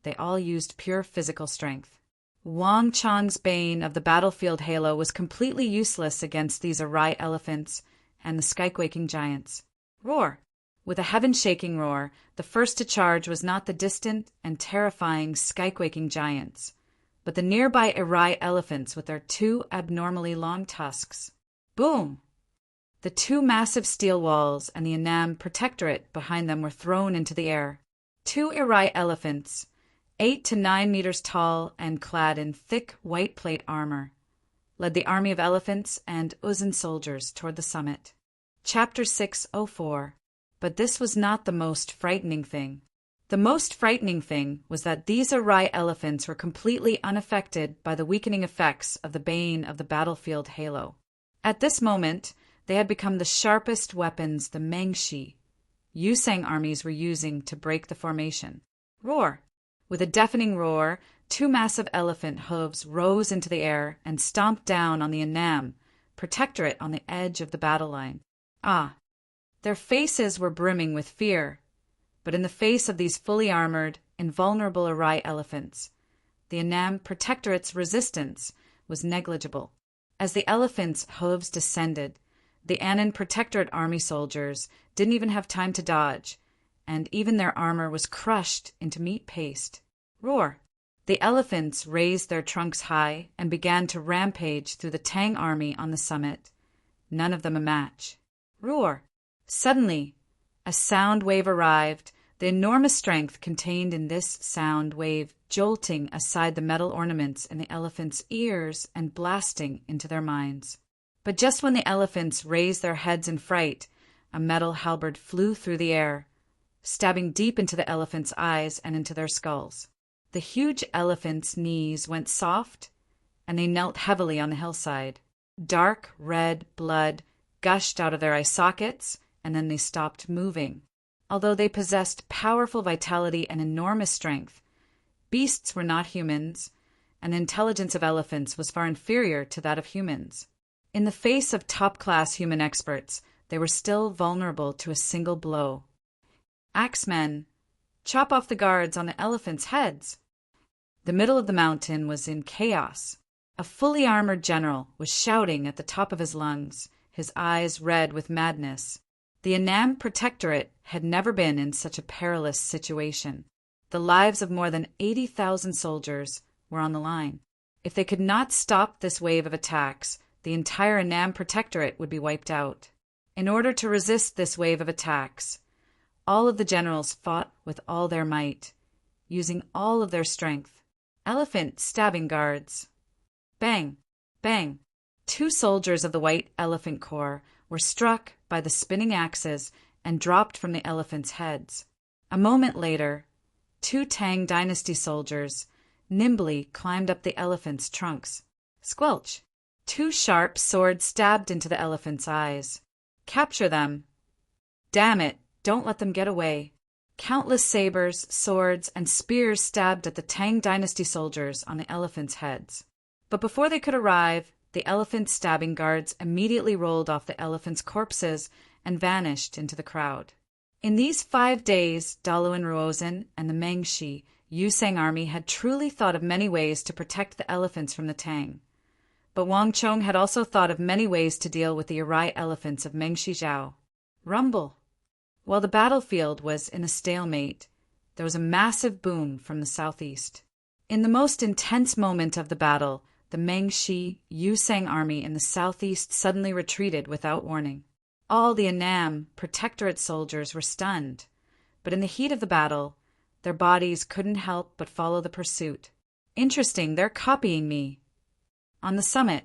they all used pure physical strength. Wang Chong's bane of the battlefield halo was completely useless against these Arai elephants and the Skyquaking giants. Roar! With a heaven-shaking roar, the first to charge was not the distant and terrifying sky-quaking giants, but the nearby Irai elephants with their two abnormally long tusks. Boom! The two massive steel walls and the Annam protectorate behind them were thrown into the air. Two Irai elephants, 8 to 9 meters tall and clad in thick white plate armor, led the army of elephants and Uzun soldiers toward the summit. Chapter 604. But this was not the most frightening thing. The most frightening thing was that these Irai elephants were completely unaffected by the weakening effects of the bane of the battlefield halo. At this moment, they had become the sharpest weapons the Mengshi, Yusang armies were using to break the formation. Roar! With a deafening roar, two massive elephant hooves rose into the air and stomped down on the Annam, protectorate on the edge of the battle line. Ah! Their faces were brimming with fear, but in the face of these fully armored, invulnerable Irai elephants, the Annam protectorate's resistance was negligible. As the elephants' hooves descended, the Annan protectorate army soldiers didn't even have time to dodge, and even their armor was crushed into meat paste. Roar! The elephants raised their trunks high and began to rampage through the Tang army on the summit, none of them a match. Roar! Suddenly, a sound wave arrived, the enormous strength contained in this sound wave jolting aside the metal ornaments in the elephants' ears and blasting into their minds. But just when the elephants raised their heads in fright, a metal halberd flew through the air, stabbing deep into the elephants' eyes and into their skulls. The huge elephants' knees went soft, and they knelt heavily on the hillside. Dark red blood gushed out of their eye sockets, and then they stopped moving. Although they possessed powerful vitality and enormous strength, beasts were not humans, and the intelligence of elephants was far inferior to that of humans. In the face of top-class human experts, they were still vulnerable to a single blow. Axemen, chop off the guards on the elephants' heads. The middle of the mountain was in chaos. A fully armored general was shouting at the top of his lungs, his eyes red with madness. The Annam Protectorate had never been in such a perilous situation. The lives of more than 80,000 soldiers were on the line. If they could not stop this wave of attacks, the entire Annam Protectorate would be wiped out. In order to resist this wave of attacks, all of the generals fought with all their might, using all of their strength. Elephant stabbing guards. Bang! Bang! 2 soldiers of the White Elephant Corps were struck by the spinning axes and dropped from the elephants' heads. A moment later, 2 Tang Dynasty soldiers nimbly climbed up the elephants' trunks. Squelch! 2 sharp swords stabbed into the elephants' eyes. Capture them! Damn it, don't let them get away. Countless sabers, swords, and spears stabbed at the Tang Dynasty soldiers on the elephants' heads. But before they could arrive, the elephant stabbing guards immediately rolled off the elephants' corpses and vanished into the crowd. In these 5 days, Dalu and Ruozhen and the Mengshi Yusang army had truly thought of many ways to protect the elephants from the Tang. But Wang Chong had also thought of many ways to deal with the Irai elephants of Mengshi Zhao. Rumble! While the battlefield was in a stalemate, there was a massive boom from the southeast. In the most intense moment of the battle, the Mengshi Yusang army in the southeast suddenly retreated without warning. All the Annam Protectorate soldiers were stunned, but in the heat of the battle, their bodies couldn't help but follow the pursuit. Interesting, they're copying me. On the summit,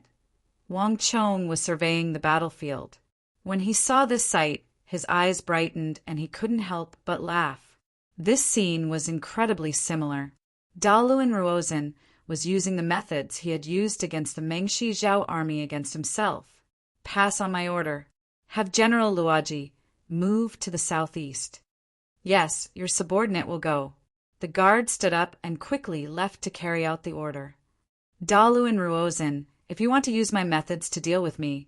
Wang Chong was surveying the battlefield. When he saw this sight, his eyes brightened and he couldn't help but laugh. This scene was incredibly similar. Dalu and Ruozhen was using the methods he had used against the Mengshi Zhao army against himself. Pass on my order. Have General Luoji move to the southeast. Yes, your subordinate will go. The guard stood up and quickly left to carry out the order. Dalu and Ruozhen, if you want to use my methods to deal with me,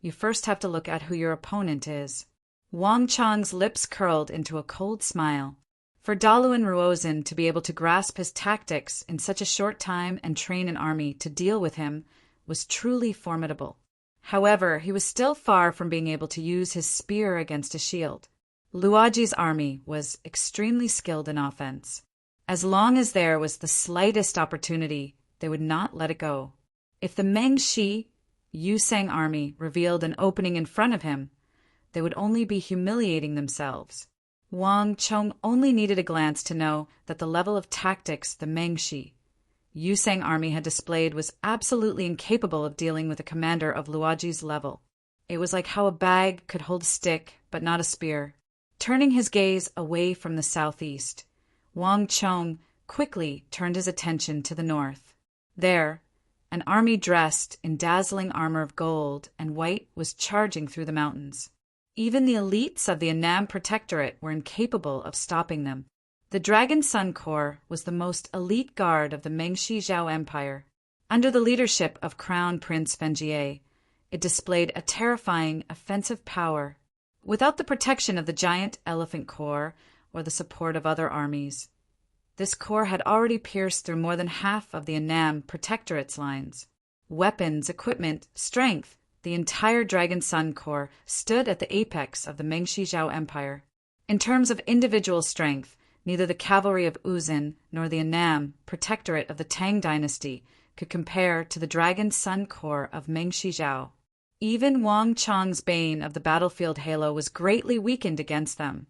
you first have to look at who your opponent is. Wang Chong's lips curled into a cold smile. For Dalu and Ruozhen to be able to grasp his tactics in such a short time and train an army to deal with him was truly formidable. However, he was still far from being able to use his spear against a shield. Luaji's army was extremely skilled in offense. As long as there was the slightest opportunity, they would not let it go. If the Mengshi Yusang army revealed an opening in front of him, they would only be humiliating themselves. Wang Chong only needed a glance to know that the level of tactics the Mengshi Yusang army had displayed was absolutely incapable of dealing with a commander of Luaji's level. It was like how a bag could hold a stick, but not a spear. Turning his gaze away from the southeast, Wang Chong quickly turned his attention to the north. There, an army dressed in dazzling armor of gold and white was charging through the mountains. Even the elites of the Annam Protectorate were incapable of stopping them. The Dragon Sun Corps was the most elite guard of the Mengshi Zhao Empire. Under the leadership of Crown Prince Fenjie, it displayed a terrifying offensive power. Without the protection of the giant Elephant Corps or the support of other armies, this corps had already pierced through more than half of the Annam Protectorate's lines. Weapons, equipment, strength, the entire Dragon Sun Corps stood at the apex of the Mengshi Zhao Empire. In terms of individual strength, neither the cavalry of Uzin nor the Annam Protectorate of the Tang Dynasty could compare to the Dragon Sun Corps of Mengshi Zhao. Even Wang Chong's bane of the battlefield halo was greatly weakened against them,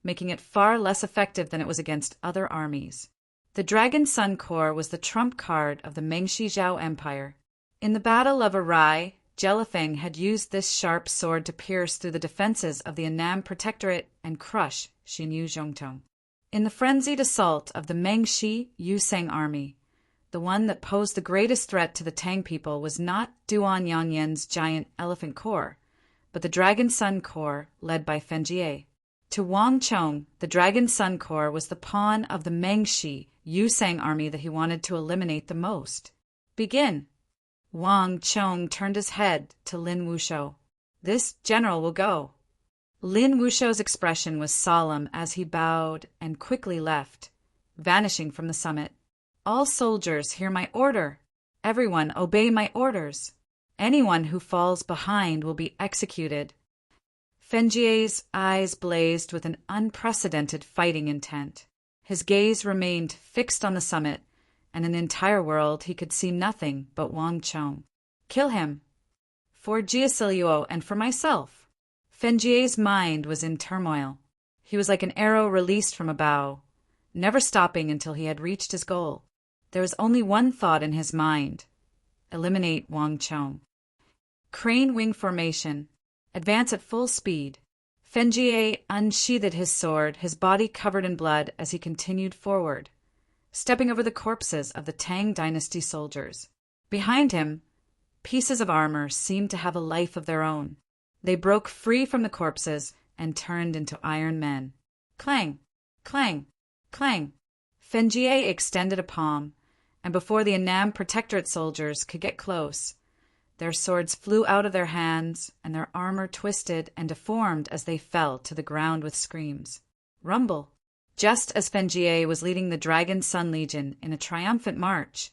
making it far less effective than it was against other armies. The Dragon Sun Corps was the trump card of the Mengshi Zhao Empire. In the Battle of Arai, Jelifeng had used this sharp sword to pierce through the defenses of the Annam Protectorate and crush Xinyu Zhongtong. In the frenzied assault of the Mengshi Yusang army, the one that posed the greatest threat to the Tang people was not Duan Yangyan's giant Elephant Corps, but the Dragon Sun Corps led by Fenjie. To Wang Chong, the Dragon Sun Corps was the pawn of the Mengshi Yusang army that he wanted to eliminate the most. Begin. Wang Chong turned his head to Lin Wushou. This general will go. Lin Wushou's expression was solemn as he bowed and quickly left, vanishing from the summit. All soldiers hear my order. Everyone obey my orders. Anyone who falls behind will be executed. Fenjie's eyes blazed with an unprecedented fighting intent. His gaze remained fixed on the summit, and in the entire world he could see nothing but Wang Chong. Kill him. For Jiasiluo and for myself. Fenjie's mind was in turmoil. He was like an arrow released from a bow, never stopping until he had reached his goal. There was only one thought in his mind: eliminate Wang Chong. Crane wing formation. Advance at full speed. Fenjie unsheathed his sword, his body covered in blood, as he continued forward, stepping over the corpses of the Tang Dynasty soldiers. Behind him, pieces of armor seemed to have a life of their own. They broke free from the corpses and turned into iron men. Clang! Clang! Clang! Fenjie extended a palm, and before the Annam Protectorate soldiers could get close, their swords flew out of their hands, and their armor twisted and deformed as they fell to the ground with screams. Rumble! Just as Fenjie was leading the Dragon Sun Legion in a triumphant march,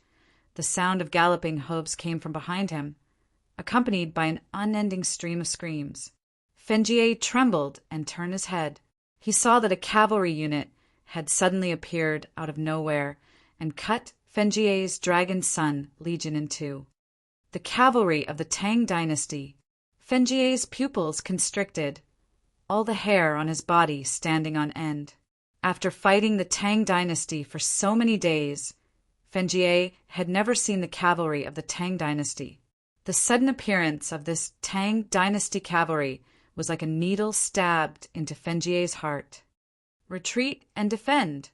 the sound of galloping hooves came from behind him, accompanied by an unending stream of screams. Fenjie trembled and turned his head. He saw that a cavalry unit had suddenly appeared out of nowhere and cut Fenjie's Dragon Sun Legion in two. The cavalry of the Tang Dynasty. Fenjie's pupils constricted, all the hair on his body standing on end. After fighting the Tang Dynasty for so many days, Fenjie had never seen the cavalry of the Tang Dynasty. The sudden appearance of this Tang Dynasty cavalry was like a needle stabbed into Fenjie's heart. Retreat and defend.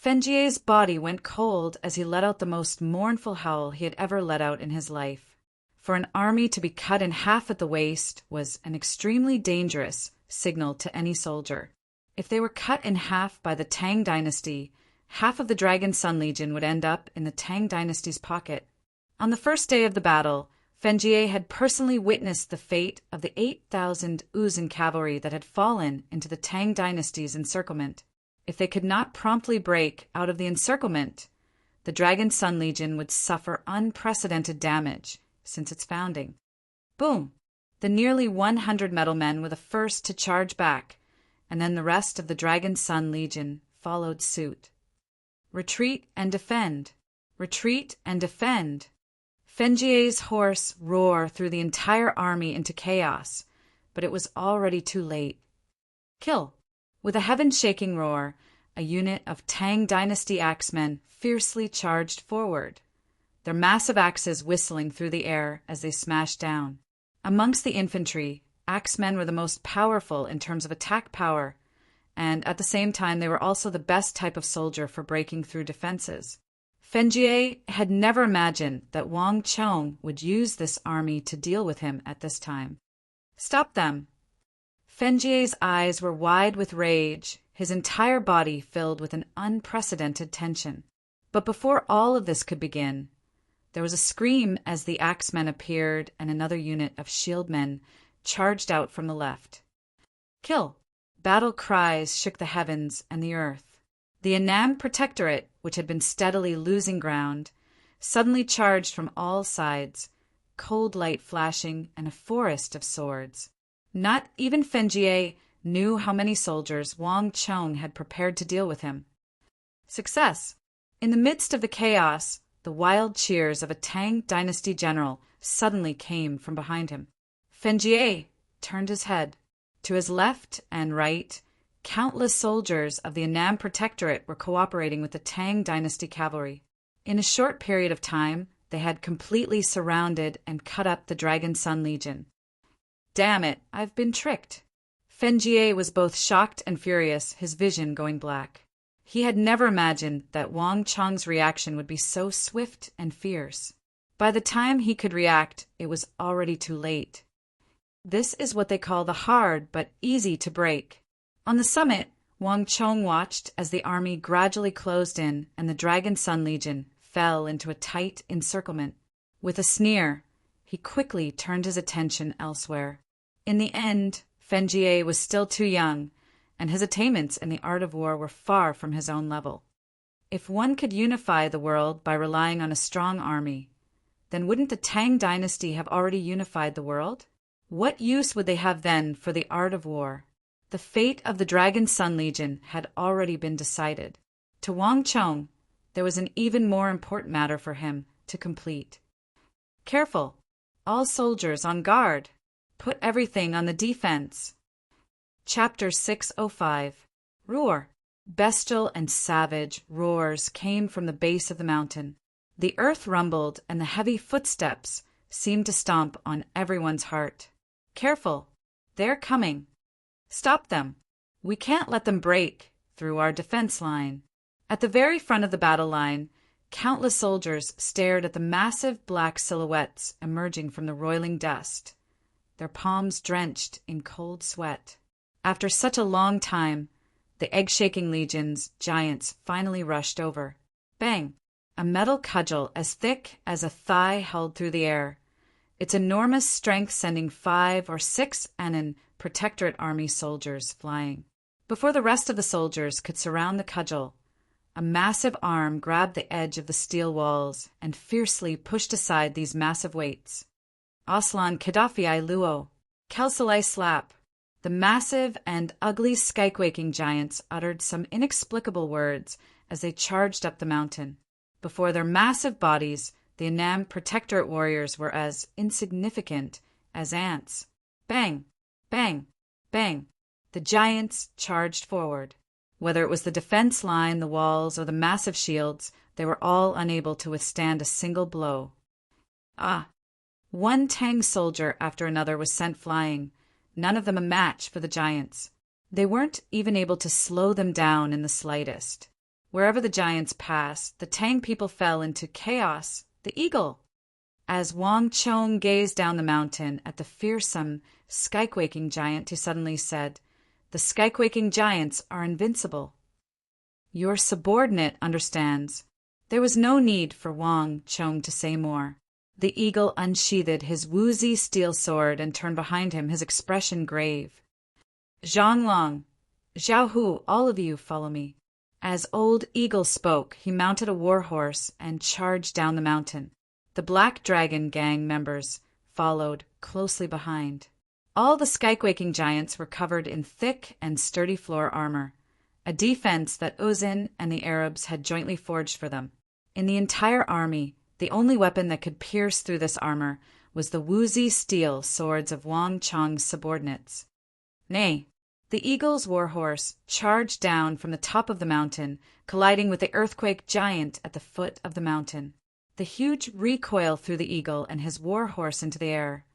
Fenjie's body went cold as he let out the most mournful howl he had ever let out in his life. For an army to be cut in half at the waist was an extremely dangerous signal to any soldier. If they were cut in half by the Tang Dynasty, half of the Dragon Sun Legion would end up in the Tang Dynasty's pocket. On the first day of the battle, Fenjie had personally witnessed the fate of the 8,000 Uzin cavalry that had fallen into the Tang Dynasty's encirclement. If they could not promptly break out of the encirclement, the Dragon Sun Legion would suffer unprecedented damage since its founding. Boom! The nearly 100 metal men were the first to charge back, and then the rest of the Dragon Sun Legion followed suit. Retreat and defend! Retreat and defend! Fengier's hoarse roar threw the entire army into chaos, but it was already too late. Kill! With a heaven-shaking roar, a unit of Tang Dynasty axemen fiercely charged forward, their massive axes whistling through the air as they smashed down. Amongst the infantry, axemen were the most powerful in terms of attack power, and at the same time they were also the best type of soldier for breaking through defenses. Fengier had never imagined that Wang Chong would use this army to deal with him at this time. Stop them! Fengier's eyes were wide with rage, his entire body filled with an unprecedented tension. But before all of this could begin, there was a scream as the axemen appeared and another unit of shieldmen charged out from the left. Kill! Battle cries shook the heavens and the earth. The Annam Protectorate, which had been steadily losing ground, suddenly charged from all sides, cold light flashing and a forest of swords. Not even Fengier knew how many soldiers Wang Chong had prepared to deal with him. Success! In the midst of the chaos, the wild cheers of a Tang Dynasty general suddenly came from behind him. Fengier turned his head. To his left and right, countless soldiers of the Annam Protectorate were cooperating with the Tang Dynasty cavalry. In a short period of time, they had completely surrounded and cut up the Dragon Sun Legion. Damn it, I've been tricked. Fengier was both shocked and furious, his vision going black. He had never imagined that Wang Chong's reaction would be so swift and fierce. By the time he could react, it was already too late. This is what they call the hard but easy to break. On the summit, Wang Chong watched as the army gradually closed in and the Dragon Sun Legion fell into a tight encirclement. With a sneer, he quickly turned his attention elsewhere. In the end, Fengier was still too young, and his attainments in the art of war were far from his own level. If one could unify the world by relying on a strong army, then wouldn't the Tang Dynasty have already unified the world? What use would they have then for the art of war? The fate of the Dragon Sun Legion had already been decided. To Wang Chong, there was an even more important matter for him to complete. Careful! All soldiers on guard! Put everything on the defense! Chapter 605. Roar! Bestial and savage roars came from the base of the mountain. The earth rumbled and the heavy footsteps seemed to stomp on everyone's heart. Careful! They're coming! Stop them! We can't let them break through our defense line. At the very front of the battle line, countless soldiers stared at the massive black silhouettes emerging from the roiling dust, their palms drenched in cold sweat. After such a long time, the egg-shaking legion's giants finally rushed over. Bang! A metal cudgel as thick as a thigh held through the air, its enormous strength sending 5 or 6 Annan Protectorate army soldiers flying. Before the rest of the soldiers could surround the cudgel, a massive arm grabbed the edge of the steel walls and fiercely pushed aside these massive weights. Aslan Kadafii Luo, Kelsalai Slap. The massive and ugly skyquaking giants uttered some inexplicable words as they charged up the mountain. Before their massive bodies, the Annam Protectorate warriors were as insignificant as ants. Bang! Bang! Bang! The giants charged forward. Whether it was the defense line, the walls, or the massive shields, they were all unable to withstand a single blow. One Tang soldier after another was sent flying, none of them a match for the giants. They weren't even able to slow them down in the slightest. Wherever the giants passed, the Tang people fell into chaos. The eagle! As Wang Chong gazed down the mountain at the fearsome, skyquaking giant, he suddenly said, "The skyquaking giants are invincible." Your subordinate understands. There was no need for Wang Chong to say more. The eagle unsheathed his woozy steel sword and turned behind him, his expression grave. "Zhang Long, Zhao Hu, all of you follow me." As Old Eagle spoke, he mounted a war horse and charged down the mountain. The Black Dragon gang members followed closely behind. All the skyquaking giants were covered in thick and sturdy floor armor, a defense that Uzin and the Arabs had jointly forged for them. In the entire army, the only weapon that could pierce through this armor was the woozy steel swords of Wang Chang's subordinates. Nay, the eagle's warhorse charged down from the top of the mountain, colliding with the earthquake giant at the foot of the mountain. The huge recoil threw the eagle and his warhorse into the air.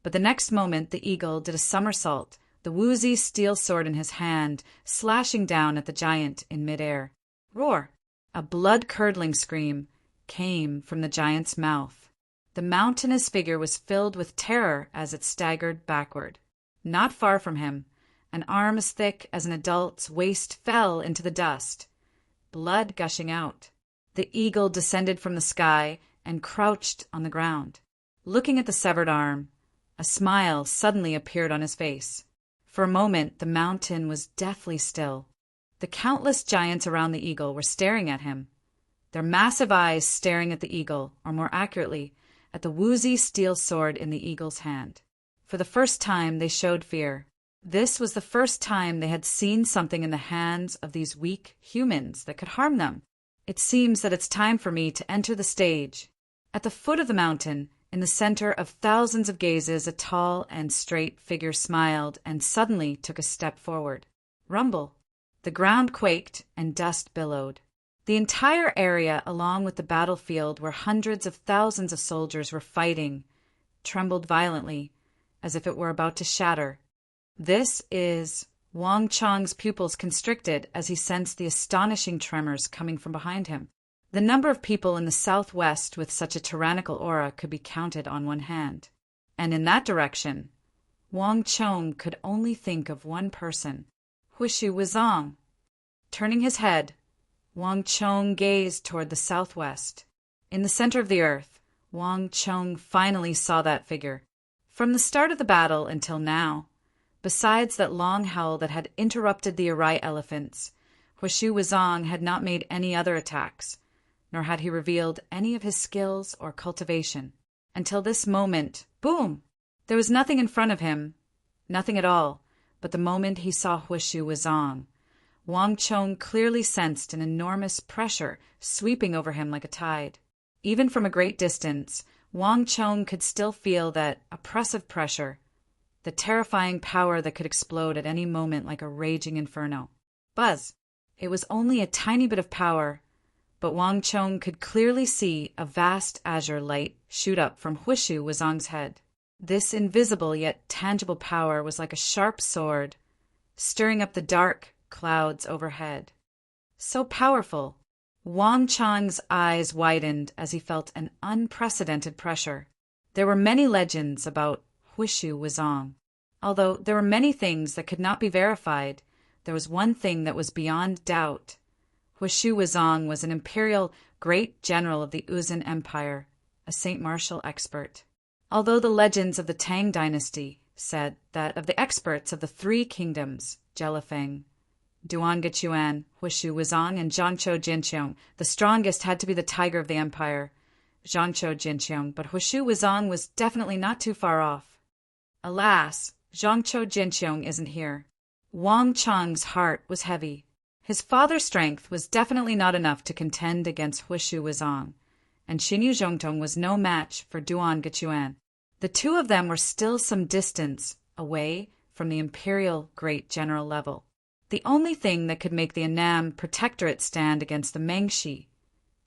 But the next moment the eagle did a somersault, the woozy steel sword in his hand, slashing down at the giant in midair. Roar! A blood-curdling scream came from the giant's mouth. The mountainous figure was filled with terror as it staggered backward. Not far from him, an arm as thick as an adult's waist fell into the dust, blood gushing out. The eagle descended from the sky and crouched on the ground. Looking at the severed arm, a smile suddenly appeared on his face. For a moment, the mountain was deathly still. The countless giants around the eagle were staring at him, their massive eyes staring at the eagle, or more accurately, at the woozy steel sword in the eagle's hand. For the first time, they showed fear. This was the first time they had seen something in the hands of these weak humans that could harm them. It seems that it's time for me to enter the stage. At the foot of the mountain, in the center of thousands of gazes, a tall and straight figure smiled and suddenly took a step forward. Rumble. The ground quaked and dust billowed. The entire area along with the battlefield where hundreds of thousands of soldiers were fighting trembled violently, as if it were about to shatter. This is... Wang Chang's pupils constricted as he sensed the astonishing tremors coming from behind him. The number of people in the southwest with such a tyrannical aura could be counted on one hand. And in that direction, Wang Chang could only think of one person, Huishu Wuzong. Turning his head, Wang Chang gazed toward the southwest. In the center of the earth, Wang Chang finally saw that figure. From the start of the battle until now, besides that long howl that had interrupted the Arai elephants, Huishu Wuzong had not made any other attacks, nor had he revealed any of his skills or cultivation. Until this moment, boom! There was nothing in front of him, nothing at all, but the moment he saw Huishu Wuzong, Wang Chang clearly sensed an enormous pressure sweeping over him like a tide. Even from a great distance, Wang Chang could still feel that oppressive pressure, the terrifying power that could explode at any moment like a raging inferno. Buzz! It was only a tiny bit of power, but Wang Chang could clearly see a vast azure light shoot up from Huishu Wuzong's head. This invisible yet tangible power was like a sharp sword, stirring up the dark clouds overhead. So powerful, Wang Chang's eyes widened as he felt an unprecedented pressure. There were many legends about Huishu Wuzong. Although there were many things that could not be verified, there was one thing that was beyond doubt. Huishu Wuzong was an imperial great general of the Uzin Empire, a Saint Martial expert. Although the legends of the Tang dynasty said that of the experts of the three kingdoms, Jelifeng, Duan-Gechuan, Huishu Wuzong, and Zhangqiu Jinqiong, the strongest had to be the tiger of the empire, Zhangqiu Jinqiong, but Huishu Wuzong was definitely not too far off. Alas, Zhangqiu Jinqiong isn't here. Wang Chang's heart was heavy. His father's strength was definitely not enough to contend against Huishu Wuzong, and Xinyu Zhongtong was no match for Duan-Gechuan. The two of them were still some distance away from the imperial great general level. The only thing that could make the Annam Protectorate stand against the Mengshi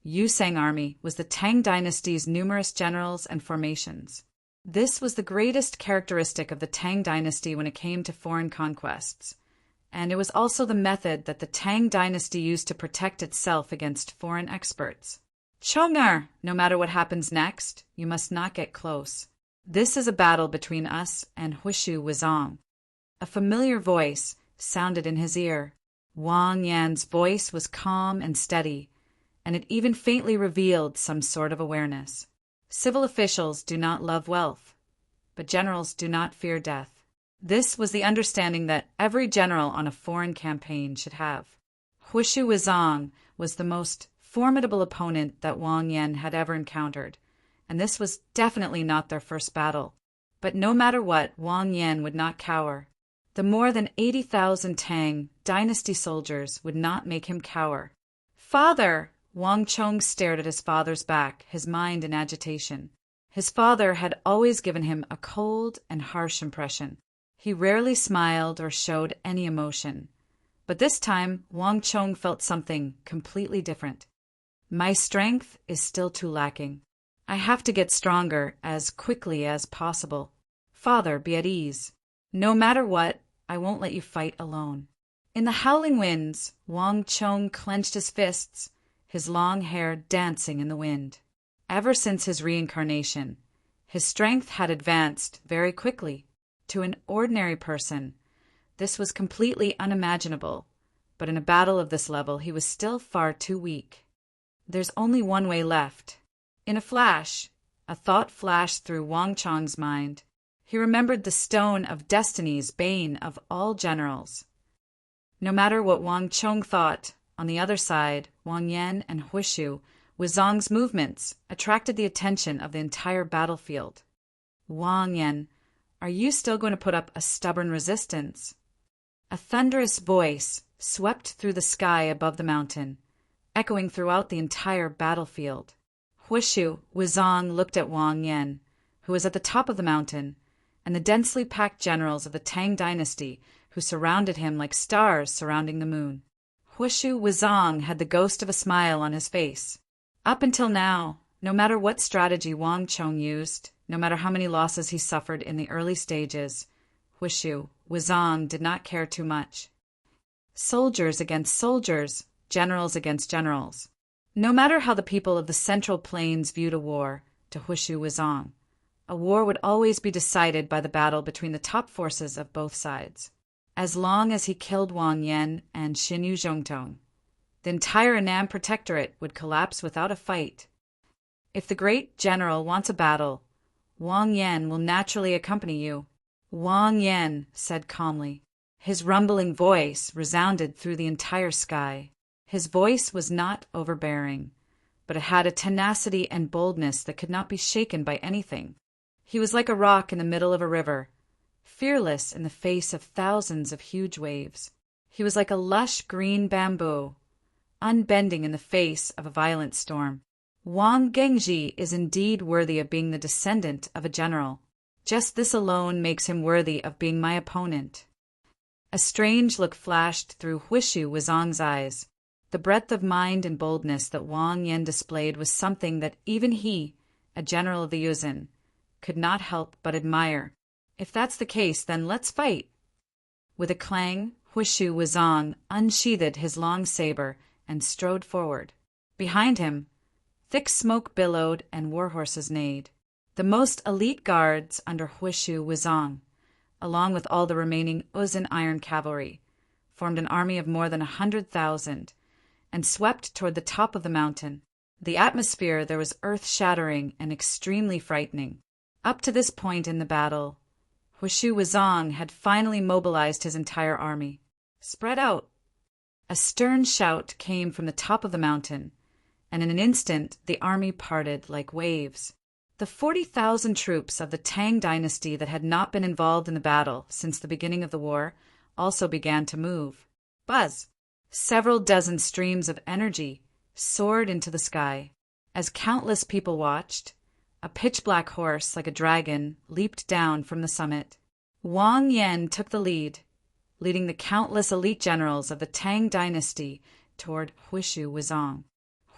Yusang army was the Tang dynasty's numerous generals and formations. This was the greatest characteristic of the Tang dynasty when it came to foreign conquests, and it was also the method that the Tang dynasty used to protect itself against foreign experts. Chong'er, no matter what happens next, you must not get close. This is a battle between us and Huishu Wuzong. A familiar voice sounded in his ear. Wang Yan's voice was calm and steady, and it even faintly revealed some sort of awareness. Civil officials do not love wealth, but generals do not fear death. This was the understanding that every general on a foreign campaign should have. Huishu Wuzong was the most formidable opponent that Wang Yan had ever encountered, and this was definitely not their first battle. But no matter what, Wang Yan would not cower. The more than 80,000 Tang dynasty soldiers would not make him cower. "Father!" Wang Chong stared at his father's back, his mind in agitation. His father had always given him a cold and harsh impression. He rarely smiled or showed any emotion. But this time, Wang Chong felt something completely different. "My strength is still too lacking. I have to get stronger as quickly as possible. Father, be at ease. No matter what, I won't let you fight alone." In the howling winds, Wang Chong clenched his fists, his long hair dancing in the wind. Ever since his reincarnation, his strength had advanced very quickly. To an ordinary person, this was completely unimaginable, but in a battle of this level, he was still far too weak. There's only one way left. In a flash, a thought flashed through Wang Chong's mind. He remembered the Stone of Destiny's bane of all generals. No matter what Wang Chong thought, on the other side, Wang Yan and Huishu, with Zong's movements, attracted the attention of the entire battlefield. "Wang Yan, are you still going to put up a stubborn resistance?" A thunderous voice swept through the sky above the mountain, echoing throughout the entire battlefield. Huishu, with Zong, looked at Wang Yan, who was at the top of the mountain, and the densely packed generals of the Tang dynasty who surrounded him like stars surrounding the moon. Huishu Wuzong had the ghost of a smile on his face. Up until now, no matter what strategy Wang Chong used, no matter how many losses he suffered in the early stages, Huishu Wuzong did not care too much. Soldiers against soldiers, generals against generals. No matter how the people of the Central Plains viewed a war, to Huishu Wuzong, a war would always be decided by the battle between the top forces of both sides. As long as he killed Wang Yan and Xinyu Zhongtong, the entire Annam Protectorate would collapse without a fight. If the great general wants a battle, Wang Yan will naturally accompany you. Wang Yan said calmly. His rumbling voice resounded through the entire sky. His voice was not overbearing, but it had a tenacity and boldness that could not be shaken by anything. He was like a rock in the middle of a river, fearless in the face of thousands of huge waves. He was like a lush green bamboo, unbending in the face of a violent storm. Wang Gengji is indeed worthy of being the descendant of a general. Just this alone makes him worthy of being my opponent. A strange look flashed through Huishu Wuzong's eyes. The breadth of mind and boldness that Wang Yan displayed was something that even he, a general of the Yuzhen, could not help but admire. If that's the case, then let's fight. With a clang, Huishu Wuzong unsheathed his long saber and strode forward. Behind him, thick smoke billowed and war horses neighed. The most elite guards under Huishu Wuzong, along with all the remaining Yuzhen Iron Cavalry, formed an army of more than 100,000 and swept toward the top of the mountain. The atmosphere there was earth-shattering and extremely frightening. Up to this point in the battle, Huishu Wuzong had finally mobilized his entire army. "Spread out!" A stern shout came from the top of the mountain, and in an instant the army parted like waves. The 40,000 troops of the Tang dynasty that had not been involved in the battle since the beginning of the war also began to move. Buzz! Several dozen streams of energy soared into the sky. As countless people watched, a pitch-black horse like a dragon leaped down from the summit. Wang Yan took the lead, leading the countless elite generals of the Tang dynasty toward Huishu Wuzong.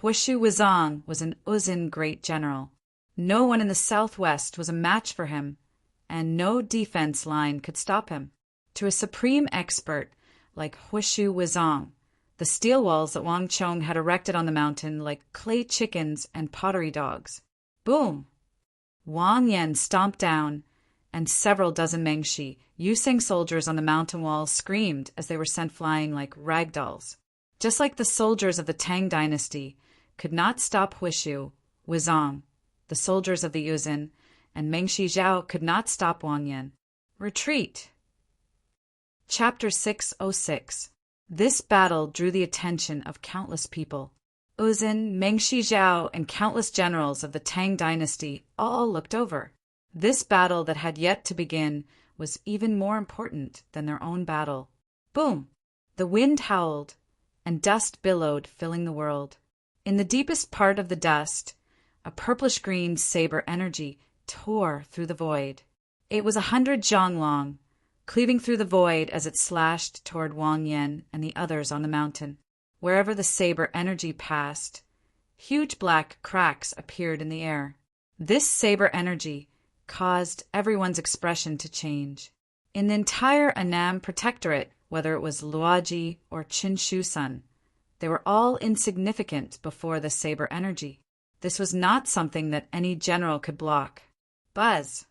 Huishu Wuzong was an Yuzhen great general. No one in the southwest was a match for him, and no defense line could stop him. To a supreme expert like Huishu Wuzong, the steel walls that Wang Chong had erected on the mountain like clay chickens and pottery dogs. Boom! Wang Yan stomped down, and several dozen Mengshi, Yuseng soldiers on the mountain walls screamed as they were sent flying like rag dolls. Just like the soldiers of the Tang dynasty could not stop Huishu Wuzong, the soldiers of the Yuzhen and Mengshi Zhao could not stop Wang Yan. Retreat! Chapter 606. This battle drew the attention of countless people. Yuzhen, Mengshi Zhao, and countless generals of the Tang dynasty all looked over. This battle that had yet to begin was even more important than their own battle. Boom! The wind howled, and dust billowed, filling the world. In the deepest part of the dust, a purplish-green saber energy tore through the void. It was 100 zhang long, cleaving through the void as it slashed toward Wang Yan and the others on the mountain. Wherever the saber energy passed, huge black cracks appeared in the air. This saber energy caused everyone's expression to change. In the entire Annam Protectorate, whether it was Luoji or Qinshu-sun, they were all insignificant before the saber energy. This was not something that any general could block. Buzz!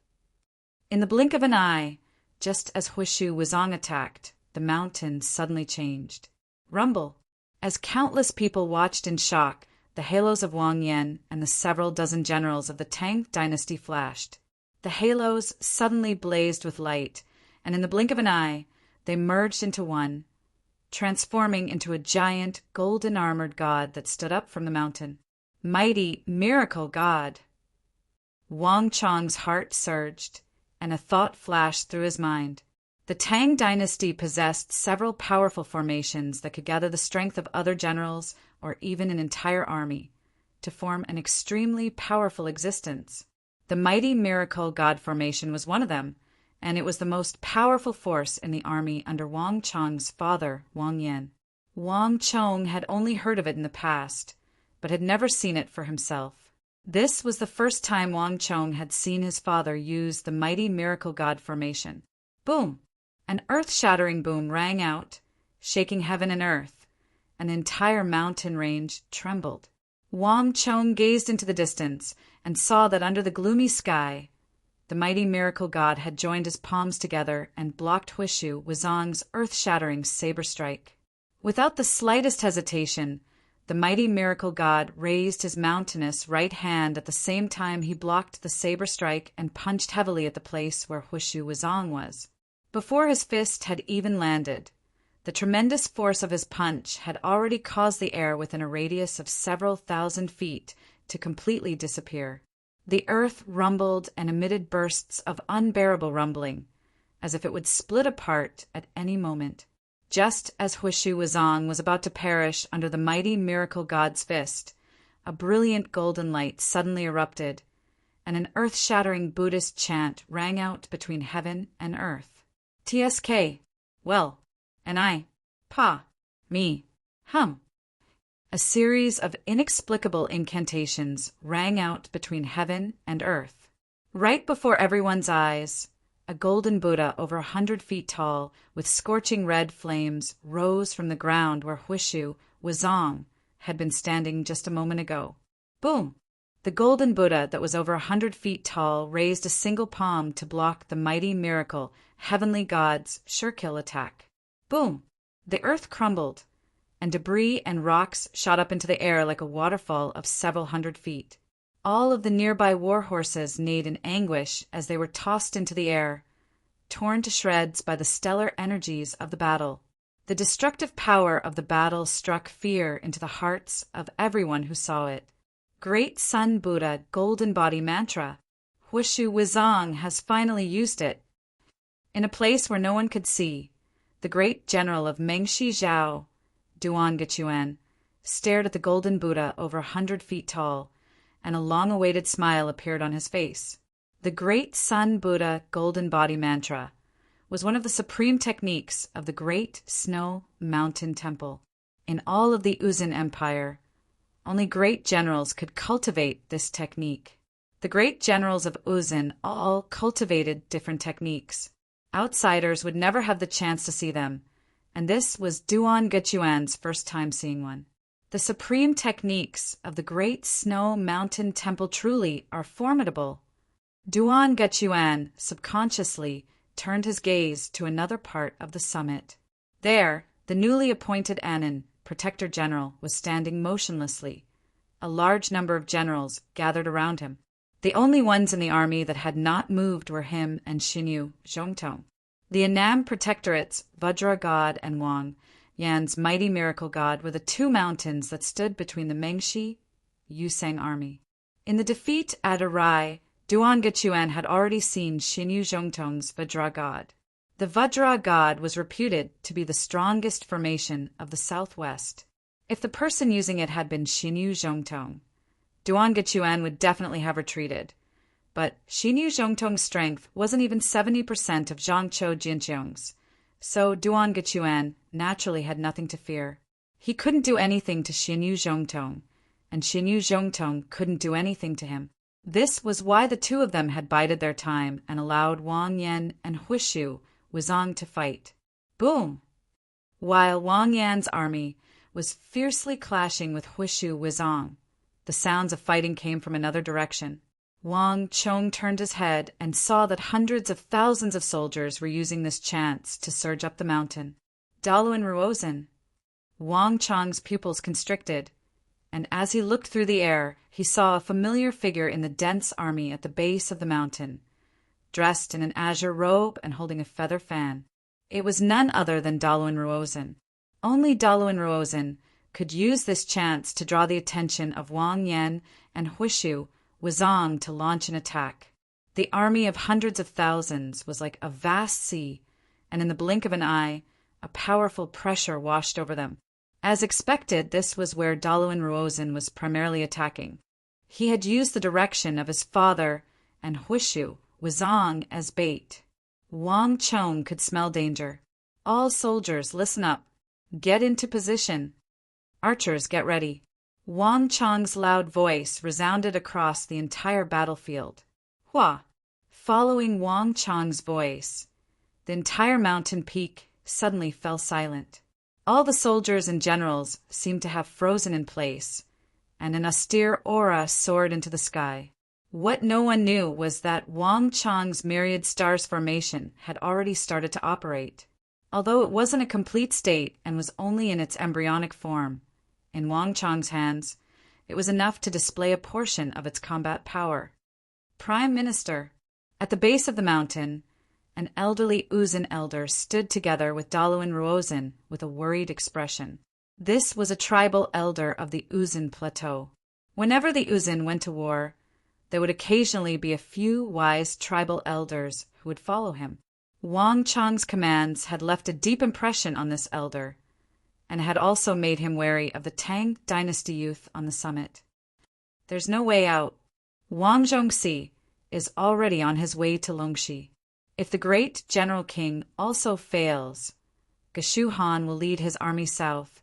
In the blink of an eye, just as Huishu Wuzong attacked, the mountain suddenly changed. Rumble! As countless people watched in shock, the halos of Wang Yan and the several dozen generals of the Tang dynasty flashed. The halos suddenly blazed with light, and in the blink of an eye, they merged into one, transforming into a giant, golden-armored god that stood up from the mountain. Mighty miracle god! Wang Chong's heart surged, and a thought flashed through his mind. The Tang dynasty possessed several powerful formations that could gather the strength of other generals or even an entire army to form an extremely powerful existence. The mighty miracle god formation was one of them, and it was the most powerful force in the army under Wang Chong's father, Wang Yan. Wang Chong had only heard of it in the past, but had never seen it for himself. This was the first time Wang Chong had seen his father use the mighty miracle god formation. Boom! An earth-shattering boom rang out, shaking heaven and earth. An entire mountain range trembled. Wang Chong gazed into the distance and saw that under the gloomy sky, the mighty miracle god had joined his palms together and blocked Huishu Wuzong's earth-shattering saber strike. Without the slightest hesitation, the mighty miracle god raised his mountainous right hand at the same time he blocked the saber strike and punched heavily at the place where Huishu Wuzong was. Before his fist had even landed, the tremendous force of his punch had already caused the air within a radius of several thousand feet to completely disappear. The earth rumbled and emitted bursts of unbearable rumbling, as if it would split apart at any moment. Just as Huishu Wuzong was about to perish under the mighty miracle god's fist, a brilliant golden light suddenly erupted, and an earth-shattering Buddhist chant rang out between heaven and earth. TSK, well, and I, pa, me, hum. A series of inexplicable incantations rang out between heaven and earth. Right before everyone's eyes, a golden Buddha over 100 feet tall, with scorching red flames, rose from the ground where Huishu Wuzong had been standing just a moment ago. Boom! The golden Buddha that was over 100 feet tall raised a single palm to block the mighty miracle heavenly god's sure-kill attack. Boom! The earth crumbled, and debris and rocks shot up into the air like a waterfall of several hundred feet. All of the nearby war horses neighed in anguish as they were tossed into the air, torn to shreds by the stellar energies of the battle. The destructive power of the battle struck fear into the hearts of everyone who saw it. Great Sun Buddha Golden Body Mantra. Huishu Wuzong has finally used it. In a place where no one could see, the great general of Mengshi Zhao, Duan Gechuan, stared at the golden Buddha over 100 feet tall, and a long-awaited smile appeared on his face. The Great Sun Buddha Golden Body Mantra was one of the supreme techniques of the Great Snow Mountain Temple. In all of the Uzun Empire, only great generals could cultivate this technique. The great generals of Uzun all cultivated different techniques. Outsiders would never have the chance to see them, and this was Duan Gechuan's first time seeing one. The supreme techniques of the Great Snow Mountain Temple truly are formidable. Duan Gechuan subconsciously turned his gaze to another part of the summit. There, the newly appointed Anan, Protector General, was standing motionlessly. A large number of generals gathered around him. The only ones in the army that had not moved were him and Xinyu Zhongtong. The Annam Protectorate's Vajra God and Wang Yan's mighty miracle god were the two mountains that stood between the Mengshi Yusang army. In the defeat at Arai, Duan had already seen Xinyu Zhongtong's Vajra god. The Vajra god was reputed to be the strongest formation of the southwest. If the person using it had been Xinyu Zhongtong, Duan would definitely have retreated. But Xinyu Zhongtong's strength wasn't even 70% of Zhangqiu Jinqiong's, so Duan naturally had nothing to fear. He couldn't do anything to Xinyu Zhongtong, and Xinyu Zhongtong couldn't do anything to him. This was why the two of them had bided their time and allowed Wang Yan and Huishu Wuzong to fight. Boom! While Wang Yan's army was fiercely clashing with Huishu Wuzong, the sounds of fighting came from another direction. Wang Chong turned his head and saw that hundreds of thousands of soldiers were using this chance to surge up the mountain. Daluan Ruozhen. Wang Chong's pupils constricted, and as he looked through the air, he saw a familiar figure in the dense army at the base of the mountain, dressed in an azure robe and holding a feather fan. It was none other than Daluan Ruozhen. Only Daluan Ruozhen could use this chance to draw the attention of Wang Yan and Huishu Wuzong to launch an attack. The army of hundreds of thousands was like a vast sea, and in the blink of an eye, a powerful pressure washed over them. As expected, this was where Daluan Ruozhen was primarily attacking. He had used the direction of his father and Huishu Wuzong as bait. Wang Chong could smell danger. All soldiers, listen up. Get into position. Archers, get ready. Wang Chong's loud voice resounded across the entire battlefield. Hua! Following Wang Chong's voice, the entire mountain peak suddenly fell silent. All the soldiers and generals seemed to have frozen in place, and an austere aura soared into the sky. What no one knew was that Wang Chong's myriad stars formation had already started to operate. Although it wasn't a complete state and was only in its embryonic form, in Wang Chong's hands, it was enough to display a portion of its combat power. Prime Minister. At the base of the mountain, an elderly Uzun elder stood together with Daluan Ruozhen with a worried expression. This was a tribal elder of the Uzun Plateau. Whenever the Uzun went to war, there would occasionally be a few wise tribal elders who would follow him. Wang Chong's commands had left a deep impression on this elder, and had also made him wary of the Tang dynasty youth on the summit. There's no way out. Wang Zhongxi is already on his way to Longxi. If the great General King also fails, Geshu Han will lead his army south,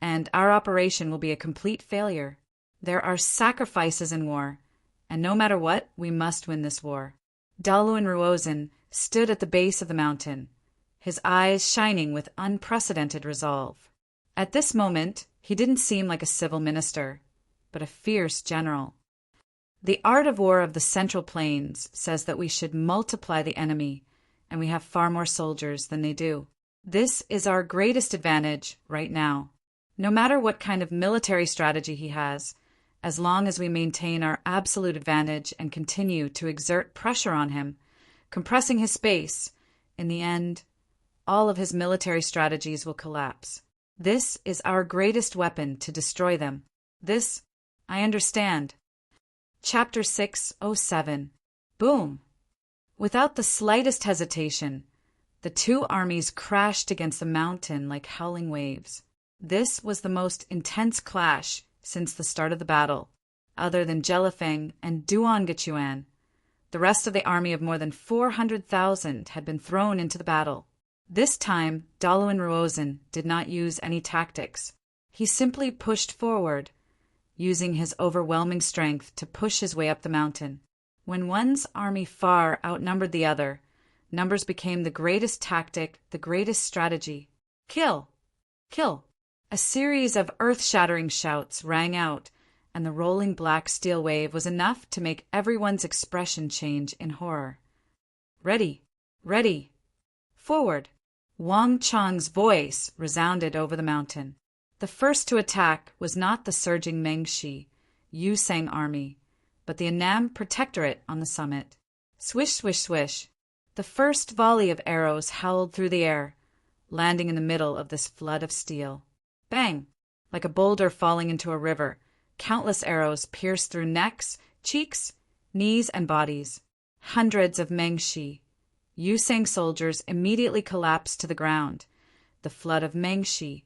and our operation will be a complete failure. There are sacrifices in war, and no matter what, we must win this war. Daluan Ruozhen stood at the base of the mountain, his eyes shining with unprecedented resolve. At this moment, he didn't seem like a civil minister, but a fierce general. The art of war of the Central Plains says that we should multiply the enemy, and we have far more soldiers than they do. This is our greatest advantage right now. No matter what kind of military strategy he has, as long as we maintain our absolute advantage and continue to exert pressure on him, compressing his space, in the end, all of his military strategies will collapse. This is our greatest weapon to destroy them. This, I understand. Chapter 607. Boom! Without the slightest hesitation, the two armies crashed against the mountain like howling waves. This was the most intense clash since the start of the battle, other than Jelifeng and Duan. The rest of the army of more than 400,000 had been thrown into the battle. This time, Daluan Ruozhen did not use any tactics. He simply pushed forward, using his overwhelming strength to push his way up the mountain. When one's army far outnumbered the other, numbers became the greatest tactic, the greatest strategy. Kill! Kill! A series of earth-shattering shouts rang out, and the rolling black steel wave was enough to make everyone's expression change in horror. Ready! Ready! Forward! Wang Chong's voice resounded over the mountain. The first to attack was not the surging Mengshi, Yusang army, but the Annam Protectorate on the summit. Swish, swish, swish. The first volley of arrows howled through the air, landing in the middle of this flood of steel. Bang! Like a boulder falling into a river, countless arrows pierced through necks, cheeks, knees and bodies. Hundreds of Mengshi, Yusang soldiers immediately collapsed to the ground. The flood of Mengshi,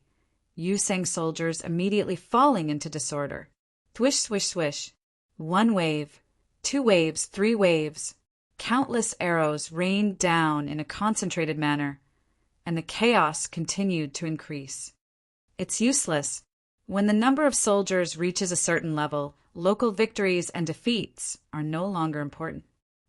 Yusang soldiers immediately falling into disorder. Swish, swish, swish. 1 wave, 2 waves, 3 waves. Countless arrows rained down in a concentrated manner, and the chaos continued to increase. It's useless. When the number of soldiers reaches a certain level, local victories and defeats are no longer important.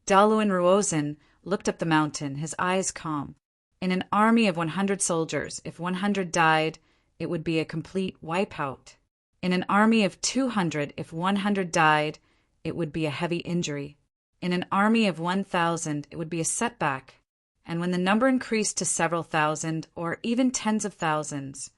Daluin Ruozin looked up the mountain, his eyes calm. In an army of 100 soldiers, if 100 died, it would be a complete wipeout. In an army of 200, if 100 died, it would be a heavy injury. In an army of 1,000, it would be a setback. And when the number increased to several thousand, or even tens of thousands,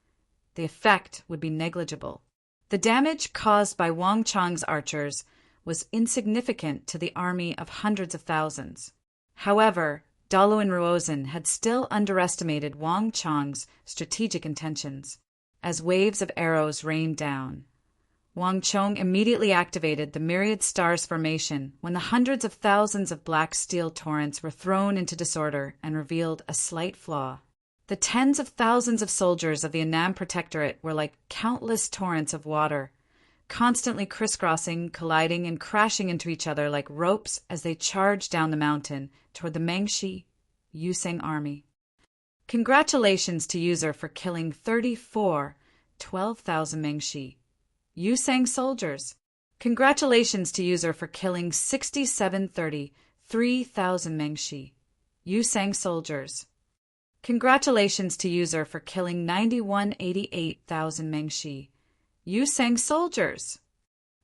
the effect would be negligible. The damage caused by Wang Chang's archers was insignificant to the army of hundreds of thousands. However, Daluin Ruozin had still underestimated Wang Chang's strategic intentions. As waves of arrows rained down, Wang Chong immediately activated the myriad stars formation when the hundreds of thousands of black steel torrents were thrown into disorder and revealed a slight flaw. The tens of thousands of soldiers of the Annam Protectorate were like countless torrents of water, constantly crisscrossing, colliding, and crashing into each other like ropes as they charged down the mountain toward the Mengshi Yusang army. Congratulations to user for killing 12,000 Mengshi Yusang soldiers. Congratulations to user for killing 3,000 Mengshi Yusang soldiers. Congratulations to user for killing 9,188,000 Mengshi Yusang soldiers.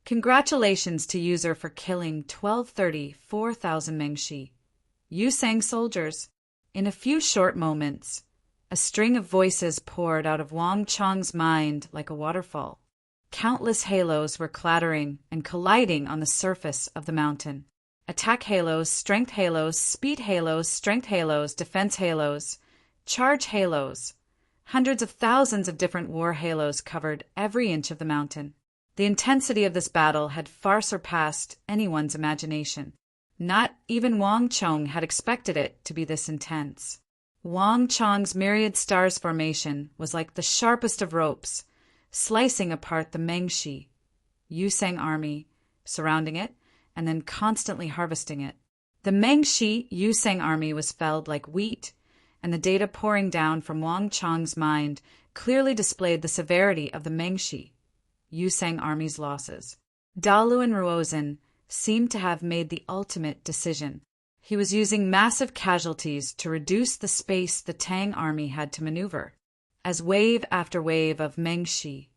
Congratulations to user for killing 4,000 Mengshi Yusang soldiers. In a few short moments, a string of voices poured out of Wang Chang's mind like a waterfall. Countless halos were clattering and colliding on the surface of the mountain. Attack halos, strength halos, speed halos, strength halos, defense halos, charge halos. Hundreds of thousands of different war halos covered every inch of the mountain. The intensity of this battle had far surpassed anyone's imagination. Not even Wang Chong had expected it to be this intense. Wang Chong's myriad stars formation was like the sharpest of ropes, slicing apart the Mengshi Yusang army, surrounding it, and then constantly harvesting it. The Mengshi Yusang army was felled like wheat, and the data pouring down from Wang Chong's mind clearly displayed the severity of the Mengshi Yusang army's losses. Daluin Ruozin seemed to have made the ultimate decision. He was using massive casualties to reduce the space the Tang army had to maneuver. As wave after wave of Mengshi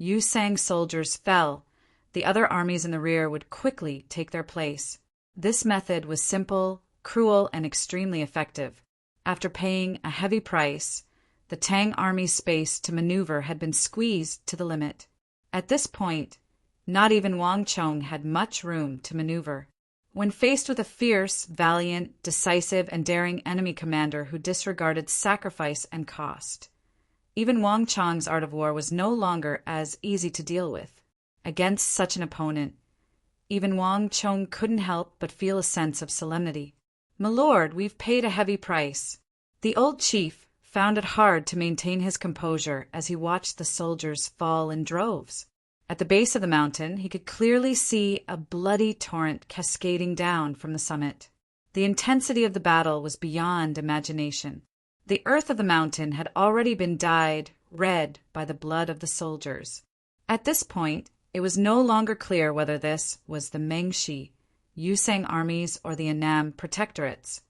Yusang soldiers fell, the other armies in the rear would quickly take their place. This method was simple, cruel, and extremely effective. After paying a heavy price, the Tang army's space to maneuver had been squeezed to the limit. At this point, not even Wang Chong had much room to maneuver. When faced with a fierce, valiant, decisive, and daring enemy commander who disregarded sacrifice and cost, even Wang Chong's art of war was no longer as easy to deal with. Against such an opponent, even Wang Chong couldn't help but feel a sense of solemnity. "My lord, we've paid a heavy price." The old chief found it hard to maintain his composure as he watched the soldiers fall in droves. At the base of the mountain, he could clearly see a bloody torrent cascading down from the summit. The intensity of the battle was beyond imagination. The earth of the mountain had already been dyed red by the blood of the soldiers. At this point, it was no longer clear whether this was the Mengshi Yusang armies or the Annam protectorates.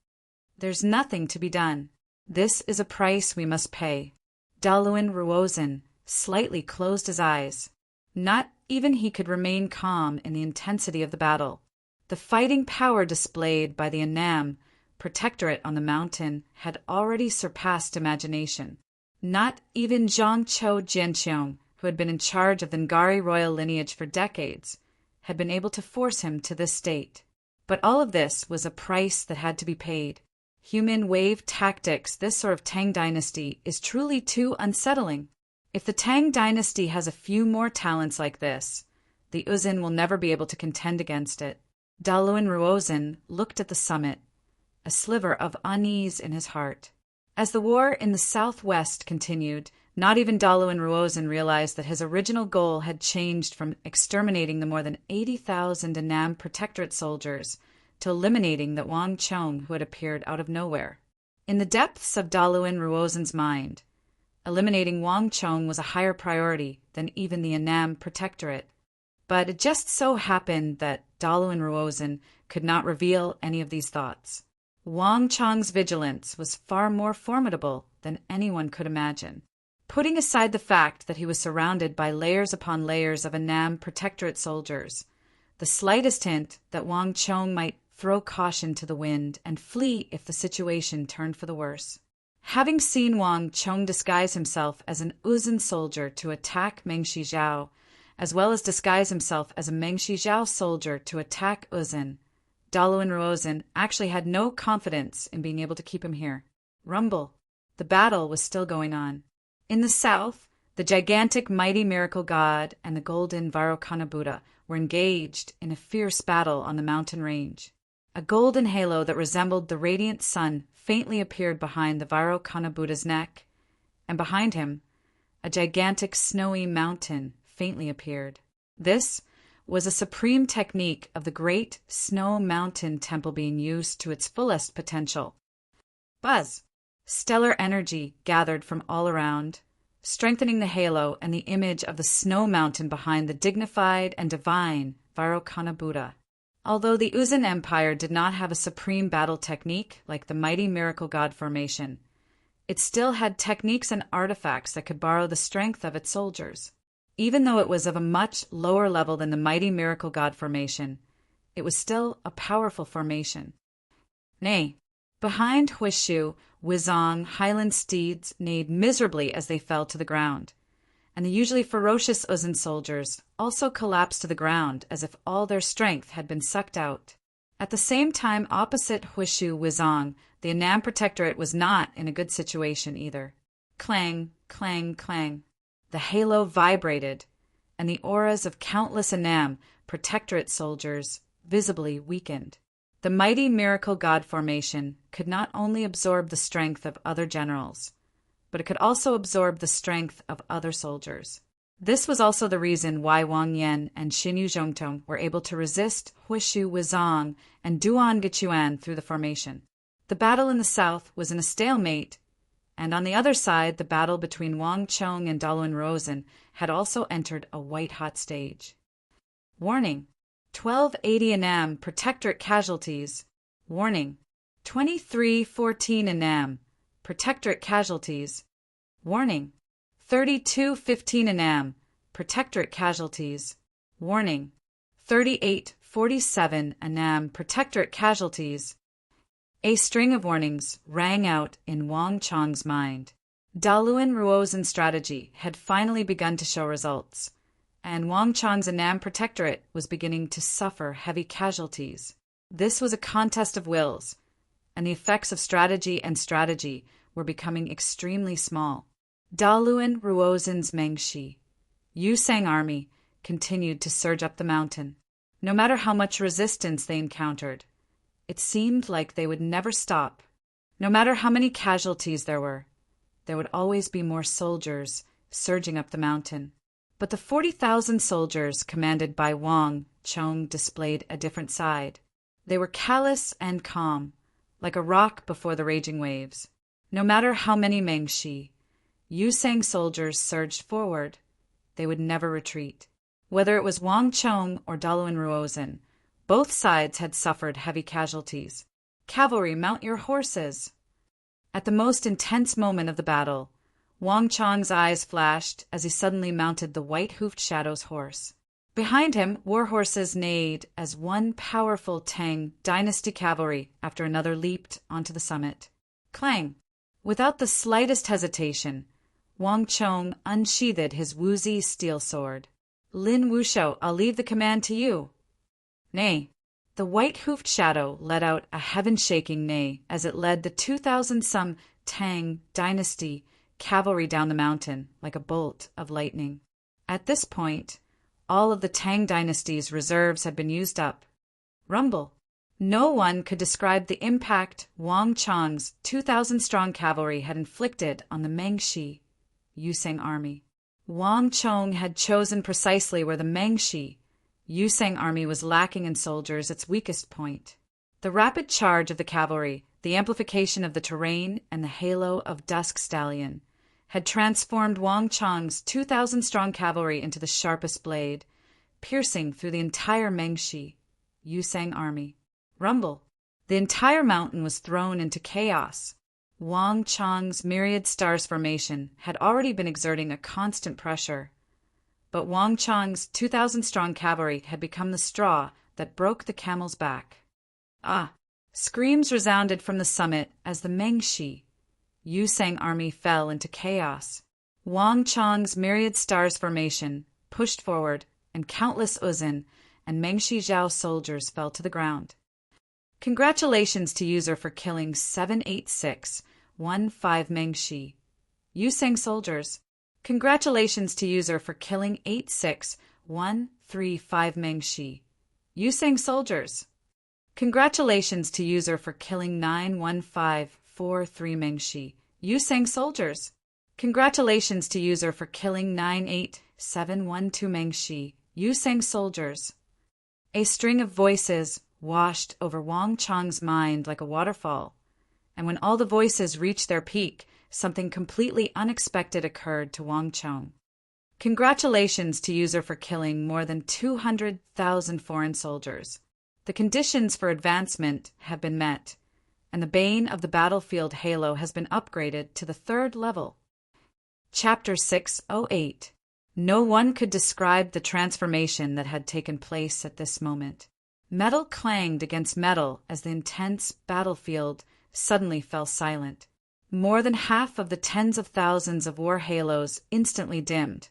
"There's nothing to be done. This is a price we must pay." Daluin Ruozin slightly closed his eyes. Not even he could remain calm in the intensity of the battle. The fighting power displayed by the Annam protectorate on the mountain had already surpassed imagination. Not even Zhangqiu Jianqiong, who had been in charge of the Ngari royal lineage for decades, had been able to force him to this state. But all of this was a price that had to be paid. Human wave tactics, this sort of Tang dynasty, is truly too unsettling. If the Tang dynasty has a few more talents like this, the Uzin will never be able to contend against it. Daluin Ruozin looked at the summit, a sliver of unease in his heart. As the war in the southwest continued, not even Daluin Ruozin realized that his original goal had changed from exterminating the more than 80,000 Annam Protectorate soldiers to eliminating the Wang Chong who had appeared out of nowhere. In the depths of Daluin Ruozin's mind, eliminating Wang Chong was a higher priority than even the Annam Protectorate. But it just so happened that Daluin Ruozin could not reveal any of these thoughts. Wang Chong's vigilance was far more formidable than anyone could imagine. Putting aside the fact that he was surrounded by layers upon layers of Annam Protectorate soldiers, the slightest hint that Wang Chong might throw caution to the wind and flee if the situation turned for the worse. Having seen Wang Chong disguise himself as an Uzun soldier to attack Meng Shizhao, as well as disguise himself as a Meng Shizhao soldier to attack Uzun, Daluin Ruozin actually had no confidence in being able to keep him here. Rumble. The battle was still going on. In the south, the gigantic mighty miracle god and the golden Vairocana Buddha were engaged in a fierce battle on the mountain range. A golden halo that resembled the radiant sun faintly appeared behind the Vairocana Buddha's neck, and behind him, a gigantic snowy mountain faintly appeared. This was a supreme technique of the great snow mountain temple being used to its fullest potential. Buzz! Stellar energy gathered from all around, strengthening the halo and the image of the snow mountain behind the dignified and divine Vairocana Buddha. Although the Uzun Empire did not have a supreme battle technique like the mighty miracle god formation, it still had techniques and artifacts that could borrow the strength of its soldiers. Even though it was of a much lower level than the mighty miracle god formation, it was still a powerful formation. Nay, behind Huishu, Wizong, Highland steeds neighed miserably as they fell to the ground, and the usually ferocious Uzun soldiers also collapsed to the ground as if all their strength had been sucked out. At the same time, opposite Huishu, Wizong, the Annam Protectorate was not in a good situation either. Clang, clang, clang. The halo vibrated, and the auras of countless Annam Protectorate soldiers visibly weakened. The mighty miracle god formation could not only absorb the strength of other generals, but it could also absorb the strength of other soldiers. This was also the reason why Wang Yan and Xinyu Zhongtong were able to resist Huishu Wizong and Duan Gechuan through the formation. The battle in the south was in a stalemate, and on the other side, the battle between Wang Chong and Daluin Ruozin had also entered a white-hot stage. Warning: 1280 Annam Protectorate casualties. Warning: 2314 Annam Protectorate casualties. Warning: 3215 Annam Protectorate casualties. Warning: 3847 Annam Protectorate casualties. A string of warnings rang out in Wang Chong's mind. Daluin Ruozin's strategy had finally begun to show results, and Wang Chong's Annam Protectorate was beginning to suffer heavy casualties. This was a contest of wills, and the effects of strategy were becoming extremely small. Daluin Ruozin's Mengshi, Yusang army, continued to surge up the mountain. No matter how much resistance they encountered, it seemed like they would never stop. No matter how many casualties there would always be more soldiers surging up the mountain. But the 40,000 soldiers commanded by Wang Chong displayed a different side. They were callous and calm, like a rock before the raging waves. No matter how many Mengshi, Yusang soldiers surged forward, they would never retreat. Whether it was Wang Chong or Daluin Ruozin, both sides had suffered heavy casualties. Cavalry, mount your horses! At the most intense moment of the battle, Wang Chong's eyes flashed as he suddenly mounted the white-hoofed Shadow's horse. Behind him, war horses neighed as one powerful Tang dynasty cavalry after another leaped onto the summit. Clang! Without the slightest hesitation, Wang Chong unsheathed his Wuzi steel sword. Lin Wushou, I'll leave the command to you. Nay. The white-hoofed Shadow let out a heaven-shaking neigh as it led the 2,000-some Tang dynasty cavalry down the mountain like a bolt of lightning. At this point, all of the Tang dynasty's reserves had been used up. Rumble. No one could describe the impact Wang Chang's 2,000-strong cavalry had inflicted on the Mengshi Yusang army. Wang Chong had chosen precisely where the Mengshi Yusang army was lacking in soldiers, its weakest point. The rapid charge of the cavalry, the amplification of the terrain, and the halo of Dusk Stallion had transformed Wang Chang's 2,000-strong cavalry into the sharpest blade, piercing through the entire Mengshi Yusang army. Rumble. The entire mountain was thrown into chaos. Wang Chang's myriad stars formation had already been exerting a constant pressure, but Wang Chang's 2,000-strong cavalry had become the straw that broke the camel's back. Ah! Screams resounded from the summit as the Mengshi Yusang army fell into chaos. Wang Chang's myriad stars formation pushed forward, and countless Uzun and Mengshi Zhao soldiers fell to the ground. Congratulations to user for killing 78615 Mengshi Yusang soldiers. Congratulations to user for killing 86135 Mengshi Yusang soldiers. Congratulations to user for killing 91543 Mengshi Yusang soldiers. Congratulations to user for killing 98712 Mengshi Yusang soldiers. A string of voices washed over Wang Chang's mind like a waterfall, and when all the voices reached their peak, something completely unexpected occurred to Wang Chang. Congratulations to user for killing more than 200,000 foreign soldiers. The conditions for advancement have been met, and the bane of the battlefield halo has been upgraded to the 3rd level. Chapter 608. No one could describe the transformation that had taken place at this moment. Metal clanged against metal as the intense battlefield suddenly fell silent. More than half of the tens of thousands of war halos instantly dimmed,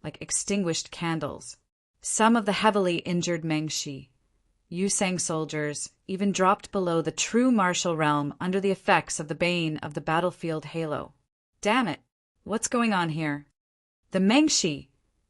like extinguished candles. Some of the heavily injured Mengshi Yusang soldiers even dropped below the true martial realm under the effects of the bane of the battlefield halo. Damn it! What's going on here? The Mengshi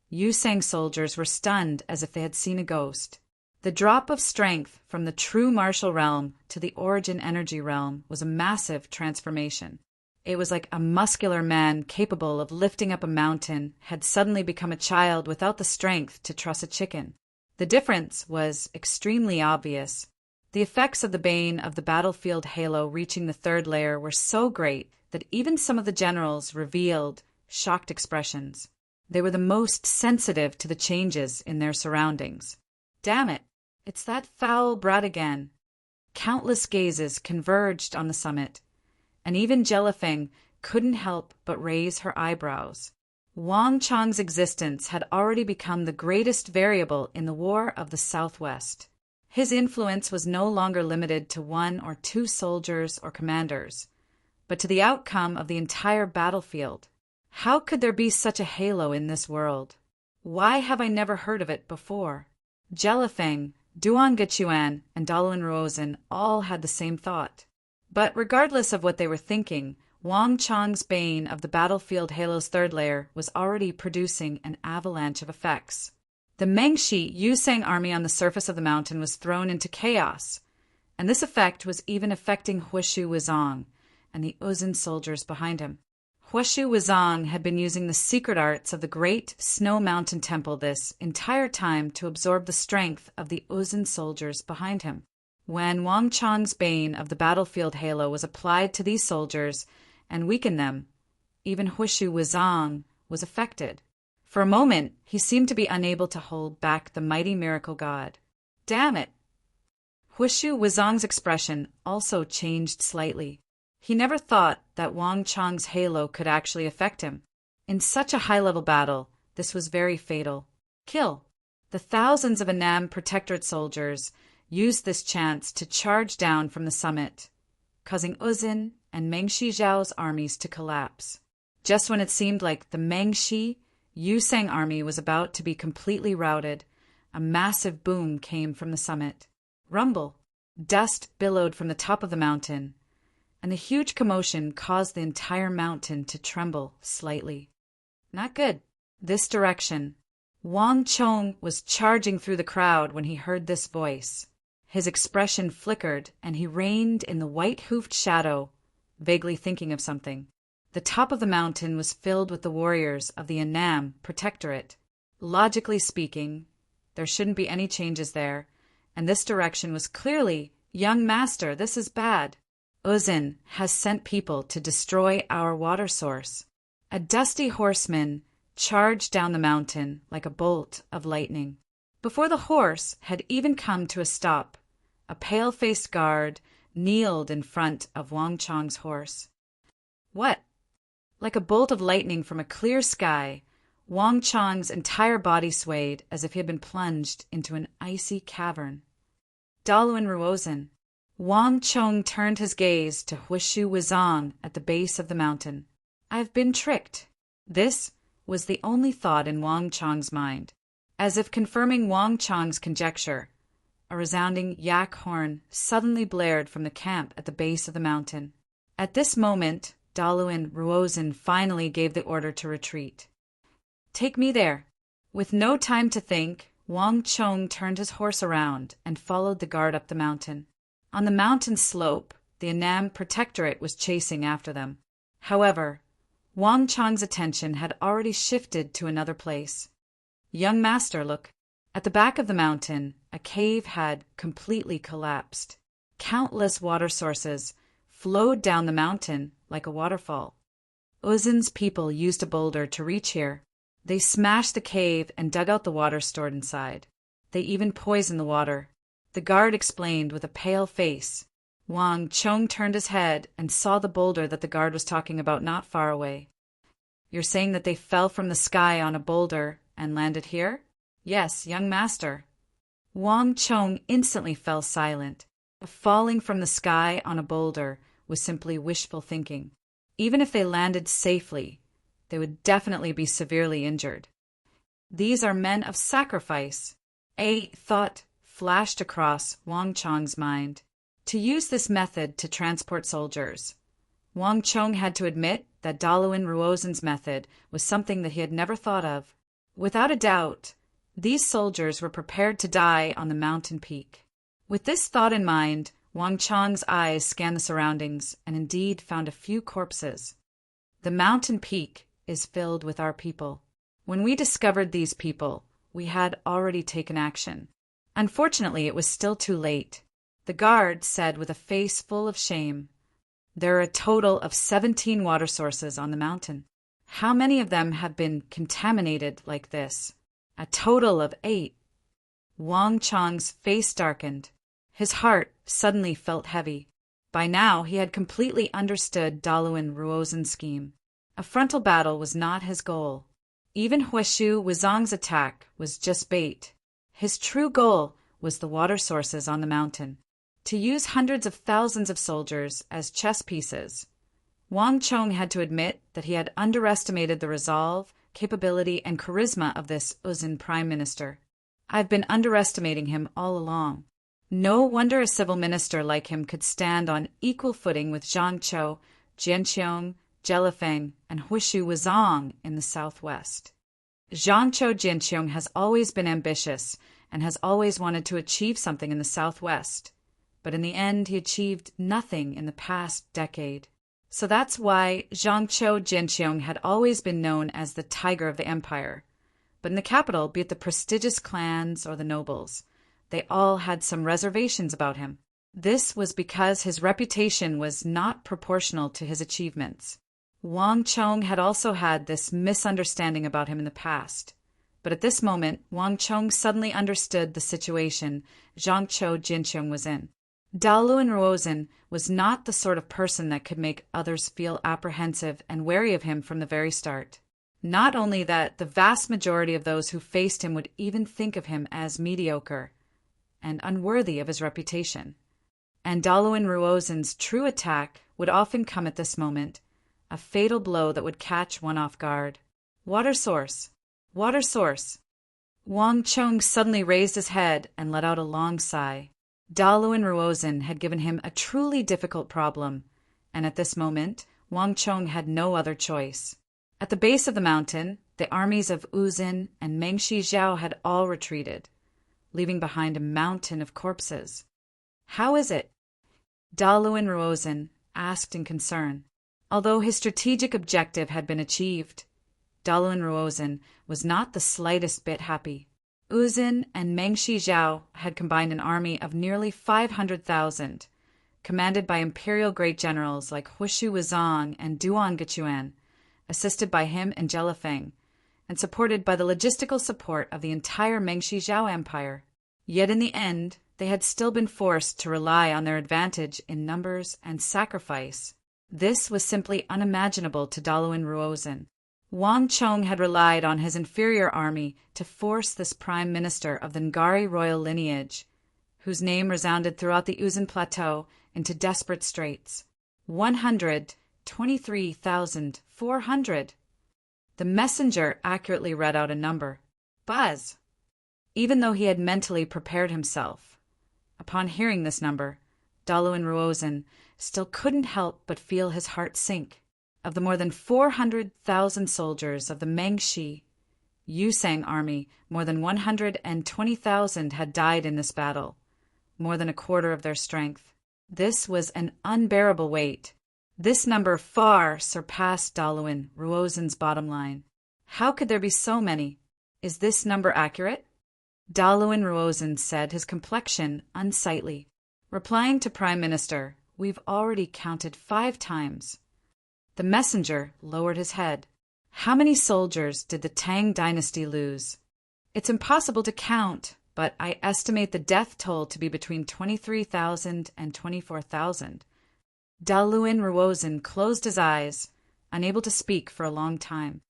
Yusang soldiers were stunned as if they had seen a ghost. The drop of strength from the true martial realm to the origin energy realm was a massive transformation. It was like a muscular man capable of lifting up a mountain had suddenly become a child without the strength to truss a chicken. The difference was extremely obvious. The effects of the bane of the battlefield halo reaching the 3rd layer were so great that even some of the generals revealed shocked expressions. They were the most sensitive to the changes in their surroundings. Damn it! It's that foul brat again. Countless gazes converged on the summit, and even Jelifeng couldn't help but raise her eyebrows. Wang Chang's existence had already become the greatest variable in the War of the Southwest. His influence was no longer limited to 1 or 2 soldiers or commanders, but to the outcome of the entire battlefield. How could there be such a halo in this world? Why have I never heard of it before? Jelifeng, Duan Gechuan, and Daluan Ruozhen all had the same thought. But regardless of what they were thinking, Wang Chang's bane of the battlefield halo's 3rd layer was already producing an avalanche of effects. The Mengshi Yusang army on the surface of the mountain was thrown into chaos, and this effect was even affecting Huishu Wuzong and the Uzun soldiers behind him. Huishu Wuzong had been using the secret arts of the great snow mountain temple this entire time to absorb the strength of the Uzun soldiers behind him. When Wang Chang's bane of the battlefield halo was applied to these soldiers and weakened them, even Huishu Wuzong was affected. For a moment, he seemed to be unable to hold back the mighty miracle god. Damn it! Huishu Wuzong's expression also changed slightly. He never thought that Wang Chang's halo could actually affect him. In such a high-level battle, this was very fatal. Kill! The thousands of Annam Protectorate soldiers used this chance to charge down from the summit, causing Uzun and Mengshi Zhao's armies to collapse. Just when it seemed like the Mengshi Yusang army was about to be completely routed, a massive boom came from the summit. Rumble! Dust billowed from the top of the mountain, and the huge commotion caused the entire mountain to tremble slightly. Not good. This direction. Wang Chong was charging through the crowd when he heard this voice. His expression flickered, and he reined in the white-hoofed shadow, vaguely thinking of something. The top of the mountain was filled with the warriors of the Annam Protectorate. Logically speaking, there shouldn't be any changes there, and this direction was clearly, "Young master, this is bad. Uzin has sent people to destroy our water source." A dusty horseman charged down the mountain like a bolt of lightning. Before the horse had even come to a stop, a pale-faced guard kneeled in front of Wang Chong's horse. What? Like a bolt of lightning from a clear sky, Wang Chong's entire body swayed as if he had been plunged into an icy cavern. Daluin Ruozin. Wang Chong turned his gaze to Huishu Wuzong at the base of the mountain. "I've been tricked." This was the only thought in Wang Chong's mind. As if confirming Wang Chong's conjecture, a resounding yak horn suddenly blared from the camp at the base of the mountain. At this moment, Daluin Ruozin finally gave the order to retreat. "Take me there." With no time to think, Wang Chong turned his horse around and followed the guard up the mountain. On the mountain slope, the Annam Protectorate was chasing after them. However, Wang Chong's attention had already shifted to another place. "Young master, look." At the back of the mountain, a cave had completely collapsed. Countless water sources flowed down the mountain like a waterfall. Uzin's people used a boulder to reach here. They smashed the cave and dug out the water stored inside. They even poisoned the water. The guard explained with a pale face. Wang Chong turned his head and saw the boulder that the guard was talking about not far away. "You're saying that they fell from the sky on a boulder and landed here?" "Yes, young master." Wang Chong instantly fell silent. Falling from the sky on a boulder was simply wishful thinking. Even if they landed safely, they would definitely be severely injured. These are men of sacrifice. A thought flashed across Wang Chong's mind. To use this method to transport soldiers, Wang Chong had to admit that Daluin Ruozin's method was something that he had never thought of. Without a doubt, these soldiers were prepared to die on the mountain peak. With this thought in mind, Wang Chong's eyes scanned the surroundings and indeed found a few corpses. The mountain peak is filled with our people. When we discovered these people, we had already taken action. Unfortunately, it was still too late. The guard said with a face full of shame, "There are a total of 17 water sources on the mountain. How many of them have been contaminated like this?" "A total of 8. Wang Chong's face darkened. His heart suddenly felt heavy. By now, he had completely understood Daluin Ruozin's scheme. A frontal battle was not his goal. Even Huishu Wuzong's attack was just bait. His true goal was the water sources on the mountain. To use hundreds of thousands of soldiers as chess pieces, Wang Chong had to admit that he had underestimated the resolve, capability, and charisma of this Uzin Prime Minister. "I've been underestimating him all along." No wonder a civil minister like him could stand on equal footing with Zhang Chou, Jianqiong, Jelifeng, and Huishu Wuzong in the southwest. Zhang Chou Jianqiong has always been ambitious and has always wanted to achieve something in the southwest, but in the end he achieved nothing in the past decade. So that's why Zhang Chou Jianqiong had always been known as the Tiger of the Empire. But in the capital, be it the prestigious clans or the nobles, they all had some reservations about him. This was because his reputation was not proportional to his achievements. Wang Chong had also had this misunderstanding about him in the past. But at this moment, Wang Chong suddenly understood the situation Zhang Chou Jianqiong was in. Daluin Ruozin was not the sort of person that could make others feel apprehensive and wary of him from the very start. Not only that, the vast majority of those who faced him would even think of him as mediocre and unworthy of his reputation. And Daluin Ruozin's true attack would often come at this moment, a fatal blow that would catch one off guard. Water source! Water source! Wang Chong suddenly raised his head and let out a long sigh. Daluin Ruozin had given him a truly difficult problem, and at this moment, Wang Chong had no other choice. At the base of the mountain, the armies of Uzin and Mengshi Zhao had all retreated, leaving behind a mountain of corpses. How is it? Daluin Ruozin asked in concern. Although his strategic objective had been achieved, Daluin Ruozin was not the slightest bit happy. Uzin and Mengshi Zhao had combined an army of nearly 500,000, commanded by imperial great generals like Hushu Wuzong and Duan Gechuan, assisted by him and Jelifeng, and supported by the logistical support of the entire Mengshi Zhao Empire. Yet in the end, they had still been forced to rely on their advantage in numbers and sacrifice. This was simply unimaginable to Daluin Ruozin. Wang Chong had relied on his inferior army to force this prime minister of the Ngari royal lineage, whose name resounded throughout the Uzin Plateau, into desperate straits. 123,400. The messenger accurately read out a number. Buzz! Even though he had mentally prepared himself. Upon hearing this number, Daluin Ruozin still couldn't help but feel his heart sink. Of the more than 400,000 soldiers of the Mengshi Yusang army, more than 120,000 had died in this battle, more than a quarter of their strength. This was an unbearable weight. This number far surpassed Daluin Ruozin's bottom line. How could there be so many? Is this number accurate? Daluin Ruozin said, his complexion unsightly. Replying to Prime Minister, "We've already counted 5 times. The messenger lowered his head. How many soldiers did the Tang dynasty lose? It's impossible to count, but I estimate the death toll to be between 23,000 and 24,000. Daluin Ruozin closed his eyes, unable to speak for a long time.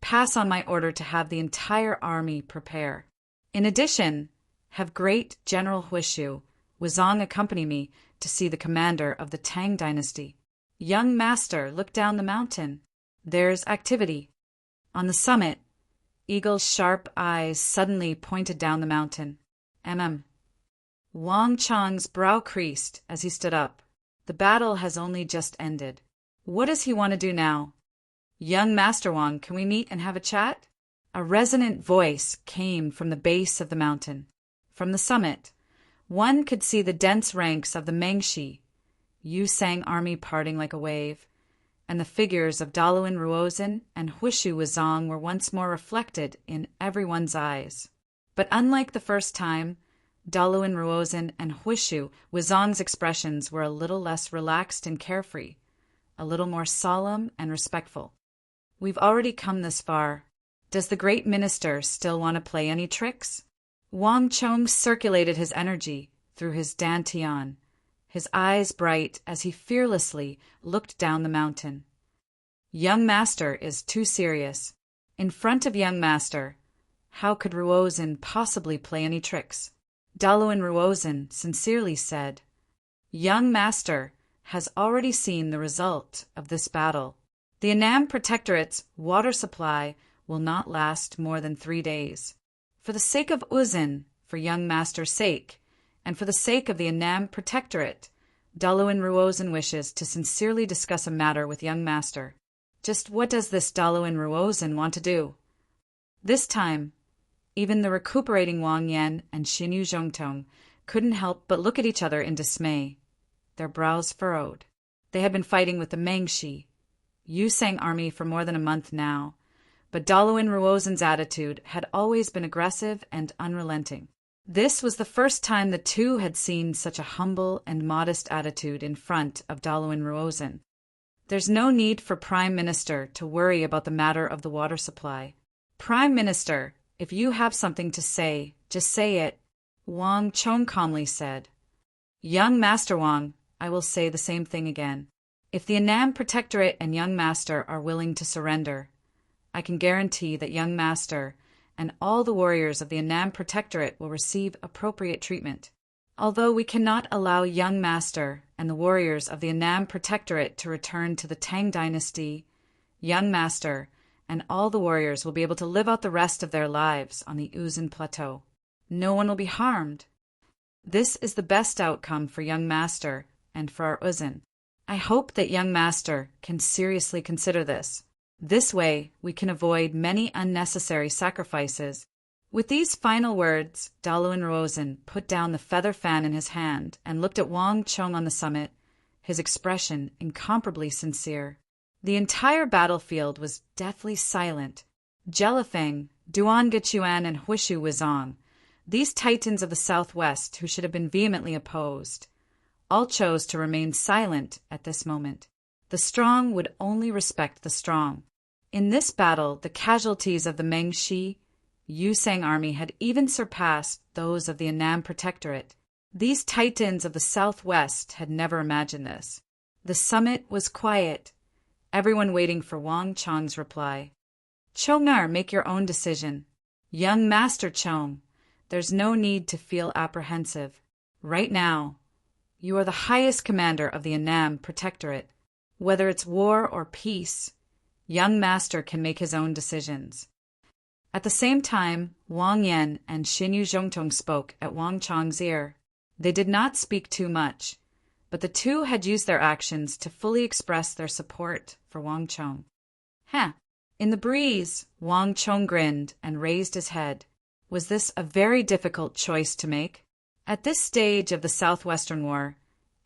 Pass on my order to have the entire army prepare. In addition, have great General Huishu Wuzong accompany me to see the commander of the Tang dynasty. Young master, look down the mountain. There's activity." On the summit, Eagle's sharp eyes suddenly pointed down the mountain. Wang Chong's brow creased as he stood up. The battle has only just ended. What does he want to do now? "Young Master Wang, can we meet and have a chat?" A resonant voice came from the base of the mountain. From the summit, one could see the dense ranks of the Mengshi Yusang army parting like a wave, and the figures of Daluin Ruozin and Huishu Wuzong were once more reflected in everyone's eyes. But unlike the first time, Daluin Ruozin and Huishu Wuzong's expressions were a little less relaxed and carefree, a little more solemn and respectful. "We've already come this far. Does the great minister still want to play any tricks?" Wang Chong circulated his energy through his dantian, his eyes bright as he fearlessly looked down the mountain. "Young master is too serious. In front of young master, how could Ruozin possibly play any tricks?" Daluin Ruozin sincerely said, "Young master has already seen the result of this battle. The Annam Protectorate's water supply will not last more than 3 days. For the sake of Uzin, for young master's sake, and for the sake of the Annam Protectorate, Daluin Ruozin wishes to sincerely discuss a matter with young master." Just what does this Daluin Ruozin want to do? This time, even the recuperating Wang Yan and Xinyu Zhongtong couldn't help but look at each other in dismay, their brows furrowed. They had been fighting with the Mengshi Yusang army for more than a month now, but Daluin Ruozin's attitude had always been aggressive and unrelenting. This was the first time the two had seen such a humble and modest attitude in front of Daluin Ruozin. "There's no need for Prime Minister to worry about the matter of the water supply. Prime Minister, if you have something to say, just say it," Wang Chong calmly said. "Young Master Wang, I will say the same thing again. If the Annam Protectorate and young master are willing to surrender, I can guarantee that young master and all the warriors of the Annam Protectorate will receive appropriate treatment. Although we cannot allow young master and the warriors of the Annam Protectorate to return to the Tang dynasty, young master and all the warriors will be able to live out the rest of their lives on the Uzin Plateau. No one will be harmed. This is the best outcome for young master and for our Uzin. I hope that young master can seriously consider this. This way we can avoid many unnecessary sacrifices. With these final words, Daluin Ruozen put down the feather fan in his hand and looked at Wang Chong on the summit, his expression incomparably sincere. The entire battlefield was deathly silent. Jelifeng, Duan Gechuan, and Huishu Wizong, these titans of the southwest who should have been vehemently opposed, all chose to remain silent at this moment. The strong would only respect the strong. In this battle, the casualties of the Mengshi, Yusang army had even surpassed those of the Annam Protectorate. These titans of the southwest had never imagined this. The summit was quiet, everyone waiting for Wang Chong's reply. Chong'er, make your own decision. Young Master Chong, there's no need to feel apprehensive. Right now, you are the highest commander of the Annam Protectorate. Whether it's war or peace, young Master can make his own decisions. At the same time, Wang Yan and Xinyu Zhongtong spoke at Wang Chong's ear. They did not speak too much, but the two had used their actions to fully express their support for Wang Chong. In the breeze, Wang Chong grinned and raised his head. Was this a very difficult choice to make? At this stage of the Southwestern War,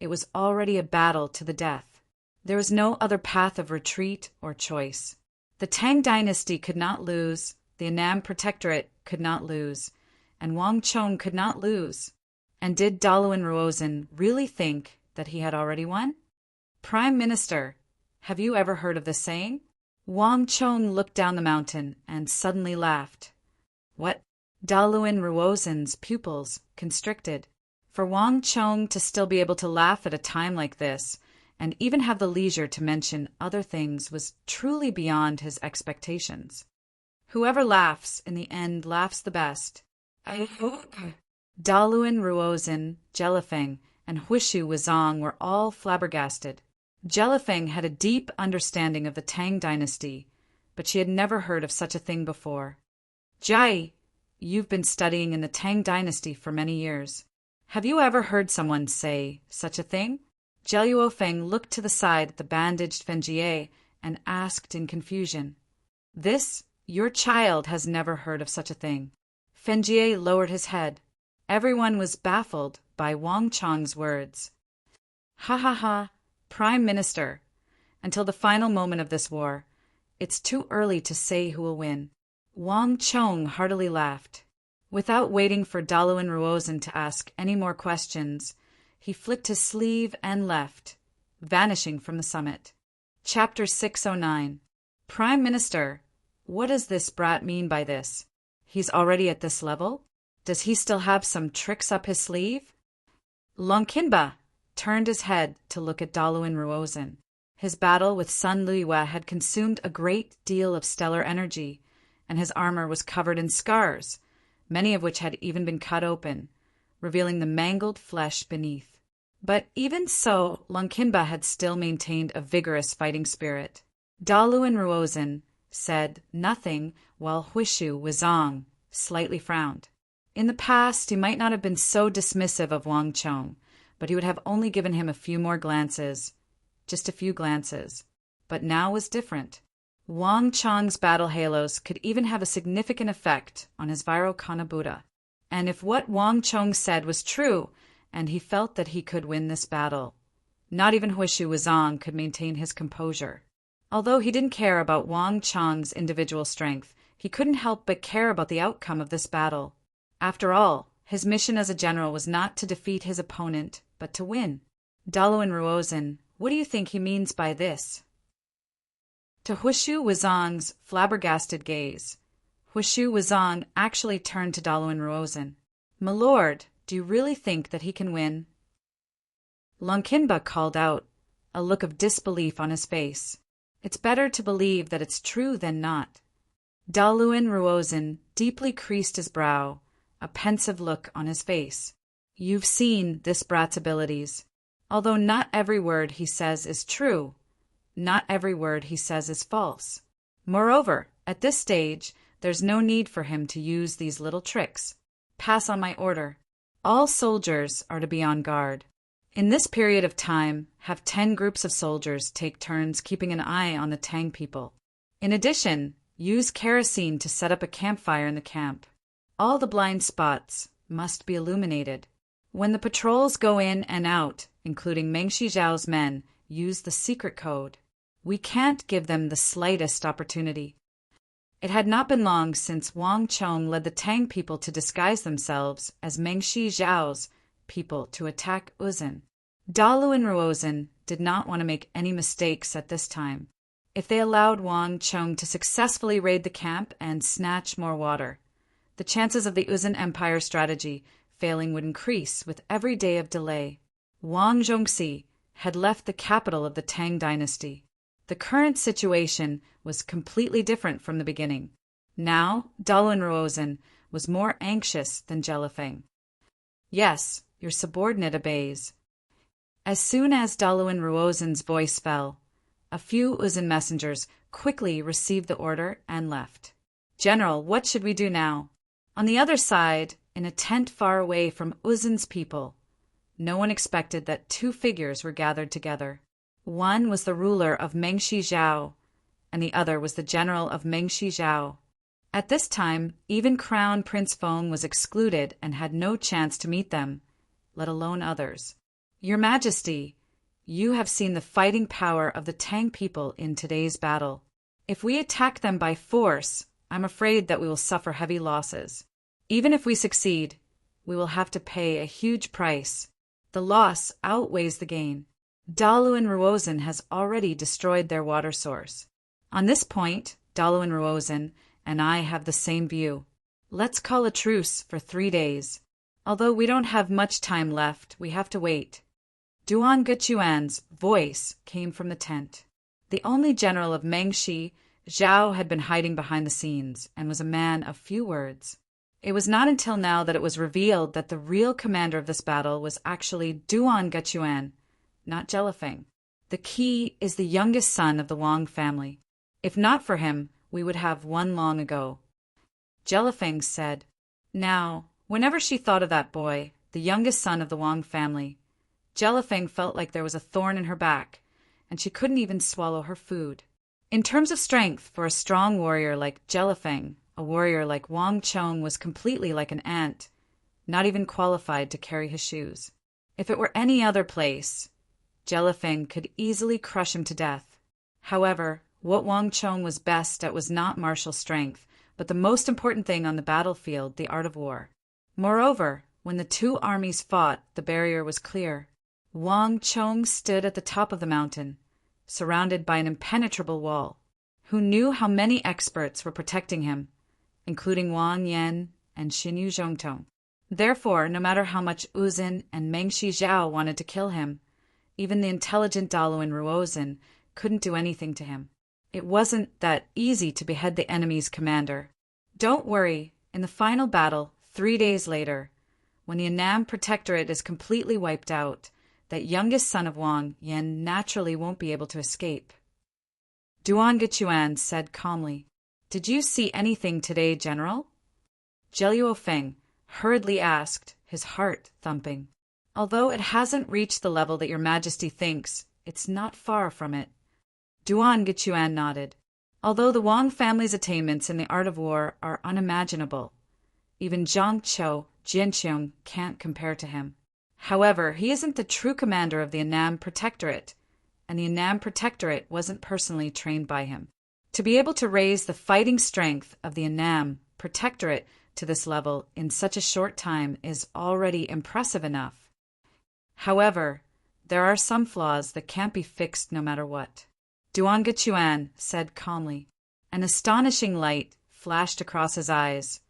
it was already a battle to the death. There was no other path of retreat or choice. The Tang dynasty could not lose, the Annam Protectorate could not lose, and Wang Chong could not lose. And did Daluin Ruozen really think that he had already won? Prime Minister, have you ever heard of this saying? Wang Chong looked down the mountain and suddenly laughed. What? Daluin Ruozen's pupils constricted. For Wang Chong to still be able to laugh at a time like this, and even have the leisure to mention other things, was truly beyond his expectations. Whoever laughs, in the end, laughs the best. Daluin Ruozen, Jelifeng, and Huishu Wizong were all flabbergasted. Jelifeng had a deep understanding of the Tang dynasty, but she had never heard of such a thing before. Jai, you've been studying in the Tang dynasty for many years. Have you ever heard someone say such a thing? Jeluofeng looked to the side at the bandaged Fenjie and asked in confusion. This, your child has never heard of such a thing. Fenjie lowered his head. Everyone was baffled by Wang Chong's words. Ha ha ha, Prime Minister. Until the final moment of this war, it's too early to say who will win. Wang Chong heartily laughed. Without waiting for Daluin Ruozen to ask any more questions, he flicked his sleeve and left, vanishing from the summit. Chapter 609. Prime Minister, what does this brat mean by this? He's already at this level? Does he still have some tricks up his sleeve? Longkinba turned his head to look at Daluin Ruozen. His battle with Sun Luiwa had consumed a great deal of stellar energy, and his armor was covered in scars, many of which had even been cut open, revealing the mangled flesh beneath. But even so, Longkinba had still maintained a vigorous fighting spirit. Daluin Ruozen said nothing, while Huishu Wizong slightly frowned. In the past, he might not have been so dismissive of Wang Chong, but he would have only given him a few more glances, just a few glances. But now was different. Wang Chong's battle halos could even have a significant effect on his viral Kanabuda. And if what Wang Chong said was true, and he felt that he could win this battle, not even Huishu Wizong could maintain his composure. Although he didn't care about Wang Chong's individual strength, he couldn't help but care about the outcome of this battle. After all, his mission as a general was not to defeat his opponent, but to win. Daluin Ruozen, what do you think he means by this? To Huishu Wizong's flabbergasted gaze, Huishu Wizong actually turned to Daluin Ruozen. My lord, do you really think that he can win? Longkinba called out, a look of disbelief on his face. It's better to believe that it's true than not. Daluin Ruozen deeply creased his brow, a pensive look on his face. You've seen this brat's abilities. Although not every word he says is true, not every word he says is false. Moreover, at this stage, there's no need for him to use these little tricks. Pass on my order. All soldiers are to be on guard. In this period of time, have 10 groups of soldiers take turns keeping an eye on the Tang people. In addition, use kerosene to set up a campfire in the camp. All the blind spots must be illuminated. When the patrols go in and out, including Meng Shijiao's men, use the secret code. We can't give them the slightest opportunity. It had not been long since Wang Chong led the Tang people to disguise themselves as Meng Shijiao's people to attack Uzun. Dalu and Ruozhen did not want to make any mistakes at this time. If they allowed Wang Chong to successfully raid the camp and snatch more water, the chances of the Uzun Empire strategy failing would increase with every day of delay. Wang Zhongxi had left the capital of the Tang dynasty. The current situation was completely different from the beginning. Now, Dalu and Ruozhen was more anxious than Jelifeng. Yes, your subordinate obeys. As soon as Dalu and Ruozhen's voice fell, a few Uzun messengers quickly received the order and left. General, what should we do now? On the other side, in a tent far away from Uzun's people, no one expected that two figures were gathered together. One was the ruler of Meng Shijiao, and the other was the general of Meng Shijiao. At this time, even Crown Prince Feng was excluded and had no chance to meet them, let alone others. Your Majesty, you have seen the fighting power of the Tang people in today's battle. If we attack them by force, I'm afraid that we will suffer heavy losses. Even if we succeed, we will have to pay a huge price. The loss outweighs the gain. Dalu and Ruozhen has already destroyed their water source. On this point, Dalu and Ruozhen and I have the same view. Let's call a truce for 3 days. Although we don't have much time left, we have to wait. Duan Gechuan's voice came from the tent. The only general of Meng Shi, Zhao, had been hiding behind the scenes and was a man of few words. It was not until now that it was revealed that the real commander of this battle was actually Duan Gechuan, not Jelifeng. The key is the youngest son of the Wang family. If not for him, we would have won long ago. Jelifeng said. Now, whenever she thought of that boy, the youngest son of the Wang family, Jelifeng felt like there was a thorn in her back, and she couldn't even swallow her food. In terms of strength, for a strong warrior like Jelifeng, a warrior like Wang Chong was completely like an ant, not even qualified to carry his shoes. If it were any other place, Jelifeng could easily crush him to death. However, what Wang Chong was best at was not martial strength, but the most important thing on the battlefield, the art of war. Moreover, when the two armies fought, the barrier was clear. Wang Chong stood at the top of the mountain, surrounded by an impenetrable wall. Who knew how many experts were protecting him, including Wang Yan and Xinyu Zhongtong. Therefore, no matter how much Uzun and Meng Shijiao wanted to kill him, even the intelligent Dalu and Ruozhen couldn't do anything to him. It wasn't that easy to behead the enemy's commander. Don't worry, in the final battle, 3 days later, when the Annam Protectorate is completely wiped out, that youngest son of Wang Yan naturally won't be able to escape. Duan Gechuan said calmly, "Did you see anything today, General?" Zheluo Feng hurriedly asked, his heart thumping. "Although it hasn't reached the level that your Majesty thinks, it's not far from it." Duan Gechuan nodded. Although the Wang family's attainments in the art of war are unimaginable, even Zhang Qiu, Jianqiong can't compare to him. However, he isn't the true commander of the Annam Protectorate, and the Annam Protectorate wasn't personally trained by him. To be able to raise the fighting strength of the Annam Protectorate to this level in such a short time is already impressive enough. However, there are some flaws that can't be fixed no matter what. Duan Gechuan said calmly. An astonishing light flashed across his eyes,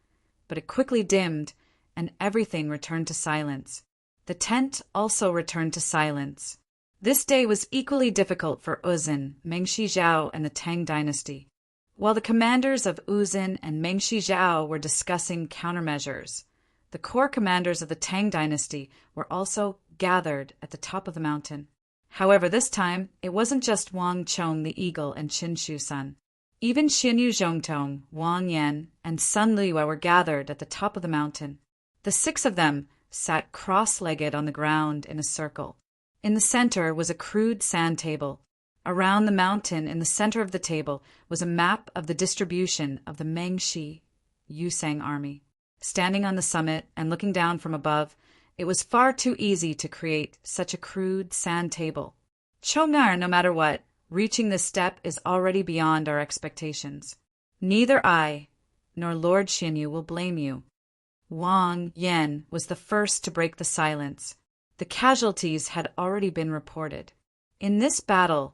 but it quickly dimmed, and everything returned to silence. The tent also returned to silence. This day was equally difficult for Uzun, Meng Shijiao, and the Tang dynasty. While the commanders of Uzun and Meng Shijiao were discussing countermeasures, the core commanders of the Tang dynasty were also gathered at the top of the mountain. However, this time, it wasn't just Wang Chong the Eagle and Qin Shu-sun. Even Xinyu Zhongtong, Wang Yan, and Sun Liyue were gathered at the top of the mountain. The 6 of them sat cross-legged on the ground in a circle. In the center was a crude sand table. Around the mountain in the center of the table was a map of the distribution of the Meng Shi Yusang army. Standing on the summit and looking down from above, it was far too easy to create such a crude sand table. Chongar, no matter what, reaching this step is already beyond our expectations. Neither I nor Lord Xianyu will blame you. Wang Yan was the first to break the silence. The casualties had already been reported. In this battle,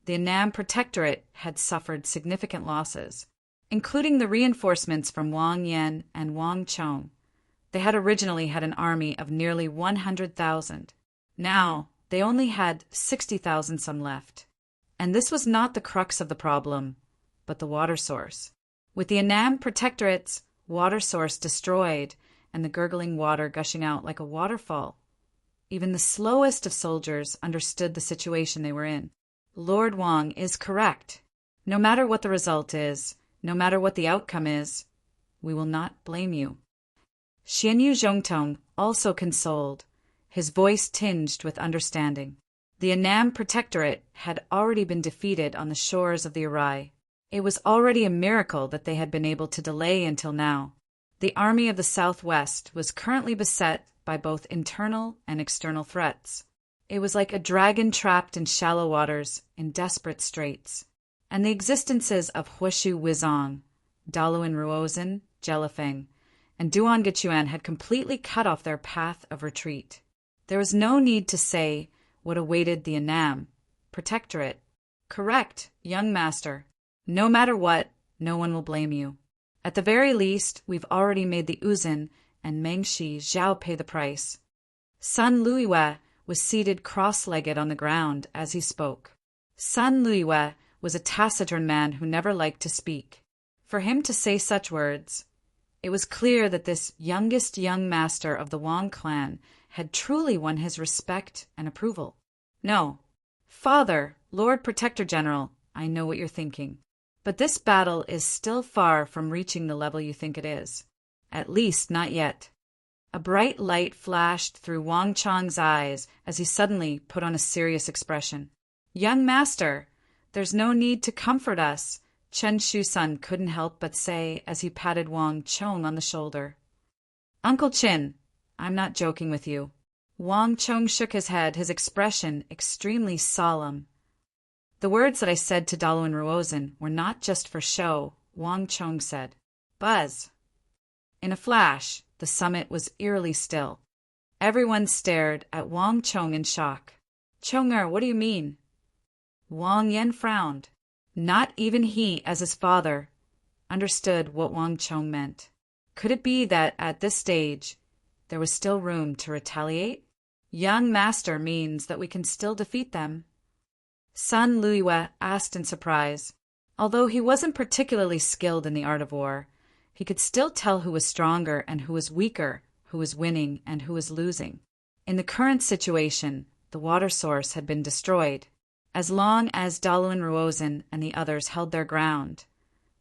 the Annam Protectorate had suffered significant losses, including the reinforcements from Wang Yan and Wang Chong. They had originally had an army of nearly 100,000. Now, they only had 60,000 some left. And this was not the crux of the problem, but the water source. With the Annam Protectorate's water source destroyed and the gurgling water gushing out like a waterfall, even the slowest of soldiers understood the situation they were in. Lord Wang is correct. No matter what the result is, no matter what the outcome is, we will not blame you. Xianyu Zhongtong also consoled, his voice tinged with understanding. The Annam Protectorate had already been defeated on the shores of the Arai. It was already a miracle that they had been able to delay until now. The army of the southwest was currently beset by both internal and external threats. It was like a dragon trapped in shallow waters in desperate straits. And the existences of Huishu Wizong, Daluan Ruozhen, Jelifeng, and Duan Gechuan had completely cut off their path of retreat. There was no need to say what awaited the Annam Protectorate. Correct, young master. No matter what, no one will blame you. At the very least, we've already made the Uzin and Mengshi Zhao pay the price. Sun Luiwe was seated cross-legged on the ground as he spoke. Sun Luiwe was a taciturn man who never liked to speak. For him to say such words, it was clear that this youngest young master of the Wang clan had truly won his respect and approval. No, Father, Lord Protector General, I know what you're thinking. But this battle is still far from reaching the level you think it is. At least not yet. A bright light flashed through Wang Chong's eyes as he suddenly put on a serious expression. Young master, there's no need to comfort us, Chen Shu-sun couldn't help but say as he patted Wang Chong on the shoulder. Uncle Chin, I'm not joking with you. Wang Chong shook his head, his expression extremely solemn. The words that I said to Daluan Ruozhen were not just for show, Wang Chong said. Buzz. In a flash, the summit was eerily still. Everyone stared at Wang Chong in shock. Chong'er, what do you mean? Wang Yan frowned. Not even he, as his father, understood what Wang Chong meant. Could it be that at this stage, there was still room to retaliate? Young master means that we can still defeat them. Sun Luiwe asked in surprise. Although he wasn't particularly skilled in the art of war, he could still tell who was stronger and who was weaker, who was winning and who was losing. In the current situation, the water source had been destroyed. As long as Daluan Ruozhen and the others held their ground,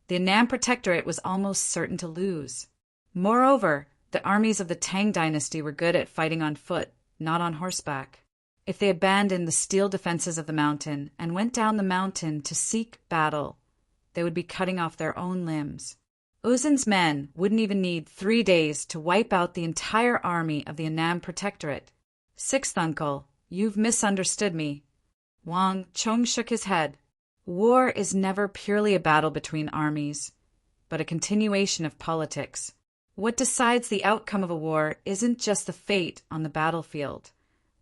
the Annam Protectorate was almost certain to lose. Moreover, the armies of the Tang dynasty were good at fighting on foot, not on horseback. If they abandoned the steel defenses of the mountain and went down the mountain to seek battle, they would be cutting off their own limbs. Uzun's men wouldn't even need 3 days to wipe out the entire army of the Annam Protectorate. Sixth uncle, you've misunderstood me. Wang Chong shook his head. War is never purely a battle between armies, but a continuation of politics. What decides the outcome of a war isn't just the fate on the battlefield,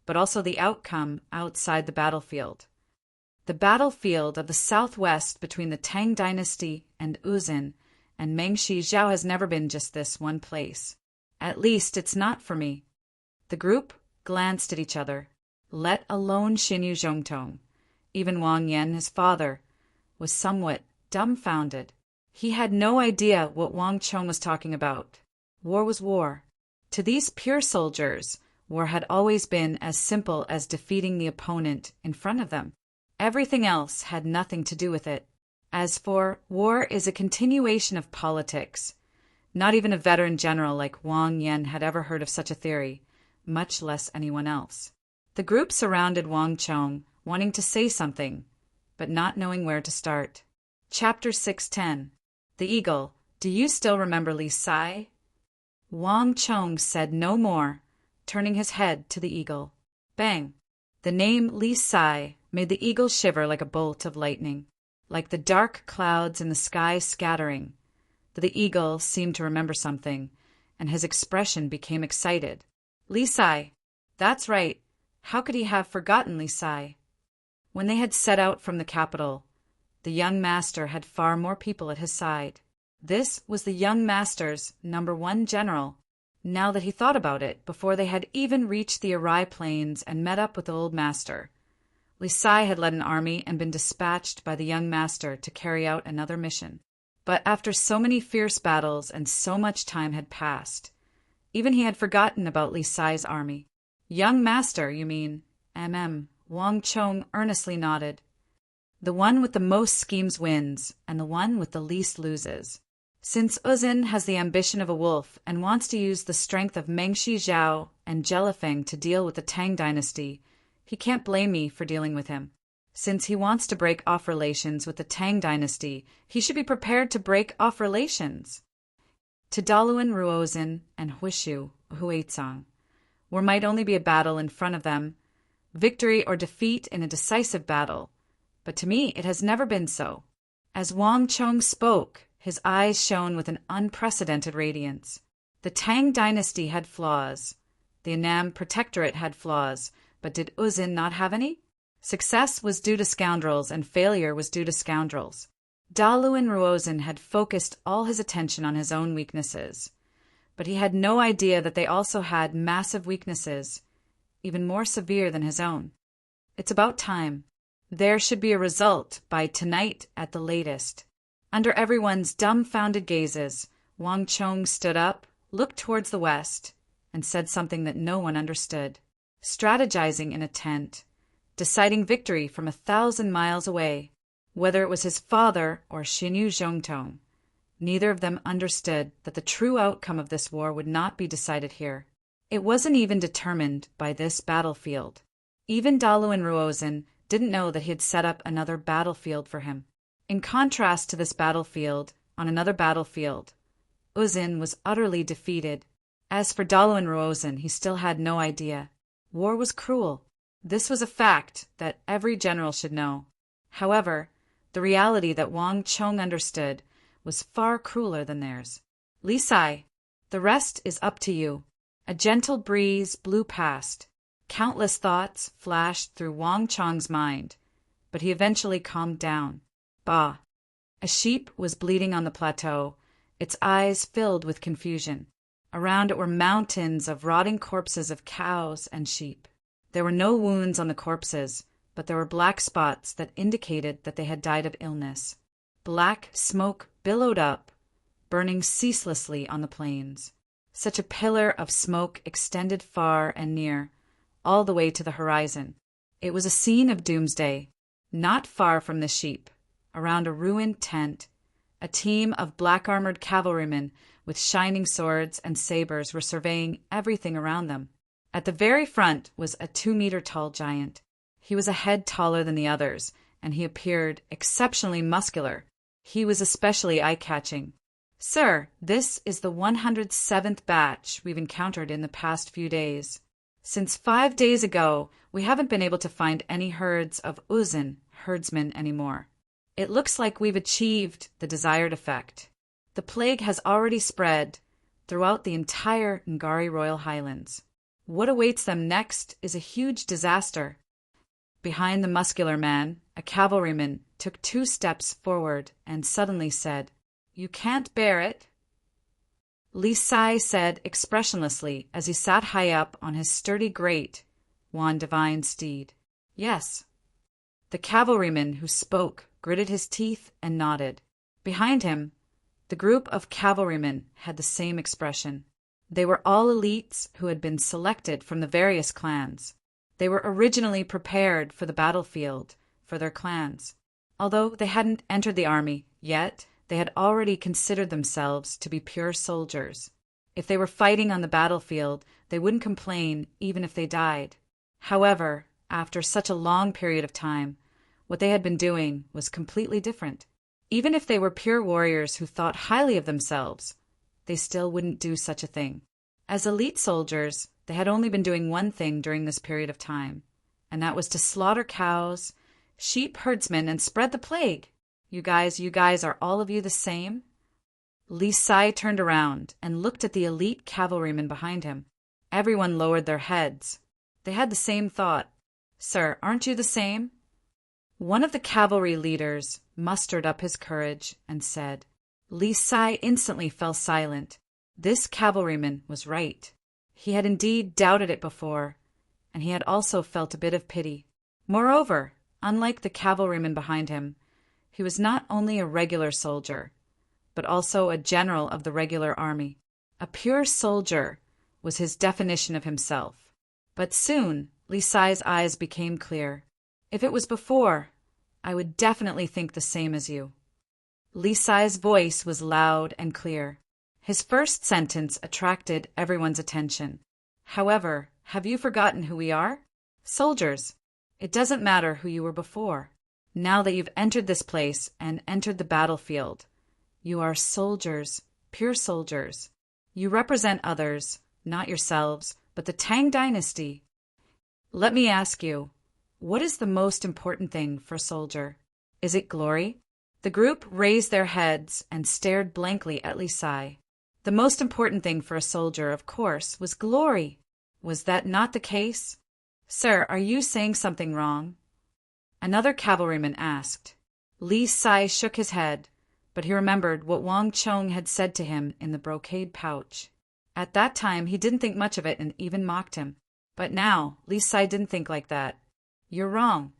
but also the outcome outside the battlefield. The battlefield of the southwest between the Tang dynasty and Uzun and Mengshi Zhao has never been just this one place. At least it's not for me. The group glanced at each other, let alone Xianyu Zhongtong. Even Wang Yan, his father, was somewhat dumbfounded. He had no idea what Wang Chong was talking about. War was war. To these pure soldiers, war had always been as simple as defeating the opponent in front of them. Everything else had nothing to do with it. As for war is a continuation of politics. Not even a veteran general like Wang Yan had ever heard of such a theory, much less anyone else. The group surrounded Wang Chong, wanting to say something, but not knowing where to start. Chapter 610. The Eagle. Do you still remember Li Sai? Wang Chong said no more, turning his head to the eagle. Bang! The name Li Sai made the eagle shiver like a bolt of lightning, like the dark clouds in the sky scattering. The eagle seemed to remember something, and his expression became excited. Li Sai! That's right. How could he have forgotten Li Sai? When they had set out from the capital, the young master had far more people at his side. This was the young master's #1 general. Now that he thought about it, before they had even reached the Arai plains and met up with the old master, Li Sai had led an army and been dispatched by the young master to carry out another mission. But after so many fierce battles and so much time had passed, even he had forgotten about Li Sai's army. Young master, you mean? Wang Chong earnestly nodded. The one with the most schemes wins, and the one with the least loses. Since Uzin has the ambition of a wolf and wants to use the strength of Mengshi Zhao and Jelifeng to deal with the Tang dynasty, he can't blame me for dealing with him. Since he wants to break off relations with the Tang dynasty, he should be prepared to break off relations. To Daluan Ruozin and Huishu Huizang, where might only be a battle in front of them, victory or defeat in a decisive battle. But to me it has never been so. As Wang Chong spoke, his eyes shone with an unprecedented radiance. The Tang dynasty had flaws. The Annam Protectorate had flaws, but did Uzin not have any? Success was due to scoundrels, and failure was due to scoundrels. Daluan Ruozin had focused all his attention on his own weaknesses, but he had no idea that they also had massive weaknesses, even more severe than his own. It's about time. There should be a result by tonight at the latest. Under everyone's dumbfounded gazes, Wang Chong stood up, looked towards the west, and said something that no one understood. Strategizing in a tent, deciding victory from 1,000 miles away, whether it was his father or Xinyu Zhongtong. Neither of them understood that the true outcome of this war would not be decided here. It wasn't even determined by this battlefield. Even Daluan Ruozin didn't know that he had set up another battlefield for him. In contrast to this battlefield, on another battlefield, Uzin was utterly defeated. As for Daluan Ruozin, he still had no idea. War was cruel. This was a fact that every general should know. However, the reality that Wang Chong understood was far crueler than theirs. Li Sai, the rest is up to you. A gentle breeze blew past. Countless thoughts flashed through Wang Chong's mind, but he eventually calmed down. Bah! A sheep was bleeding on the plateau, its eyes filled with confusion. Around it were mountains of rotting corpses of cows and sheep. There were no wounds on the corpses, but there were black spots that indicated that they had died of illness. Black smoke billowed up, burning ceaselessly on the plains. Such a pillar of smoke extended far and near, all the way to the horizon. It was a scene of doomsday. Not far from the sheep, around a ruined tent, a team of black-armored cavalrymen with shining swords and sabers were surveying everything around them. At the very front was a 2-meter-tall giant. He was a head taller than the others, and he appeared exceptionally muscular. He was especially eye-catching. "Sir, this is the 107th batch we've encountered in the past few days. Since 5 days ago, we haven't been able to find any herds of Uzin herdsmen anymore. It looks like we've achieved the desired effect. The plague has already spread throughout the entire Ngari Royal Highlands. What awaits them next is a huge disaster." Behind the muscular man, a cavalryman took 2 steps forward and suddenly said, "You can't bear it." Li Sai said expressionlessly as he sat high up on his sturdy great Wan Divine steed. "Yes." The cavalryman who spoke gritted his teeth and nodded. Behind him, the group of cavalrymen had the same expression. They were all elites who had been selected from the various clans. They were originally prepared for the battlefield for their clans. Although they hadn't entered the army yet, they had already considered themselves to be pure soldiers. If they were fighting on the battlefield, they wouldn't complain even if they died. However, after such a long period of time, what they had been doing was completely different. Even if they were pure warriors who thought highly of themselves, they still wouldn't do such a thing. As elite soldiers, they had only been doing one thing during this period of time, and that was to slaughter cows, sheep herdsmen, and spread the plague. You guys, are all of you the same? Li Sai turned around and looked at the elite cavalrymen behind him. Everyone lowered their heads. They had the same thought. Sir, aren't you the same? One of the cavalry leaders mustered up his courage and said. Li Sai instantly fell silent. This cavalryman was right. He had indeed doubted it before, and he had also felt a bit of pity. Moreover, unlike the cavalryman behind him, he was not only a regular soldier, but also a general of the regular army. A pure soldier was his definition of himself. But soon, Li Sai's eyes became clear. If it was before, I would definitely think the same as you. Li Sai's voice was loud and clear. His first sentence attracted everyone's attention. However, have you forgotten who we are? Soldiers. It doesn't matter who you were before. Now that you've entered this place and entered the battlefield, you are soldiers, pure soldiers. You represent others, not yourselves, but the Tang dynasty. Let me ask you, what is the most important thing for a soldier? Is it glory? The group raised their heads and stared blankly at Li Sai. The most important thing for a soldier, of course, was glory. Was that not the case? Sir, are you saying something wrong? Another cavalryman asked. Li Sai shook his head, but he remembered what Wang Chong had said to him in the brocade pouch. At that time, he didn't think much of it and even mocked him. But now, Li Sai didn't think like that. You're wrong.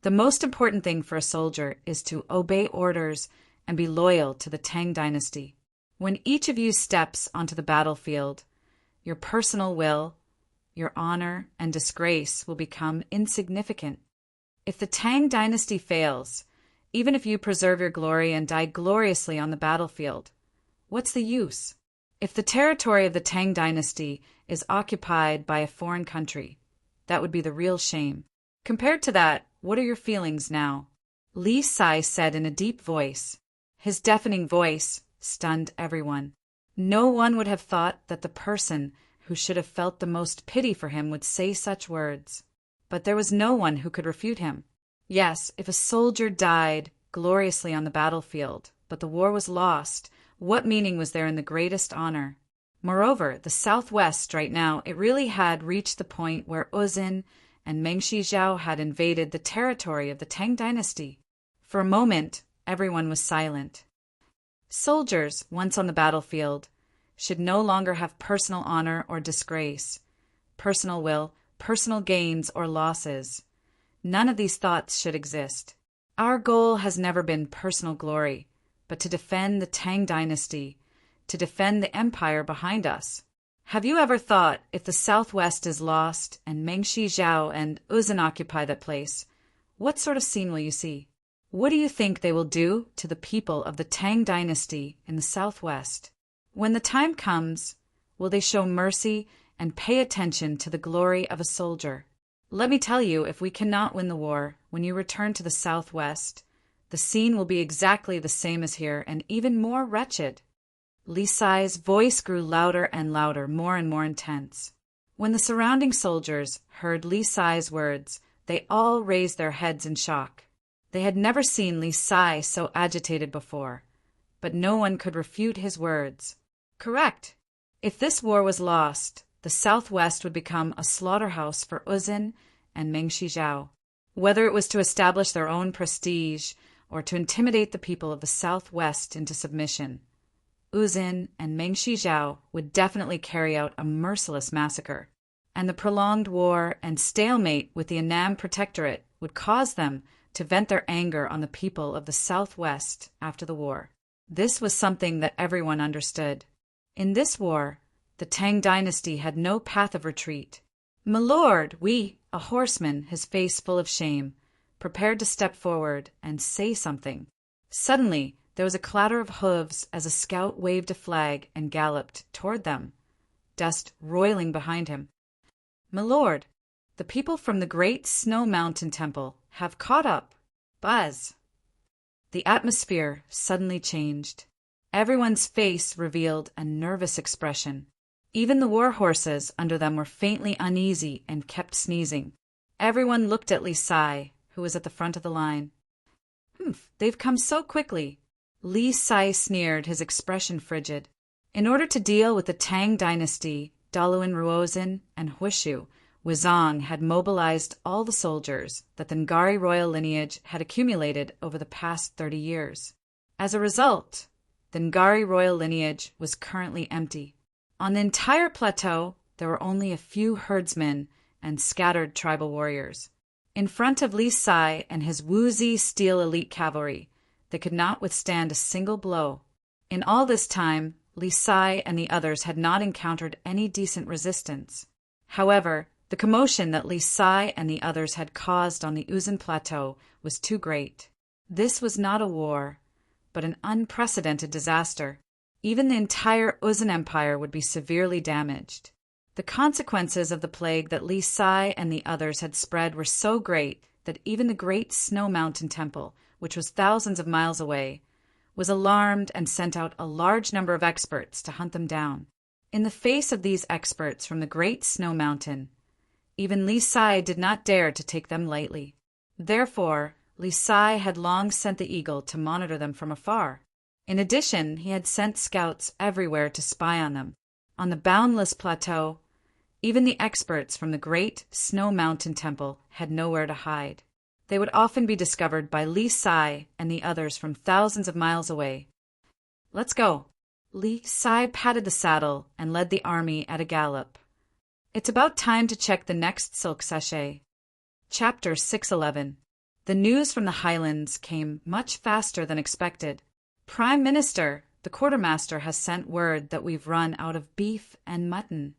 The most important thing for a soldier is to obey orders and be loyal to the Tang dynasty. When each of you steps onto the battlefield, your personal will, your honor, and disgrace will become insignificant. If the Tang dynasty fails, even if you preserve your glory and die gloriously on the battlefield, what's the use? If the territory of the Tang dynasty is occupied by a foreign country, that would be the real shame. Compared to that, what are your feelings now? Li Sai said in a deep voice. His deafening voice stunned everyone. No one would have thought that the person who should have felt the most pity for him would say such words. But there was no one who could refute him. Yes, if a soldier died gloriously on the battlefield, but the war was lost, what meaning was there in the greatest honor? Moreover, the Southwest right now, it really had reached the point where Uzin and Meng Shizhao had invaded the territory of the Tang dynasty. For a moment, everyone was silent. Soldiers, once on the battlefield, should no longer have personal honor or disgrace, personal will, personal gains or losses. None of these thoughts should exist. Our goal has never been personal glory, but to defend the Tang dynasty, to defend the empire behind us. Have you ever thought, if the Southwest is lost and Meng Shizhao and Uzin occupy that place, what sort of scene will you see? What do you think they will do to the people of the Tang dynasty in the Southwest? When the time comes, will they show mercy and pay attention to the glory of a soldier? Let me tell you, if we cannot win the war, when you return to the Southwest, the scene will be exactly the same as here and even more wretched. Li Sai's voice grew louder and louder, more and more intense. When the surrounding soldiers heard Li Sai's words, they all raised their heads in shock. They had never seen Li Sai so agitated before, but no one could refute his words. Correct. If this war was lost, the Southwest would become a slaughterhouse for Uzin and Meng Shizhao. Whether it was to establish their own prestige or to intimidate the people of the Southwest into submission, Uzin and Meng Shizhao would definitely carry out a merciless massacre, and the prolonged war and stalemate with the Annam Protectorate would cause them to vent their anger on the people of the Southwest after the war. This was something that everyone understood. In this war, the Tang dynasty had no path of retreat. My lord, a horseman, his face full of shame, prepared to step forward and say something. Suddenly, there was a clatter of hooves as a scout waved a flag and galloped toward them, dust roiling behind him. My lord, the people from the great Snow Mountain Temple have caught up. Buzz. The atmosphere suddenly changed. Everyone's face revealed a nervous expression. Even the war horses under them were faintly uneasy and kept sneezing. Everyone looked at Li Sai, who was at the front of the line. They've come so quickly. Li Sai sneered, his expression frigid. In order to deal with the Tang dynasty, Daluin Ruozin and Huishu, Wuzong had mobilized all the soldiers that the Ngari royal lineage had accumulated over the past 30 years. As a result, the Ngari royal lineage was currently empty. On the entire plateau, there were only a few herdsmen and scattered tribal warriors. In front of Li Sai and his Wuzi steel elite cavalry, they could not withstand a single blow. In all this time, Li Sai and the others had not encountered any decent resistance. However, the commotion that Li Sai and the others had caused on the Uzun Plateau was too great. This was not a war, but an unprecedented disaster. Even the entire Uzun Empire would be severely damaged. The consequences of the plague that Li Sai and the others had spread were so great that even the great Snow Mountain Temple, which was thousands of miles away, was alarmed and sent out a large number of experts to hunt them down. In the face of these experts from the Great Snow Mountain, even Li Sai did not dare to take them lightly. Therefore, Li Sai had long sent the eagle to monitor them from afar. In addition, he had sent scouts everywhere to spy on them. On the boundless plateau, even the experts from the Great Snow Mountain Temple had nowhere to hide. They would often be discovered by Li Sai and the others from thousands of miles away. Let's go. Li Sai patted the saddle and led the army at a gallop. It's about time to check the next silk sachet. Chapter 611. The news from the highlands came much faster than expected. Prime Minister, the quartermaster has sent word that we've run out of beef and mutton.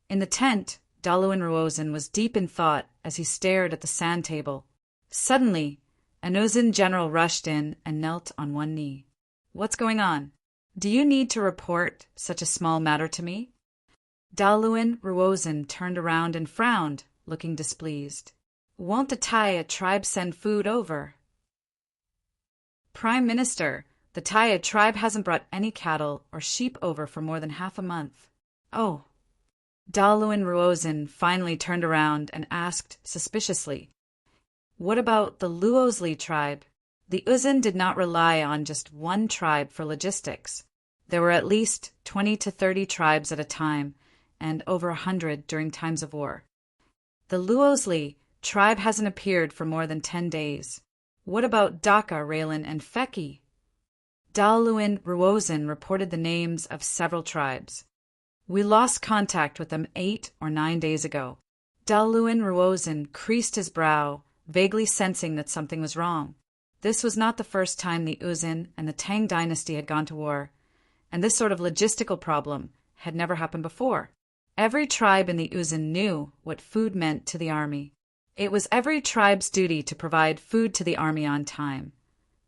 In the tent, Daluin Ruozin was deep in thought as he stared at the sand table. Suddenly, an Uzun general rushed in and knelt on one knee. What's going on? Do you need to report such a small matter to me? Daluin Ruozin turned around and frowned, looking displeased. Won't the Taya tribe send food over? Prime Minister, the Taya tribe hasn't brought any cattle or sheep over for more than half a month. Oh. Daluin Ruozin finally turned around and asked suspiciously, what about the Luozli tribe? The Uzun did not rely on just one tribe for logistics. There were at least 20 to 30 tribes at a time, and over 100 during times of war. The Luozli tribe hasn't appeared for more than 10 days. What about Dhaka, Raylan, and Feki? Daluin Ruozin reported the names of several tribes. We lost contact with them 8 or 9 days ago. Daluin Ruozin creased his brow, vaguely sensing that something was wrong. This was not the first time the Uzun and the Tang dynasty had gone to war, and this sort of logistical problem had never happened before. Every tribe in the Uzun knew what food meant to the army. It was every tribe's duty to provide food to the army on time,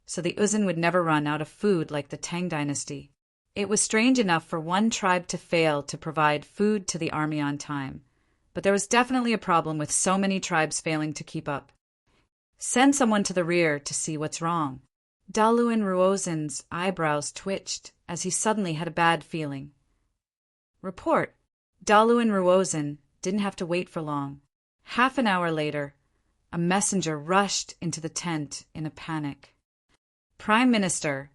so the Uzun would never run out of food like the Tang dynasty. It was strange enough for one tribe to fail to provide food to the army on time, but there was definitely a problem with so many tribes failing to keep up. Send someone to the rear to see what's wrong. Daluin Ruozin's eyebrows twitched as he suddenly had a bad feeling. Report. Daluin Ruozin didn't have to wait for long. Half an hour later, a messenger rushed into the tent in a panic. Prime Minister,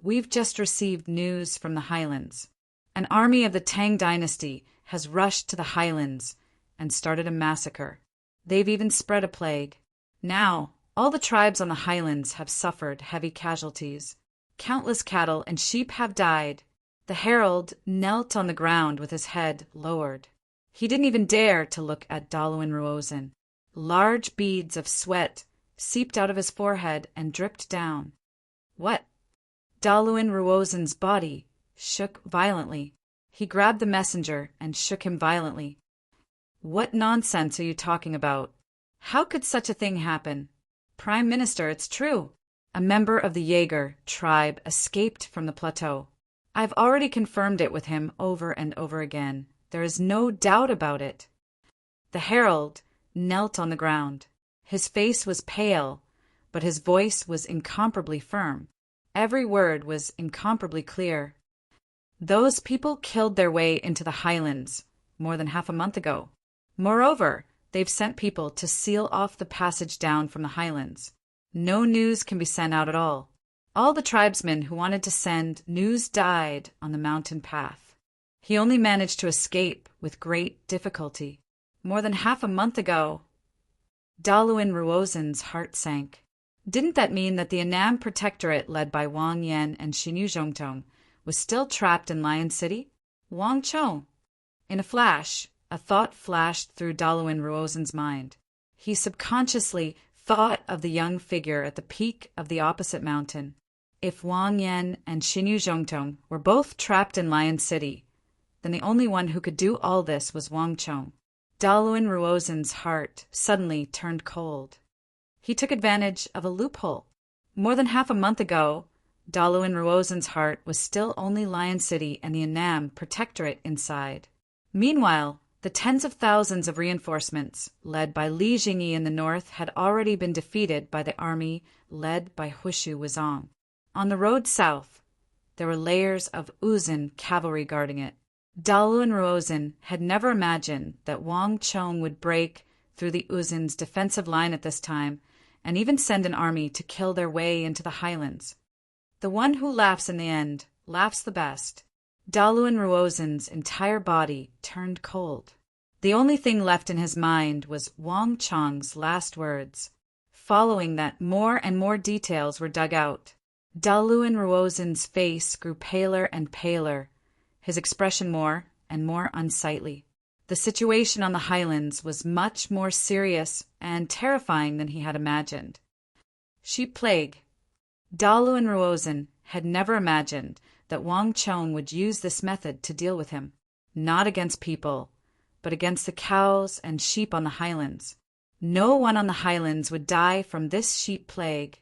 we've just received news from the highlands. An army of the Tang dynasty has rushed to the highlands and started a massacre. They've even spread a plague. Now, all the tribes on the highlands have suffered heavy casualties. Countless cattle and sheep have died. The herald knelt on the ground with his head lowered. He didn't even dare to look at Daluin Ruozin. Large beads of sweat seeped out of his forehead and dripped down. What? Daluin Ruozin's body shook violently. He grabbed the messenger and shook him violently. What nonsense are you talking about? How could such a thing happen? Prime Minister, it's true. A member of the Jaeger tribe escaped from the plateau. I've already confirmed it with him over and over again. There is no doubt about it. The herald knelt on the ground. His face was pale, but his voice was incomparably firm. Every word was incomparably clear. Those people killed their way into the highlands more than half a month ago. Moreover, they've sent people to seal off the passage down from the highlands. No news can be sent out at all. All the tribesmen who wanted to send news died on the mountain path. He only managed to escape with great difficulty. More than half a month ago. Daluin Ruozen's heart sank. Didn't that mean that the Annam Protectorate led by Wang Yan and Xinyu Zhongtong was still trapped in Lion City? Wang Chong. In a flash, a thought flashed through Daluin Ruozen's mind. He subconsciously thought of the young figure at the peak of the opposite mountain. If Wang Yan and Xinyu Zhongtong were both trapped in Lion City, then the only one who could do all this was Wang Chong. Daluin Ruozen's heart suddenly turned cold. He took advantage of a loophole. More than half a month ago, Daluin Ruozen's heart was still only Lion City and the Annam Protectorate inside. Meanwhile, the tens of thousands of reinforcements, led by Li Jingyi in the north, had already been defeated by the army led by Hushu Wuzong. On the road south, there were layers of Uzun cavalry guarding it. Daluin Ruozen had never imagined that Wang Chong would break through the Uzun's defensive line at this time and even send an army to kill their way into the highlands. The one who laughs in the end laughs the best. Daluin Ruozen's entire body turned cold. The only thing left in his mind was Wang Chong's last words. Following that, more and more details were dug out. Daluin Ruozen's face grew paler and paler, his expression more and more unsightly. The situation on the highlands was much more serious and terrifying than he had imagined. Sheep plague. Daluin Ruozen had never imagined that Wang Chong would use this method to deal with him, not against people, but against the cows and sheep on the highlands. No one on the highlands would die from this sheep plague,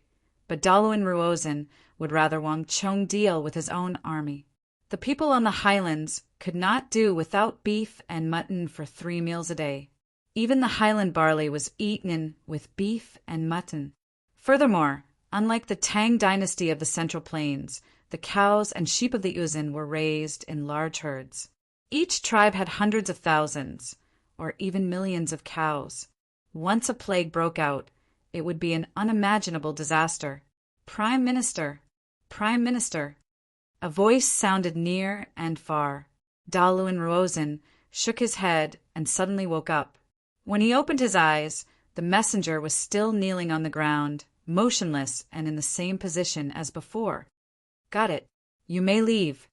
but Daluin Ruozen would rather Wang Chong deal with his own army. The people on the highlands could not do without beef and mutton for 3 meals a day. Even the highland barley was eaten with beef and mutton. Furthermore, unlike the Tang dynasty of the Central Plains, the cows and sheep of the Uzun were raised in large herds. Each tribe had hundreds of thousands, or even millions of cows. Once a plague broke out, it would be an unimaginable disaster. Prime Minister! Prime Minister! A voice sounded near and far. Daluin Ruozen shook his head and suddenly woke up. When he opened his eyes, the messenger was still kneeling on the ground, motionless and in the same position as before. Got it. You may leave.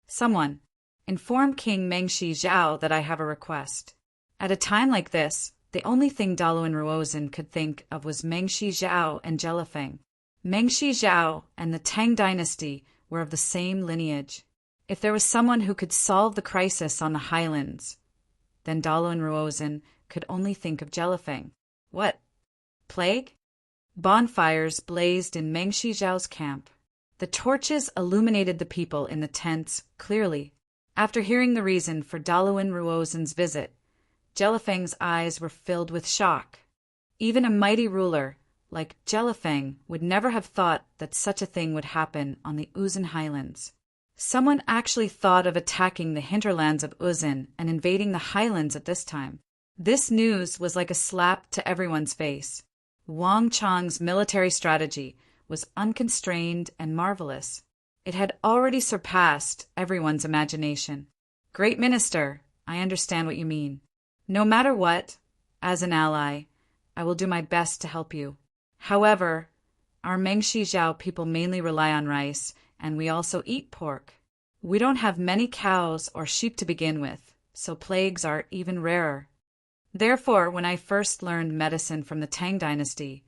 Someone, inform King Mengshi Zhao that I have a request. At a time like this, the only thing Daluin Ruozen could think of was Mengshi Zhao and Jelifeng. Mengshi Zhao and the Tang dynasty were of the same lineage. If there was someone who could solve the crisis on the highlands, then Daluin Ruozen could only think of Jelifeng. What? Plague? Bonfires blazed in Mengshi Zhao's camp. The torches illuminated the people in the tents clearly. After hearing the reason for Daluin Ruozen's visit, Jelifeng's eyes were filled with shock. Even a mighty ruler like Jelifeng would never have thought that such a thing would happen on the Uzun highlands. Someone actually thought of attacking the hinterlands of Uzun and invading the highlands at this time. This news was like a slap to everyone's face. Wang Chong's military strategy was unconstrained and marvelous. It had already surpassed everyone's imagination. Great Minister, I understand what you mean. No matter what, as an ally, I will do my best to help you. However, our Mengshi Zhao people mainly rely on rice, and we also eat pork. We don't have many cows or sheep to begin with, so plagues are even rarer. Therefore, when I first learned medicine from the Tang dynasty,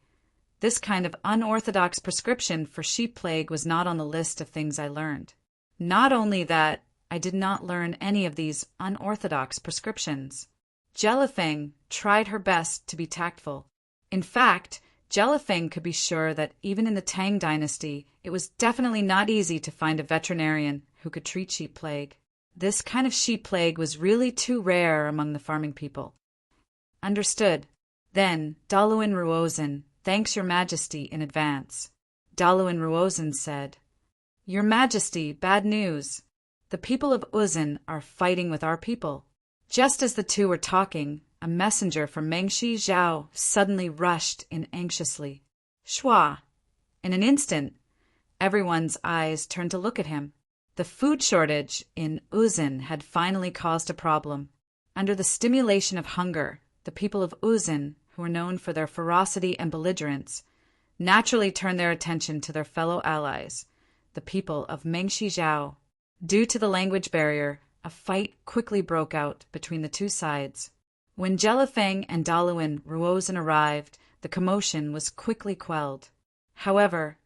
this kind of unorthodox prescription for sheep plague was not on the list of things I learned. Not only that, I did not learn any of these unorthodox prescriptions. Jelifeng tried her best to be tactful. In fact, Jelifeng could be sure that even in the Tang dynasty, it was definitely not easy to find a veterinarian who could treat sheep plague. This kind of sheep plague was really too rare among the farming people. Understood. Then, Daluin Ruozen, thanks your majesty in advance. Daluin Ruozen said, Your Majesty, bad news. The people of Uzin are fighting with our people. Just as the two were talking, a messenger from Mengshi Zhao suddenly rushed in anxiously. Shua! In an instant, everyone's eyes turned to look at him. The food shortage in Uzin had finally caused a problem. Under the stimulation of hunger, the people of Uzin, who were known for their ferocity and belligerence, naturally turned their attention to their fellow allies, the people of Mengshi Zhao. Due to the language barrier, a fight quickly broke out between the two sides. When Jelifeng and Daluan Ruozin arrived, the commotion was quickly quelled. However,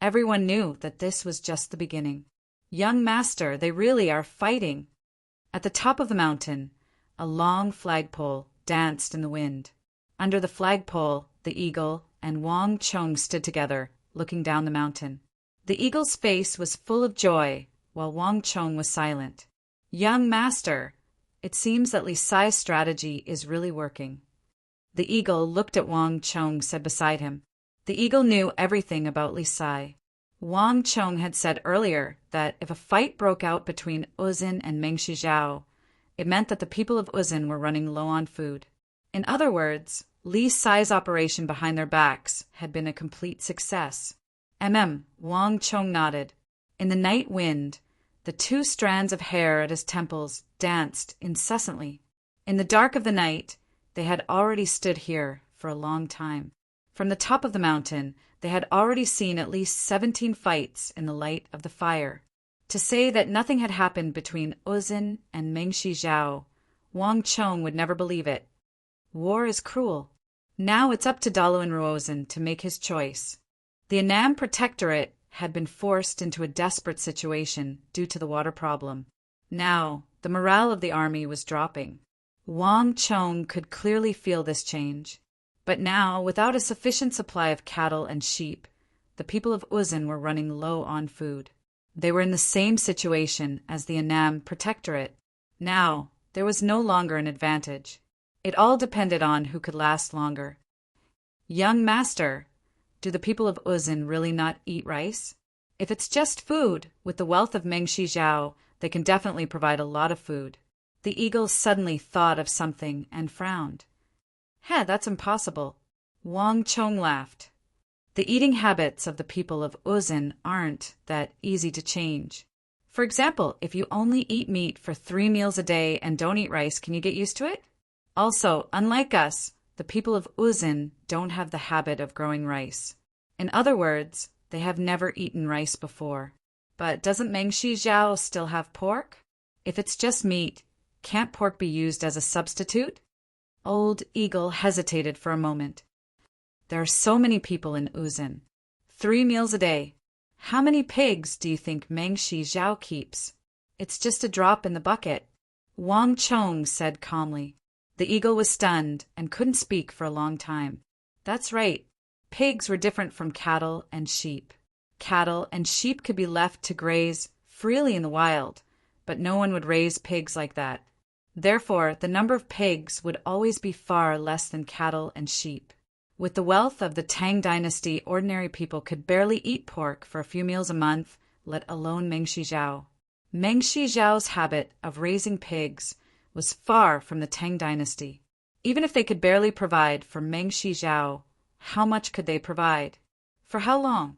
everyone knew that this was just the beginning. Young master, they really are fighting. At the top of the mountain, a long flagpole danced in the wind. Under the flagpole, the eagle and Wang Chong stood together, looking down the mountain. The eagle's face was full of joy, while Wang Chong was silent. Young master, it seems that Li Sai's strategy is really working. The eagle looked at Wang Chong, said beside him. The eagle knew everything about Li Sai. Wang Chong had said earlier that if a fight broke out between Uzin and Mengshi Zhao, it meant that the people of Uzin were running low on food. In other words, Li Sai's operation behind their backs had been a complete success. Wang Chong nodded. In the night wind, the two strands of hair at his temples danced incessantly. In the dark of the night, they had already stood here for a long time. From the top of the mountain, they had already seen at least 17 fights in the light of the fire. To say that nothing had happened between Uzin and Mengshi Zhao, Wang Chong would never believe it. War is cruel. Now it's up to Daluan Ruozin to make his choice. The Annam Protectorate had been forced into a desperate situation due to the water problem. Now, the morale of the army was dropping. Wang Chong could clearly feel this change. But now, without a sufficient supply of cattle and sheep, the people of Uzin were running low on food. They were in the same situation as the Annam Protectorate. Now, there was no longer an advantage. It all depended on who could last longer. Young master, do the people of Uzin really not eat rice? If it's just food, with the wealth of Mengshi Zhao, they can definitely provide a lot of food. The eagle suddenly thought of something and frowned. That's impossible. Wang Chong laughed. The eating habits of the people of Uzin aren't that easy to change. For example, if you only eat meat for 3 meals a day and don't eat rice, can you get used to it? Also, unlike us, the people of Uzin don't have the habit of growing rice. In other words, they have never eaten rice before. But doesn't Mengshi Zhao still have pork? If it's just meat, can't pork be used as a substitute? Old Eagle hesitated for a moment. There are so many people in Uzin. 3 meals a day. How many pigs do you think Mengshi Zhao keeps? It's just a drop in the bucket. Wang Chong said calmly. The eagle was stunned and couldn't speak for a long time. That's right. Pigs were different from cattle and sheep. Cattle and sheep could be left to graze freely in the wild, but no one would raise pigs like that. Therefore, the number of pigs would always be far less than cattle and sheep. With the wealth of the Tang dynasty, ordinary people could barely eat pork for a few meals a month, let alone Mengshi Zhao. Mengshi Zhao's habit of raising pigs was far from the Tang dynasty. Even if they could barely provide for Mengshi Zhao, how much could they provide? For how long?